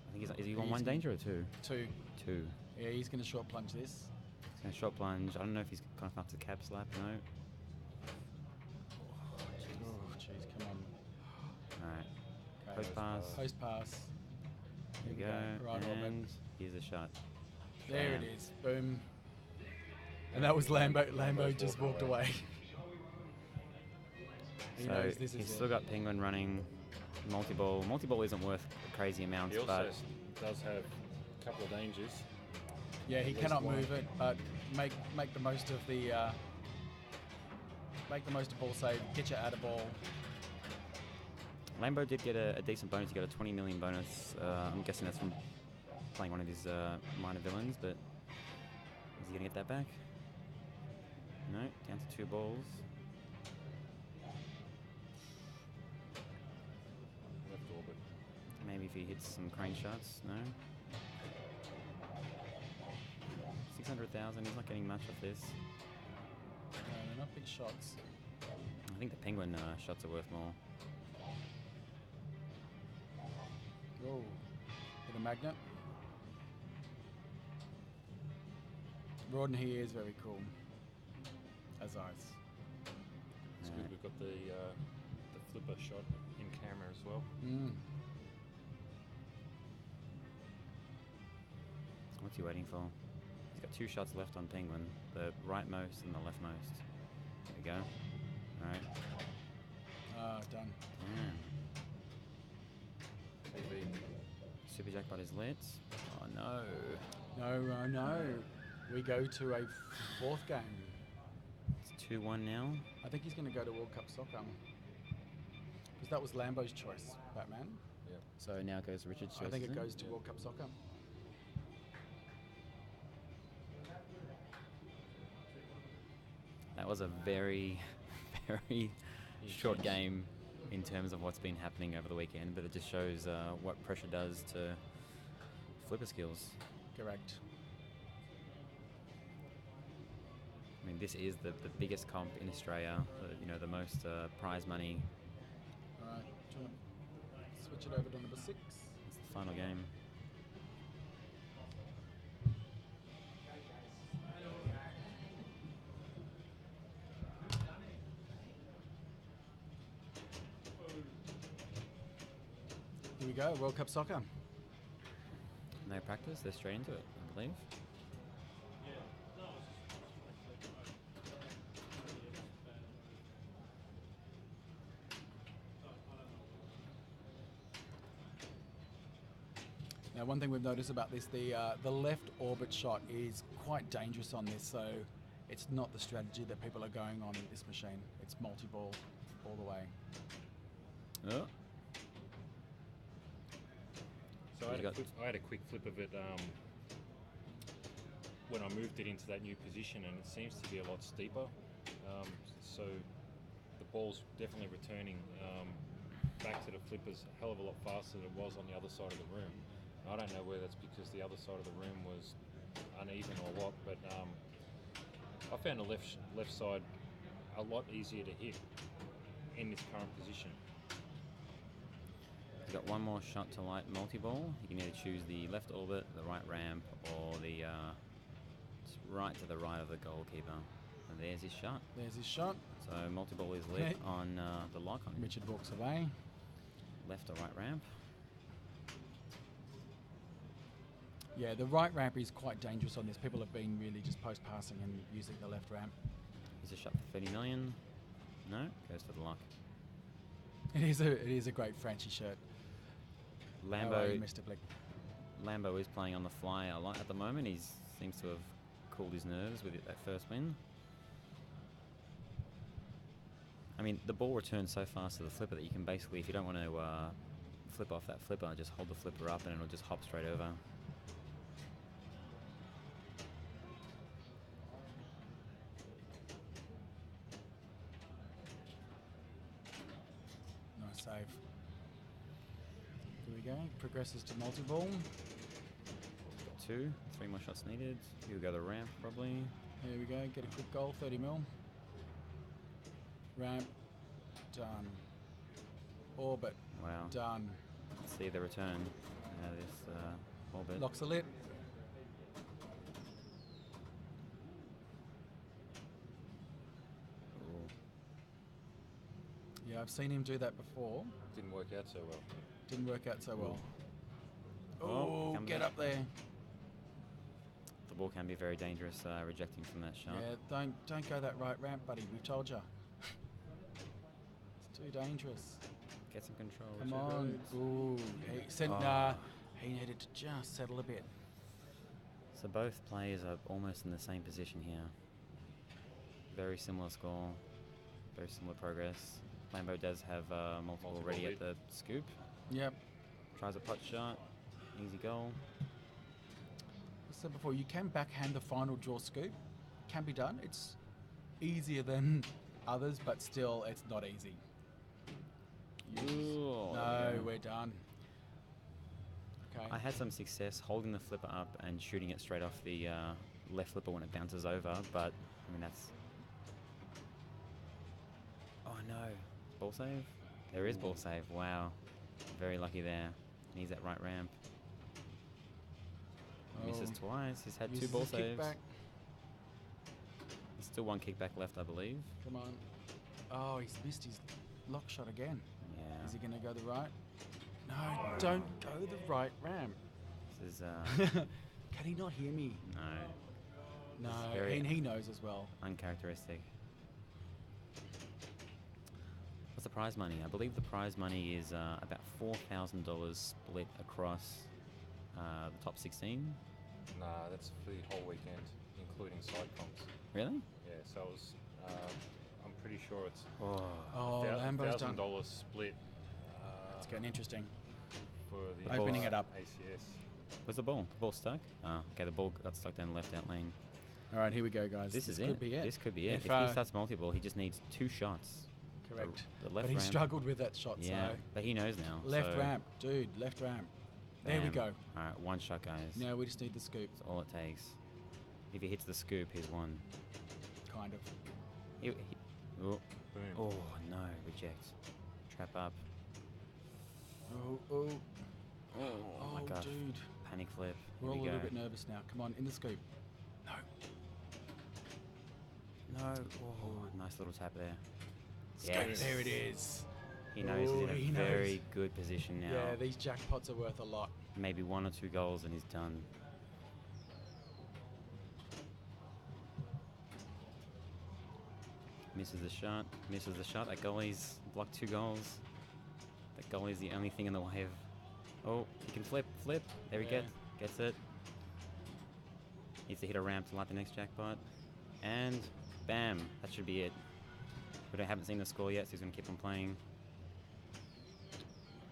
I think is he on He's one gonna- danger or 2? 2. 2. Yeah, he's going to short plunge this. He's going to short plunge. I don't know if he's gone up to cap slap. No. Oh, jeez, come on. Alright. Okay. Post pass. Post pass. Here we go. Right orbit. And here's the shot. There it Bam. is. Boom. And that was Lambo. Lambo just walked away. He So knows this he's is still it. got Penguin running multi-ball. Multi-ball isn't worth a crazy amount, He also but does have a couple of dangers. Yeah, he At least cannot one. move it, but make the most of the make the most of ball save. Get you out of ball. Lambo did get a decent bonus. He got a 20 million bonus. I'm guessing that's from playing one of his minor villains, but is he going to get that back? No, down to 2 balls. Left orbit. Maybe if he hits some crane shots, no. 600,000, he's not getting much of this. No, they're not big shots. I think the Penguin shots are worth more. Whoa. Hit a magnet. Rawdon here is very cool. As ice. It's good. We've got the flipper shot in camera as well. What's he waiting for? He's got 2 shots left on Penguin, the rightmost and the leftmost. There we go. Alright. Done. Super Jackpot is lit. Oh no. No. We go to a 4th game. It's 2-1 now. I think he's going to go to World Cup Soccer. Because that was Lambo's choice, Batman. Yeah. So now it goes to Richard's choice. I think is it goes to World Cup Soccer. That was a very, very short game in terms of what's been happening over the weekend, but it just shows what pressure does to flipper skills. Correct. I mean, this is the biggest comp in Australia, the most prize money. Alright, do you want to switch it over to number 6? It's the final game. Here we go, World Cup Soccer. No practice, they're straight into it, I believe. Now, one thing we've noticed about this, the left orbit shot is quite dangerous on this, so it's not the strategy that people are going on in this machine. It's multi-ball all the way. Oh. So I had a quick flip of it when I moved it into that new position, and it seems to be a lot steeper. So the ball's definitely returning back to the flippers a hell of a lot faster than it was on the other side of the room. I don't know whether that's because the other side of the room was uneven or what, but I found the left side a lot easier to hit in this current position. He's got one more shot to light multi-ball. You can either choose the left orbit, the right ramp, or the right to the right of the goalkeeper. And there's his shot. There's his shot. So multi-ball is lit Okay. on the lock on him. Richard walks away. Left or right ramp. Yeah, the right ramp is quite dangerous on this. People have been really just post-passing and using the left ramp. He's a shot for 30 million. No, goes for the lock. It is a great Franchi shirt. How are you, Lambo, Mr. Blick? Lambo is playing on the fly a lot at the moment. He seems to have cooled his nerves with that first win. I mean, the ball returns so fast to the flipper that you can basically, if you don't want to flip off that flipper, just hold the flipper up and it'll just hop straight over. Nice save. Here we go. Progresses to multi-ball. Got 2, 3 more shots needed. He'll go the ramp probably. Here we go. Get a quick goal. 30 mil. Ramp. Done. Orbit. Wow. Done. Let's see the return. This orbit. Locks are lit. Ooh. Yeah, I've seen him do that before. Didn't work out so well. Didn't work out so well. Oh, Oh, come get back. up there. The ball can be very dangerous rejecting from that shot. Yeah, don't go that right ramp, buddy. We've told you. It's too dangerous. Get some control. Come Richard on. Rhodes. Ooh, he needed to just settle a bit. So both players are almost in the same position here. Very similar score, very similar progress. Lambo does have multiple already at the scoop. Yep. Tries a putt shot, easy goal. I said before, you can backhand the final draw scoop. Can be done. It's easier than others, but still, it's not easy. Ooh, No, we're done. Okay. I had some success holding the flipper up and shooting it straight off the left flipper when it bounces over, but I mean that's... Oh no, ball save? There is ball save, wow. Very lucky there. Needs that right ramp. Misses twice, he's had two Uses ball his saves. kickback. There's still one kickback left, I believe. Come on. Oh, he's missed his lock shot again. Yeah. Is he going to go the right? No, don't go the right ramp. This is... Can he not hear me? No. No, It's very and he knows as well. Uncharacteristic. What's the prize money? I believe the prize money is about $4,000 split across the top 16. Nah, that's for the whole weekend, including side comps. Really? Yeah, so it was, I'm pretty sure it's Oh, Lambo's done. $1,000 split. It's getting interesting. For the Opening it up. ACS. Where's the ball? The ball's stuck? Oh, okay, the ball got stuck down the left out lane. All right, here we go, guys. This is could it. be it. This could be it. If, If he starts multi-ball, he just needs 2 shots. Correct. The But left he ramp. struggled with that shot, Yeah, so... but he knows now. Left so ramp, dude, left ramp. There we bam. go. All right, 1 shot, guys. Now we just need the scoop. That's all it takes. If he hits the scoop, he's won. Kind of. Oh. Oh, no, reject. Trap up. Oh, my god. dude. Panic flip. We're all Here a we little go. bit nervous now. Come on, in the scoop. No. No. Oh, nice little tap there. Scoop. There it is. He knows he's in a he knows. very good position now. Yeah, these jackpots are worth a lot. Maybe 1 or 2 goals and he's done. Misses the shot. Misses the shot. That goalie's blocked 2 goals. That goalie's the only thing in the way of... Oh, he can flip. Flip. There he gets it. Needs to hit a ramp to light the next jackpot. And bam. That should be it. We haven't seen the score yet, so he's going to keep on playing.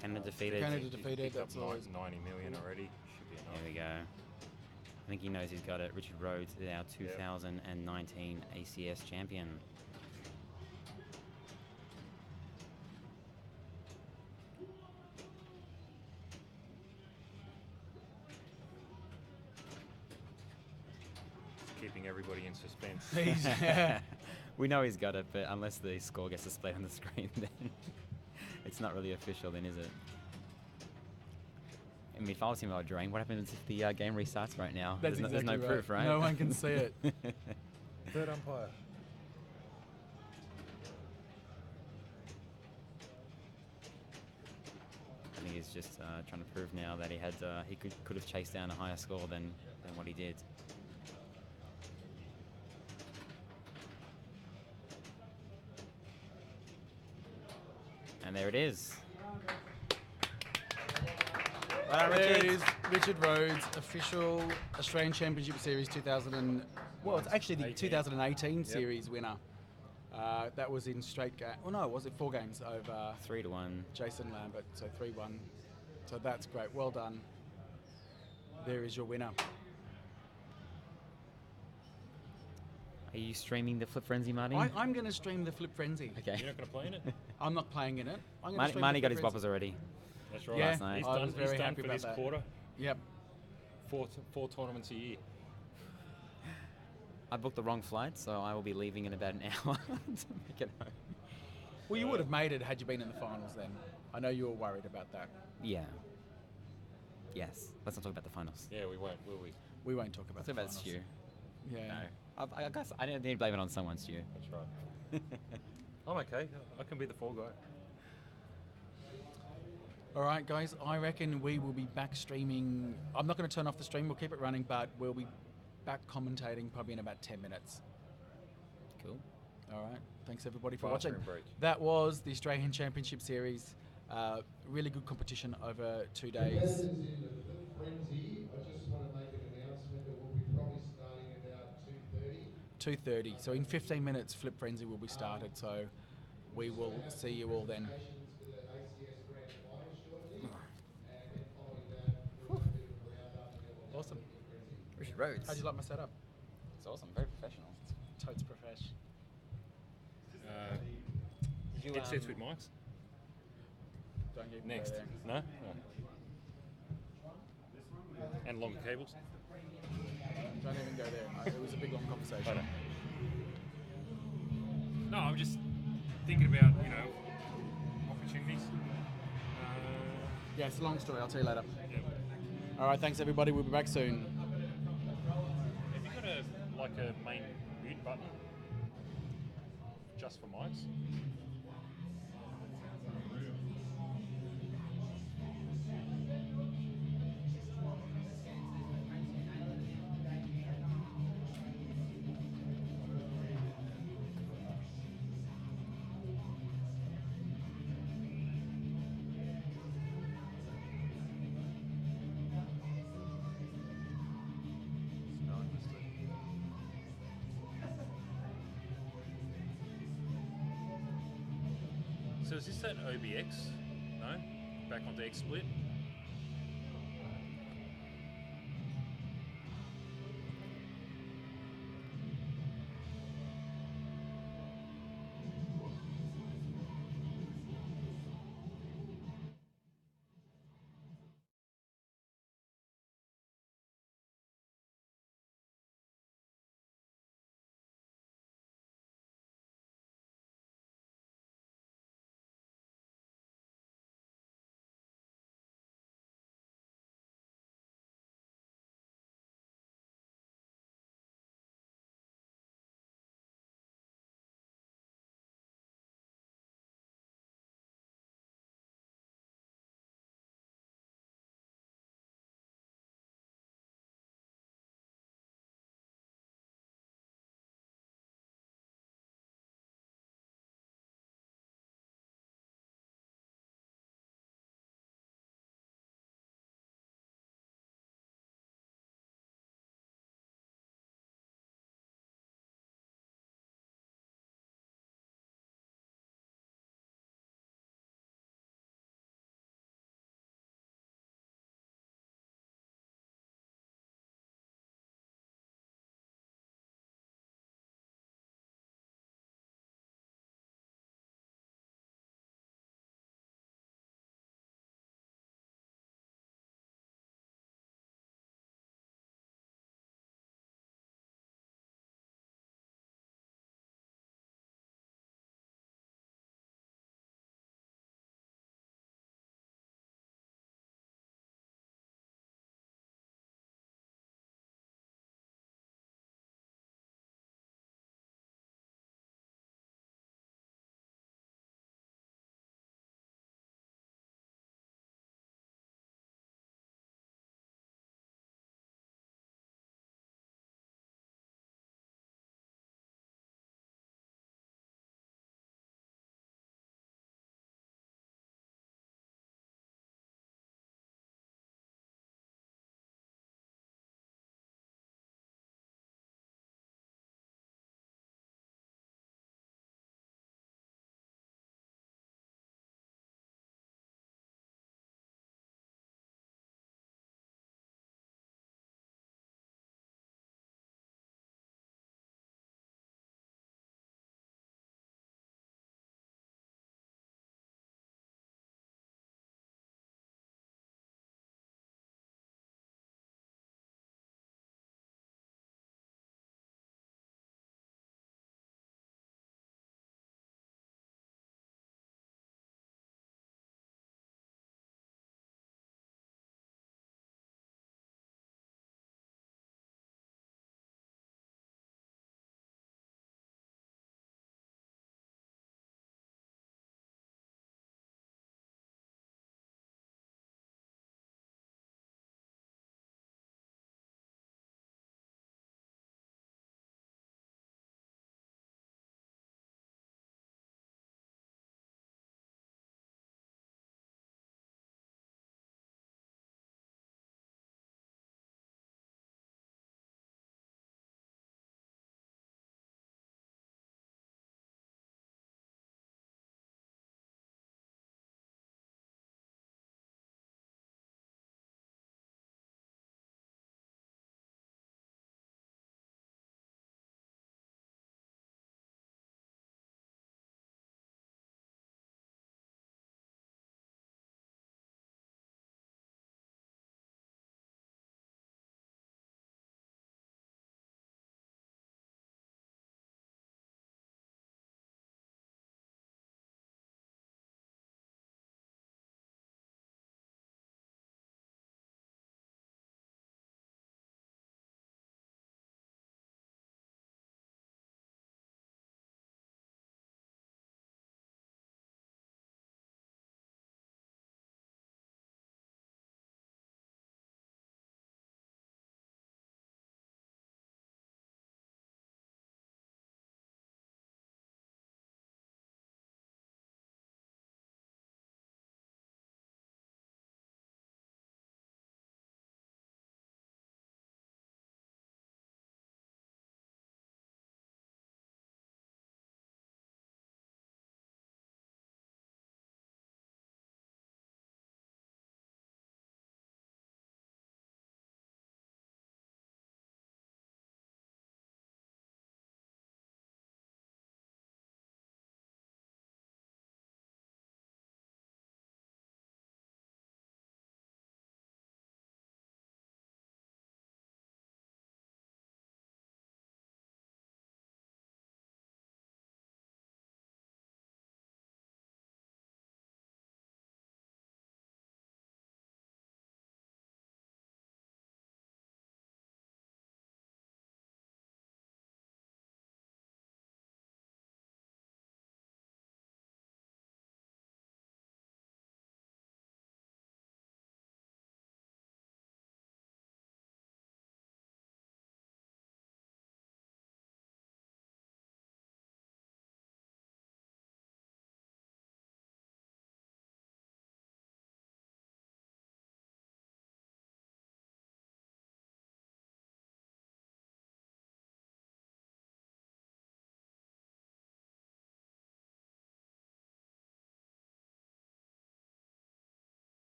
Canada defeated. Canada defeated. That's always 90 million already. Should be enough. There we go. I think he knows he's got it. Richard Rhodes is our 2019 ACS champion. Keeping everybody in suspense. We know he's got it, but unless the score gets displayed on the screen, then it's not really official, then, is it? I mean, if I was him, I would drain. What happens if the game restarts right now? That's there's exactly no right. proof, right? No one can see it. Third umpire. I think he's just trying to prove now that he could have chased down a higher score than what he did. And there it is. There it is. Richard Rhodes, official Australian Championship Series 2000 and... Well, it's actually the 2018 series winner. That was in straight game. Well, no, was it 4 games over 3-1. Jason Lambert, so 3-1. So that's great. Well done. There is your winner. Are you streaming the Flip Frenzy, Marty? I'm going to stream the Flip Frenzy. Okay. You're not going to play in it? I'm not playing in it. I'm gonna stream Marty the got Flip his Frenzy. whoppers already. That's right. Yeah, Last night. He's I done, was very he's done happy for about this that. quarter. Yep. 4 tournaments a year. I booked the wrong flight, so I will be leaving in about an hour to make it home. Well, you would have made it had you been in the finals then. I know you were worried about that. Yeah. Yes. Let's not talk about the finals. Yeah, we won't, will we? We won't talk about Let's talk the about finals. Stu. Yeah. No. I guess I didn't need to blame it on someone, Stu. That's right. I'm okay. I can be the fall guy. All right, guys. I reckon we will be back streaming. I'm not going to turn off the stream. We'll keep it running, but we'll be back commentating probably in about 10 minutes. Cool. All right. Thanks everybody for Bathroom watching. break. That was the Australian Championship Series. Really good competition over 2 days. Frenzy, I just want to make an announcement that we'll be probably starting about 2:30. 2:30. So in 15 minutes, Flip Frenzy will be started. So we will see you all then. For the ACS Grand Final shortly, and then following that, we'll have a bit of a roundup and then we'll Awesome. Richard Rhodes. How'd you like my setup? It's awesome. Very professional. Totes profesh. Headsets with mics. Don't even Next. go there. No? No. And longer cables. Don't even go there. It was a big long conversation. I know. No, I'm just thinking about, opportunities. Yeah, it's a long story. I'll tell you later. All right, thanks everybody. We'll be back soon. Have you got a main mute button just for mics? So is this that OBX? No? Back onto XSplit?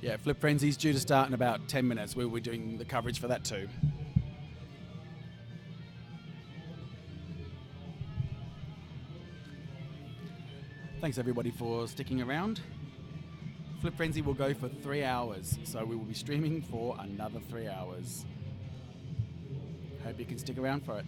Yeah, Flip Frenzy's due to start in about 10 minutes. We'll be doing the coverage for that too. Thanks everybody for sticking around. Flip Frenzy will go for 3 hours, so we will be streaming for another 3 hours. Hope you can stick around for it.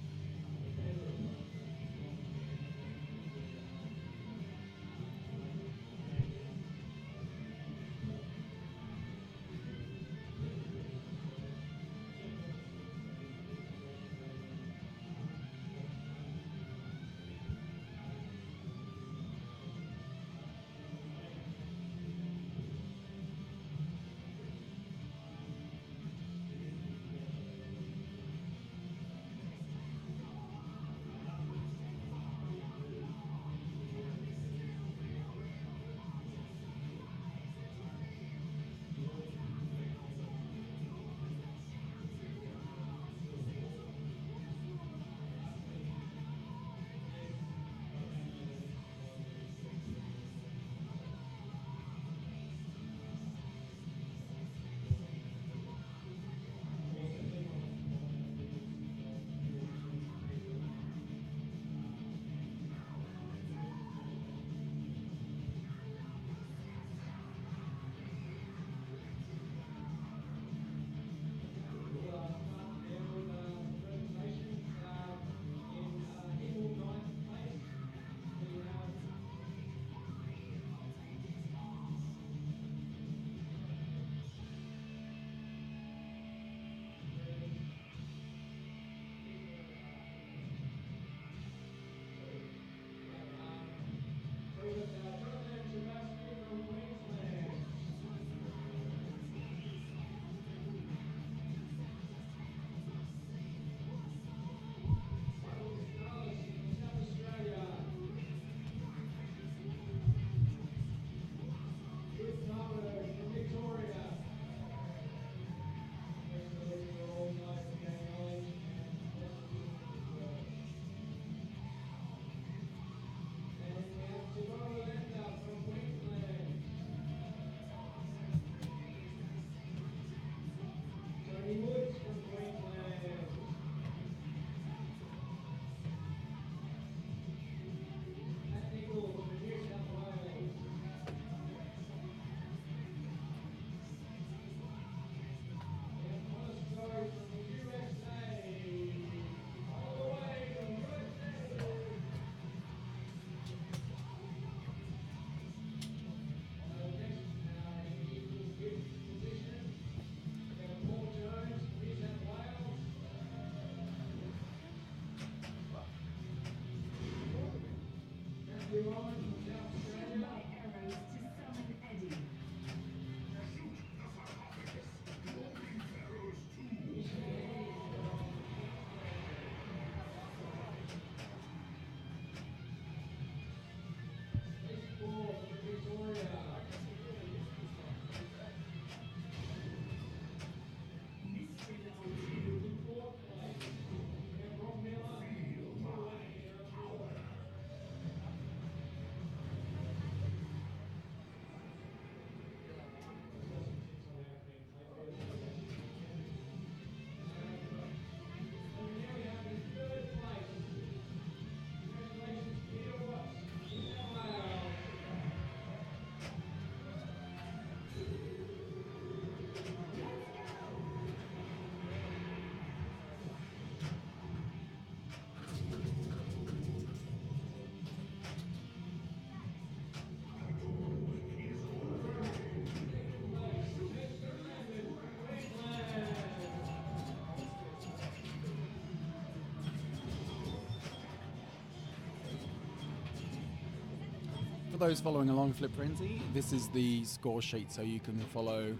For those following along Flip Frenzy, this is the score sheet so you can follow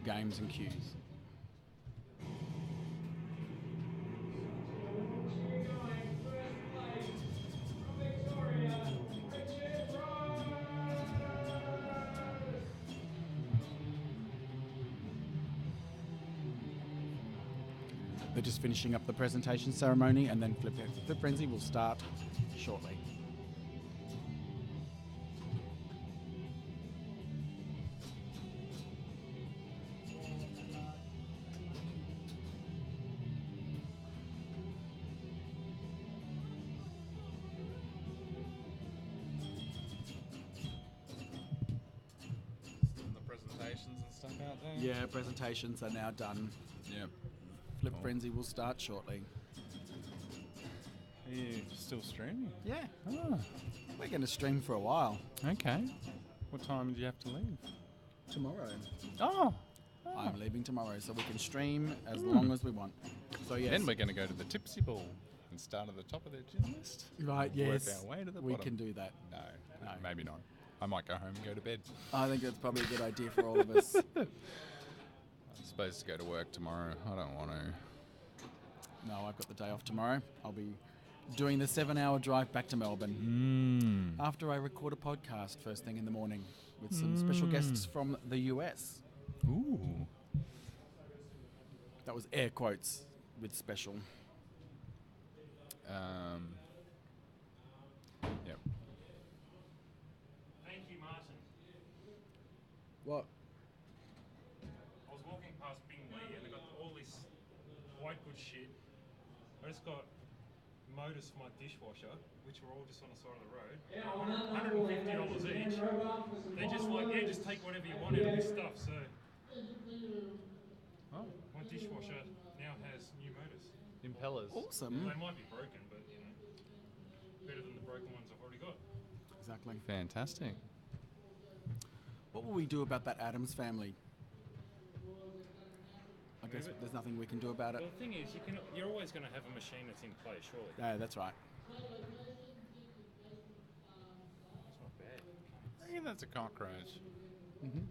games and cues. They're just finishing up the presentation ceremony, and then Flip Frenzy will start shortly. out there. Yeah, presentations are now done. Yep. Flip Cool. Frenzy will start shortly. Are you still streaming? Yeah. Oh, We're going to stream for a while. okay. What time do you have to leave? Tomorrow. Oh. I'm leaving tomorrow, so we can stream as long as we want. So yes. Then we're going to go to the Tipsy Ball and start at the top of their gym list. Right, yes. Work our way to the We bottom. can do that. No, No. maybe not. I might go home and go to bed. I think that's probably a good idea for all of us. I'm supposed to go to work tomorrow. I don't want to. No, I've got the day off tomorrow. I'll be doing the 7-hour drive back to Melbourne after I record a podcast first thing in the morning with some special guests from the US. Ooh. That was air quotes with special. Yep. Thank you, Martin. What? I was walking past Bingley and I got all this white good shit. I just got motors for my dishwasher, which were all just on the side of the road. $150 each. They just like, yeah, just take whatever you want out of this stuff. So my dishwasher now has new motors. Impellers. Awesome. They might be broken, but you know, better than the broken ones I've already got. Exactly. Fantastic. What will we do about that Adams family? I guess there's nothing we can do about it. Well, the thing is, you're always going to have a machine that's in play, surely. Yeah, that's right. It's not bad. I think that's a cockroach. Mm-hmm.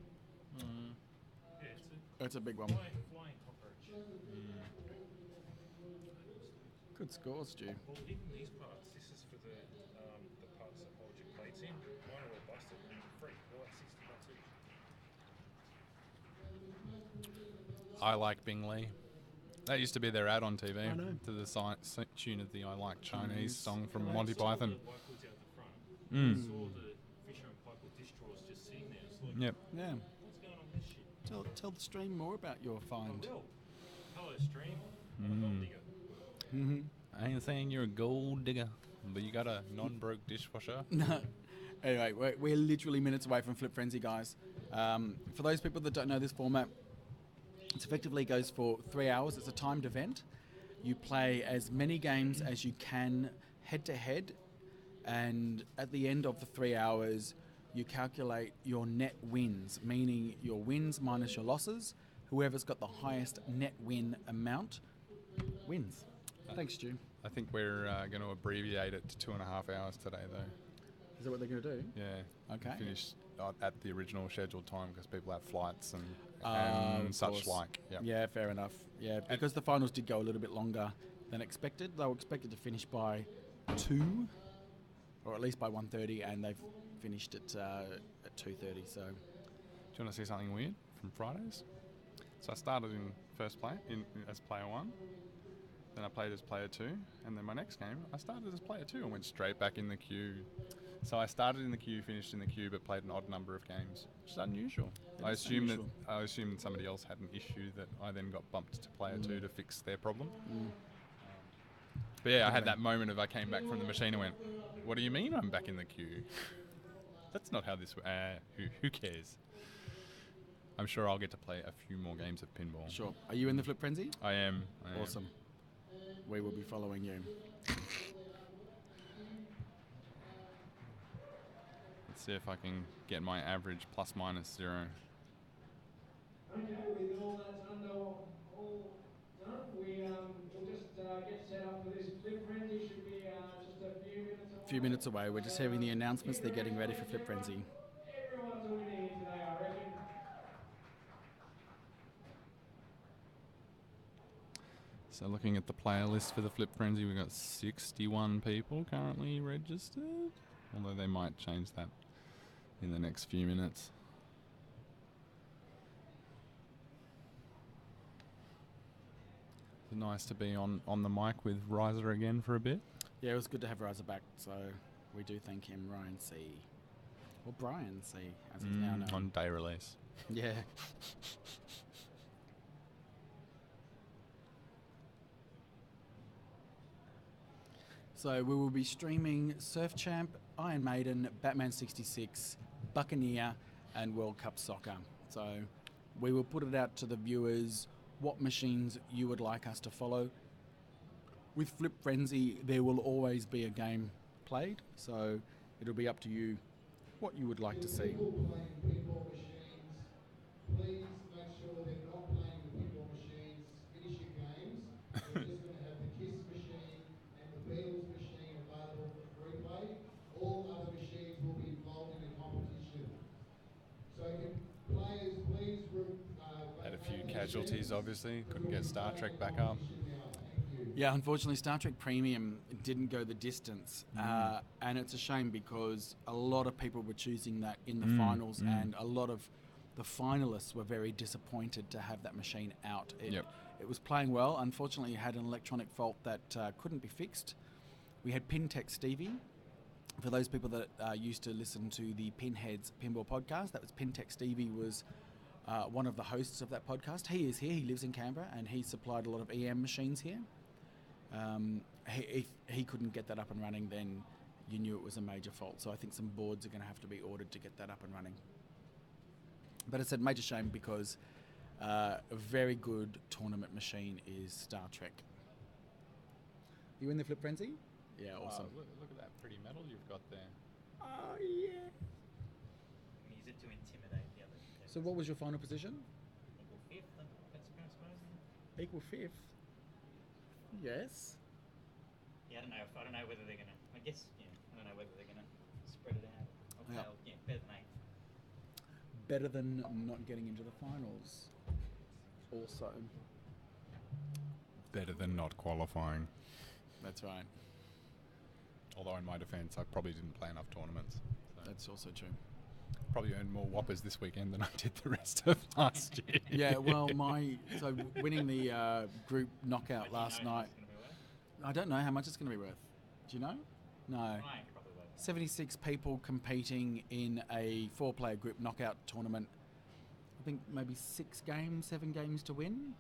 Yeah, It's a big one. flying cockroach. Good scores, Stu. Well, even these parts, this is for the parts that hold your plates in. Mine are all busted and free. They're like $60 each. I Like Bingley. That used to be their ad on TV I know. to the tune of the I Like Chinese Chinese. song from I Monty saw Python. the white goods out the front. Mm. I saw the Fisher and Paykel dish drawers just sitting there. It's like, Yep. Yeah. what's going on with this shit? Tell the stream more about your find. I will. Hello, stream. I'm a gold digger. Mm-hmm. I ain't saying you're a gold digger, but you got a non-broke dishwasher. No. Anyway, we're literally minutes away from Flip Frenzy, guys. For those people that don't know this format, it effectively goes for 3 hours. It's a timed event. You play as many games as you can head to head, and at the end of the 3 hours, you calculate your net wins, meaning your wins minus your losses. Whoever's got the highest net win amount wins. Thanks, Stu. I think we're going to abbreviate it to 2.5 hours today, though. Is that what they're going to do? Yeah. Okay. Finish at the original scheduled time because people have flights and Of such course. like. Yep. Yeah, fair enough. Yeah, because the finals did go a little bit longer than expected. They were expected to finish by 2, or at least by 1:30, and they've finished at 2:30. So, Do you want to see something weird from Fridays? So I started in first play as player 1. Then I played as player 2, and then my next game I started as player 2 and went straight back in the queue. So I started in the queue, finished in the queue, but played an odd number of games, which is unusual. I assume that somebody else had an issue that I then got bumped to player 2 to fix their problem. But yeah, I had that moment of I came back from the machine and went, "What do you mean I'm back in the queue? That's not how this. Who cares?" I'm sure I'll get to play a few more games of pinball. sure. Are you in the Flip Frenzy? I am. Awesome. We will be following you. Let's see if I can get my average plus minus 0. Okay, with all that's all done, we'll just get set up for this. Flip Frenzy should be just a few minutes away. A few minutes away. We're just hearing the announcements. They're getting ready for Flip Frenzy. Everyone's a winner here today, I reckon. So looking at the player list for the Flip Frenzy, we've got 61 people currently registered, although they might change that in the next few minutes. It's nice to be on the mic with Riser again for a bit. Yeah, it was good to have Riser back, so we do thank him, Ryan C. Or Brian C, as he's now known. On day release. Yeah. So we will be streaming Surf Champ, Iron Maiden, Batman 66, Buccaneer, and World Cup Soccer. So We will put it out to the viewers what machines you would like us to follow. With Flip Frenzy, there will always be a game played, so it'll be up to you what you would like to see. People playing pinball machines, please make sure they're not playing the pinball machines. Finish your games. We're just going to have the KISS machine and the Beatles machine available for free play. All other machines will be involved in the competition. So can players please... Had a few casualties, obviously. Couldn't get Star Trek back up. Yeah, unfortunately, Star Trek Premium didn't go the distance, and it's a shame because a lot of people were choosing that in the finals, and a lot of the finalists were very disappointed to have that machine out. It was playing well. Unfortunately, it had an electronic fault that couldn't be fixed. We had PinTech Stevie. For those people that used to listen to the Pinheads Pinball podcast, that was PinTech Stevie was one of the hosts of that podcast. He is here. He lives in Canberra, and he supplied a lot of EM machines here. If he couldn't get that up and running, then you knew it was a major fault. So I think some boards are going to have to be ordered to get that up and running. But it's a major shame because a very good tournament machine is Star Trek. You in the Flip Frenzy? Yeah, awesome. Look at that pretty medal you've got there. Oh, yeah. Use it to intimidate the other. So what was your final position? Equal fifth, that's supposed. Equal fifth. Yes. Yeah, I don't know whether they're gonna. I guess I don't know whether they're gonna spread it out. Okay, Yeah. Better than eighth. Better than not getting into the finals. Also. Better than not qualifying. That's right. Although in my defence, I probably didn't play enough tournaments. So That's also true. probably earned more whoppers this weekend than I did the rest of last year. Yeah, well, winning the group knockout last night. I don't know how much it's going to be worth. Do you know? No. 76 people competing in a 4-player group knockout tournament. I think maybe 7 games to win.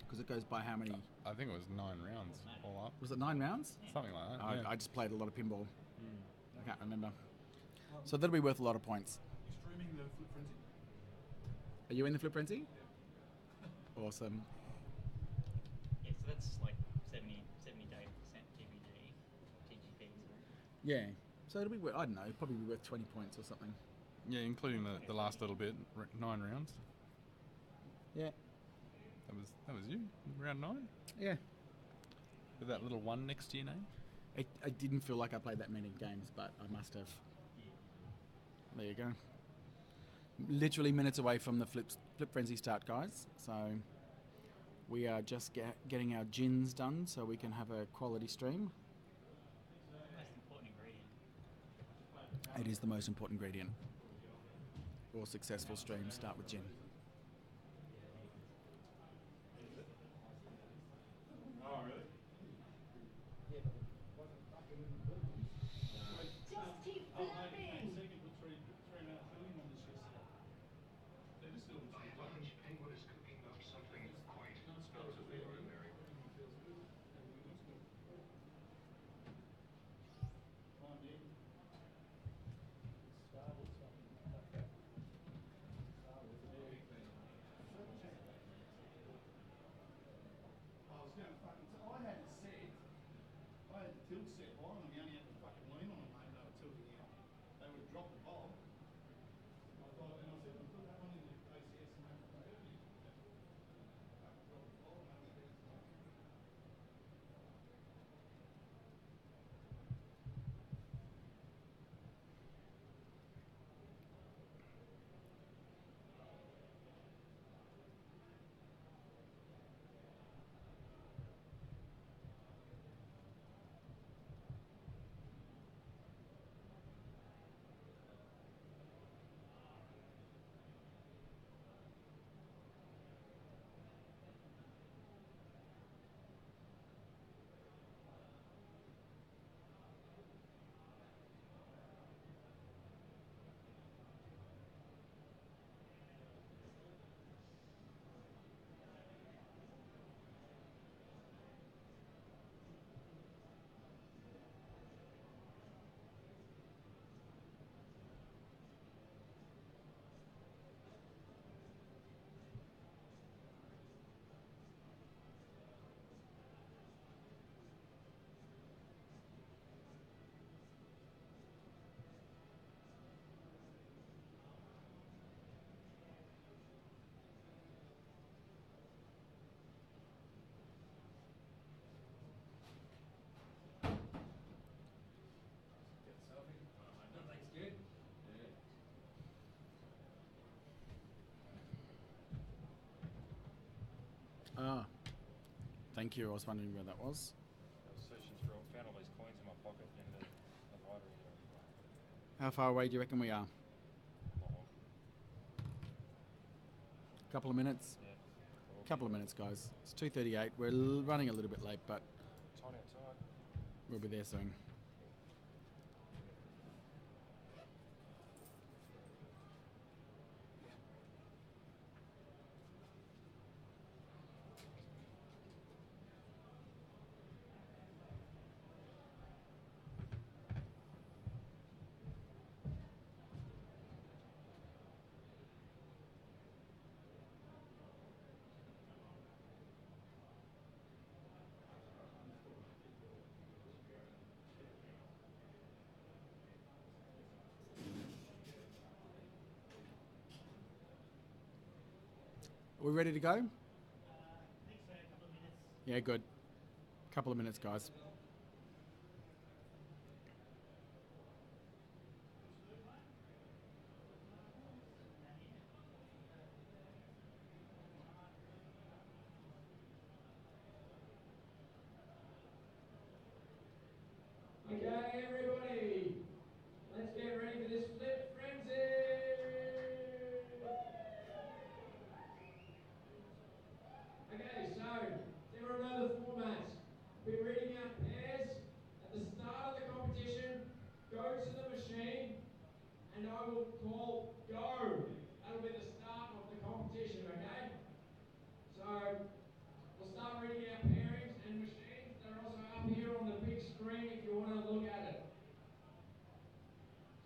Because it goes by how many? I think it was 9 rounds all up. Was it 9 rounds? Something like that. I just played a lot of pinball. I can't remember. So that'll be worth a lot of points. You're streaming the Flip Frenzy? Are you in the Flip Frenzy? Awesome. Yeah, so that's like 70 to 80% TGP. Yeah. So it'll be worth, I don't know, probably be worth 20 points or something. Yeah, including the last little bit, 9 rounds. Yeah. That was you, round 9? Yeah. With that little 1 next to your name? I didn't feel like I played that many games, but I must have. There you go. Literally minutes away from the Flip Frenzy start, guys. So we are just getting our gins done so we can have a quality stream. Most important ingredient. It is the most important ingredient. All successful streams start with gin. Oh, really? Just keep flipping! Penguin is cooking up something quite out of the ordinary. Thank you. I was wondering where that was. I was searching through, found all these coins in my pocket in the lottery. How far away do you reckon we are? Couple of minutes. Yeah. Couple of minutes, guys. It's 2:38. We're running a little bit late, but It's hot outside. we'll be there soon. Are we ready to go? Yeah, good. Couple of minutes, guys. Okay, everybody, let's get ready for this flip frenzy. Okay, so there are another formats. We're reading out pairs. At the start of the competition, go to the machine, and I will call go. That'll be the start of the competition, okay? So we'll start reading out pairings and machines. They're also up here on the big screen if you want to look at it.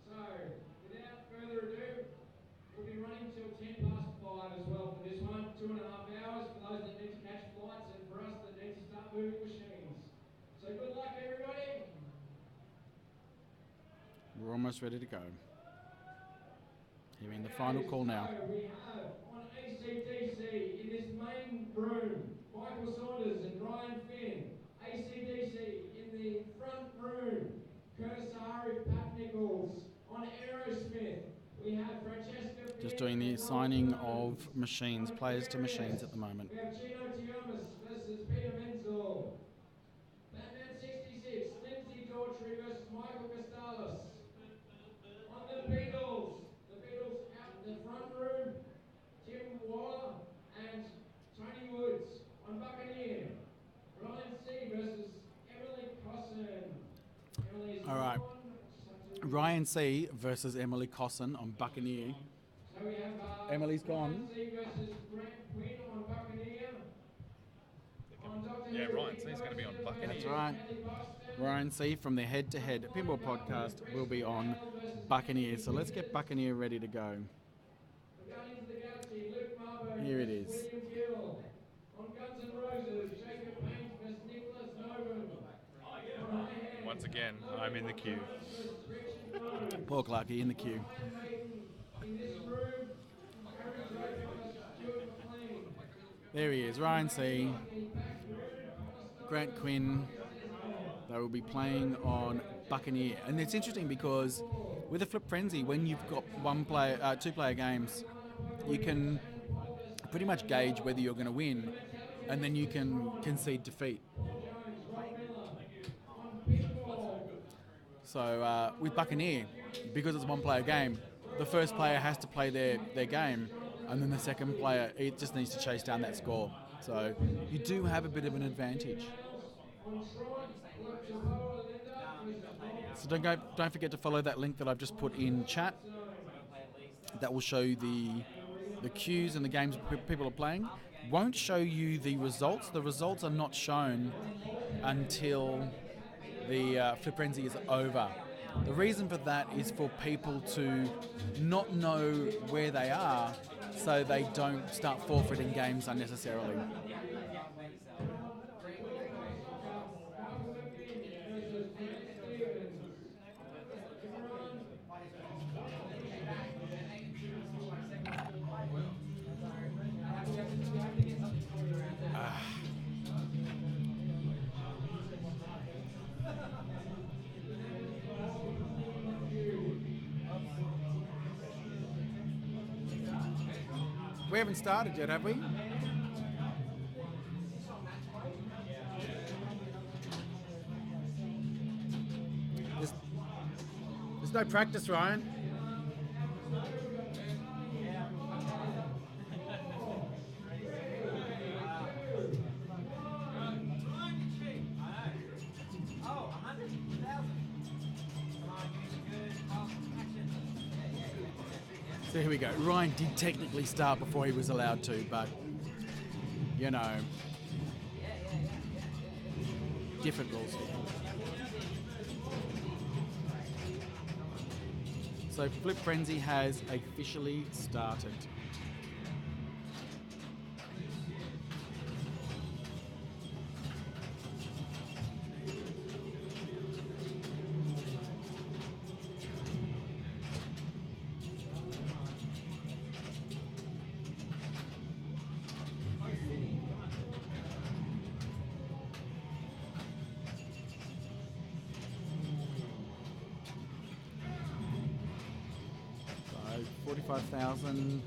So, without further ado, we'll be running till 5 as well for this one. 2.5 hours for those that need to catch flights and for us that need to start moving machines. So good luck, everybody. We're almost ready to go. Hearing the final call now. So we have on ACDC in this main room, Michael Saunders and Ryan Finn. ACDC in the front room, Curtis Hari, Pat Nichols. On Aerosmith, we have Francesca Just doing the assigning of machines, players to machines at the moment. We have Gino Tiomas versus Peter Menzel. Batman 66, Lindsay Daughtry versus Michael Costalis. On the Beatles out in the front room, Tim Waller and Tony Woods. On Buccaneer, Ryan C versus Emily Cosson. Emily's All right. gone. Ryan C versus Emily Cosson on Buccaneer. So we have Emily's gone. Ryan C versus Grant Quinn on Buccaneer. On Dr. Yeah, Who, Ryan C's going to be on Buccaneer. That's right. Ryan C from the Head to Head Pinball Podcast will be on Buccaneer. So let's get Buccaneer ready to go. Guardians of the Galaxy, Luke Marbo Here it versus is. William Gill. On Guns N' Roses, Jacob Payne versus Nicholas Novum. On High Hand, Once again, I'm in the queue. Paul Clarkey in the queue. Iron Maiden in this room, Aaron Draper versus Stuart McLean. There he is, Ryan C. Grant Quinn. They will be playing on Buccaneer. And it's interesting because with a Flip Frenzy, when you've got two-player games, you can pretty much gauge whether you're going to win, and then you can concede defeat. So with Buccaneer, because it's a one-player game, the first player has to play their game, and then the second player, it just needs to chase down that score. So you do have a bit of an advantage. So don't forget to follow that link that I've just put in chat. That will show the queues and the games people are playing. Won't show you the results. The results are not shown until the Flip Frenzy is over. The reason for that is for people to not know where they are, so they don't start forfeiting games unnecessarily. We haven't started yet, have we? There's no practice, Ryan. So here we go. Ryan did technically start before he was allowed to, but, you know, different rules. So Flip Frenzy has officially started. So 45,000.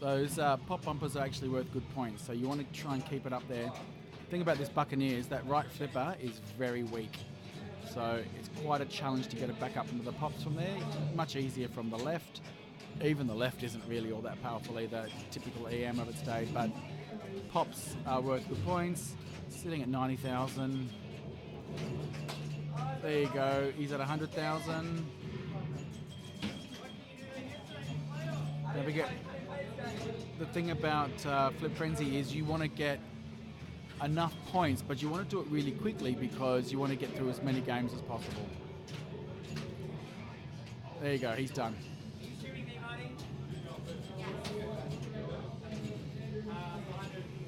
Those pop bumpers are actually worth good points, so you want to try and keep it up there. The thing about this Buccaneers, that right flipper is very weak, so it's quite a challenge to get it back up into the pops from there. Much easier from the left. Even the left isn't really all that powerful either, typical EM of its day, but pops are worth good points. Sitting at 90,000. There you go, he's at 100,000. Never get. The thing about Flip Frenzy is you want to get enough points, but you want to do it really quickly because you want to get through as many games as possible. There you go, he's done.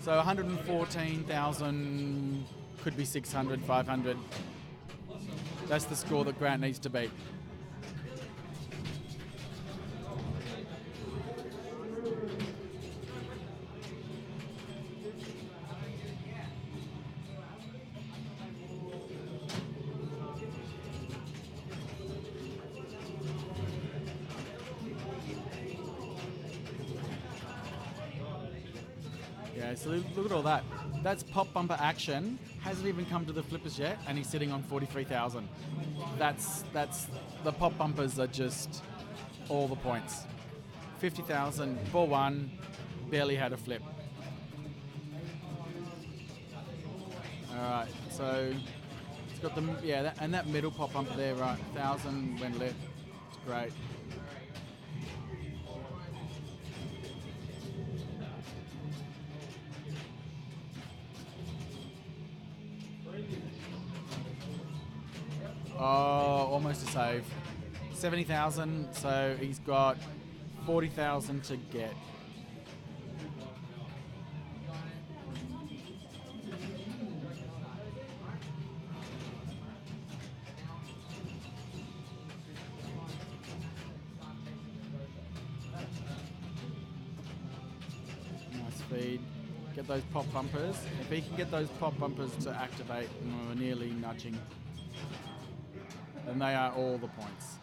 So 114,000, could be 600, 500. That's the score that Grant needs to beat. Yeah, so look at all that. That's pop bumper action. Hasn't even come to the flippers yet, and he's sitting on 43,000. That's the pop bumpers are just all the points. 50,000 for one, barely had a flip. All right, so it's got the that middle pop bumper there, right? 1,000 when lit. It's great. Oh, almost a save. 70,000, so he's got 40,000 to get. Nice feed. Get those pop bumpers. If he can get those pop bumpers to activate, we're nearly nudging. And they are all the points.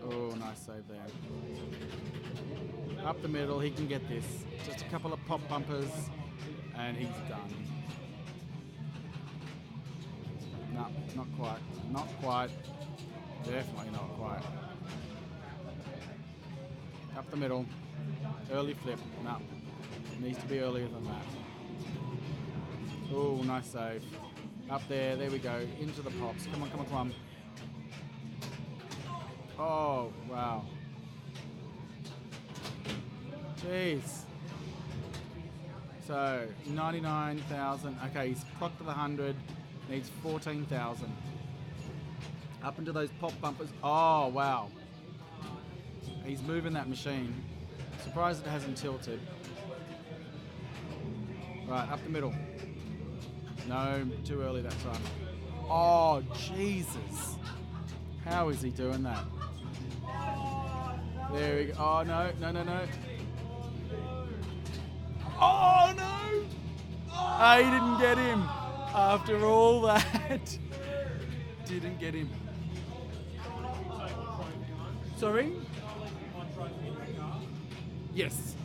Oh, nice save there. Up the middle, he can get this. Just a couple of pop bumpers, and he's done. No, not quite. Not quite. Definitely not quite. Up the middle. Early flip. No. Needs to be earlier than that. Oh, nice save. Up there. There we go. Into the pops. Come on, come on, come on. Oh, wow. Jeez. So, 99,000. Okay, he's clocked to the 100. Needs 14,000. Up into those pop bumpers. Oh, wow. He's moving that machine. Surprised it hasn't tilted. Right, up the middle. No, too early that time. Oh, Jesus. How is he doing that? There we go. Oh, no, no, no, no. Oh! I didn't get him. After all that. Didn't get him. Sorry? Yes.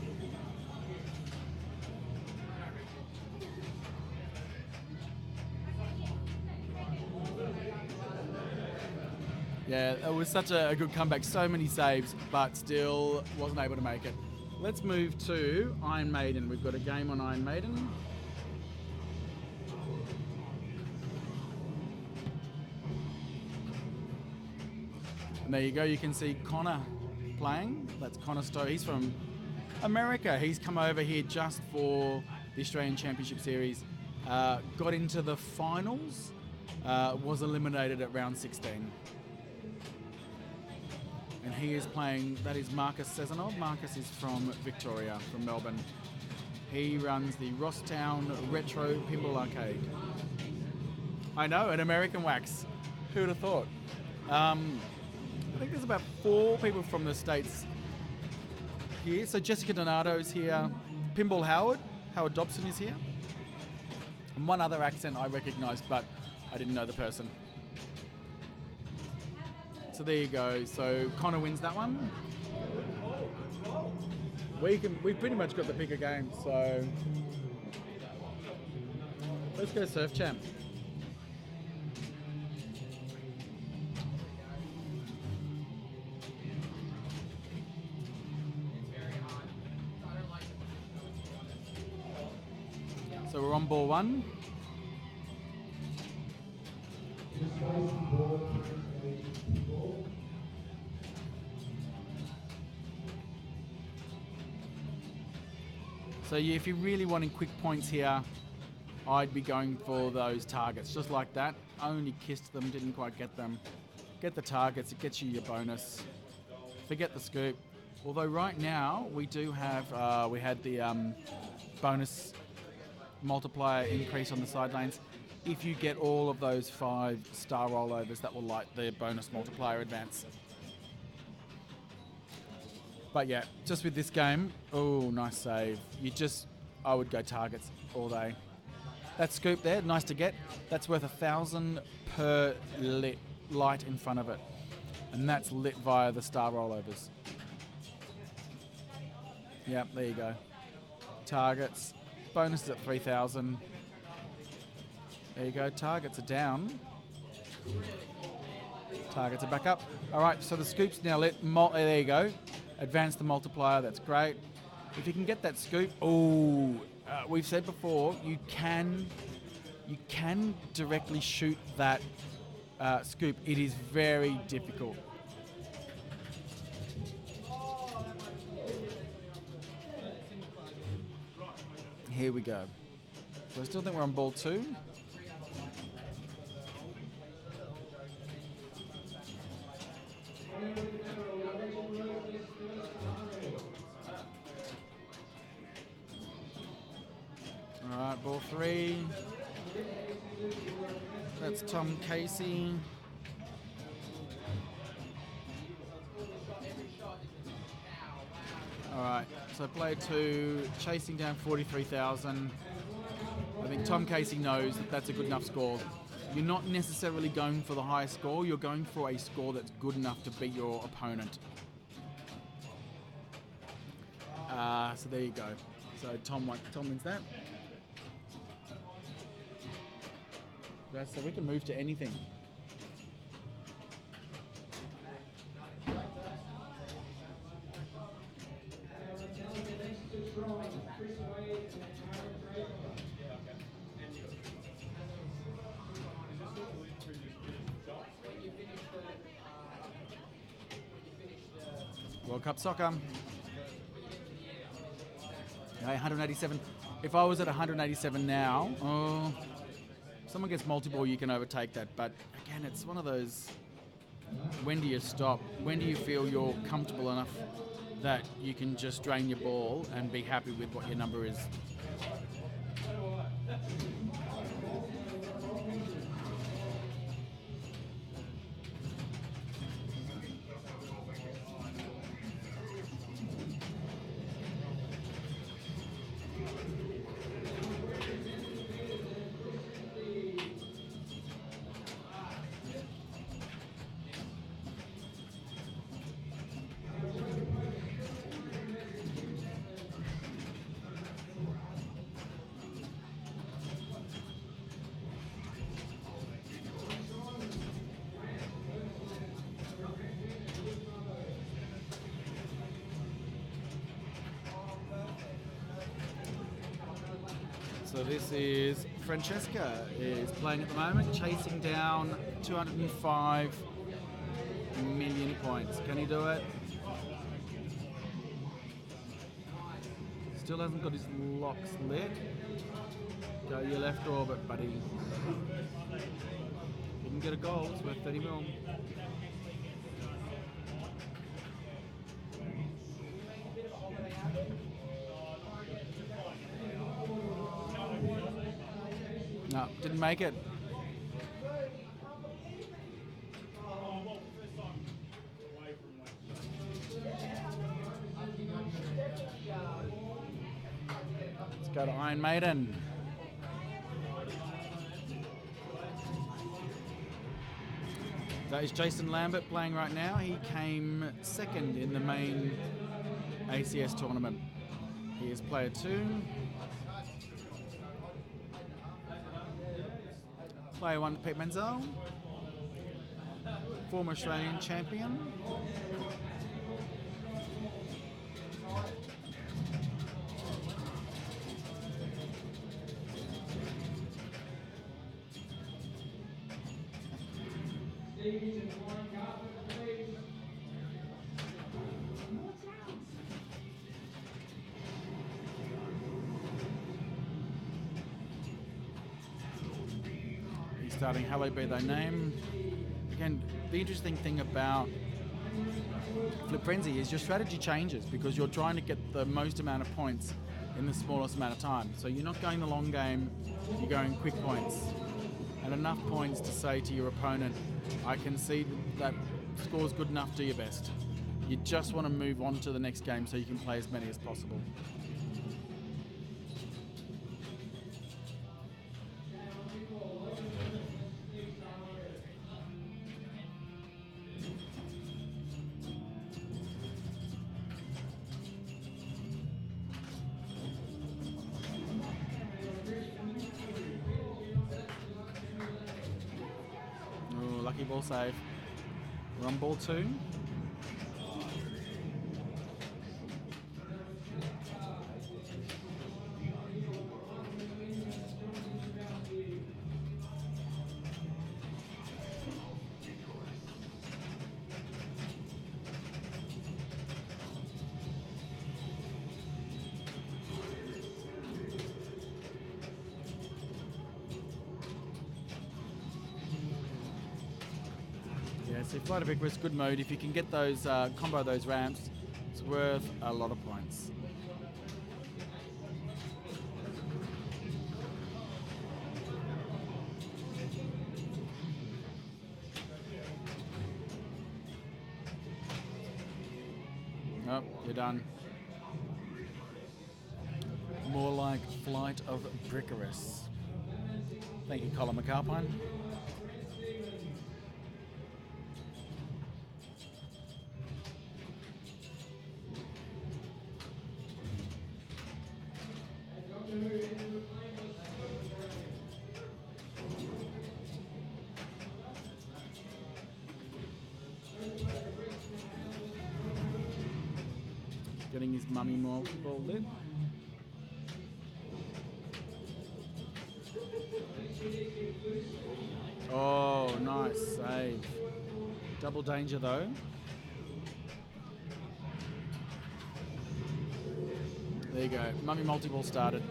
Yeah, it was such a good comeback. So many saves, but still wasn't able to make it. Let's move to Iron Maiden. We've got a game on Iron Maiden. And there you go. You can see Connor playing. That's Connor Stowe. He's from America. He's come over here just for the Australian Championship Series. Got into the finals. Was eliminated at round 16. And he is playing, that is Marcus Sezonov. Marcus is from Victoria, from Melbourne. He runs the Rosstown Retro Pinball Arcade. I know, an American wax. Who would have thought? I think there's about 4 people from the States here. So Jessica Donato's here. Pinball Howard Dobson is here. And one other accent I recognised, but I didn't know the person. So there you go. So Connor wins that one. We pretty much got the pick of games. So let's go Surf Champ. So we're on ball 1. So if you're really wanting quick points here, I'd be going for those targets, just like that. Only kissed them, didn't quite get them. Get the targets, it gets you your bonus. Forget the scoop. Although right now, we do have, we had the bonus multiplier increase on the side lanes. If you get all of those 5 star rollovers, that will light the bonus multiplier advance. But yeah, just with this game, oh, nice save. I would go targets all day. That scoop there, nice to get. That's worth 1,000 per light in front of it. And that's lit via the star rollovers. Yep, there you go. Targets, bonuses at 3,000. There you go, targets are down. Targets are back up. All right, so the scoop's now lit. There you go. Advance the multiplier, that's great. If you can get that scoop, we've said before, you can directly shoot that scoop. It is very difficult. Here we go. So I still think we're on ball 2. Alright, ball 3. That's Tom Casey. Alright, so player 2, chasing down 43,000. I think Tom Casey knows that that's a good enough score. You're not necessarily going for the highest score, you're going for a score that's good enough to beat your opponent. So there you go. So Tom wins that. So we can move to anything. World Cup Soccer. Okay, 187. If I was at 187 now, someone gets multi-ball, you can overtake that. But again, it's one of those, when do you stop? When do you feel you're comfortable enough that you can just drain your ball and be happy with what your number is? So this is Francesca is playing at the moment, chasing down 205 million points. Can he do it? Still hasn't got his locks lit. Go your left orbit, buddy. Didn't get a goal, it's worth 30 mil. No, didn't make it. Let's go to Iron Maiden. That is Jason Lambert playing right now. He came second in the main ACS tournament. He is player 2. Player 1, Pete Menzel, former Australian champion. Starting Hello Be Thy Name. Again, the interesting thing about Flip Frenzy is your strategy changes because you're trying to get the most amount of points in the smallest amount of time. So you're not going the long game, you're going quick points. And enough points to say to your opponent, I can see that score's good enough, do your best. You just want to move on to the next game so you can play as many as possible. Lucky ball save. We're on ball 2. So Flight of Icarus, good mode. If you can get those, combo those ramps, it's worth a lot of points. Nope, you're done. More like Flight of Icarus. Thank you, Colin McAlpine. Getting his mummy multi-ball lit. Oh, nice save. Double danger though. There you go. Mummy multi-ball started.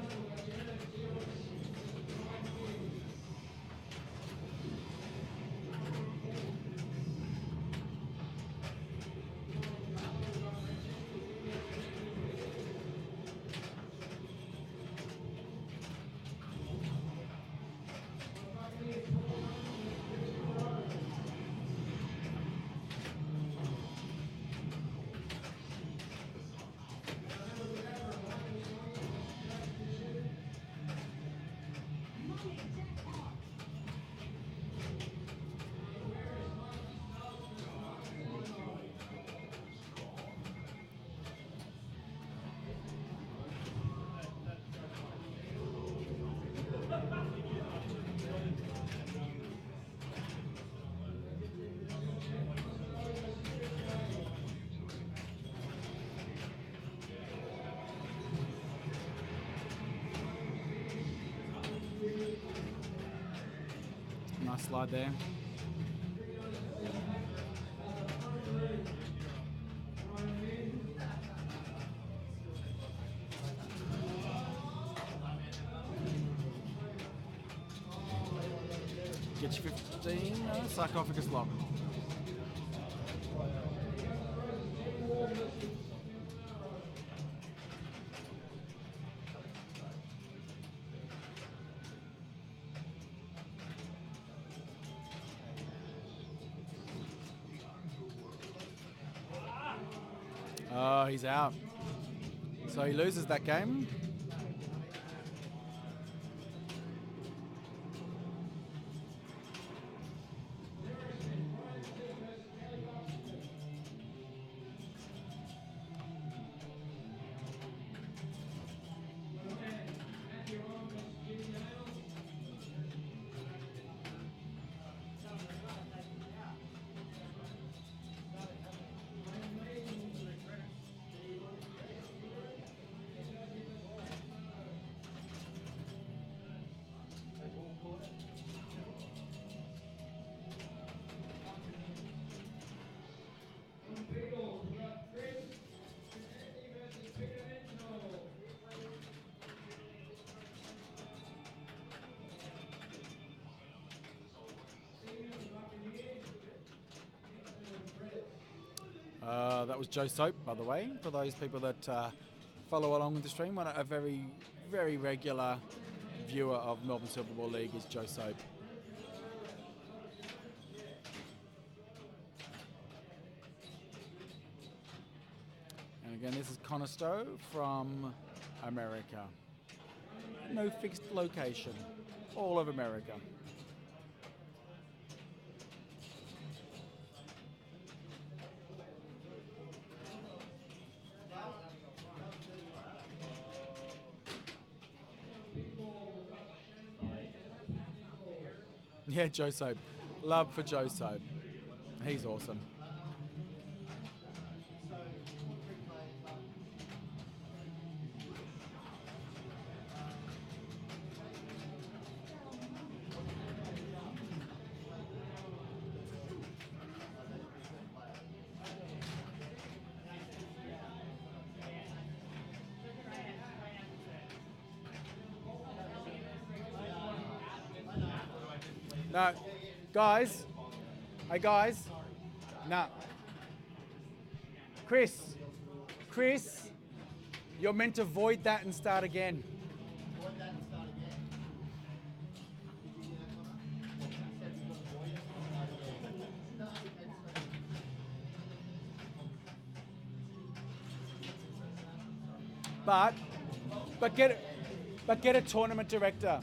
Nice slide there. Get you 15, sarcophagus lock. Oh, he's out. So he loses that game. That was Joe Soap, by the way, for those people that follow along with the stream. A very, very regular viewer of Melbourne Super Ball League is Joe Soap. And again, this is Connor Stowe from America. No fixed location, all of America. Yeah, Joe Soap. Love for Joe Soap. He's awesome. No, guys. Hey, guys. No. Chris, you're meant to void that and start again. But get a tournament director.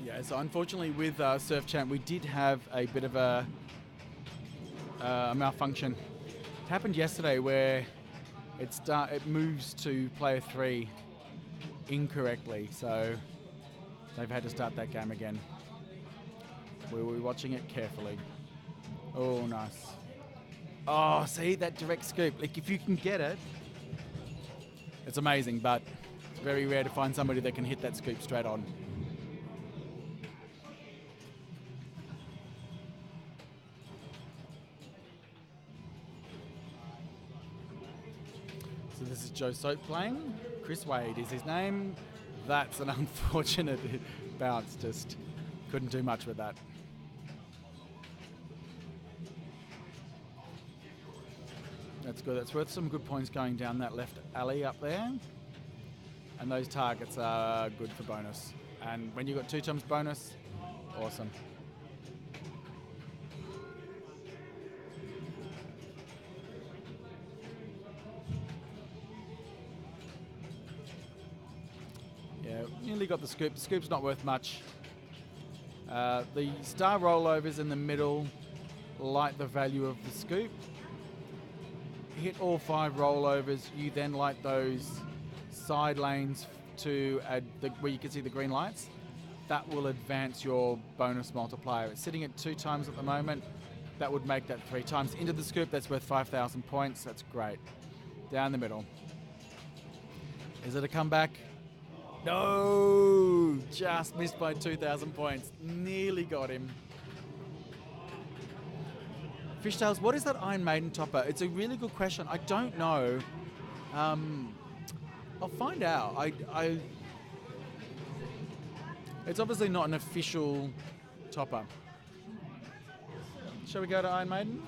Yeah, so unfortunately with Surf Champ, we did have a bit of a malfunction. It happened yesterday where it moves to player 3 incorrectly, so they've had to start that game again. We were watching it carefully. Oh, nice. Oh, see, that direct scoop. Like, if you can get it, it's amazing, but it's very rare to find somebody that can hit that scoop straight on. So this is Joe Soap playing. Chris Wade is his name. That's an unfortunate bounce. Just couldn't do much with that. That's good. That's worth some good points going down that left alley up there. And those targets are good for bonus. And when you've got 2 times bonus, awesome. Yeah, nearly got the scoop. The scoop's not worth much. The star rollovers in the middle light the value of the scoop. Hit all 5 rollovers, you then light those side lanes to where you can see the green lights. That will advance your bonus multiplier. It's sitting at 2 times at the moment. That would make that 3 times. Into the scoop, that's worth 5,000 points. That's great. Down the middle. Is it a comeback? No! Just missed by 2,000 points. Nearly got him. Fishtails, what is that Iron Maiden topper? It's a really good question. I don't know. I'll find out. It's obviously not an official topper. Shall we go to Iron Maiden?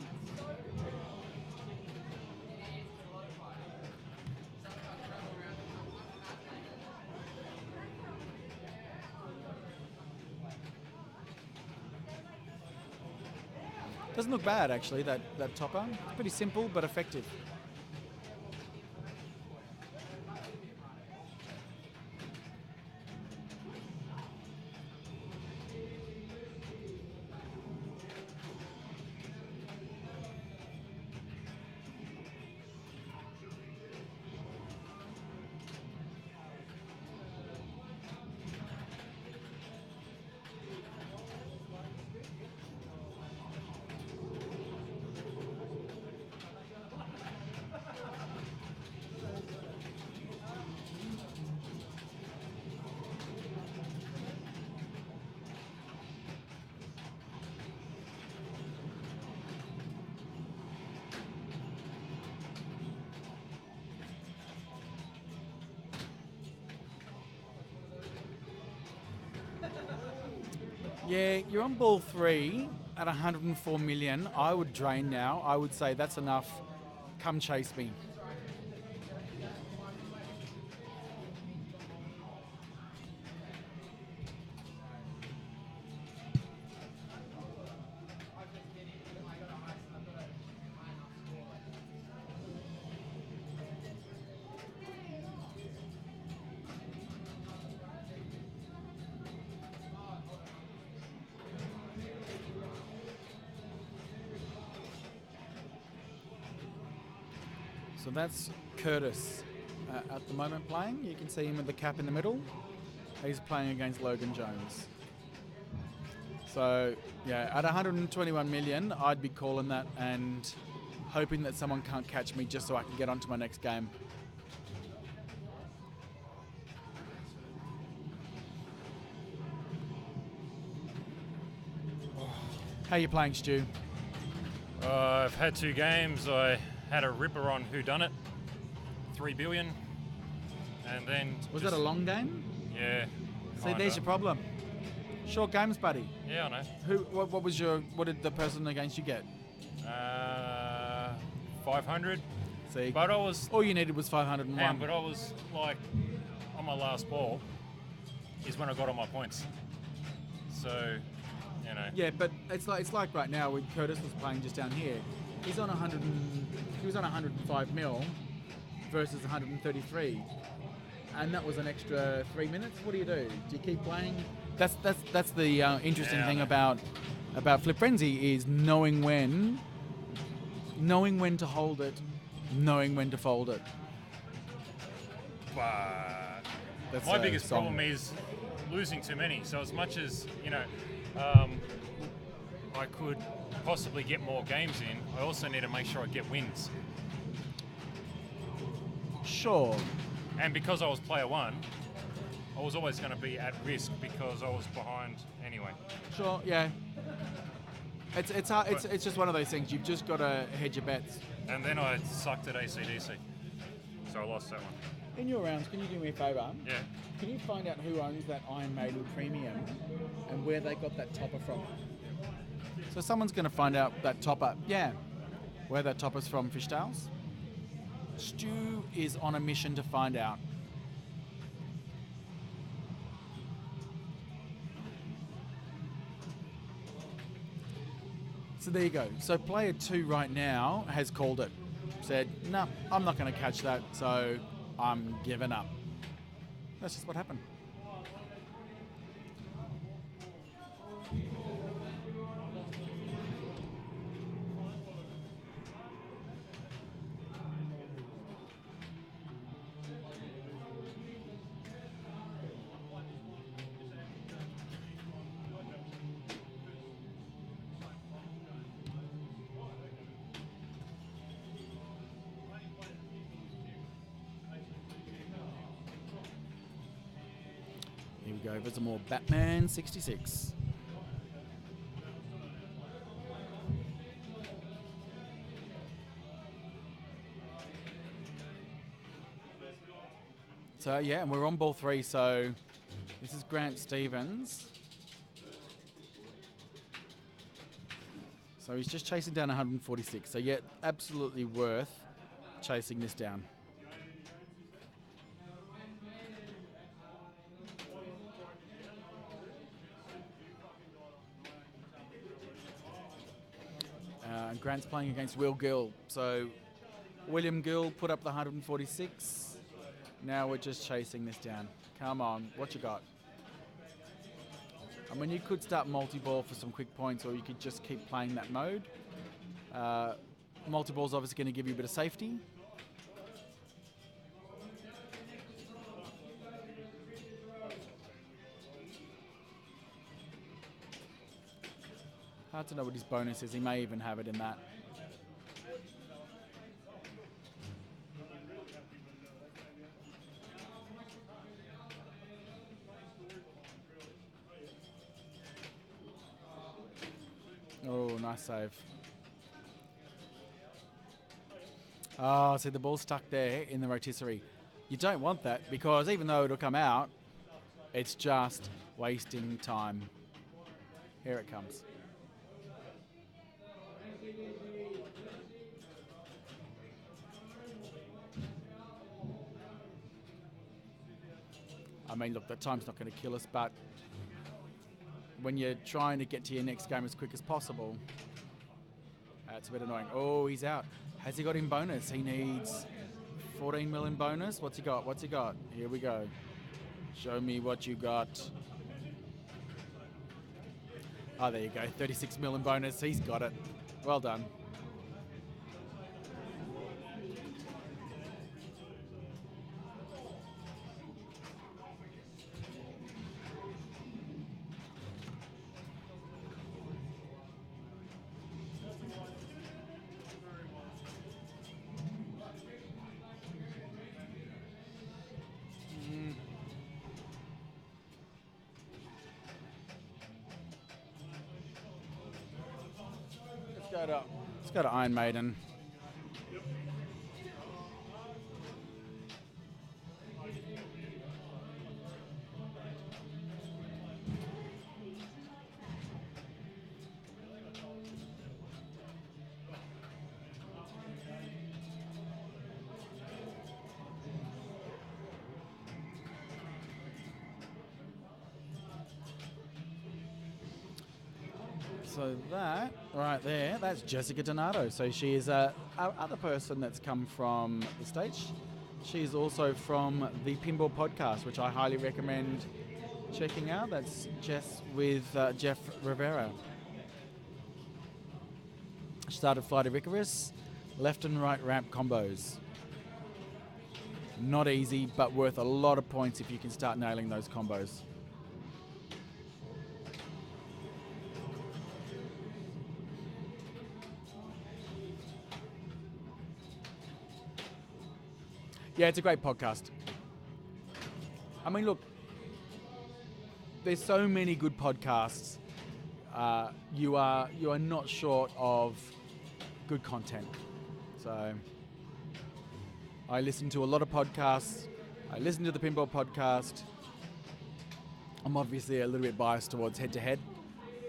Doesn't look bad, actually, that topper. It's pretty simple, but effective. Yeah, you're on ball 3 at 104 million. I would drain now. I would say that's enough. Come chase me. So that's Curtis at the moment playing. You can see him with the cap in the middle. He's playing against Logan Jones. So, yeah, at 121 million, I'd be calling that and hoping that someone can't catch me just so I can get on to my next game. How are you playing, Stu? I've had 2 games. I had a ripper on Whodunit, 3 billion, and then... Was that a long game? Yeah. See, there's your problem. Short games, buddy. Yeah, I know. What did the person against you get? 500. See, but I was... All you needed was 501. But I was, like, on my last ball is when I got all my points. So, you know. Yeah, but it's like right now when Curtis was playing just down here. He was on 105 mil versus 133, and that was an extra 3 minutes. What do? Do you keep playing That's the interesting Yeah, I thing know. about Flip Frenzy is knowing when to hold it, knowing when to fold it. But That's my a biggest song. problem is losing too many. So as much as I could possibly get more games in, I also need to make sure I get wins. Sure. And because I was player one, I was always going to be at risk because I was behind anyway. Sure. Yeah. It's hard. It's just one of those things. You've just got to hedge your bets. And then I sucked at ACDC, so I lost that one. In your rounds, can you do me a favour? Yeah. Can you find out who owns that Iron Maiden Premium and where they got that topper from? So someone's going to find out that topper. Yeah. Where that topper's from, Fishtails. Stu is on a mission to find out. So there you go. So player 2 right now has called it. Said, no, I'm not going to catch that, so I'm giving up. That's just what happened. Here we go, there's some more Batman 66. So yeah, and we're on ball 3, so this is Grant Stevens. So he's just chasing down 146, so yeah, absolutely worth chasing this down. Grant's playing against Will Gill. So William Gill put up the 146. Now we're just chasing this down. Come on, what you got? I mean, you could start multi-ball for some quick points, or you could just keep playing that mode. Multi-ball's obviously going to give you a bit of safety. Hard to know what his bonus is. He may even have it in that. Oh, nice save. Oh, see, the ball's stuck there in the rotisserie. You don't want that because even though it'll come out, it's just wasting time. Here it comes. I mean, look, the time's not going to kill us, but when you're trying to get to your next game as quick as possible, it's a bit annoying. Oh, he's out. Has he got him bonus? He needs 14 million bonus. What's he got? What's he got? Here we go. Show me what you got. Oh, there you go. 36 million bonus. He's got it. Well done. Let's go to Iron Maiden. So that right there, that's Jessica Donato. So she is our other person that's come from the States. She's also from the Pinball Podcast, which I highly recommend checking out. That's Jess with Jeff Rivera. Started Flight of Icarus, left and right ramp combos. Not easy, but worth a lot of points if you can start nailing those combos. Yeah, it's a great podcast. I mean, look, there's so many good podcasts. You are not short of good content. So I listen to a lot of podcasts. I listen to the Pinball Podcast. I'm obviously a little bit biased towards head-to-head,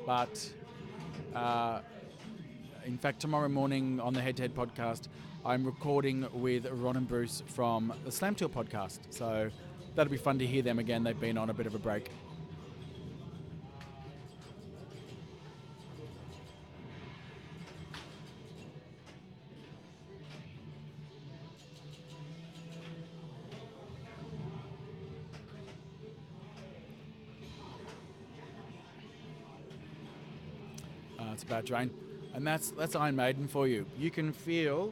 but in fact, tomorrow morning on the Head-to-Head Podcast, I'm recording with Ron and Bruce from the Slam Tour Podcast. So that'll be fun to hear them again. They've been on a bit of a break. It's about drain, and that's Iron Maiden for you. You can feel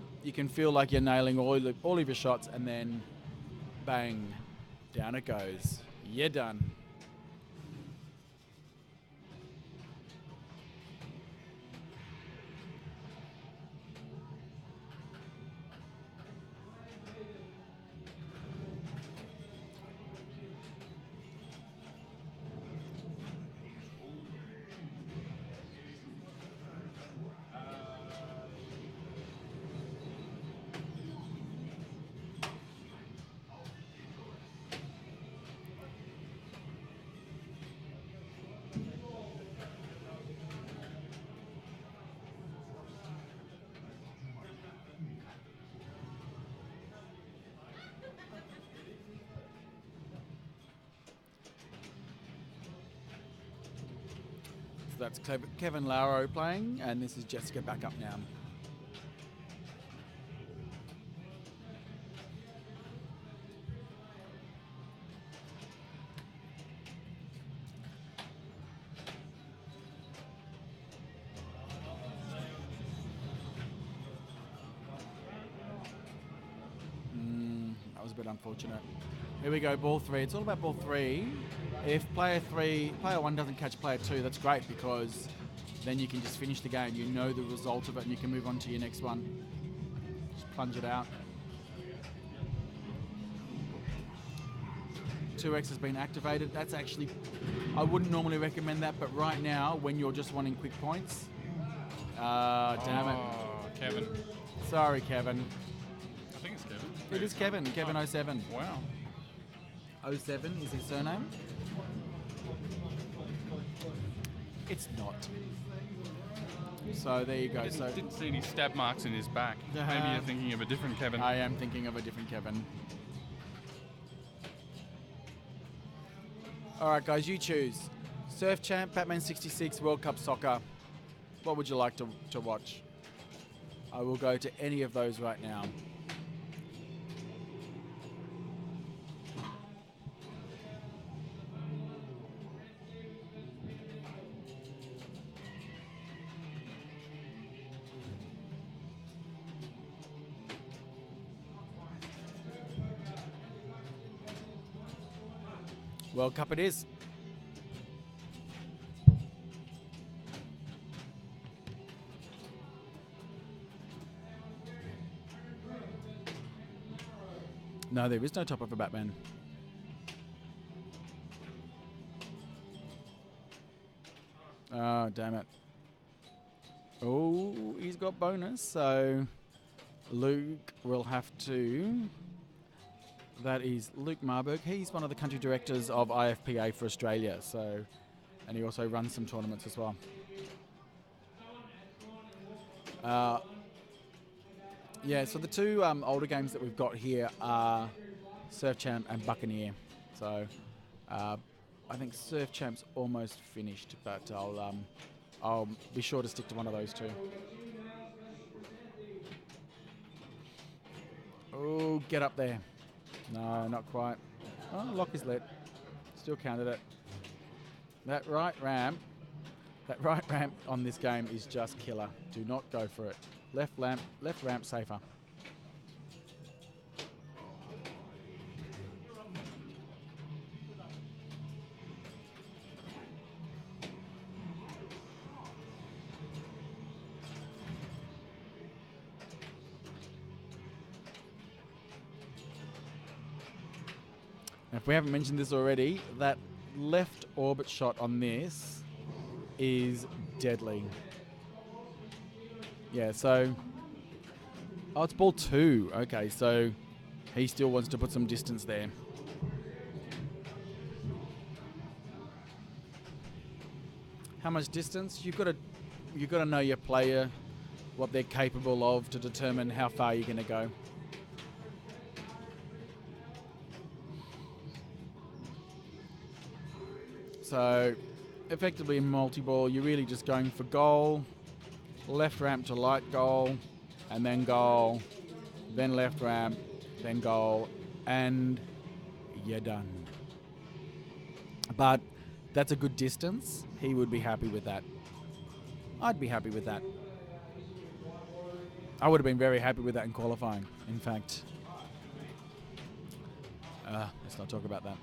like you're nailing all of your shots, and then bang, down it goes. You're done. So that's Kevin Lauro playing, and this is Jessica back up now. That was a bit unfortunate. Here we go, ball three. It's all about ball three. If player one doesn't catch player two, that's great because then you can just finish the game. You know the result of it and you can move on to your next one. Just plunge it out. 2X has been activated. That's actually, I wouldn't normally recommend that, but right now, when you're just wanting quick points, damn it. Kevin. Sorry, Kevin. I think it's Kevin. It is Kevin. Kevin 07. Wow. 07 is his surname. It's not. So there you go. So Didn't see any stab marks in his back. Maybe you're thinking of a different Kevin. I am thinking of a different Kevin. All right, guys, you choose. Surf Champ, Batman 66, World Cup Soccer. What would you like to watch? I will go to any of those right now. World Cup it is. No, there is no top of a Batman. Oh, damn it. Oh, he's got bonus, so Luke will have to... That is Luke Marburg. He's one of the country directors of IFPA for Australia, so, and he also runs some tournaments as well. Yeah, so the two older games that we've got here are Surf Champ and Buccaneer. So I think Surf Champ's almost finished, but I'll be sure to stick to one of those two. Oh, get up there. No, not quite. Oh, lock is lit. Still counted it. That right ramp on this game is just killer. Do not go for it. Left ramp safer. If we haven't mentioned this already, that left orbit shot on this is deadly. Yeah, so... Oh, it's ball 2. Okay, so he still wants to put some distance there. How much distance? You've got to know your player, what they're capable of to determine how far you're going to go. So, effectively in multi-ball, you're really just going for goal, left ramp to light goal, and then goal, then left ramp, then goal, and you're done. But that's a good distance. He would be happy with that. I'd be happy with that. I would have been very happy with that in qualifying, in fact. Let's not talk about that.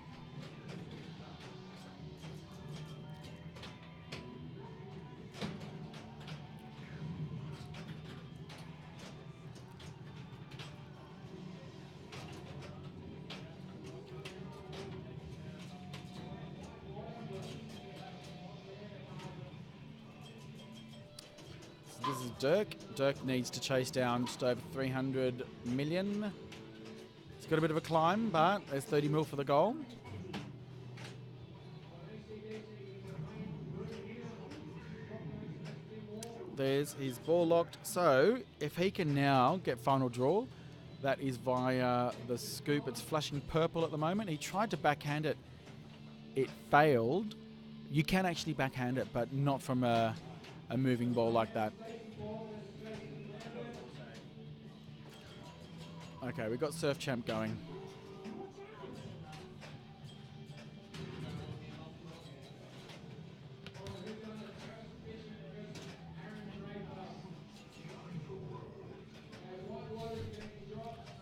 This is Dirk. Dirk needs to chase down just over 300 million. It's got a bit of a climb, but there's 30 mil for the goal. There's his ball locked. So if he can now get final draw, that is via the scoop. It's flashing purple at the moment. He tried to backhand it. It failed. You can actually backhand it, but not from a moving ball like that. Okay, we've got Surf Champ going.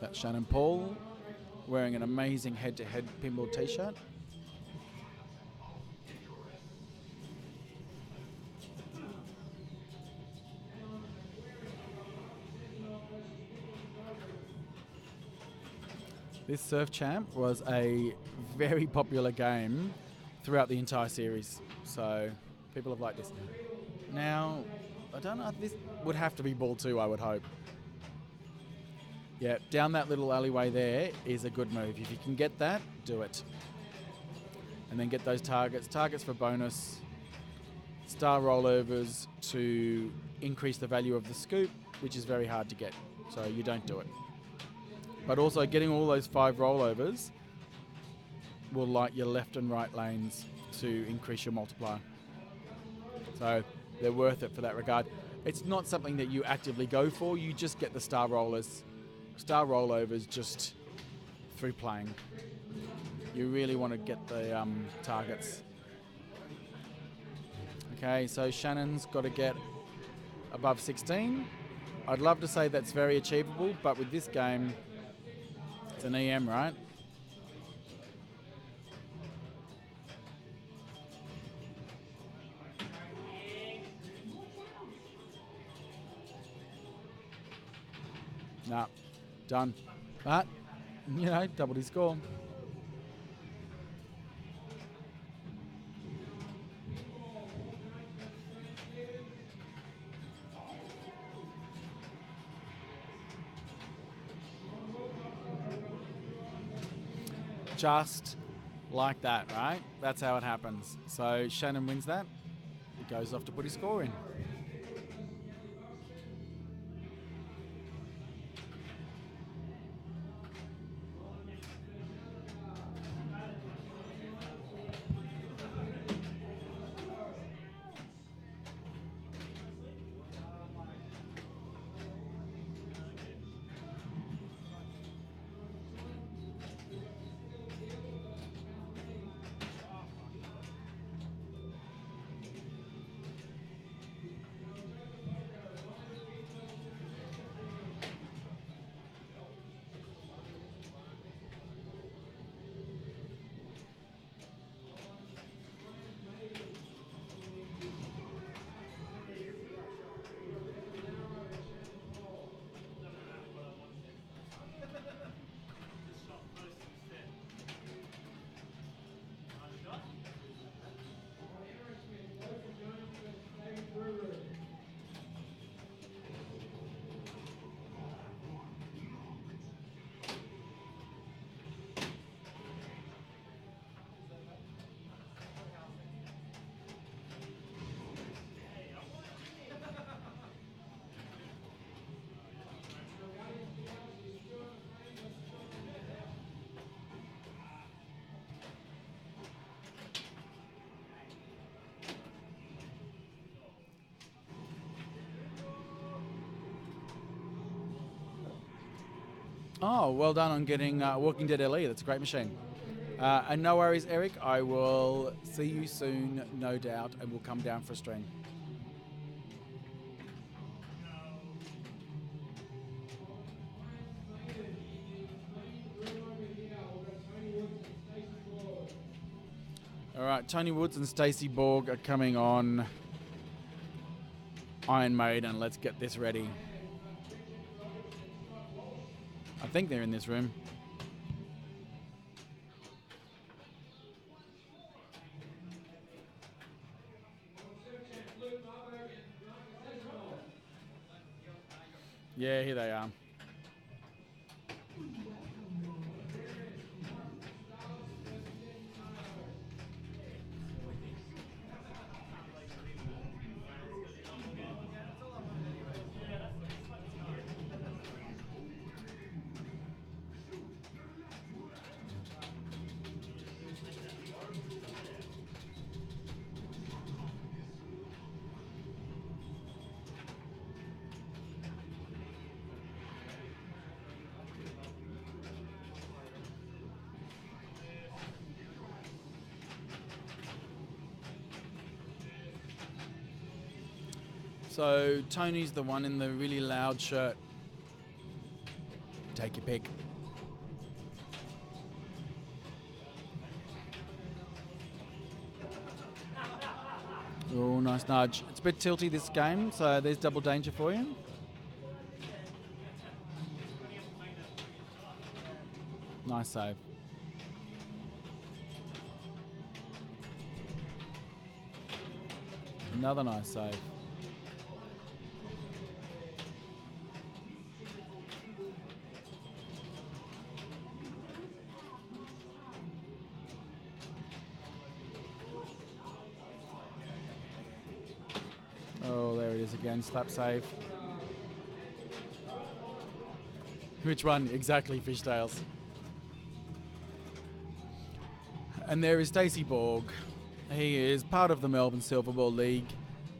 That's Shannon Paul wearing an amazing head-to-head pinball t-shirt. This Surf Champ was a very popular game throughout the entire series, so people have liked this. Now, I don't know if this would have to be ball 2, I would hope. Yeah, down that little alleyway there is a good move. If you can get that, do it. And then get those targets. Targets for bonus. Star rollovers to increase the value of the scoop, which is very hard to get, so you don't do it. But also getting all those 5 rollovers will light your left and right lanes to increase your multiplier. So they're worth it for that regard. It's not something that you actively go for, you just get the star rollers. Star rollovers just through playing. You really want to get the targets. Okay, so Shannon's got to get above 16. I'd love to say that's very achievable, but with this game, it's an EM, right? Nah, done. But, you know, doubled his score. Just like that, right? That's how it happens. So Shannon wins that. He goes off to put his score in. Oh, well done on getting Walking Dead LE. That's a great machine. And no worries, Eric. I will see you soon, no doubt, and we'll come down for a stream. All right, Tony Woods and Stacey Borg are coming on Iron Maiden. Let's get this ready. I think they're in this room. Yeah, here they are. So Tony's the one in the really loud shirt. Take your pick. Oh, nice nudge. It's a bit tilty this game, so there's double danger for you. Nice save. Another nice save. Oh, there it is again. Slap save. Which one? Exactly, Fishtails. And there is Stacey Borg. He is part of the Melbourne Silverball League.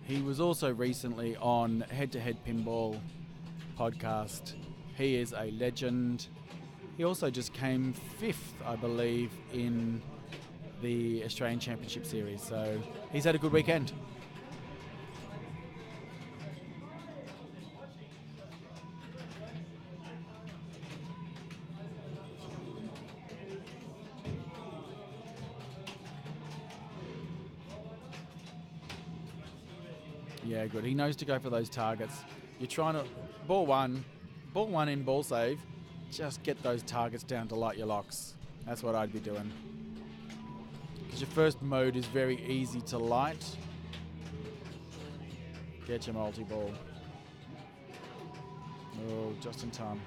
He was also recently on Head to Head Pinball podcast. He is a legend. He also just came 5th, I believe, in the Australian Championship Series. So he's had a good weekend. Yeah, good. He knows to go for those targets. You're trying to ball one in ball save. Just get those targets down to light your locks. That's what I'd be doing. Because your first mode is very easy to light. Get your multi-ball. Oh, just in time.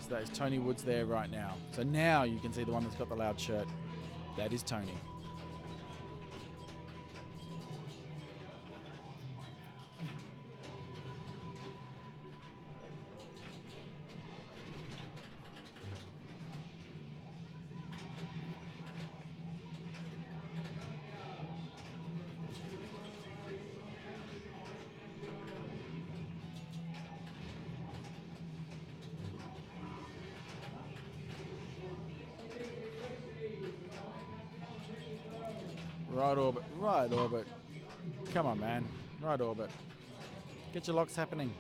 So that is Tony Woods there right now. So now you can see the one that's got the loud shirt. That is Tony. Right orbit. Come on, man. Right orbit. Get your locks happening.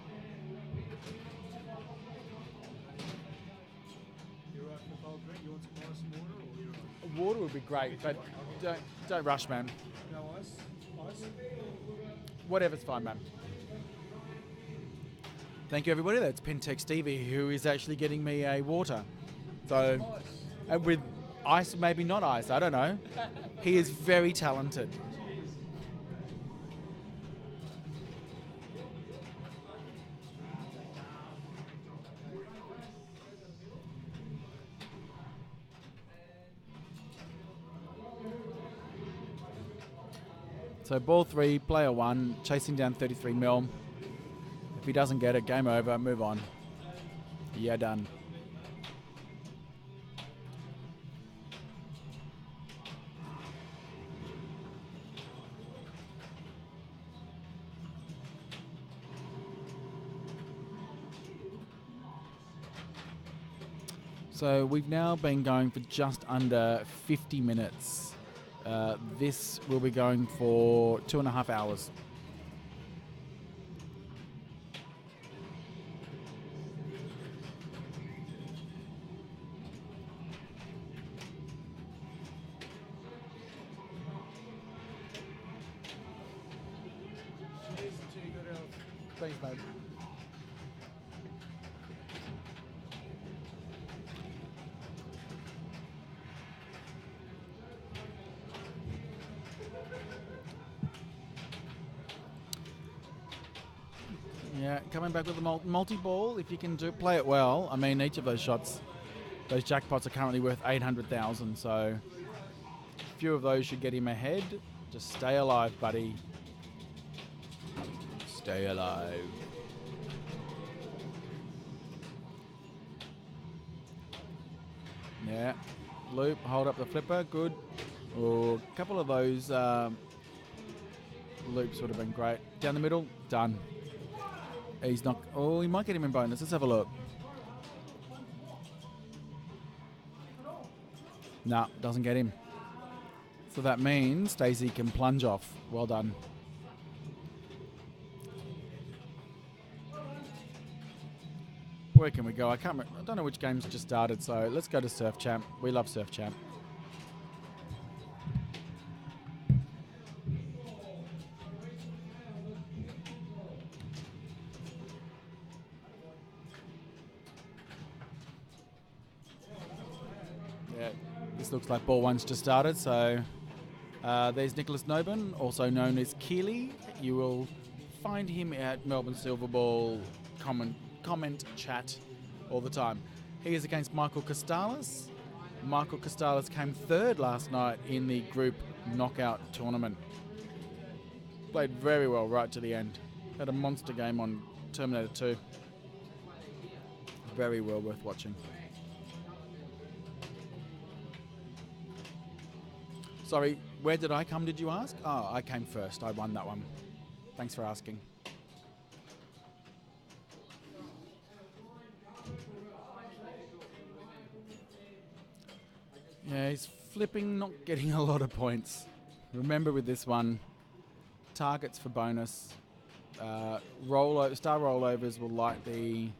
Water would be great, but don't rush, man. No ice? Ice? Whatever's fine, man. Thank you, everybody. That's Pentex Stevie, who is actually getting me a water. So, and with ice, maybe not ice, I don't know. He is very talented. So ball 3, player 1, chasing down 33 mil. If he doesn't get it, game over, move on. Yeah, done. So we've now been going for just under 50 minutes. This will be going for 2.5 hours. Thanks, mate. Yeah, coming back with the multi-ball. If you can play it well, I mean, each of those shots, those jackpots are currently worth 800,000. So, a few of those should get him ahead. Just stay alive, buddy. Stay alive. Yeah, loop, hold up the flipper, good. Oh, a couple of those loops would have been great. Down the middle, done. He's not. Oh, he might get him in bonus. Let's have a look. Nah, doesn't get him. So that means Stacey can plunge off. Well done. Where can we go? I don't know which game's just started, so let's go to Surf Champ. We love Surf Champ. Yeah, this looks like ball one's just started, so there's Nicholas Noben, also known as Keely. You will find him at Melbourne Silver Ball comment chat all the time. He is against Michael Costales. Michael Costales came third last night in the group knockout tournament. Played very well right to the end. Had a monster game on Terminator 2. Very well worth watching. Sorry, where did I come, did you ask? Oh, I came first. I won that one. Thanks for asking. Yeah, he's flipping, not getting a lot of points. Remember with this one, targets for bonus. Star rollovers will light the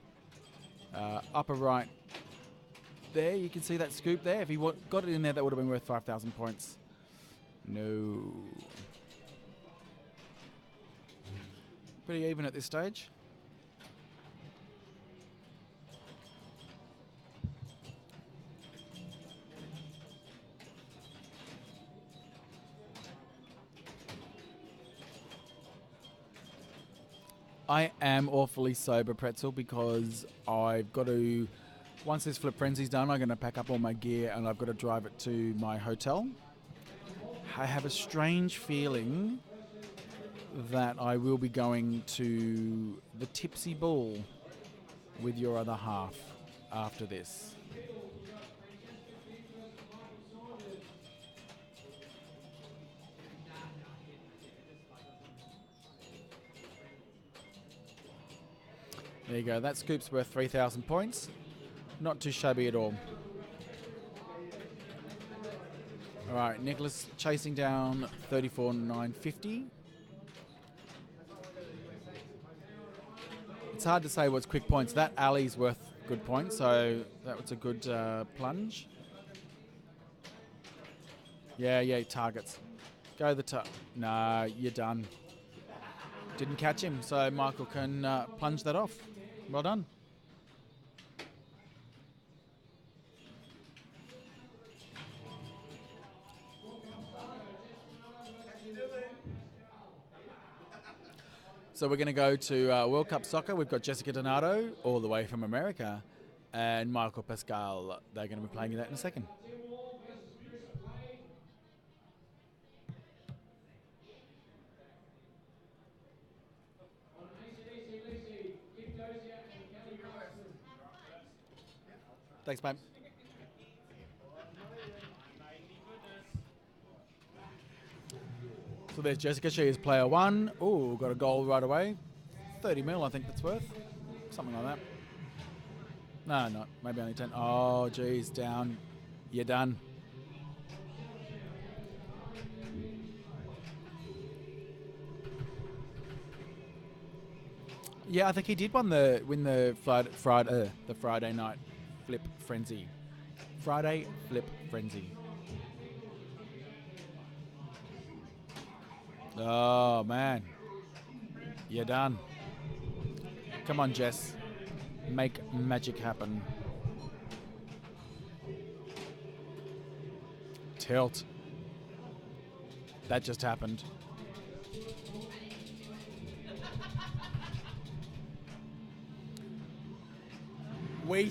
upper right there. You can see that scoop there. If he got it in there, that would have been worth 5,000 points. No. Pretty even at this stage. I am awfully sober, Pretzel, because I've got to, once this Flip Frenzy's done, I'm going to pack up all my gear and I've got to drive it to my hotel. I have a strange feeling that I will be going to the Tipsy Bull with your other half after this. There you go, that scoop's worth 3,000 points. Not too shabby at all. All right, Nicholas chasing down 34,950. It's hard to say what's quick points. That alley's worth good points, so that was a good plunge. Yeah, targets. Go the Nah, you're done. Didn't catch him, so Michael can plunge that off. Well done. So we're going to go to World Cup Soccer. We've got Jessica Donato all the way from America and Michael Pascal. They're going to be playing that in a second. Thanks, mate. So there's Jessica. She is player one. Oh, got a goal right away. 30 mil, I think that's worth. Something like that. No, not. Maybe only 10. Oh, geez, down. You're done. Yeah, I think he did win the Friday night flip frenzy. Friday flip frenzy. Oh man, you're done. Come on, Jess, make magic happen. Tilt. That just happened. We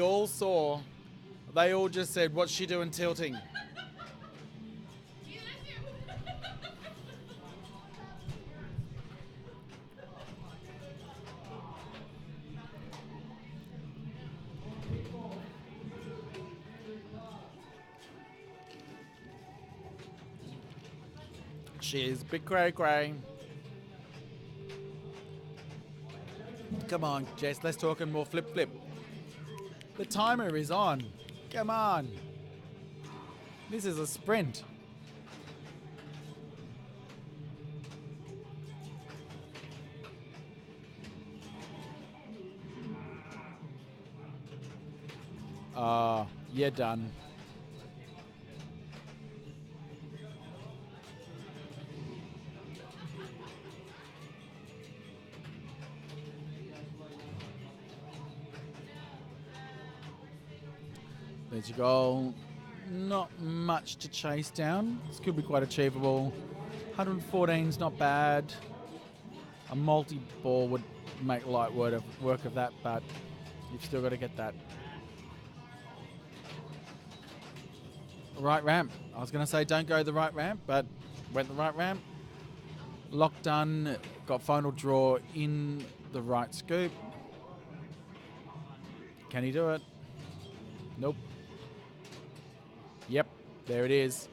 all saw, they all just said, what's she doing tilting? She is big cray. Come on, Jess, let's talk more flip. The timer is on. Come on. This is a sprint. You're done. There's your goal. Not much to chase down. This could be quite achievable. 114's not bad. A multi-ball would make light work of that, but you've still got to get that. Right ramp. I was going to say don't go the right ramp, but went the right ramp. Lock done. Got final draw in the right scoop. Can he do it? Nope. Yep, there it is.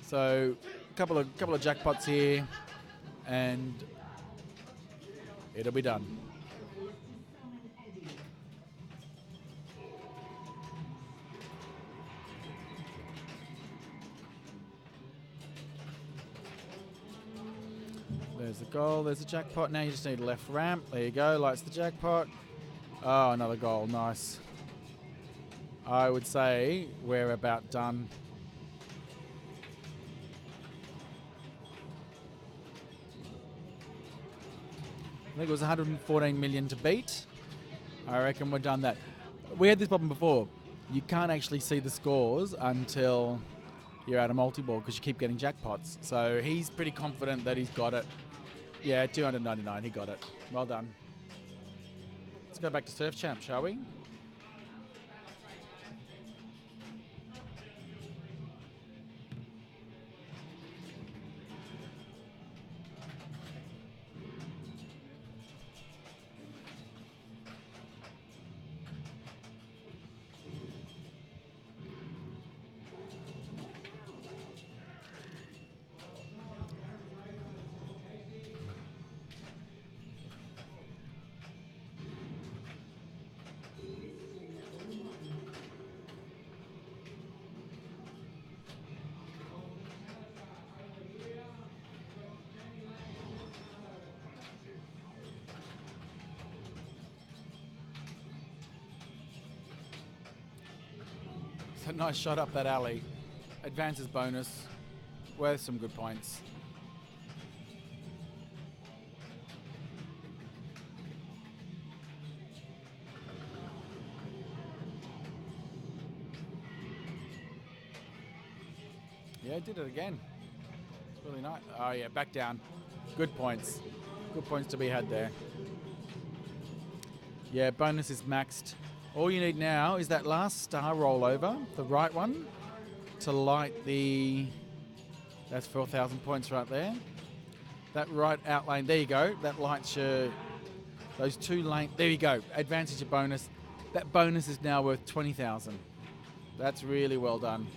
So, couple of jackpots here, and it'll be done. There's the goal. There's the jackpot. Now you just need a left ramp. There you go. Lights the jackpot. Oh, another goal. Nice. I would say we're about done. I think it was 114 million to beat. I reckon we're done that. We had this problem before. You can't actually see the scores until you're at a multi-ball because you keep getting jackpots. So he's pretty confident that he's got it. Yeah, 299, he got it. Well done. Let's go back to Surf Champ, shall we? It's a nice shot up that alley. Advances bonus. Worth some good points. Yeah, did it again. It's really nice. Oh yeah, back down. Good points. Good points to be had there. Yeah, bonus is maxed. All you need now is that last star rollover, the right one, to light the... That's 4,000 points right there. That right out lane, there you go. That lights your... Those two lanes, there you go. Advances your bonus. That bonus is now worth 20,000. That's really well done.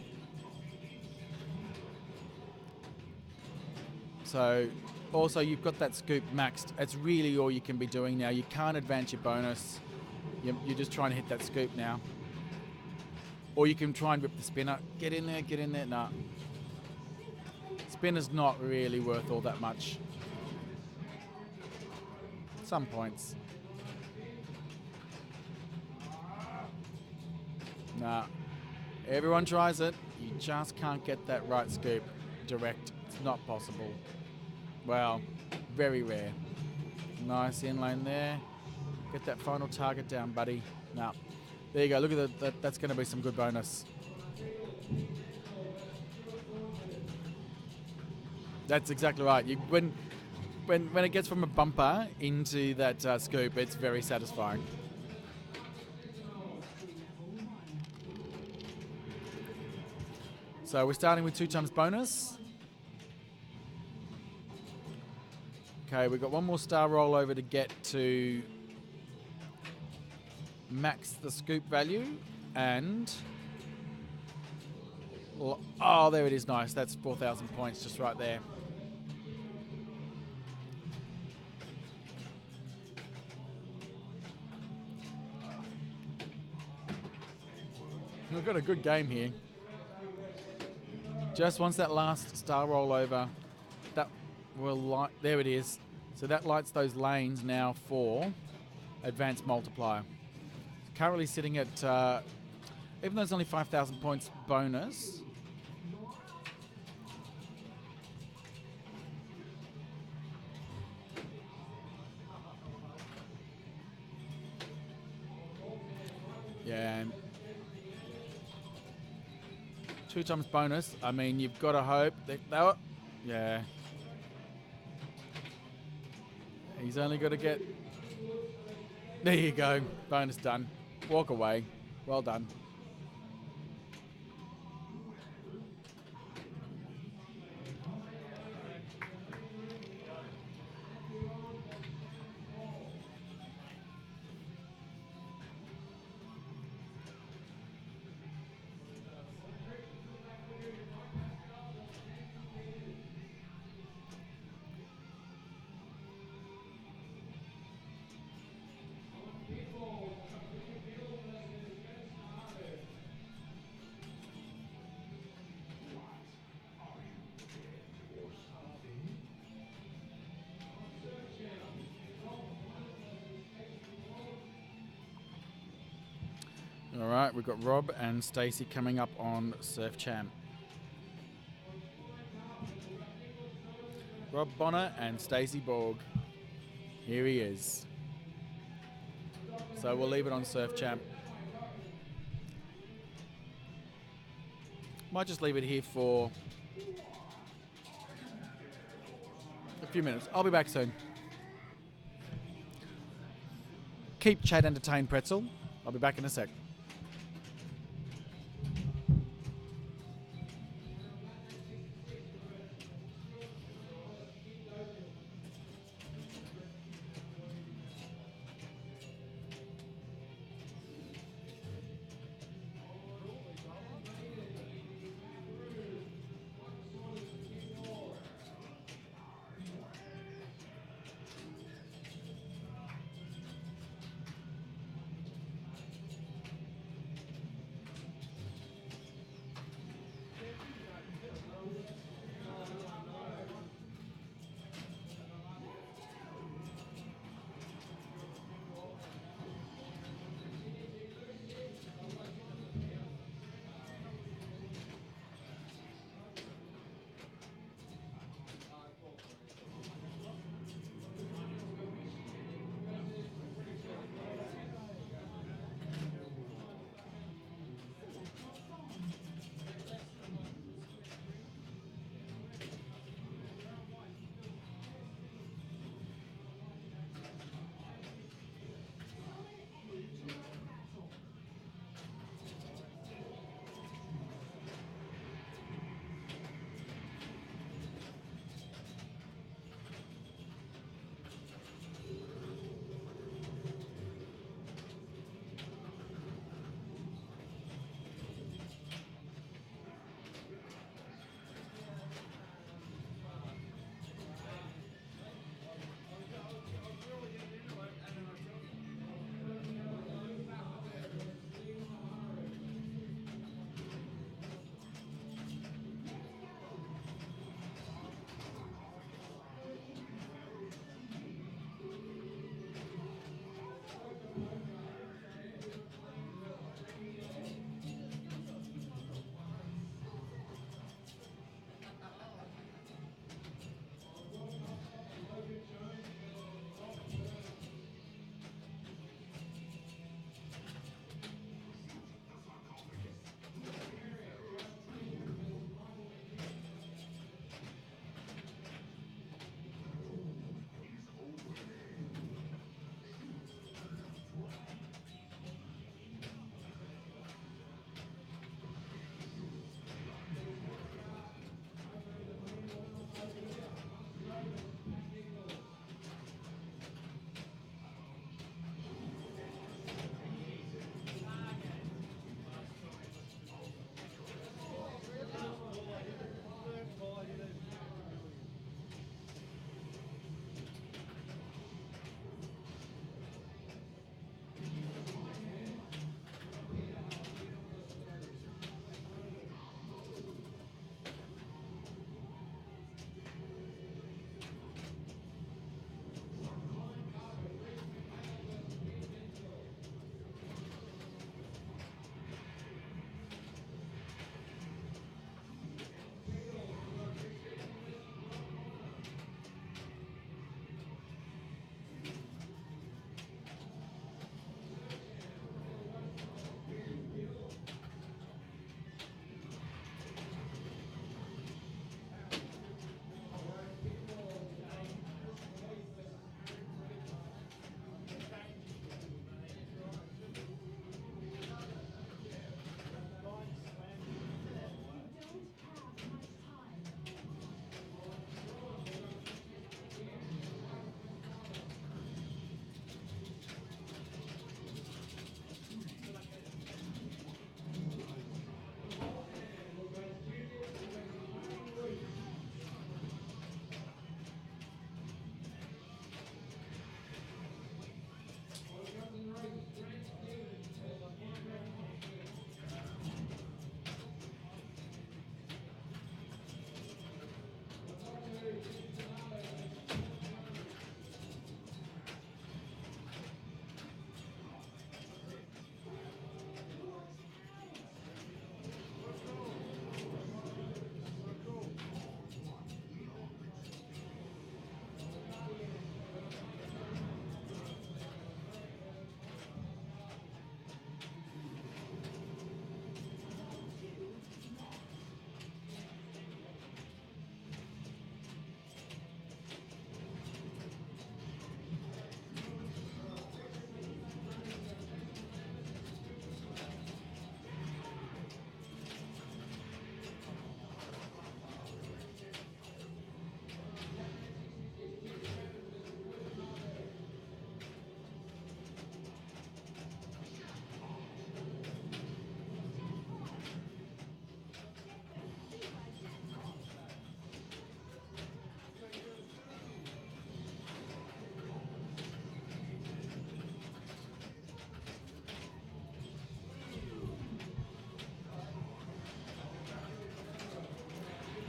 So, also you've got that scoop maxed. It's really all you can be doing now. You can't advance your bonus You're just trying to hit that scoop now. Or you can try and rip the spinner. Get in there, get in there. Nah. Spinner's not really worth all that much. Some points. Nah. Everyone tries it. You just can't get that right scoop direct. It's not possible. Well, very rare. Nice in lane there. Get that final target down, buddy. Nah. There you go. Look at that. That's going to be some good bonus. That's exactly right. When it gets from a bumper into that scoop, it's very satisfying. So we're starting with 2 times bonus. Okay, we've got one more star rollover to get to max the scoop value, and oh, there it is. Nice. That's 4,000 points just right there. We've got a good game here. Just once that last star rollover, that will light. There it is. So that lights those lanes now for advanced multiplier. Currently sitting at, even though it's only 5,000 points bonus, yeah, 2 times bonus. I mean, you've got to hope that yeah. He's only got to get. There you go. Bonus done. Walk away. Well done. All right, we've got Rob and Stacey coming up on Surf Champ. Rob Bonner and Stacey Borg. Here he is. So we'll leave it on Surf Champ. Might just leave it here for a few minutes. I'll be back soon. Keep Chad entertained, Pretzel. I'll be back in a sec.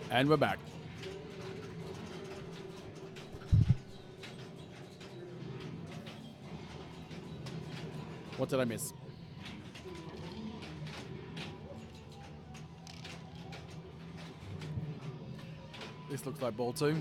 And we're back. What did I miss? This looks like ball 2.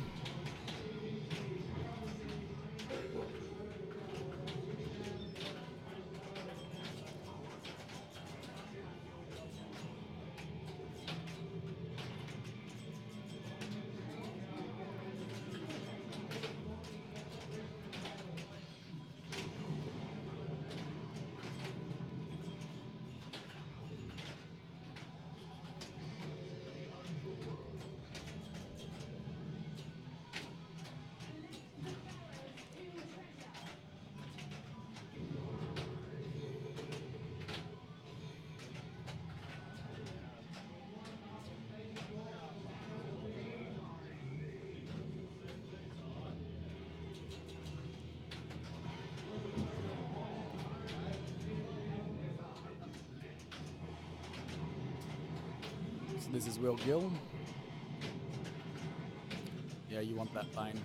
So this is Will Gill. Yeah, you want that lane.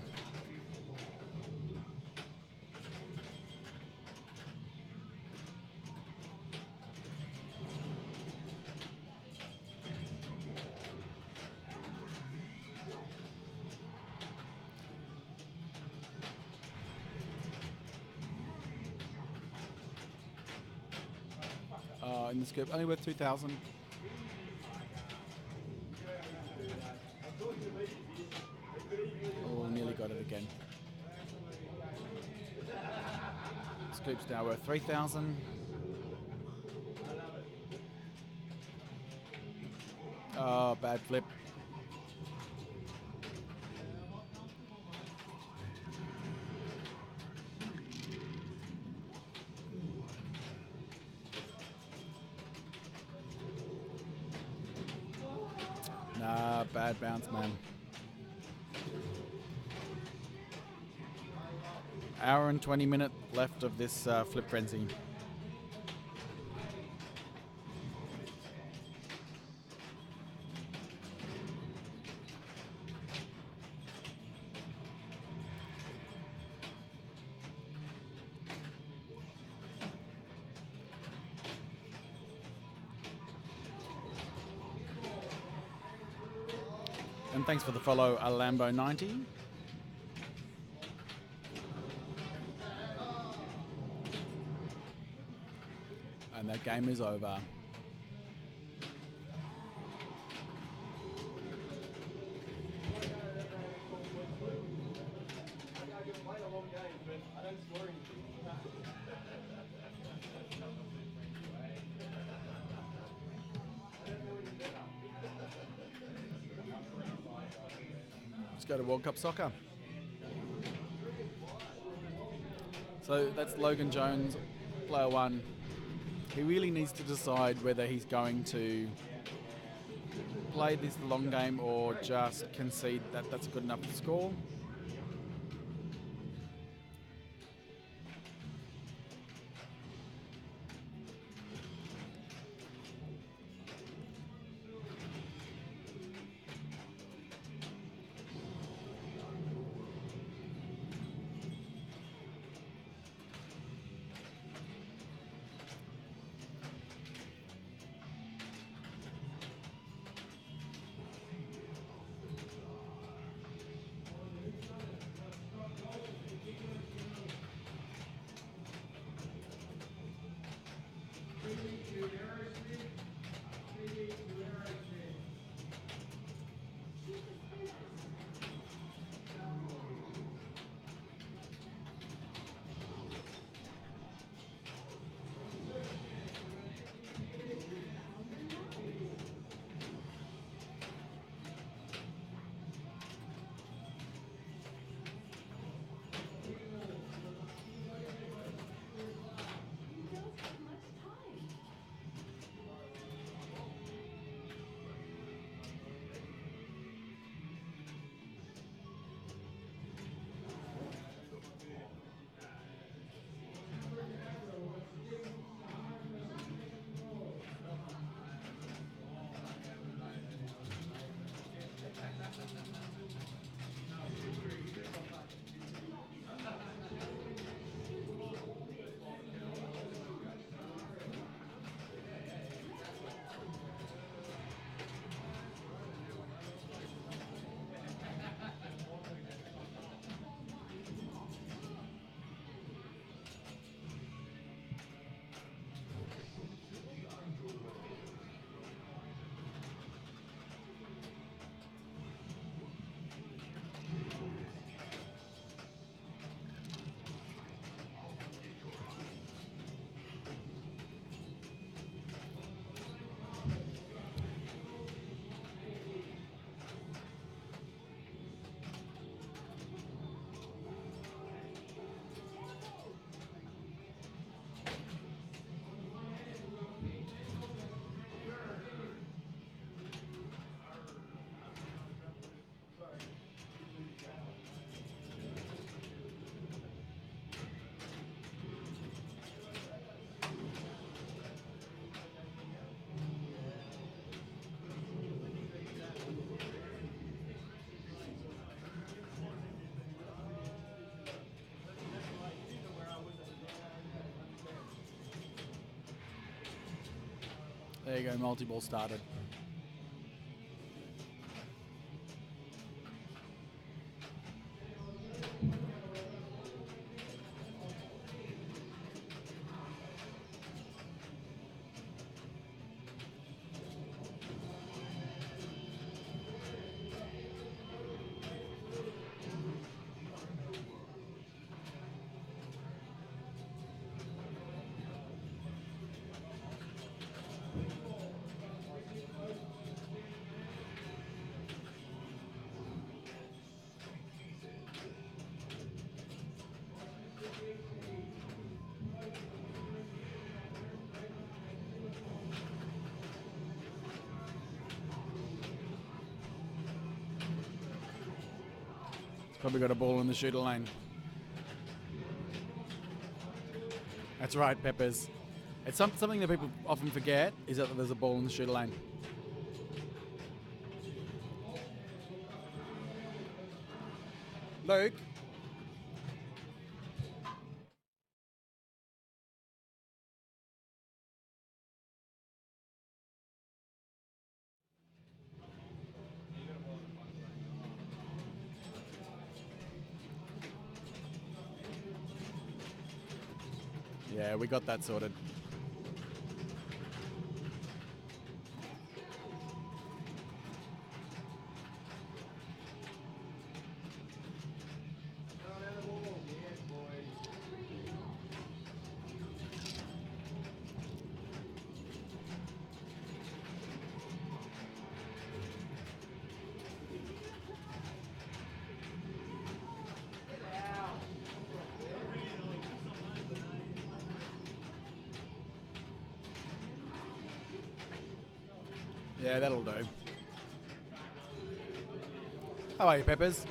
In the scope, only worth 2,000. Oh, nearly got it again. Scoop's now worth 3,000. Oh, bad flip. Nah, bad bounce, man. Hour and 20 minutes left of this flip frenzy. And thanks for the follow, Lambo90. And that game is over. Let's go to World Cup Soccer. So that's Logan Jones, player 1. He really needs to decide whether he's going to play this long game or just concede that that's good enough to score. There you go, multi-ball started. Probably got a ball in the shooter lane. That's right, Peppers. It's something that people often forget is that there's a ball in the shooter lane. Luke. Yeah, we got that sorted. Yeah, that'll do. How are you, Peppers?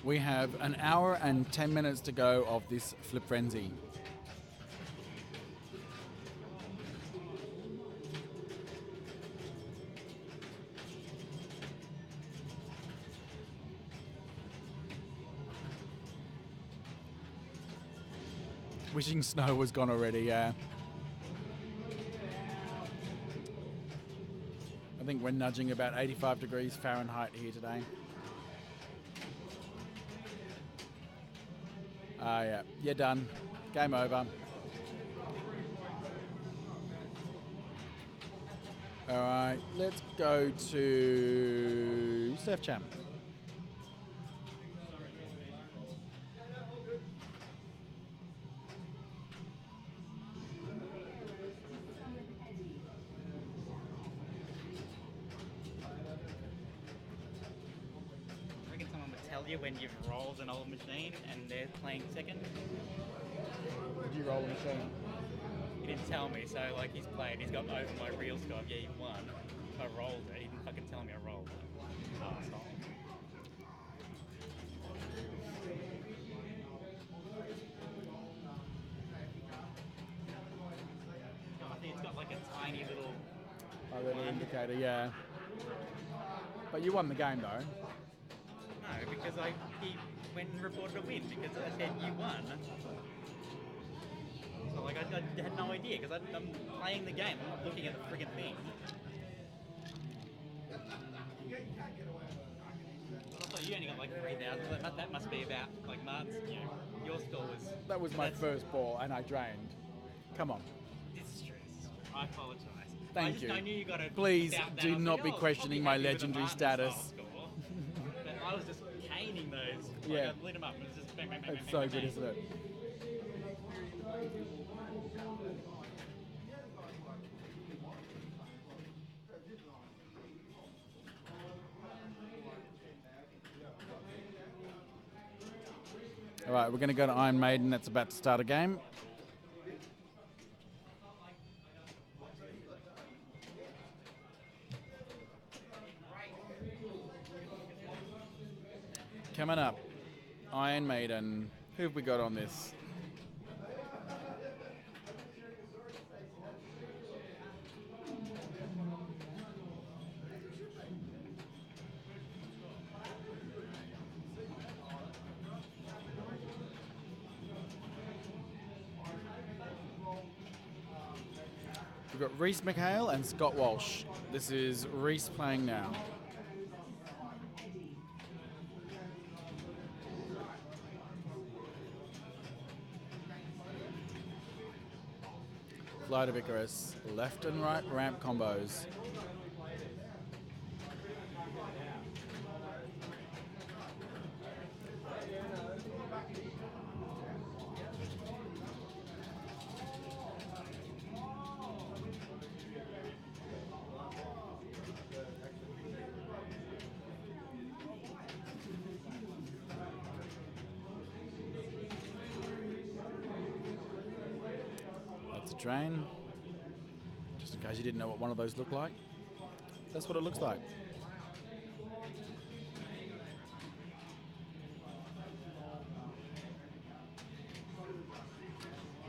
We have an hour and 10 minutes to go of this Flip Frenzy. Wishing snow was gone already, yeah. I think we're nudging about 85 degrees Fahrenheit here today. Yeah, you're done. Game over. All right, let's go to Surf Champ. You when you've rolled an old machine and they're playing second. Did you roll a machine? He didn't tell me, so like he's played, he's got over my real score. Yeah, he won. I rolled it. He didn't fucking tell me I rolled it. Arsehole. I think it's got like a tiny little. Oh, little indicator, yeah. But you won the game though. No, because he went and reported a win because I said you won. So like I had no idea because I'm playing the game. I'm not looking at the friggin' thing. Also, you only got like 3,000. That must be about like Martin's. You know, your score was. That was my first ball, and I drained. Come on. This is true. I apologise. Thank you. I knew you got to. Please do not be questioning my legendary status. I was just caning those. Yeah. Like I lit them up and it was just bang, bang, bang, It's bang, so bang, good, bang. isn't it? All right, we're going to go to Iron Maiden. That's about to start a game. Coming up, Iron Maiden. Who have we got on this? We've got Reese McHale and Scott Walsh. This is Reese playing now. Fly to Icarus, left and right ramp combos. That's a drain. Just in case you didn't know what one of those looked like. That's what it looks like.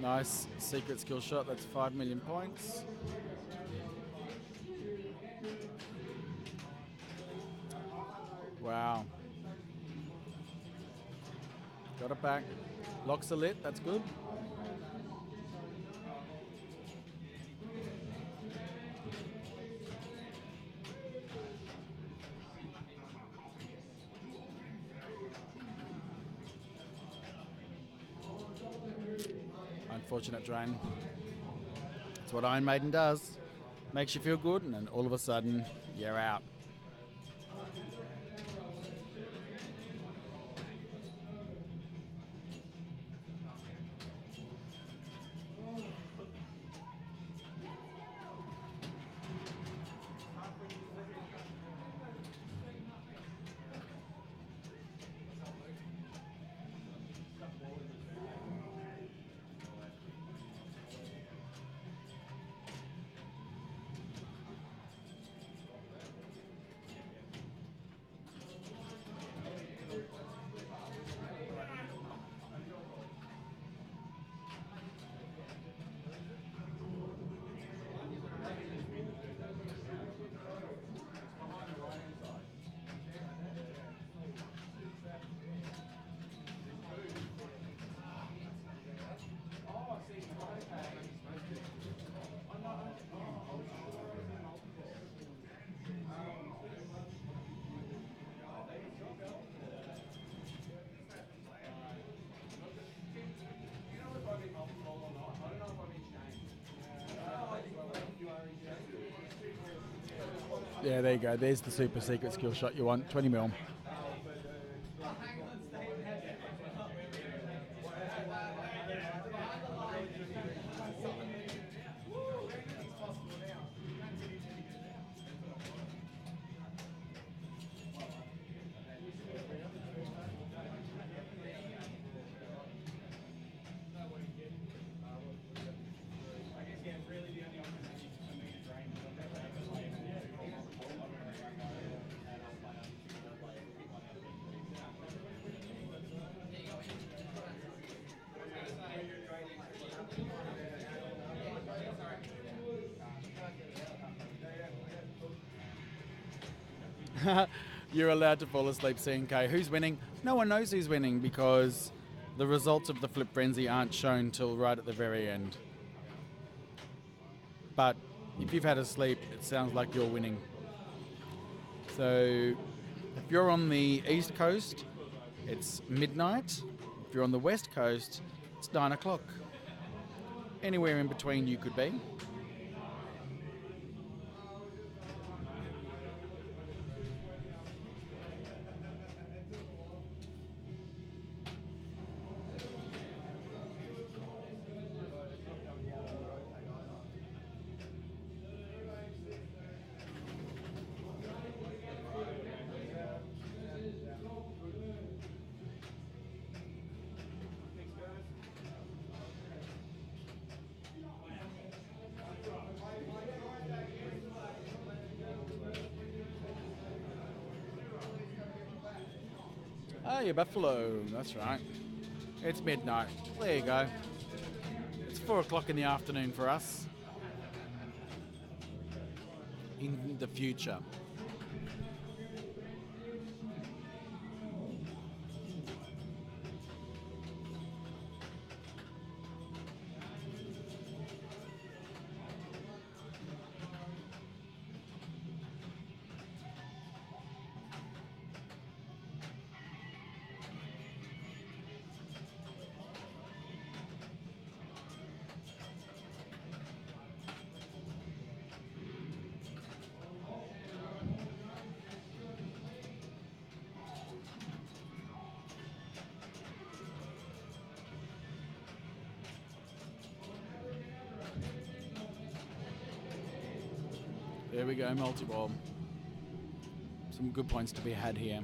Nice secret skill shot. That's 5 million points. Wow. Got it back. Locks are lit. That's good. Unfortunate drain. That's what Iron Maiden does. Makes you feel good, and then all of a sudden, you're out. Yeah, there you go. There's the super secret skill shot you want. 20 mil. You're allowed to fall asleep, CNK. Who's winning? No one knows who's winning because the results of the Flip Frenzy aren't shown till right at the very end. But if you've had a sleep, it sounds like you're winning. So if you're on the East Coast, it's midnight. If you're on the West Coast, it's 9 o'clock. Anywhere in between you could be. Ah, you're Buffalo. That's right. It's midnight. There you go. It's 4 o'clock in the afternoon for us. In the future. There we go, multi-ball. Some good points to be had here.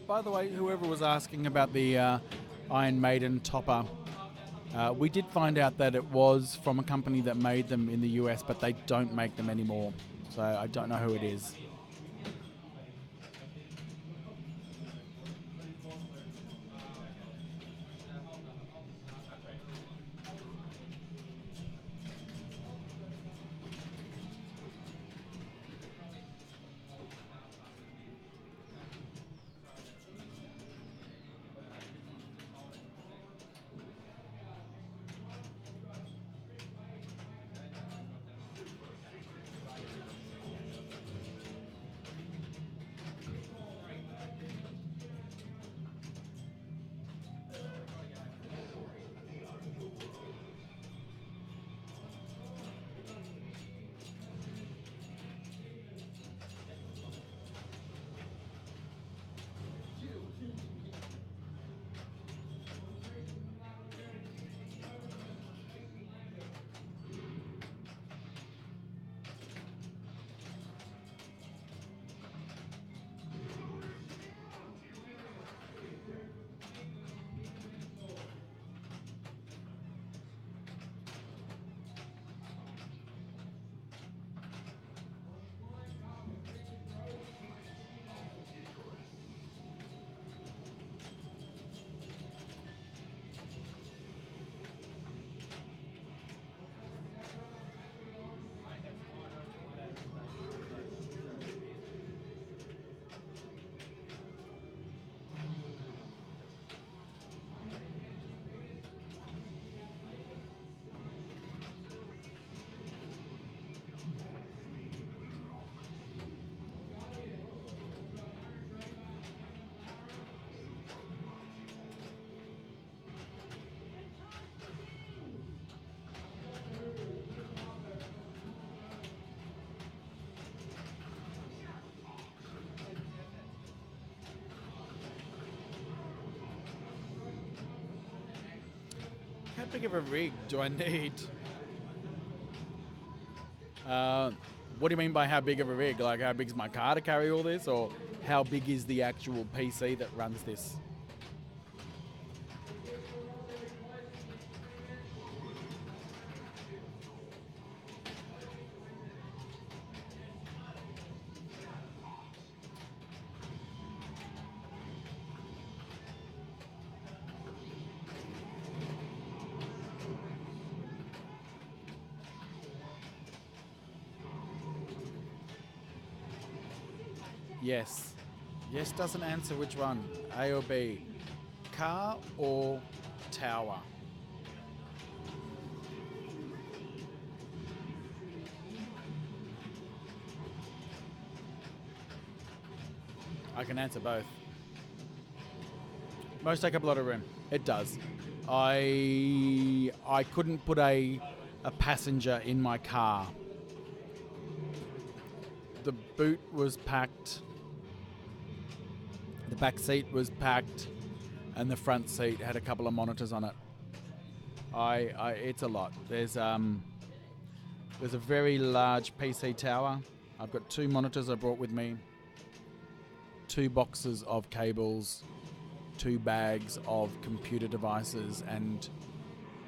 By the way, whoever was asking about the Iron Maiden topper, we did find out that it was from a company that made them in the US, but they don't make them anymore. So I don't know who it is. How big of a rig do I need? What do you mean by how big of a rig? Like how big is my car to carry all this, or how big is the actual PC that runs this? Yes. Yes doesn't answer which one. A or B. Car or tower? I can answer both. Most take up a lot of room. It does. I couldn't put a passenger in my car. The boot was packed. The back seat was packed, and the front seat had a couple of monitors on it. It's a lot. There's a very large PC tower. I've got 2 monitors I brought with me, 2 boxes of cables, 2 bags of computer devices, and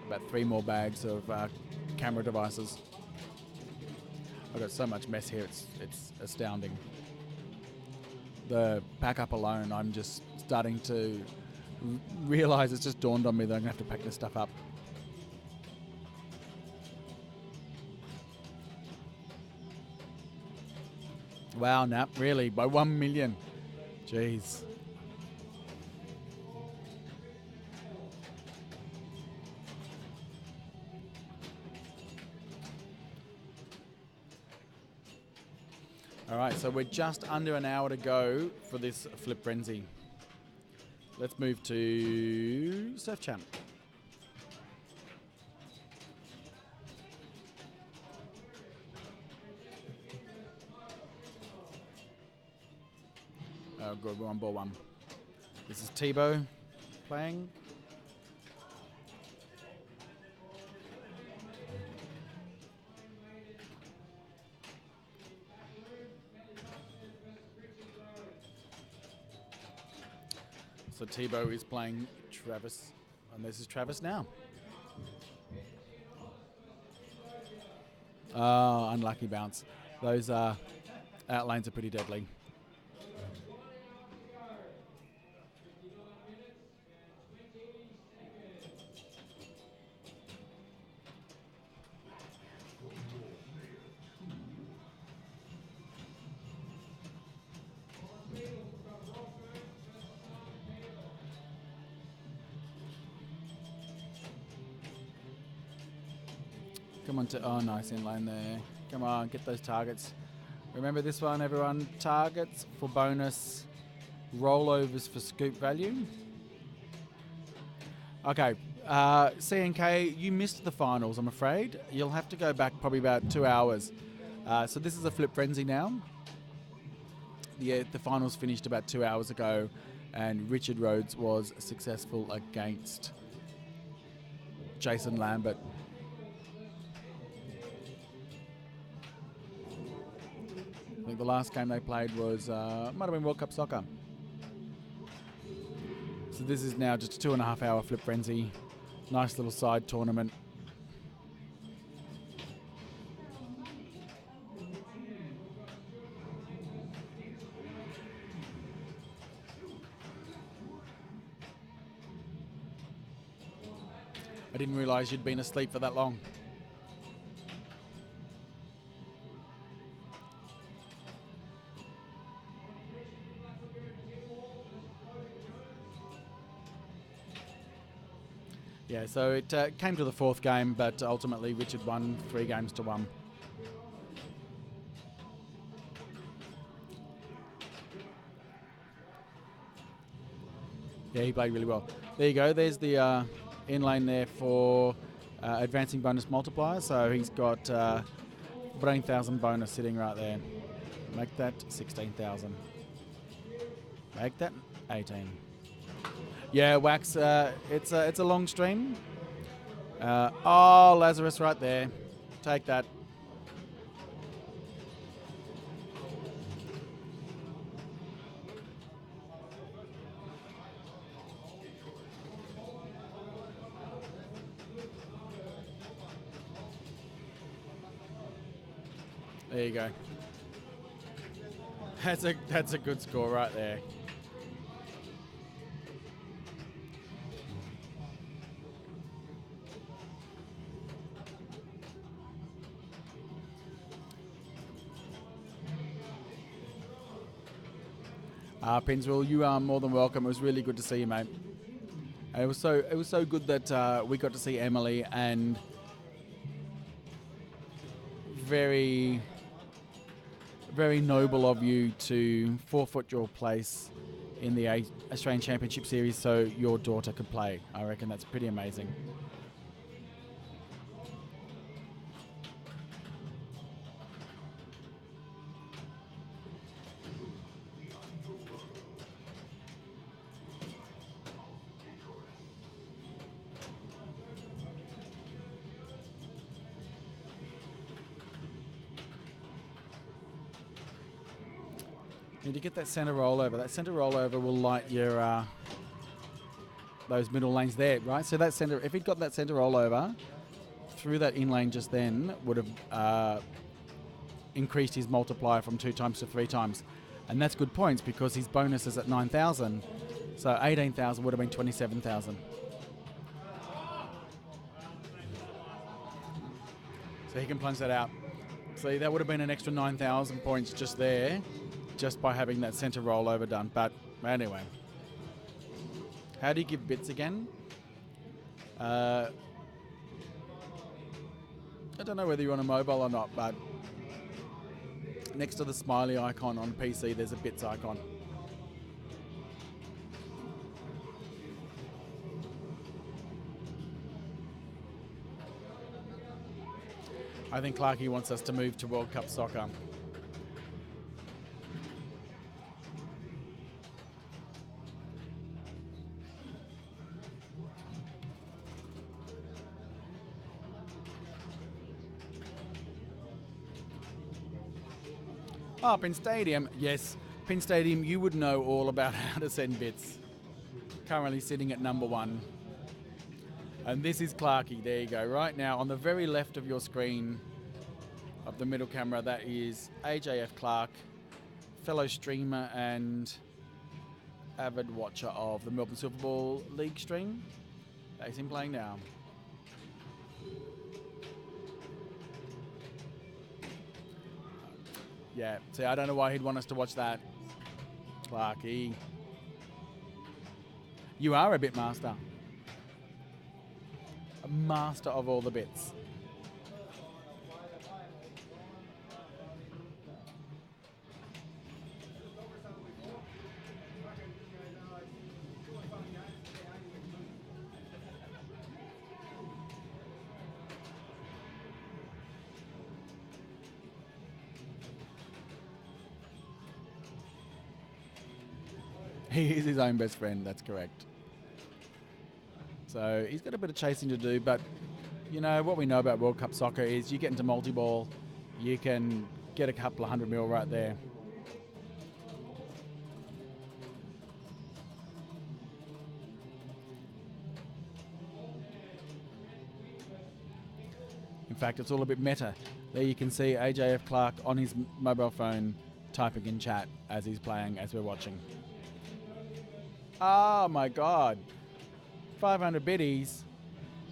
about 3 more bags of camera devices. I've got so much mess here, it's astounding. The pack up alone, I'm just starting to realize, it's just dawned on me that I'm going to have to pack this stuff up. Wow, Nap, really? By 1 million? Jeez. All right, so we're just under an hour to go for this Flip Frenzy. Let's move to Surf Champ. Oh, good, we're on ball 1. This is Tebow playing. So Tebow is playing Travis, and this is Travis now. Oh, unlucky bounce. Those outlanes are pretty deadly. Come on oh, nice in lane there. Come on, get those targets. Remember this one, everyone. Targets for bonus, rollovers for scoop value. Okay, CNK, you missed the finals, I'm afraid. You'll have to go back probably about 2 hours. So this is a Flip Frenzy now. The finals finished about 2 hours ago, and Richard Rhodes was successful against Jason Lambert. I think the last game they played was, might have been World Cup Soccer. So this is now just a 2.5 hour Flip Frenzy. Nice little side tournament. I didn't realise you'd been asleep for that long. Yeah, so it came to the 4th game, but ultimately Richard won 3 games to 1. Yeah, he played really well. There you go. There's the in lane there for advancing bonus multiplier. So he's got 14,000 bonus sitting right there. Make that 16,000. Make that 18. Yeah, Wax, it's a long stream. Oh, Lazarus right there. Take that. There you go. That's a good score right there. Pinswell, you are more than welcome. It was really good to see you, mate. And it was so good that we got to see Emily, and very, very noble of you to forfeit your place in the Australian Championship Series so your daughter could play. I reckon that's pretty amazing. Need to get that centre rollover. That centre rollover will light your those middle lanes there, right? So that centre, if he'd got that centre rollover through that in lane just then, would have increased his multiplier from 2 times to 3 times, and that's good points because his bonus is at 9,000. So 18,000 would have been 27,000. So he can plunge that out. See, that would have been an extra 9,000 points just there, just by having that centre rollover done. But anyway, how do you give bits again? I don't know whether you're on a mobile or not, but next to the smiley icon on PC, there's a bits icon. I think Clarkey wants us to move to World Cup soccer. Oh, Pin Stadium. Yes, Pin Stadium, you would know all about how to send bits. Currently sitting at number 1. And this is Clarkey. There you go. Right now, on the very left of your screen, of the middle camera, that is AJF Clark, fellow streamer and avid watcher of the Melbourne Silver Ball League stream. That's him playing now. Yeah, see, I don't know why he'd want us to watch that. Clarkey. You are a bit master. A master of all the bits. He is his own best friend, that's correct. So he's got a bit of chasing to do, but you know, what we know about World Cup soccer is you get into multi-ball, you can get a couple of 100 mil right there. In fact, it's all a bit meta. There you can see AJF Clark on his mobile phone typing in chat as he's playing, as we're watching. Oh my God. 500 biddies.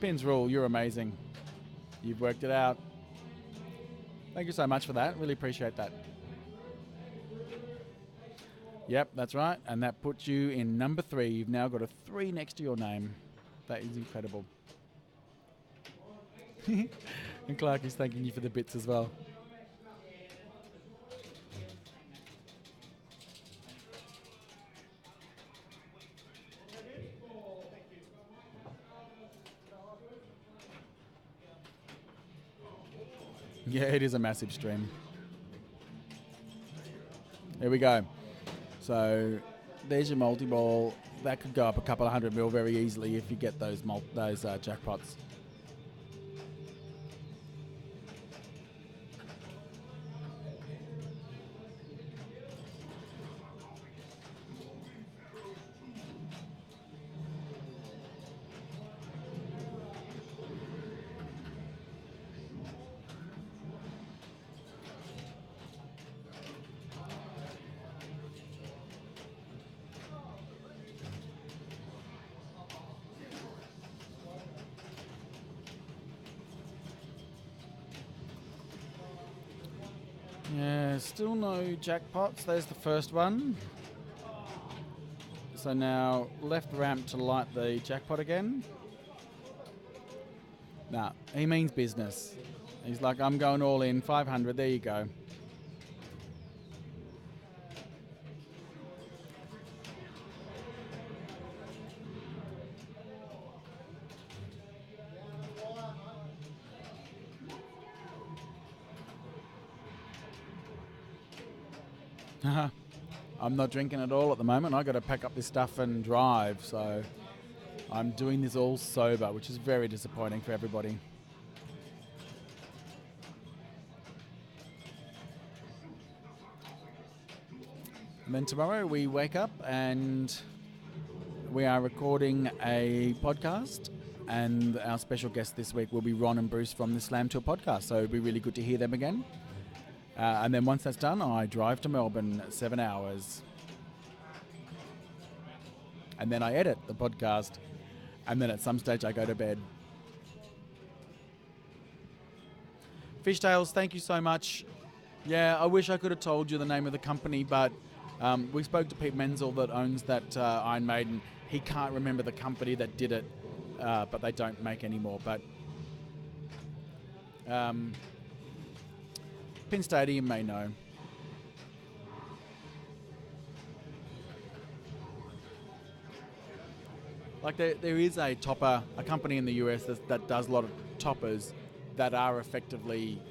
Pins rule, you're amazing. You've worked it out. Thank you so much for that. Really appreciate that. Yep, that's right. And that puts you in number 3. You've now got a 3 next to your name. That is incredible. And Clark is thanking you for the bits as well. Yeah, it is a massive stream. There we go. So there's your multi-ball. That could go up a couple of 100 mil very easily if you get those jackpots. Yeah, still no jackpots. There's the first one. So now left ramp to light the jackpot again. Nah, he means business. He's like, I'm going all in, 500, there you go. I'm not drinking at all at the moment. I got to pack up this stuff and drive, so I'm doing this all sober, which is very disappointing for everybody. And then tomorrow we wake up and we are recording a podcast, and our special guest this week will be Ron and Bruce from the Slam Tour podcast, so it'll be really good to hear them again. And then once that's done, I drive to Melbourne 7 hours. And then I edit the podcast. And then at some stage I go to bed. Fishtails, thank you so much. Yeah, I wish I could have told you the name of the company, but we spoke to Pete Menzel that owns that Iron Maiden. He can't remember the company that did it, but they don't make anymore. But Pin Stadium may know. Like there is a topper, a company in the US that does a lot of toppers that are effectively,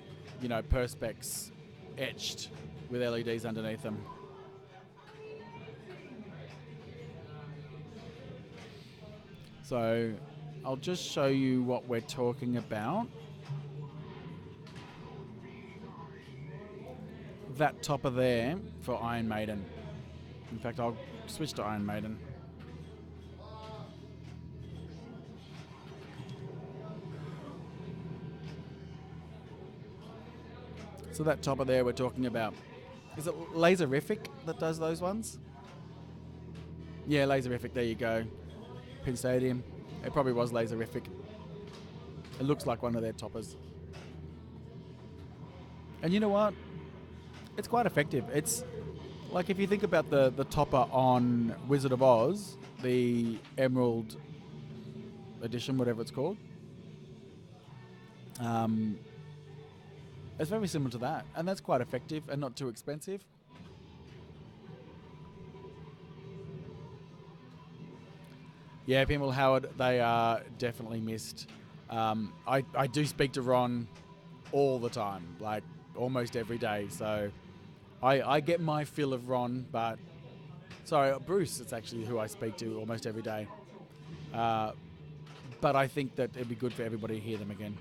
perspex etched with LEDs underneath them. So I'll just show you what we're talking about. That topper there for Iron Maiden. In fact, I'll switch to Iron Maiden. So that topper there we're talking about. Is it Laserific that does those ones? Yeah, Laserific, there you go. Pin Stadium. It probably was Laserific. It looks like one of their toppers. And you know what? It's quite effective. It's like if you think about the topper on Wizard of Oz, the Emerald edition, whatever it's called. It's very similar to that, and that's quite effective and not too expensive. Yeah, Pinball Howard, they are definitely missed. I do speak to Ron all the time, like almost every day, so I get my fill of Ron, but sorry, Bruce, it's actually who I speak to almost every day. But I think that it'd be good for everybody to hear them again.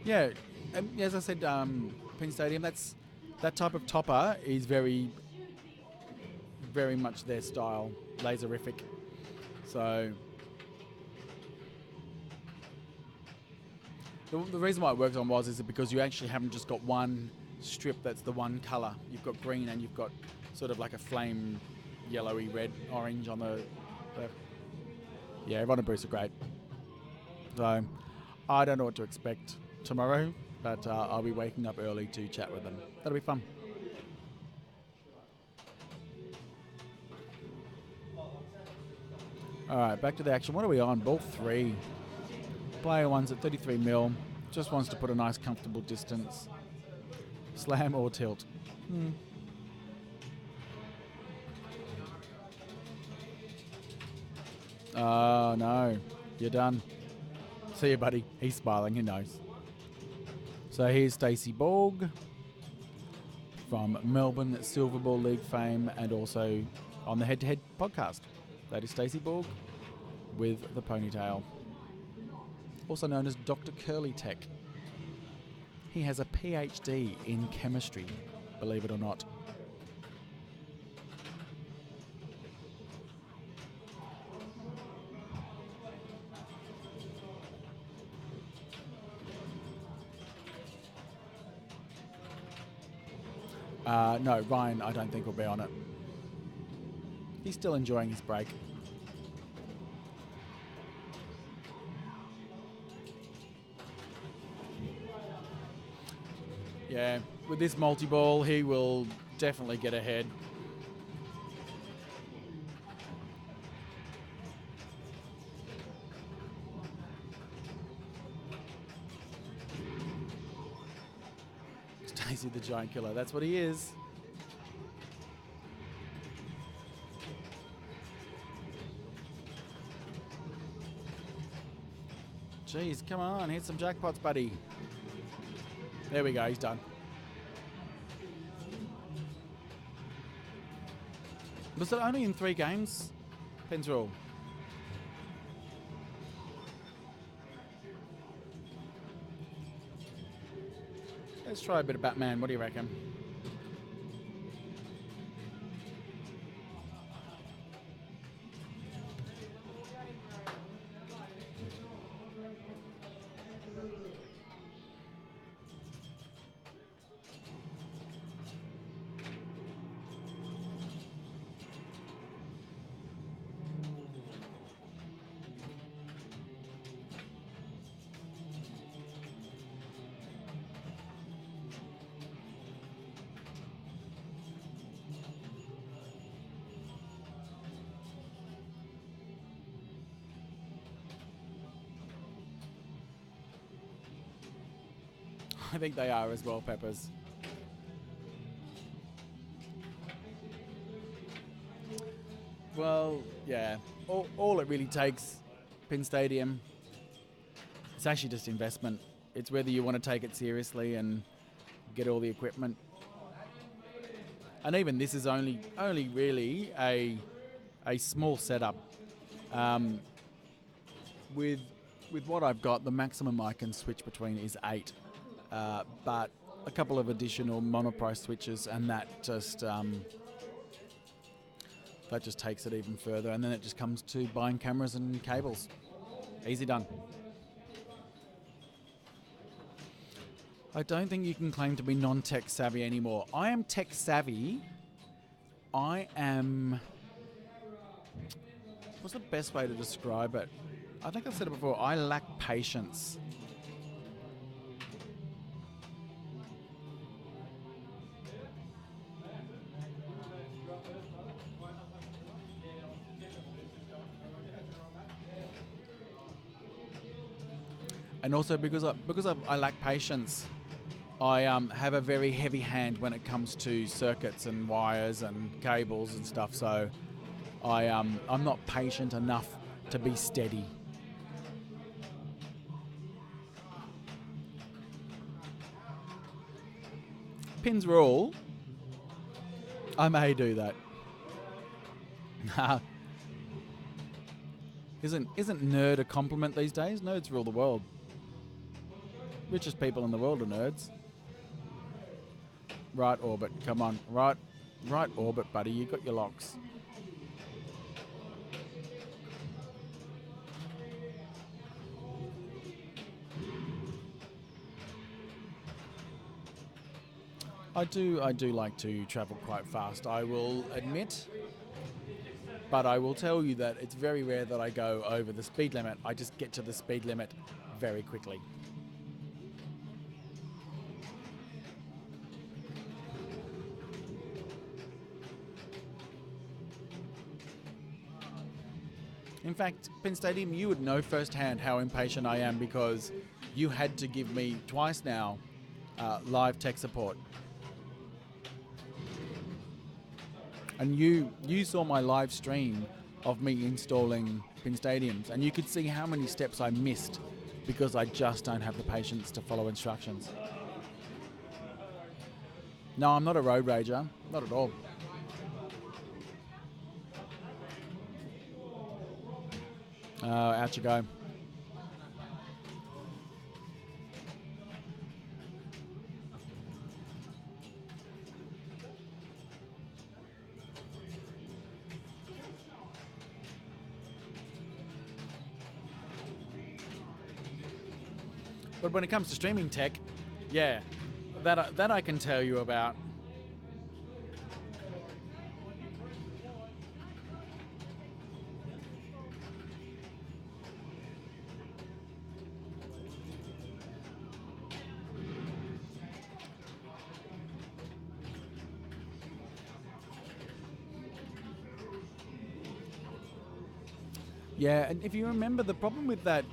Yeah, as I said, Pin Stadium, that type of topper is very, very much their style, Laserific. So the reason why it works on Woz is because you actually haven't just got one strip that's the one colour. You've got green and you've got sort of like a flame yellowy red orange on the yeah, Ron and Bruce are great. So I don't know what to expect tomorrow, but I'll be waking up early to chat with them. That'll be fun. Alright, back to the action. What are we on? Ball 3. Player 1's at 33 mil. Just wants to put a nice comfortable distance. Slam or tilt. Oh no, you're done. See you, buddy. He's smiling, he knows. So here's Stacey Borg from Melbourne Silver Ball League fame and also on the Head to Head podcast. That is Stacey Borg with the ponytail. Also known as Dr. Curly Tech. He has a PhD in chemistry, believe it or not. No, Ryan, I don't think will be on it. He's still enjoying his break. Yeah, with this multi-ball, he will definitely get ahead. Stacey the Giant Killer, that's what he is. Jeez, come on, hit some jackpots, buddy. There we go, he's done. Was it only in 3 games? Pins rule. Let's try a bit of Batman, what do you reckon? I think they are as well, Peppers. Well, yeah. All it really takes, Pin Stadium, it's actually just investment. It's whether you want to take it seriously and get all the equipment. And even this is only really a small setup. With what I've got, the maximum I can switch between is 8. But a couple of additional monoprice switches, and that just takes it even further. And then it just comes to buying cameras and cables. Easy done. I don't think you can claim to be non-tech savvy anymore. I am tech savvy. What's the best way to describe it? I think I've said it before. I lack patience. And also because I lack patience, I have a very heavy hand when it comes to circuits and wires and cables and stuff. So I'm not patient enough to be steady. Pins rule. I may do that. Isn't nerd a compliment these days? Nerds rule the world. Richest people in the world are nerds. Right orbit, come on. Right orbit, buddy. You got your locks. I do like to travel quite fast, I will admit. But I will tell you that it's very rare that I go over the speed limit. I just get to the speed limit very quickly. In fact, Pin Stadium, you would know firsthand how impatient I am because you had to give me twice now live tech support. And you saw my live stream of me installing Pin Stadiums, and you could see how many steps I missed because I just don't have the patience to follow instructions. No, I'm not a road rager, not at all. Out you go. But when it comes to streaming tech, yeah, that I can tell you about. Yeah, and if you remember, the problem with that,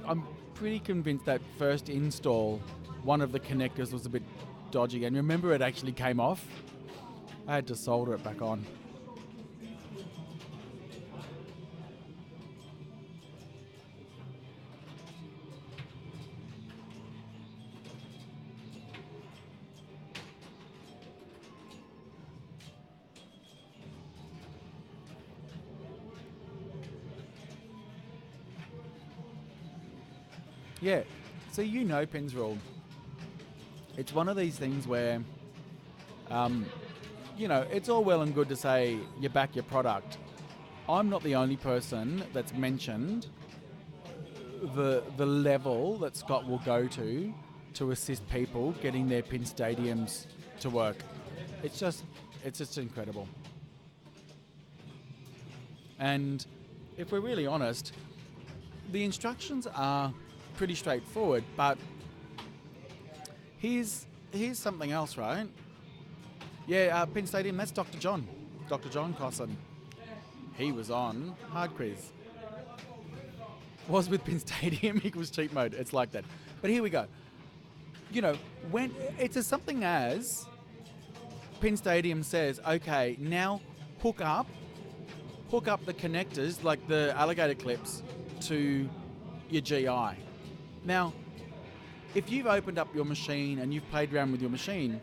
I'm pretty convinced that first install, one of the connectors was a bit dodgy, and remember it actually came off. I had to solder it back on. Yeah, so you know Pins Rule. It's one of these things where, you know, it's all well and good to say you back your product. I'm not the only person that's mentioned the level that Scott will go to assist people getting their pin stadiums to work. It's just incredible. And if we're really honest, the instructions are pretty straightforward, but here's something else, right? Yeah, Pin Stadium, that's Dr. John Cosson. He was on Hard Quiz. Was with Pin Stadium equals cheat mode. It's like that. But here we go. You know, when it's as something as Pin Stadium says, okay, now hook up the connectors, like the alligator clips, to your GI. Now, if you've opened up your machine and you've played around with your machine,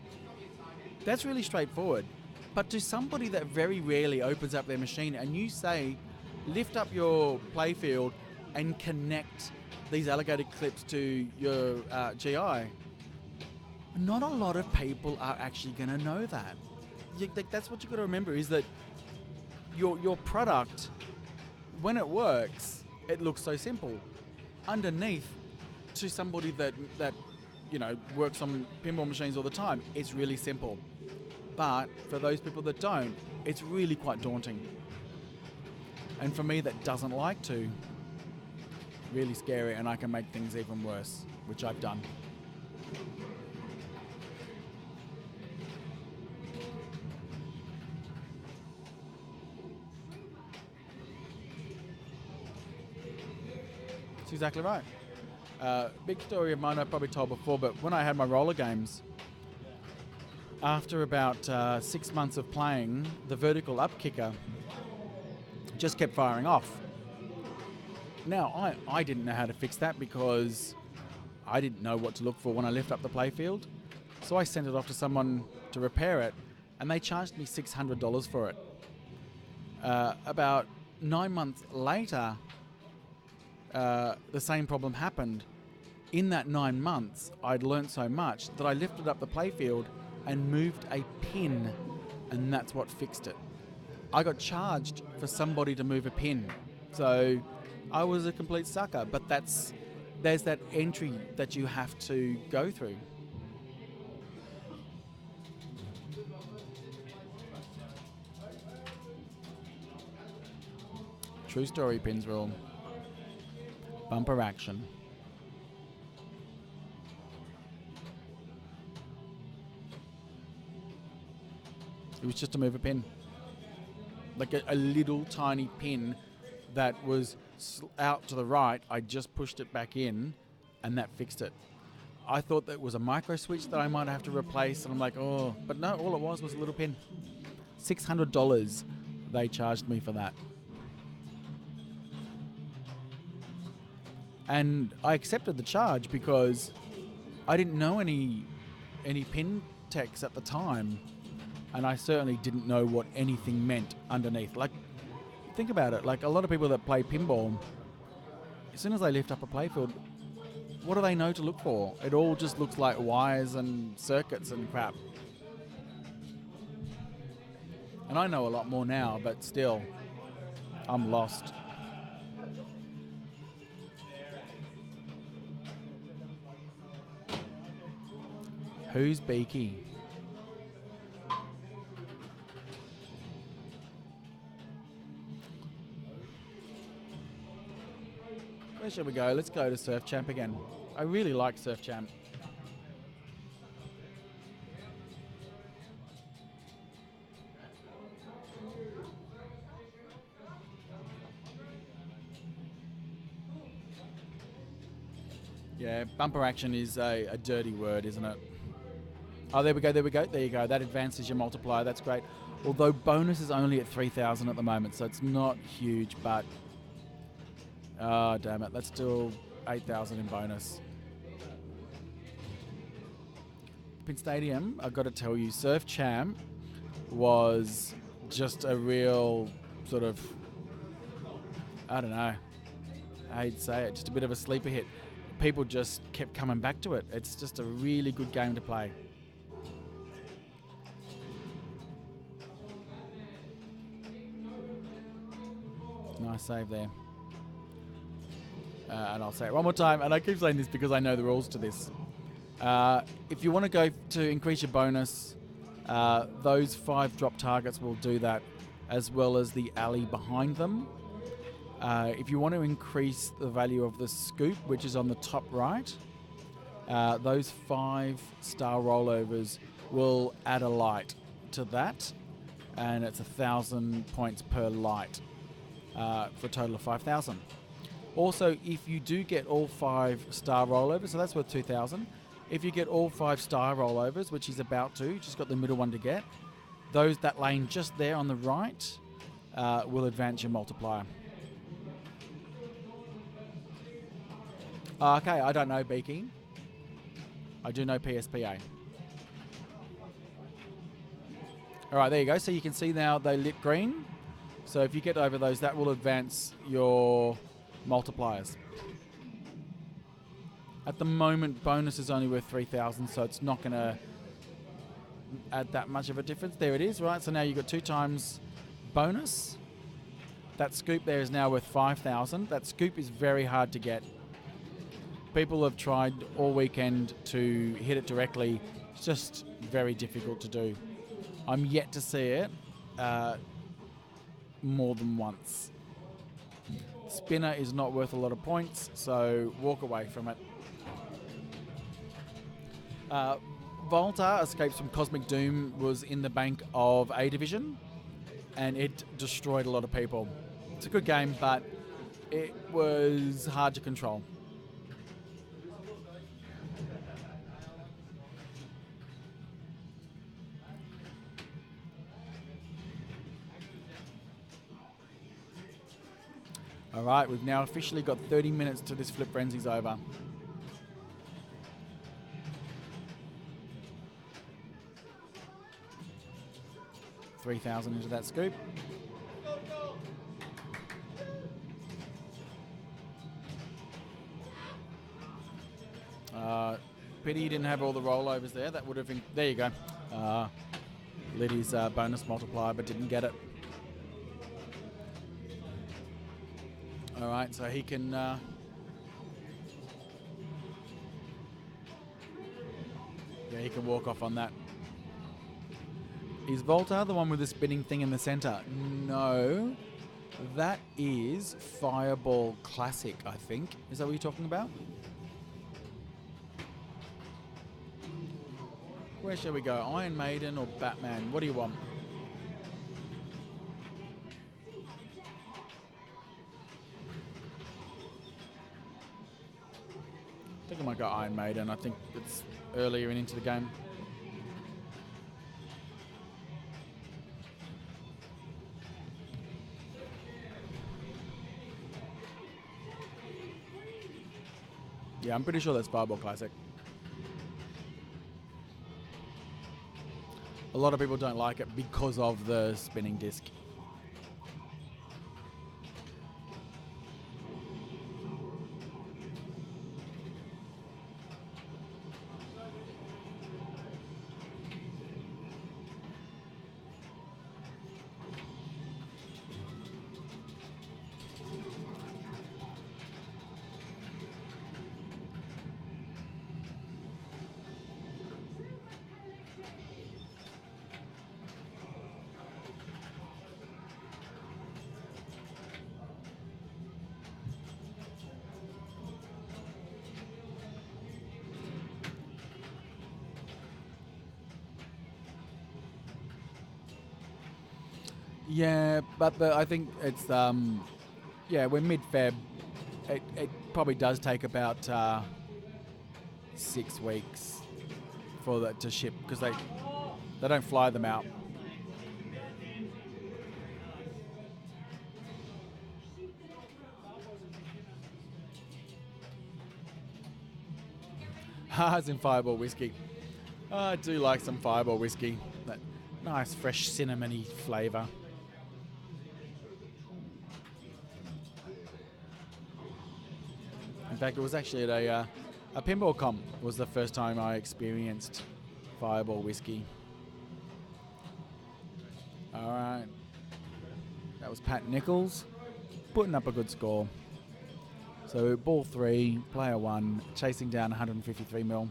that's really straightforward. But to somebody that very rarely opens up their machine and you say, lift up your playfield and connect these alligator clips to your GI, not a lot of people are actually going to know that. That's what you've got to remember, is that your product, when it works, it looks so simple. Underneath, to somebody that you know works on pinball machines all the time, it's really simple. But for those people that don't, it's really quite daunting. And for me that doesn't like to, really scary, and I can make things even worse, which I've done. That's exactly right. Big story of mine I've probably told before, but when I had my roller games, after about 6 months of playing, the vertical up kicker just kept firing off. Now, I didn't know how to fix that because I didn't know what to look for when I lift up the playfield. So I sent it off to someone to repair it, and they charged me $600 for it. About 9 months later, the same problem happened. In that 9 months, I'd learnt so much that I lifted up the playfield and moved a pin, and that's what fixed it. I got charged for somebody to move a pin, so I was a complete sucker. But there's that entry that you have to go through. True story, Pins Rule. Bumper action. It was just to move a pin. Like a little tiny pin that was out to the right. I just pushed it back in and that fixed it. I thought that was a micro switch that I might have to replace, and I'm like, oh, but no, all it was a little pin. $600 they charged me for that. And I accepted the charge because I didn't know any pin techs at the time, and I certainly didn't know what anything meant underneath. Like, think about it. Like, a lot of people that play pinball, as soon as they lift up a playfield, what do they know to look for? It all just looks like wires and circuits and crap. And I know a lot more now, but still, I'm lost. Who's Beaky? Where should we go? Let's go to Surf Champ again. I really like Surf Champ. Yeah, bumper action is a dirty word, isn't it? Oh, there we go. There you go. That advances your multiplier. That's great. Although bonus is only at 3,000 at the moment, so it's not huge, but... Oh, damn it. That's still 8,000 in bonus. Pin Stadium, I've got to tell you, Surf Champ was just a real sort of... I don't know. I hate to say it. Just a bit of a sleeper hit. People just kept coming back to it. It's just a really good game to play. Nice save there. And I'll say it one more time, and I keep saying this because I know the rules to this. If you want to go to increase your bonus, those 5 drop targets will do that, as well as the alley behind them. If you want to increase the value of the scoop, which is on the top right, those 5-star rollovers will add a light to that, and it's 1,000 points per light for a total of 5,000. Also, if you do get all 5-star rollovers, so that's worth 2,000. If you get all 5-star rollovers, which he's about to, just got the middle one to get, that lane just there on the right will advance your multiplier. Okay, I don't know Beaky. I do know PSPA. Alright, there you go. So you can see now they lit green. So if you get over those, that will advance your multipliers. At the moment, bonus is only worth 3,000, so it's not going to add that much of a difference. There it is, right? So now you've got 2 times bonus. That scoop there is now worth 5,000. That scoop is very hard to get. People have tried all weekend to hit it directly. It's just very difficult to do. I'm yet to see it more than once. Spinner is not worth a lot of points, so walk away from it. Volta Escapes from Cosmic Doom was in the bank of A Division, and it destroyed a lot of people. It's a good game, but it was hard to control. All right, we've now officially got 30 minutes till this Flip Frenzy's over. $3,000 into that scoop. Pity you didn't have all the rollovers there. That would have been... There you go. Lit his bonus multiplier, but didn't get it. All right, so he can... yeah, he can walk off on that. Is Volta the one with the spinning thing in the center? No. That is Fireball Classic, I think. Is that what you're talking about? Where shall we go? Iron Maiden or Batman? What do you want? I think I might go Iron Maiden. I think it's earlier into the game. Yeah, I'm pretty sure that's Fireball Classic. A lot of people don't like it because of the spinning disc. Yeah, but I think it's yeah, we're mid-Feb. It probably does take about 6 weeks for that to ship because they don't fly them out. As in Fireball whiskey. I do like some Fireball whiskey. That nice, fresh, cinnamony flavour. In fact, it was actually at a pinball comp. Was the first time I experienced Fireball whiskey. All right. That was Pat Nichols putting up a good score. So ball 3, player 1, chasing down 153 mil.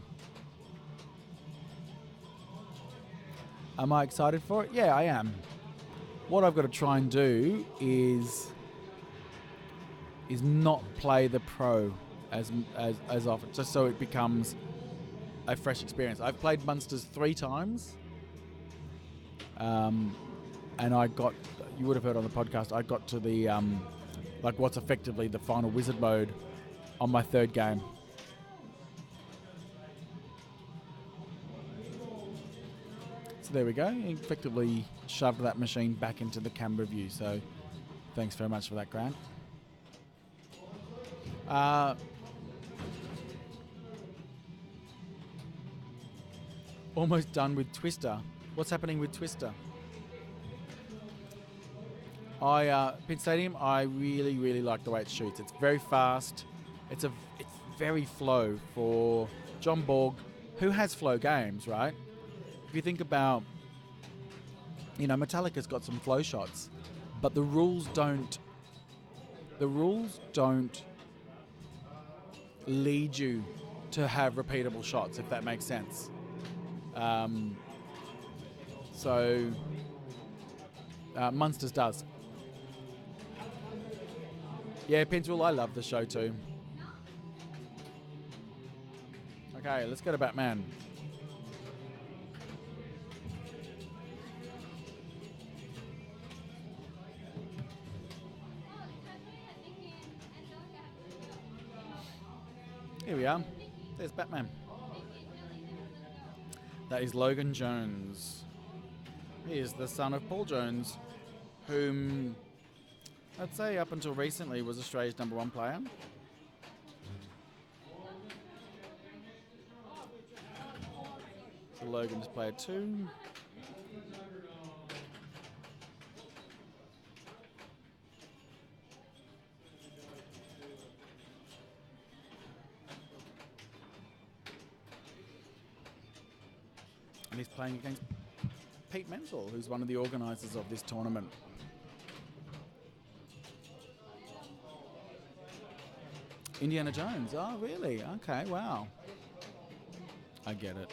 Am I excited for it? Yeah, I am. What I've got to try and do is not play the pro as often, just so it becomes a fresh experience. I've played Munsters 3 times, and I got, you would have heard on the podcast, I got to the like what's effectively the final wizard mode on my 3rd game. So there we go. Effectively shoved that machine back into the camera view. So thanks very much for that, Grant. Almost done with Twister. What's happening with Twister? Pin Stadium, I really, really like the way it shoots. It's very fast. It's very flow for John Borg, who has flow games, right? If you think about, Metallica's got some flow shots, but the rules don't lead you to have repeatable shots, if that makes sense. Munsters does. Yeah, Pinswell, I love the show too. Okay, let's go to Batman. Here we are. There's Batman. That is Logan Jones. He is the son of Paul Jones, whom I'd say up until recently was Australia's #1 player. So Logan's player 2. And he's playing against Pete Menzel, who's one of the organisers of this tournament. Indiana Jones. Oh, really? Okay, wow. I get it.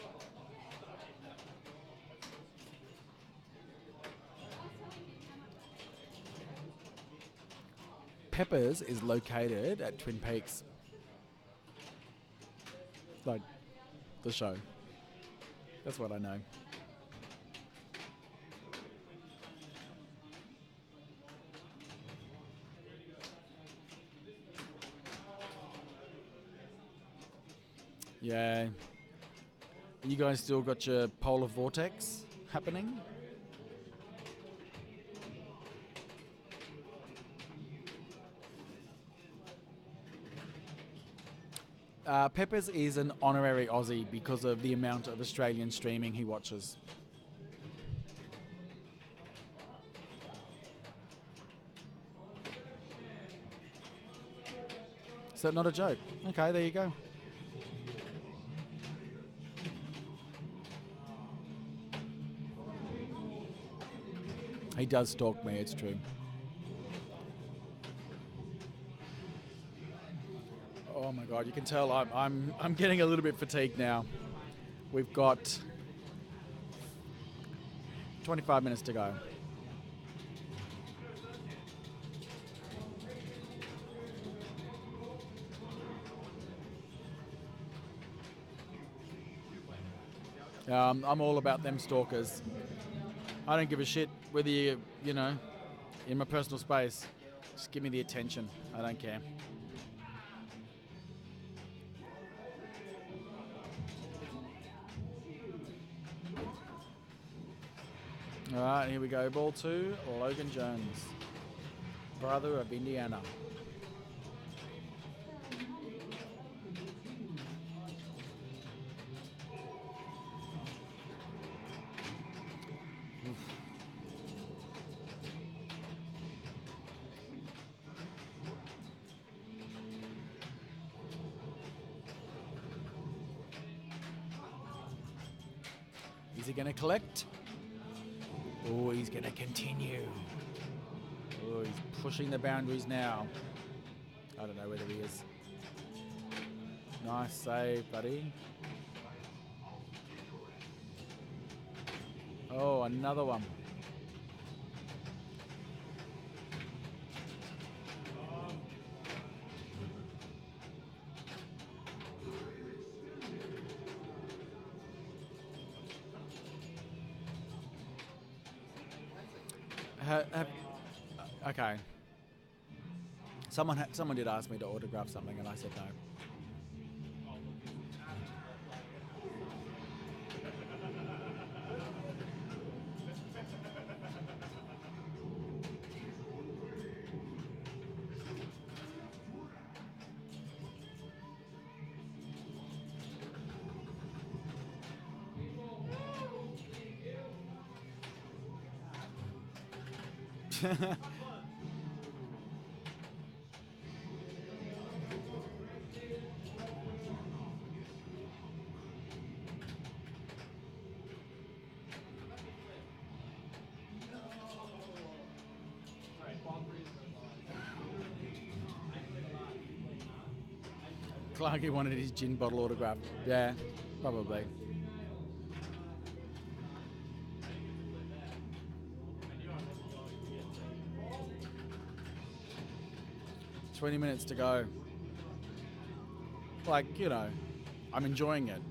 Peppers is located at Twin Peaks. Like the show. That's what I know. Yeah. You guys still got your polar vortex happening? Peppers is an honorary Aussie because of the amount of Australian streaming he watches. Is that not a joke? Okay, there you go. He does stalk me, it's true. Oh my God, you can tell I'm getting a little bit fatigued now. We've got 25 minutes to go. I'm all about them stalkers. I don't give a shit whether you know, in my personal space. Just give me the attention. I don't care. All right, here we go. Ball 2, Logan Jones, brother of Indiana. Is he going to collect? Oh, he's going to continue. Oh, he's pushing the boundaries now. I don't know whether he is. Nice save, buddy. Oh, another one. Okay. Someone did ask me to autograph something, and I said no. Clarky wanted his gin bottle autographed. Yeah, probably. "20 minutes to go." Like, you know, I'm enjoying it,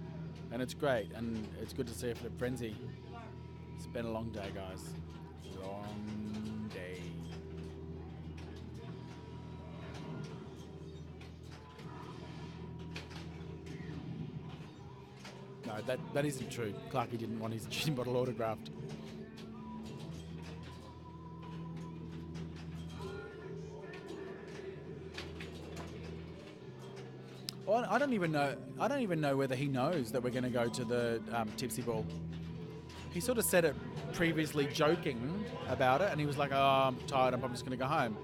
and it's great, and it's good to see it for the frenzy. It's been a long day, guys. Long day. No, that isn't true. Clarky didn't want his gin bottle autographed. Well, I don't even know whether he knows that we're going to go to the Tipsy Ball. He sort of said it previously, joking about it, and he was like, "Oh, I'm tired. I'm probably just going to go home."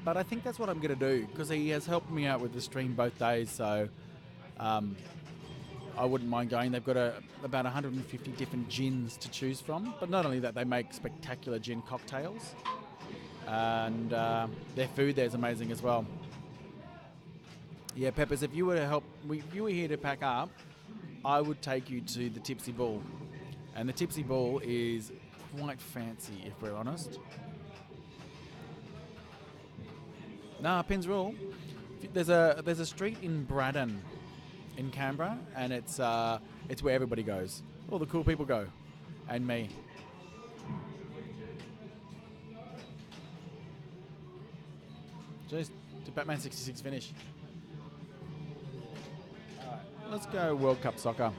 But I think that's what I'm going to do, because he has helped me out with the stream both days. So I wouldn't mind going. They've got about 150 different gins to choose from. But not only that, they make spectacular gin cocktails, and their food there is amazing as well. Yeah, Peppers, if you were here to pack up, I would take you to the Tipsy Ball. And the Tipsy Ball is quite fancy, if we're honest. Nah, Pins Rule. There's a street in Braddon, in Canberra, and it's where everybody goes. All the cool people go, and me. Jeez, did Batman 66 finish? Let's go World Cup soccer.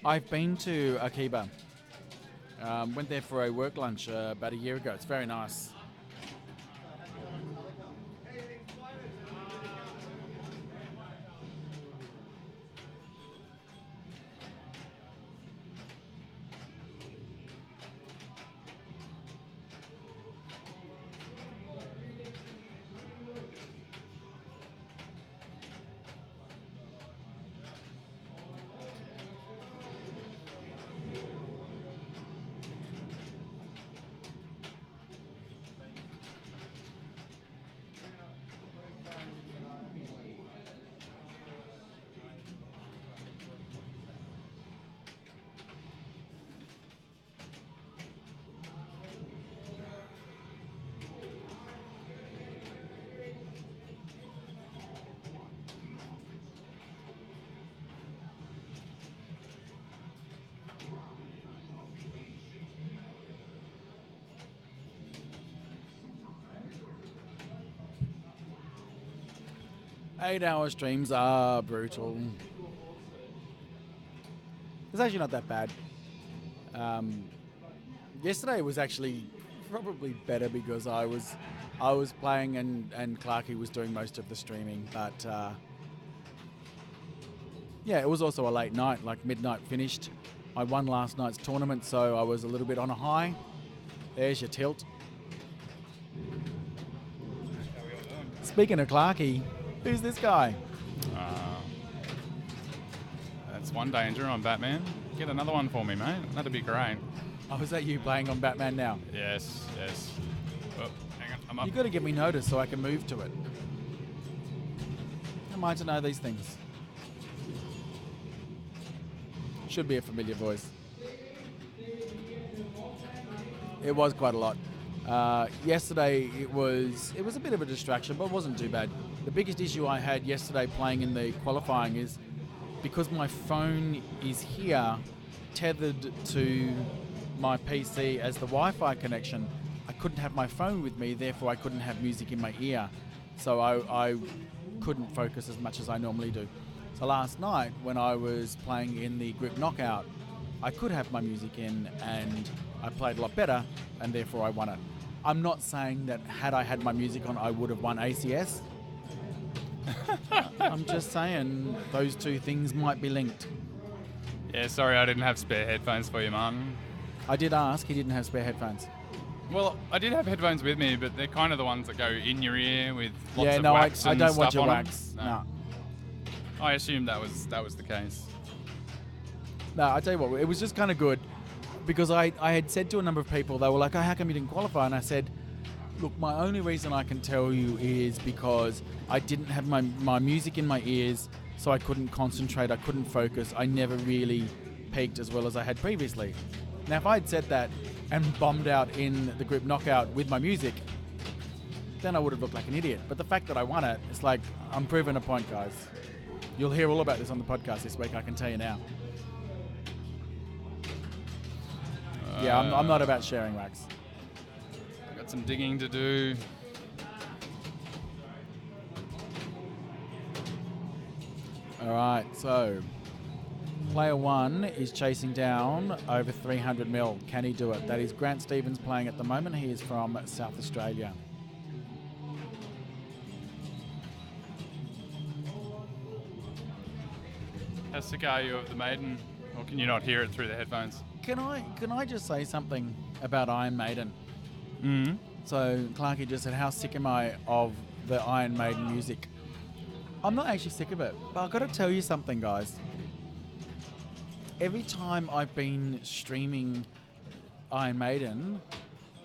I've been to Akiba. Went there for a work lunch about a year ago. It's very nice. 8-hour streams are brutal. It's actually not that bad. Yesterday was actually probably better because I was playing and Clarky was doing most of the streaming. But yeah, it was also a late night, like midnight finished. I won last night's tournament, so I was a little bit on a high. There's your tilt. Speaking of Clarky, who's this guy? That's one danger on Batman. Get another one for me, mate. That'd be great. Oh, is that you playing on Batman now? Yes, yes. Oh, hang on, I'm up. You've got to give me notice so I can move to it. How am I to know these things? Should be a familiar voice. It was quite a lot. Yesterday it was a bit of a distraction, but it wasn't too bad. The biggest issue I had yesterday playing in the qualifying is because my phone is here tethered to my PC as the Wi-Fi connection, I couldn't have my phone with me, therefore I couldn't have music in my ear. So I couldn't focus as much as I normally do. So last night when I was playing in the group knockout, I could have my music in and I played a lot better and therefore I won it. I'm not saying that had I had my music on I would have won ACS. I'm just saying those two things might be linked. Yeah, sorry I didn't have spare headphones for you, Martin. I did ask, he didn't have spare headphones. Well, I did have headphones with me, but they're kind of the ones that go in your ear with lots yeah, of no, wax I and don't want stuff your on wax. them. No. I assumed that was the case. No, I tell you what, it was just kind of good because I had said to a number of people, they were like, oh, how come you didn't qualify? And I said, look, my only reason I can tell you is because I didn't have my music in my ears, so I couldn't concentrate, I couldn't focus, I never really peaked as well as I had previously. Now, if I had said that and bombed out in the group knockout with my music, then I would have looked like an idiot. But the fact that I won it, it's like, I'm proving a point, guys. You'll hear all about this on the podcast this week, I can tell you now. Yeah, I'm not about sharing wax. I've got some digging to do. All right, so player one is chasing down over 300 mil. Can he do it? That is Grant Stevens playing at the moment. He is from South Australia. How sick are you of the Maiden? Or can you not hear it through the headphones? Can I just say something about Iron Maiden? Mm-hmm. So Clarky just said, how sick am I of the Iron Maiden music? I'm not actually sick of it, but I've got to tell you something, guys. Every time I've been streaming Iron Maiden,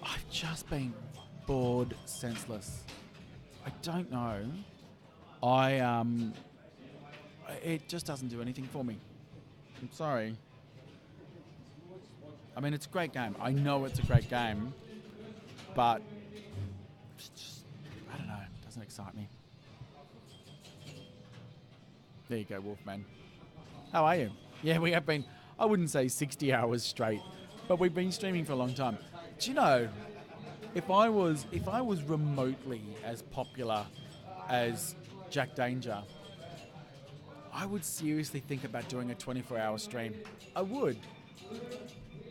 I've just been bored senseless. I don't know. It just doesn't do anything for me. I'm sorry. I mean, it's a great game. I know it's a great game, but it's just, I don't know, it doesn't excite me. There you go, Wolfman. How are you? Yeah, we have been, I wouldn't say 60 hours straight, but we've been streaming for a long time. Do you know, if I was remotely as popular as Jack Danger, I would seriously think about doing a 24-hour stream. I would.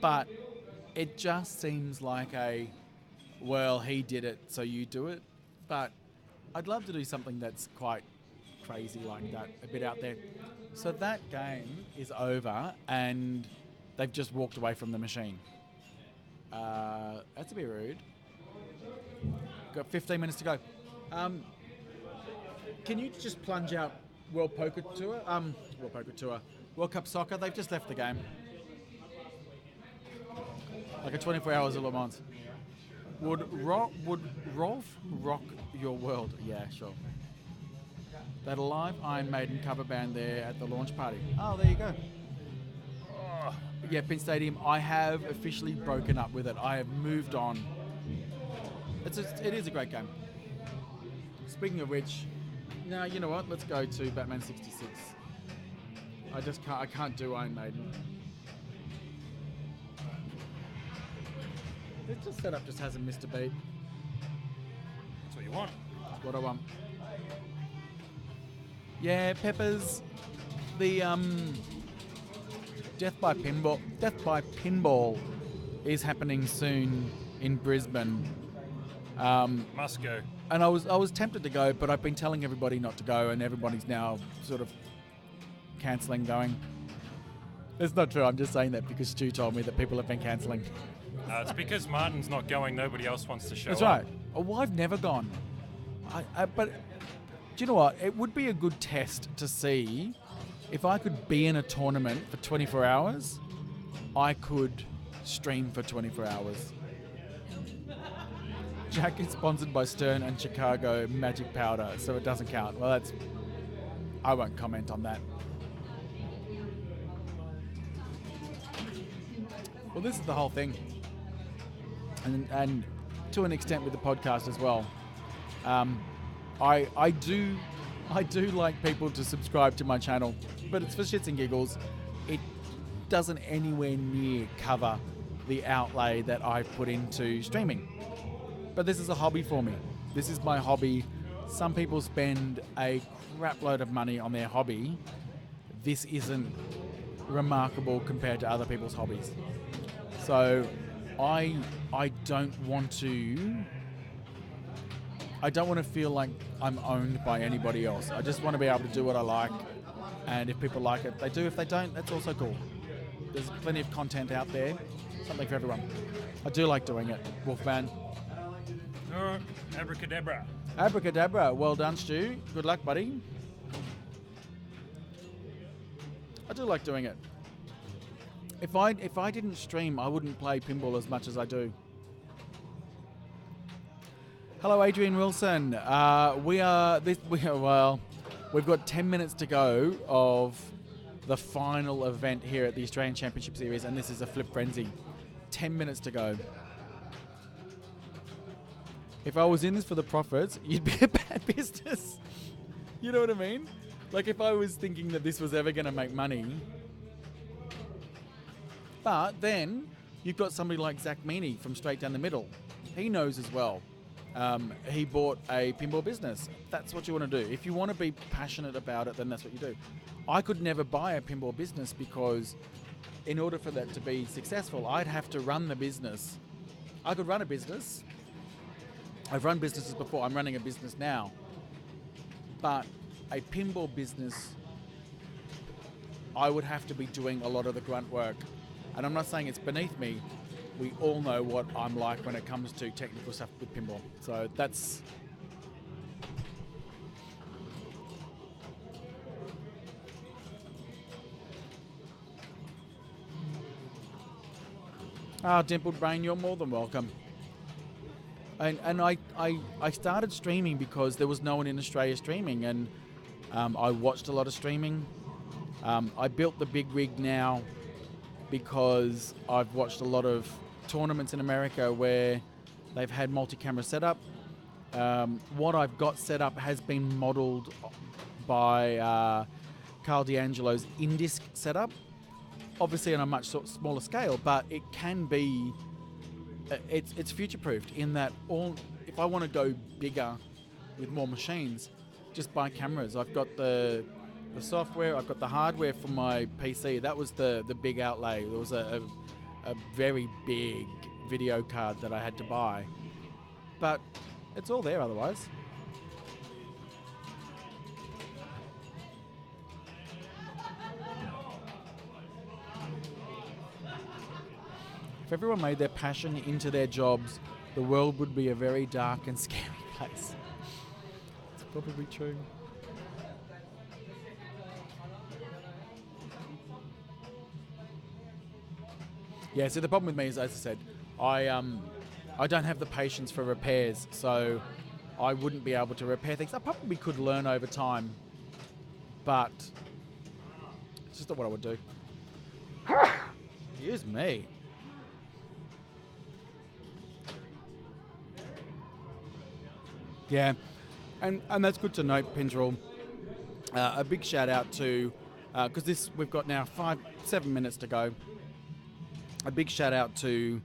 But it just seems like well, he did it, so you do it. But I'd love to do something that's quite crazy like that, a bit out there. So that game is over, and they've just walked away from the machine. That's a bit rude. Got 15 minutes to go. Can you just plunge out World Poker Tour? World Cup Soccer. They've just left the game. Like a 24 hours of Le Mans. Would Rolf rock your world? Yeah, sure. That live Iron Maiden cover band there at the launch party. Oh, there you go. Yeah, Pin Stadium. I have officially broken up with it. I have moved on. It is a great game. Speaking of which, now you know what? Let's go to Batman 66. I can't do Iron Maiden. This setup just hasn't missed a beat. That's what you want. That's what I want. Yeah, Peppers. The Death by Pinball is happening soon in Brisbane. Must go. And I was tempted to go, but I've been telling everybody not to go, and everybody's now sort of cancelling going. It's not true. I'm just saying that because Stu told me that people have been cancelling. It's because Martin's not going. Nobody else wants to show That's up. right. Oh, well, I've never gone. But do you know what? It would be a good test to see if I could be in a tournament for 24 hours. I could stream for 24 hours. Jack is sponsored by Stern and Chicago Magic Powder, so it doesn't count. Well, I won't comment on that. Well, this is the whole thing, and to an extent with the podcast as well. I do like people to subscribe to my channel, but it's for shits and giggles. It doesn't anywhere near cover the outlay that I've put into streaming. But this is a hobby for me. This is my hobby. Some people spend a crap load of money on their hobby. This isn't remarkable compared to other people's hobbies. So I don't want to feel like I'm owned by anybody else. I just want to be able to do what I like, and if people like it, they do. If they don't, that's also cool. There's plenty of content out there, something for everyone. I do like doing it, Wolfman. Abracadabra. Abracadabra. Well done, Stu. Good luck, buddy. I do like doing it. If I didn't stream, I wouldn't play pinball as much as I do. Hello, Adrian Wilson. We've got 10 minutes to go of the final event here at the Australian Championship Series, and this is a Flip Frenzy. 10 minutes to go. If I was in this for the profits, you'd be a bad business. You know what I mean? Like if I was thinking that this was ever going to make money. But then you've got somebody like Zach Meany from Straight Down the Middle. He knows as well. He bought a pinball business. That's what you want to do. If you want to be passionate about it, then that's what you do. I could never buy a pinball business because in order for that to be successful, I'd have to run the business. I could run a business. I've run businesses before. I'm running a business now. But a pinball business, I would have to be doing a lot of the grunt work. And I'm not saying it's beneath me. We all know what I'm like when it comes to technical stuff with pinball. So that's... Dimpled Brain, you're more than welcome. And I started streaming because there was no one in Australia streaming, and I watched a lot of streaming. I built the big rig now because I've watched a lot of tournaments in America where they've had multi-camera setup. What I've got set up has been modelled by Carl D'Angelo's in-disc setup, obviously on a much smaller scale, but it can be... It's future-proofed in that if I want to go bigger with more machines, just buy cameras. I've got the software, I've got the hardware for my PC. That was the big outlay. There was a very big video card that I had to buy. But it's all there otherwise. If everyone made their passion into their jobs, the world would be a very dark and scary place. It's probably true. Yeah, so the problem with me is, as I said, I don't have the patience for repairs, so I wouldn't be able to repair things. I probably could learn over time, but it's just not what I would do. Excuse me. Yeah, and that's good to note, Pinterel. A big shout out to, because we've got now 7 minutes to go. A big shout out to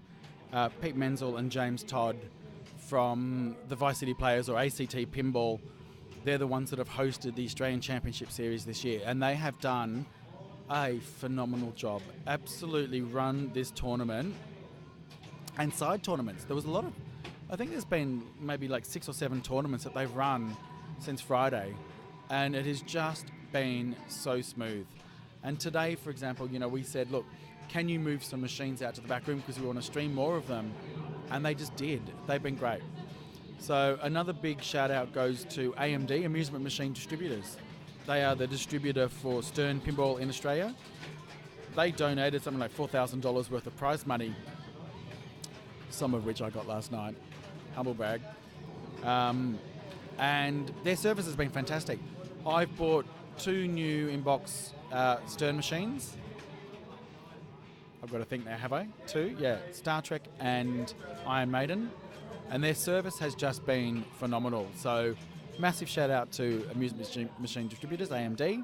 Pete Menzel and James Todd from the Vice City Players, or ACT Pinball. they're the ones that have hosted the Australian Championship Series this year, and they have done a phenomenal job. Absolutely run this tournament and side tournaments. There was a lot of, I think there's been maybe like 6 or 7 tournaments that they've run since Friday, and it has just been so smooth. And today, for example, we said, look, can you move some machines out to the back room because we want to stream more of them? And they just did. They've been great. So another big shout out goes to AMD, Amusement Machine Distributors. They are the distributor for Stern Pinball in Australia. They donated something like $4,000 worth of prize money, some of which I got last night. Humble brag. And their service has been fantastic. I've bought 2 new inbox Stern machines. I've got to think now, have I? 2? Yeah, Star Trek and Iron Maiden. And their service has just been phenomenal. So massive shout out to Amusement Machine Distributors, AMD.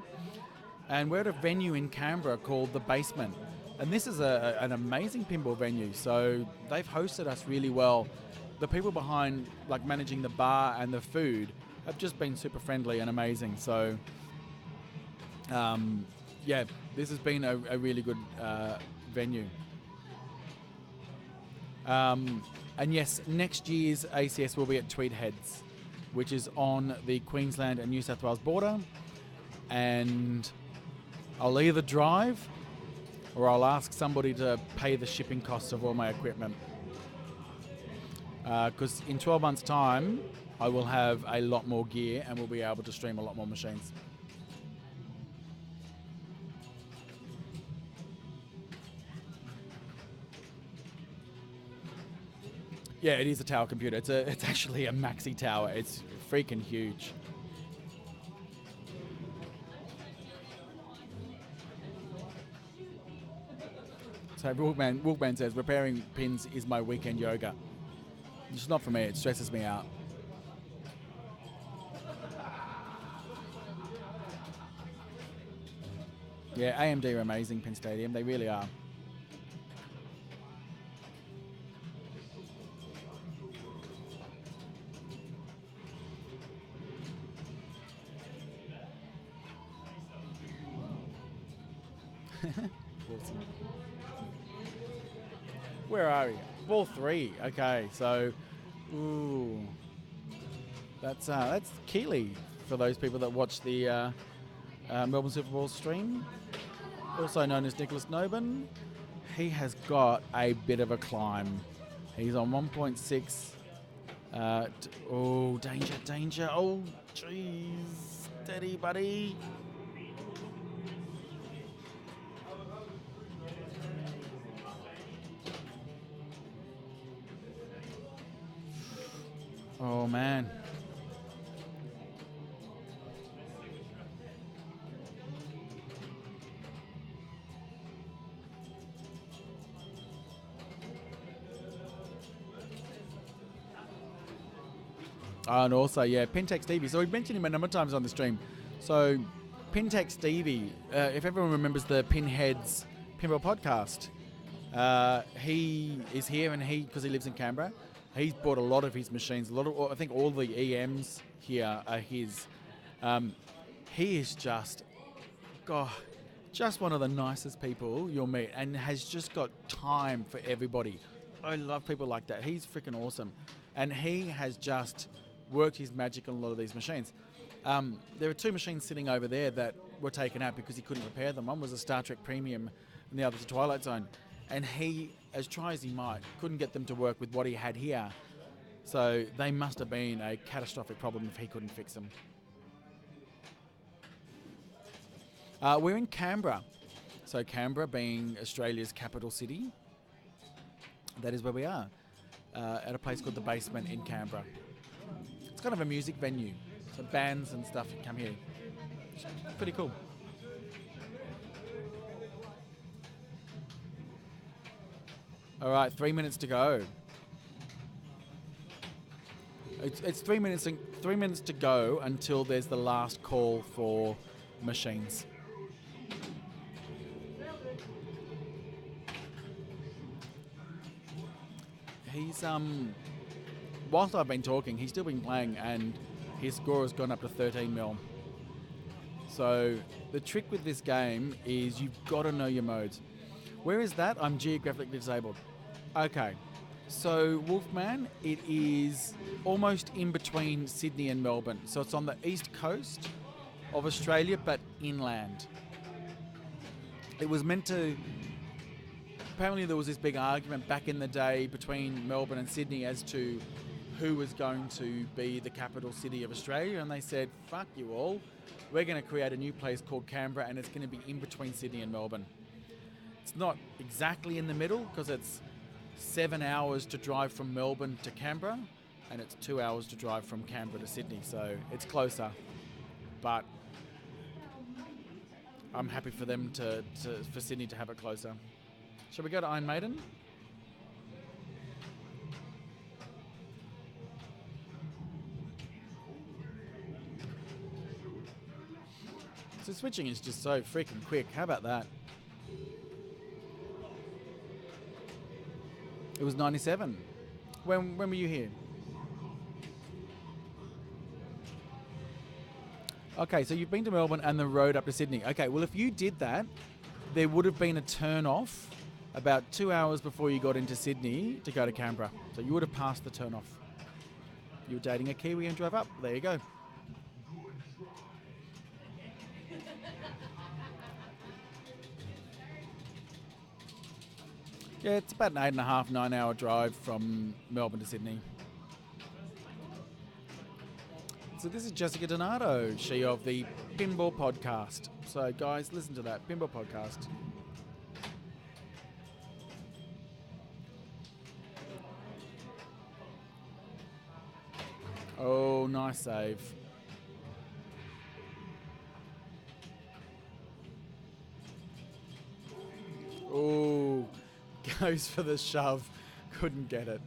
And we're at a venue in Canberra called The Basement. And this is an amazing pinball venue. So they've hosted us really well. The people behind managing the bar and the food have just been super friendly and amazing. So this has been a really good venue. And yes, next year's ACS will be at Tweed Heads, which is on the Queensland and New South Wales border. And I'll either drive or I'll ask somebody to pay the shipping costs of all my equipment. Because in 12 months' time, I will have a lot more gear and we'll be able to stream a lot more machines. Yeah, it is a tower computer. It's actually a maxi tower. It's freaking huge. So Wolfman says, repairing pins is my weekend yoga. It's not for me. It stresses me out. Yeah, AMD are amazing, Pin Stadium. They really are. Awesome. Where are you? Ball 3. Okay, so that's Keeley for those people that watch the Melbourne Super Bowl stream. Also known as Nicholas Noban. He has got a bit of a climb. He's on 1.6. Danger. Oh, jeez. Steady, buddy. Oh, man. And also, Pintex Stevie. So we've mentioned him a number of times on the stream. So Pintex Stevie, if everyone remembers the Pinheads Pinball podcast, he is here, and because he lives in Canberra, he's bought a lot of his machines. I think all the EMs here are his. He is just one of the nicest people you'll meet, and has just got time for everybody. I love people like that. He's freaking awesome, and he has just worked his magic on a lot of these machines. There are 2 machines sitting over there that were taken out because he couldn't repair them. One was a Star Trek Premium, and the other's a Twilight Zone. And he, as try as he might, couldn't get them to work with what he had here. So they must have been a catastrophic problem if he couldn't fix them. We're in Canberra. So Canberra being Australia's capital city, that is where we are, at a place called The Basement in Canberra. It's kind of a music venue. So bands and stuff come here. It's pretty cool. All right, 3 minutes to go. It's 3 minutes. 3 minutes to go until there's the last call for machines. He's whilst I've been talking, he's still been playing, and his score has gone up to 13 mil. So the trick with this game is you've got to know your modes. Where is that? I'm geographically disabled. Okay. So Wolfman, it is almost in between Sydney and Melbourne. So it's on the east coast of Australia, but inland. It was meant to... Apparently there was this big argument back in the day between Melbourne and Sydney as to who was going to be the capital city of Australia, and they said, fuck you all, we're going to create a new place called Canberra, and it's going to be in between Sydney and Melbourne. It's not exactly in the middle, because it's 7 hours to drive from Melbourne to Canberra, and it's 2 hours to drive from Canberra to Sydney, so it's closer. But I'm happy for them for Sydney to have it closer. Shall we go to Iron Maiden? So switching is just so freaking quick. How about that? It was 97. When were you here? Okay, so you've been to Melbourne and the road up to Sydney. Okay, well if you did that, there would have been a turn off about 2 hours before you got into Sydney to go to Canberra. So you would have passed the turn off. You were dating a Kiwi and drove up. There you go. Yeah, it's about an 8.5, 9 hour drive from Melbourne to Sydney. So this is Jessica Donato, she of the Pinball Podcast. So guys, listen to that, Pinball Podcast. Oh, nice save. Oh, goes for the shove. Couldn't get it.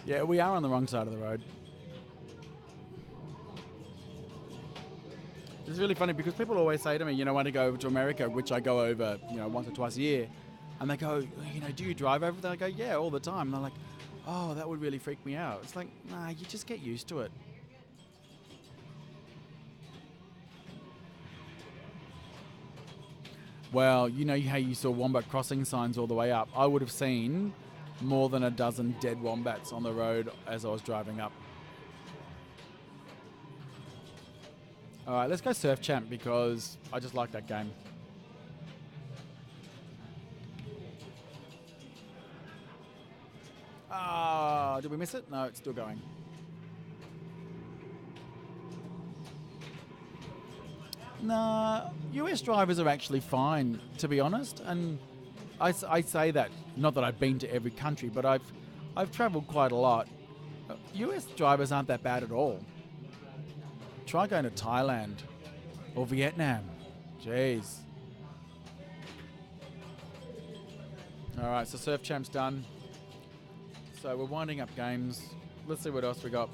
Yeah, we are on the wrong side of the road. It's really funny because people always say to me, I want to go over to America, which I go over, once or twice a year. And they go, do you drive over there? I go, yeah, all the time. And they're like, oh, that would really freak me out. It's like, nah, you just get used to it. Well, how you saw Wombat Crossing signs all the way up. I would have seen more than a dozen dead wombats on the road as I was driving up. All right, let's go Surf Champ because I just like that game. Ah, did we miss it? No, it's still going. Nah, US drivers are actually fine, to be honest, and I say that, not that I've been to every country, but I've travelled quite a lot. US drivers aren't that bad at all. Try going to Thailand or Vietnam. Jeez. All right, so Surf Champ's done. So we're winding up games. Let's see what else we got.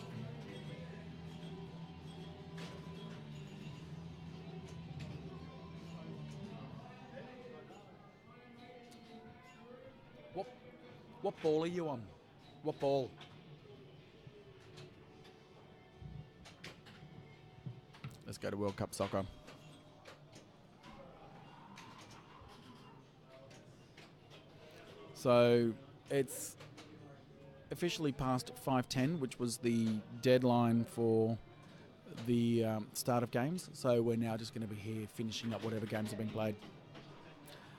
What ball are you on? What ball? Let's go to World Cup Soccer. So it's officially past 5:10, which was the deadline for the start of games. So we're now just going to be here finishing up whatever games have been played.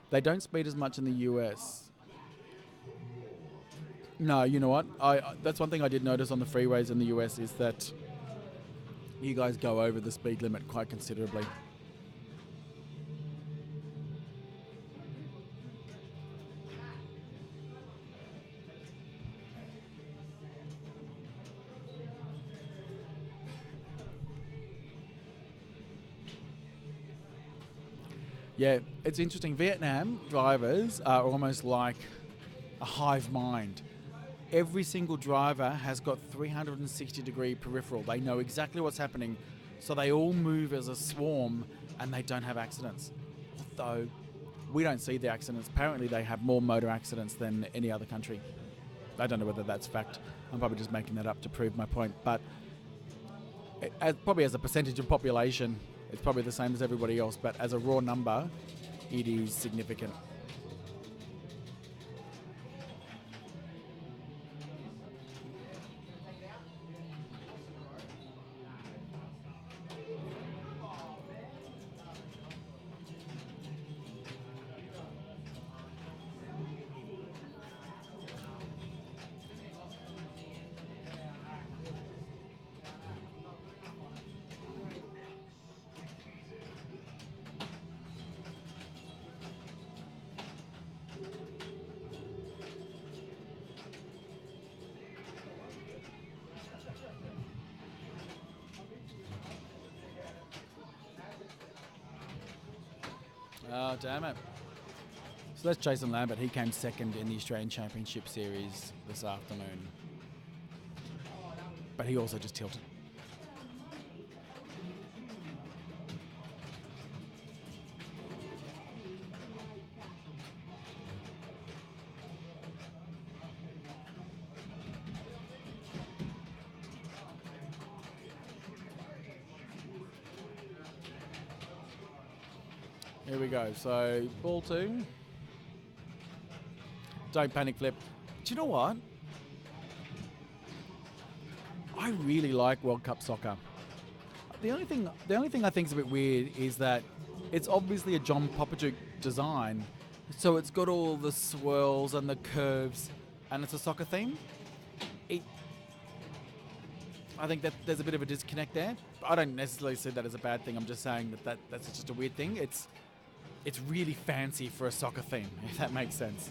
They don't speed as much in the US. No, you know what? That's one thing I did notice on the freeways in the US is that you guys go over the speed limit quite considerably. Yeah, it's interesting. Vietnam drivers are almost like a hive mind. Every single driver has got 360-degree peripheral. They know exactly what's happening, so they all move as a swarm and they don't have accidents. Although we don't see the accidents. Apparently they have more motor accidents than any other country. I don't know whether that's fact. I'm probably just making that up to prove my point. But probably as a percentage of population, it's probably the same as everybody else. But as a raw number, it is significant. Oh, damn it. So that's Jason Lambert. He came second in the Australian Championship Series this afternoon. But he also just tilted. Here we go. So, ball 2. Don't panic flip. Do you know what? I really like World Cup soccer. The only thing I think is a bit weird is that it's obviously a John Popovic design, so it's got all the swirls and the curves, and it's a soccer theme. I think that there's a bit of a disconnect there. I don't necessarily see that as a bad thing. I'm just saying that's just a weird thing. It's really fancy for a soccer theme, if that makes sense.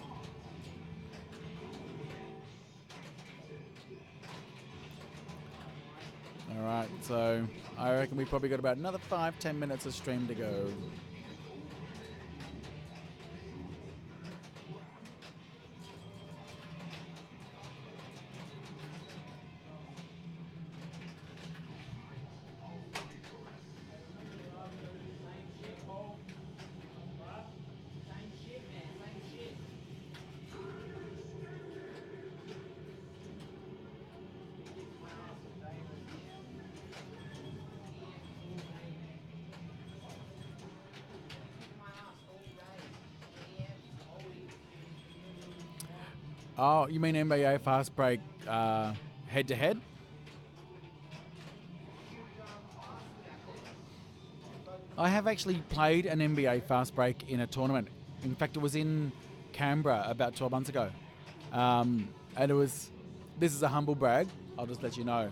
All right, so I reckon we probably got about another 5-10 minutes of stream to go. Oh, you mean NBA Fast Break head-to-head? I have actually played an NBA Fast Break in a tournament. In fact, it was in Canberra about 12 months ago. And it was, this is a humble brag, I'll just let you know.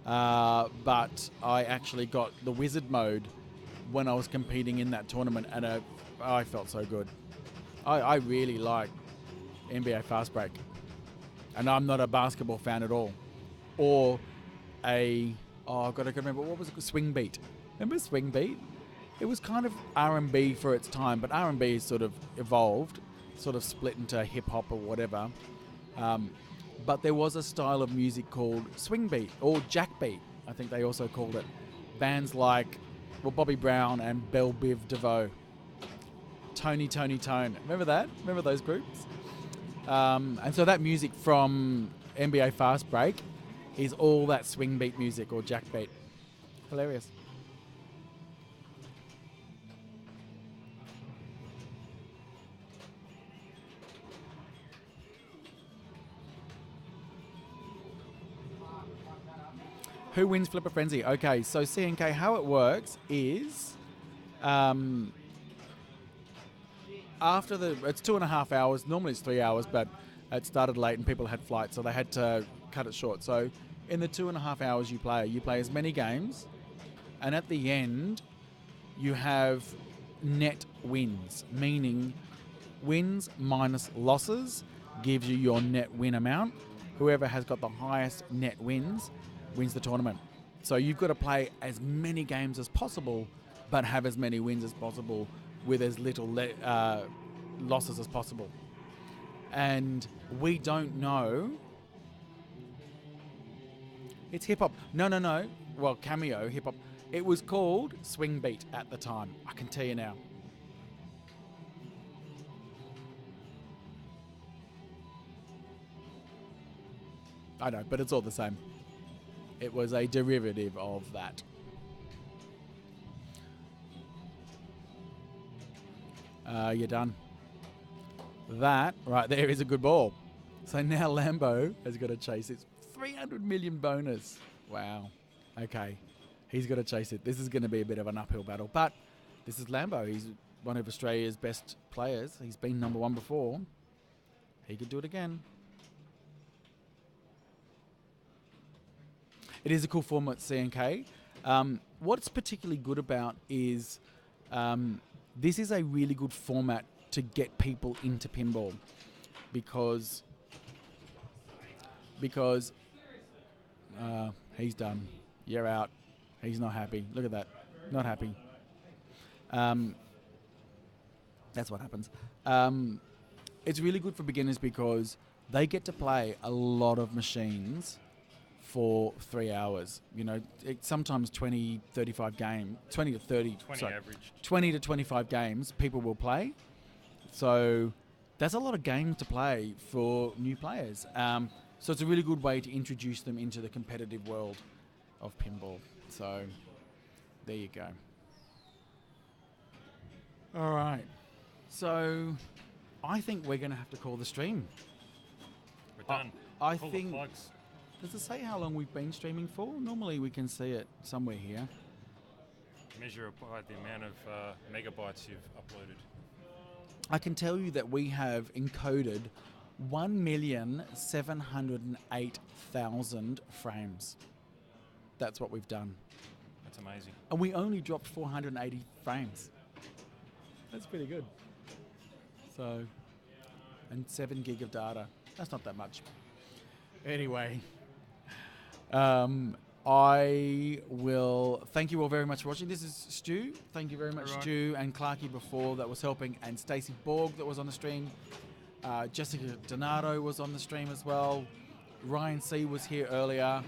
But I actually got the wizard mode when I was competing in that tournament, and I felt so good. I really like NBA Fast Break. And I'm not a basketball fan at all. Or I've got to remember, what was it? Swing Beat. Remember Swing Beat? It was kind of R&B for its time, but R&B has sort of evolved, sort of split into hip-hop or whatever. But there was a style of music called Swing Beat, or Jack Beat, I think they also called it. Bands like Bobby Brown and Belle Biv DeVoe. Tony Tone. Remember that? Remember those groups? And so that music from NBA Fast Break is all that swing beat music or jack beat. Hilarious. Who wins Flipper Frenzy? Okay, so CNK, how it works is after it's 2.5 hours. Normally it's 3 hours, but it started late and people had flights, so they had to cut it short. So in the 2.5 hours you play as many games, and at the end you have net wins, meaning wins minus losses gives you your net win amount. Whoever has got the highest net wins wins the tournament. So you've got to play as many games as possible, but have as many wins as possible with as little losses as possible. And we don't know. It's hip hop. No. Well, Cameo hip hop. It was called Swing Beat at the time. I can tell you now. I know, but it's all the same. It was a derivative of that. You're done. That right there is a good ball. So now Lambo has got to chase its 300 million bonus. Wow. Okay. He's got to chase it. This is going to be a bit of an uphill battle. But this is Lambo. He's one of Australia's best players. He's been number one before. He could do it again. It is a cool format, CNK. What's particularly good about is this is a really good format to get people into pinball because he's done. You're out. He's not happy. Look at that. Not happy. That's what happens. It's really good for beginners because they get to play a lot of machines for 3 hours. You know, sometimes 20 to 25 games, 20 to 30, 20 sorry, average. 20 to 25 games people will play. So that's a lot of games to play for new players. So it's a really good way to introduce them into the competitive world of pinball. So there you go. All right. So I think we're going to have to call the stream. We're done. I Pull the think... plugs. Does it say how long we've been streaming for? Normally we can see it somewhere here. Measure by the amount of megabytes you've uploaded. I can tell you that we have encoded 1,708,000 frames. That's what we've done. That's amazing. And we only dropped 480 frames. That's pretty good. So, and 7 gig of data. That's not that much. Anyway, I will thank you all very much for watching. This is Stu. Thank you very much, Right. Stu, and Clarky before that was helping, and Stacey Borg that was on the stream. Jessica Donato was on the stream as well. Ryan C was here earlier.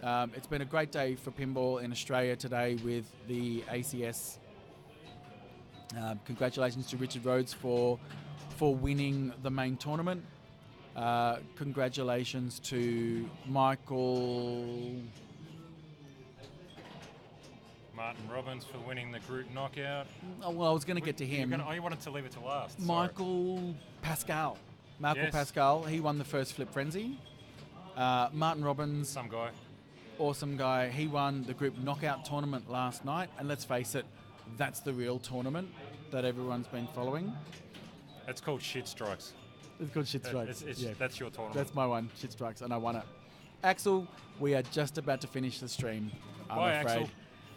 It's been a great day for pinball in Australia today with the ACS. Congratulations to Richard Rhodes for winning the main tournament. Congratulations to Martin Robbins for winning the group knockout. Oh, well, I was going to get to him. You wanted to leave it to last. Sorry. Michael Pascal. Yes. Pascal, he won the first Flip Frenzy. Martin Robbins. Some guy. Awesome guy. He won the group knockout tournament last night. And let's face it, that's the real tournament that everyone's been following. It's called Shit Strikes. It's called Shit Strikes. That's your tournament. That's my one, Shit Strikes, and I won it. Axel, we are just about to finish the stream, I'm Bye, afraid. Axel.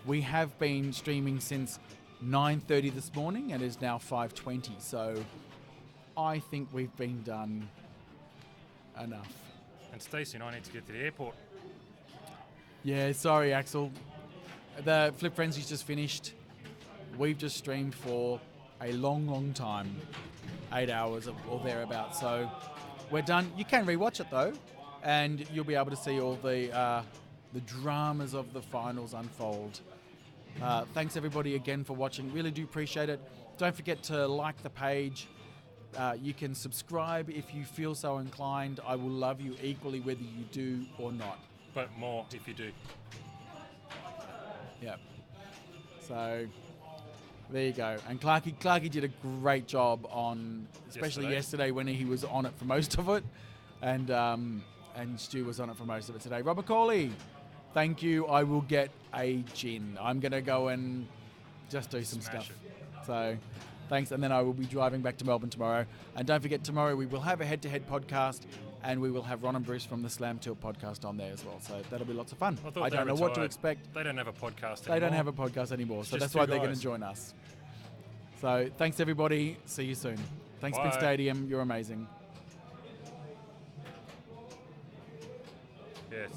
We have been streaming since 9:30 this morning, and it's now 5:20, so I think we've been done enough. And Stacey and I need to get to the airport. Yeah, sorry, Axel. The Flip Frenzy's just finished. We've just streamed for a long, long time. 8 hours or thereabouts. So we're done. You can rewatch it though, and you'll be able to see all the dramas of the finals unfold. Thanks everybody again for watching. Really do appreciate it. Don't forget to like the page. You can subscribe if you feel so inclined. I will love you equally whether you do or not. But more if you do. Yeah. So there you go. And Clarky did a great job on, especially yesterday when he was on it for most of it, and Stu was on it for most of it today. Robert Corley, Thank you. I will get a gin. I'm going to go and just do some Smash stuff. So thanks. And then I will be driving back to Melbourne tomorrow. And don't forget, tomorrow we will have a head-to-head podcast, and we will have Ron and Bruce from the Slam Tilt podcast on there as well. So that'll be lots of fun. thought I they don't know what to retired. expect. They don't have a podcast They anymore. don't have a podcast anymore. So Just that's two why they're going guys. to join us. So thanks, everybody. See you soon. Thanks, Pink Bye. Stadium. You're amazing. Yes.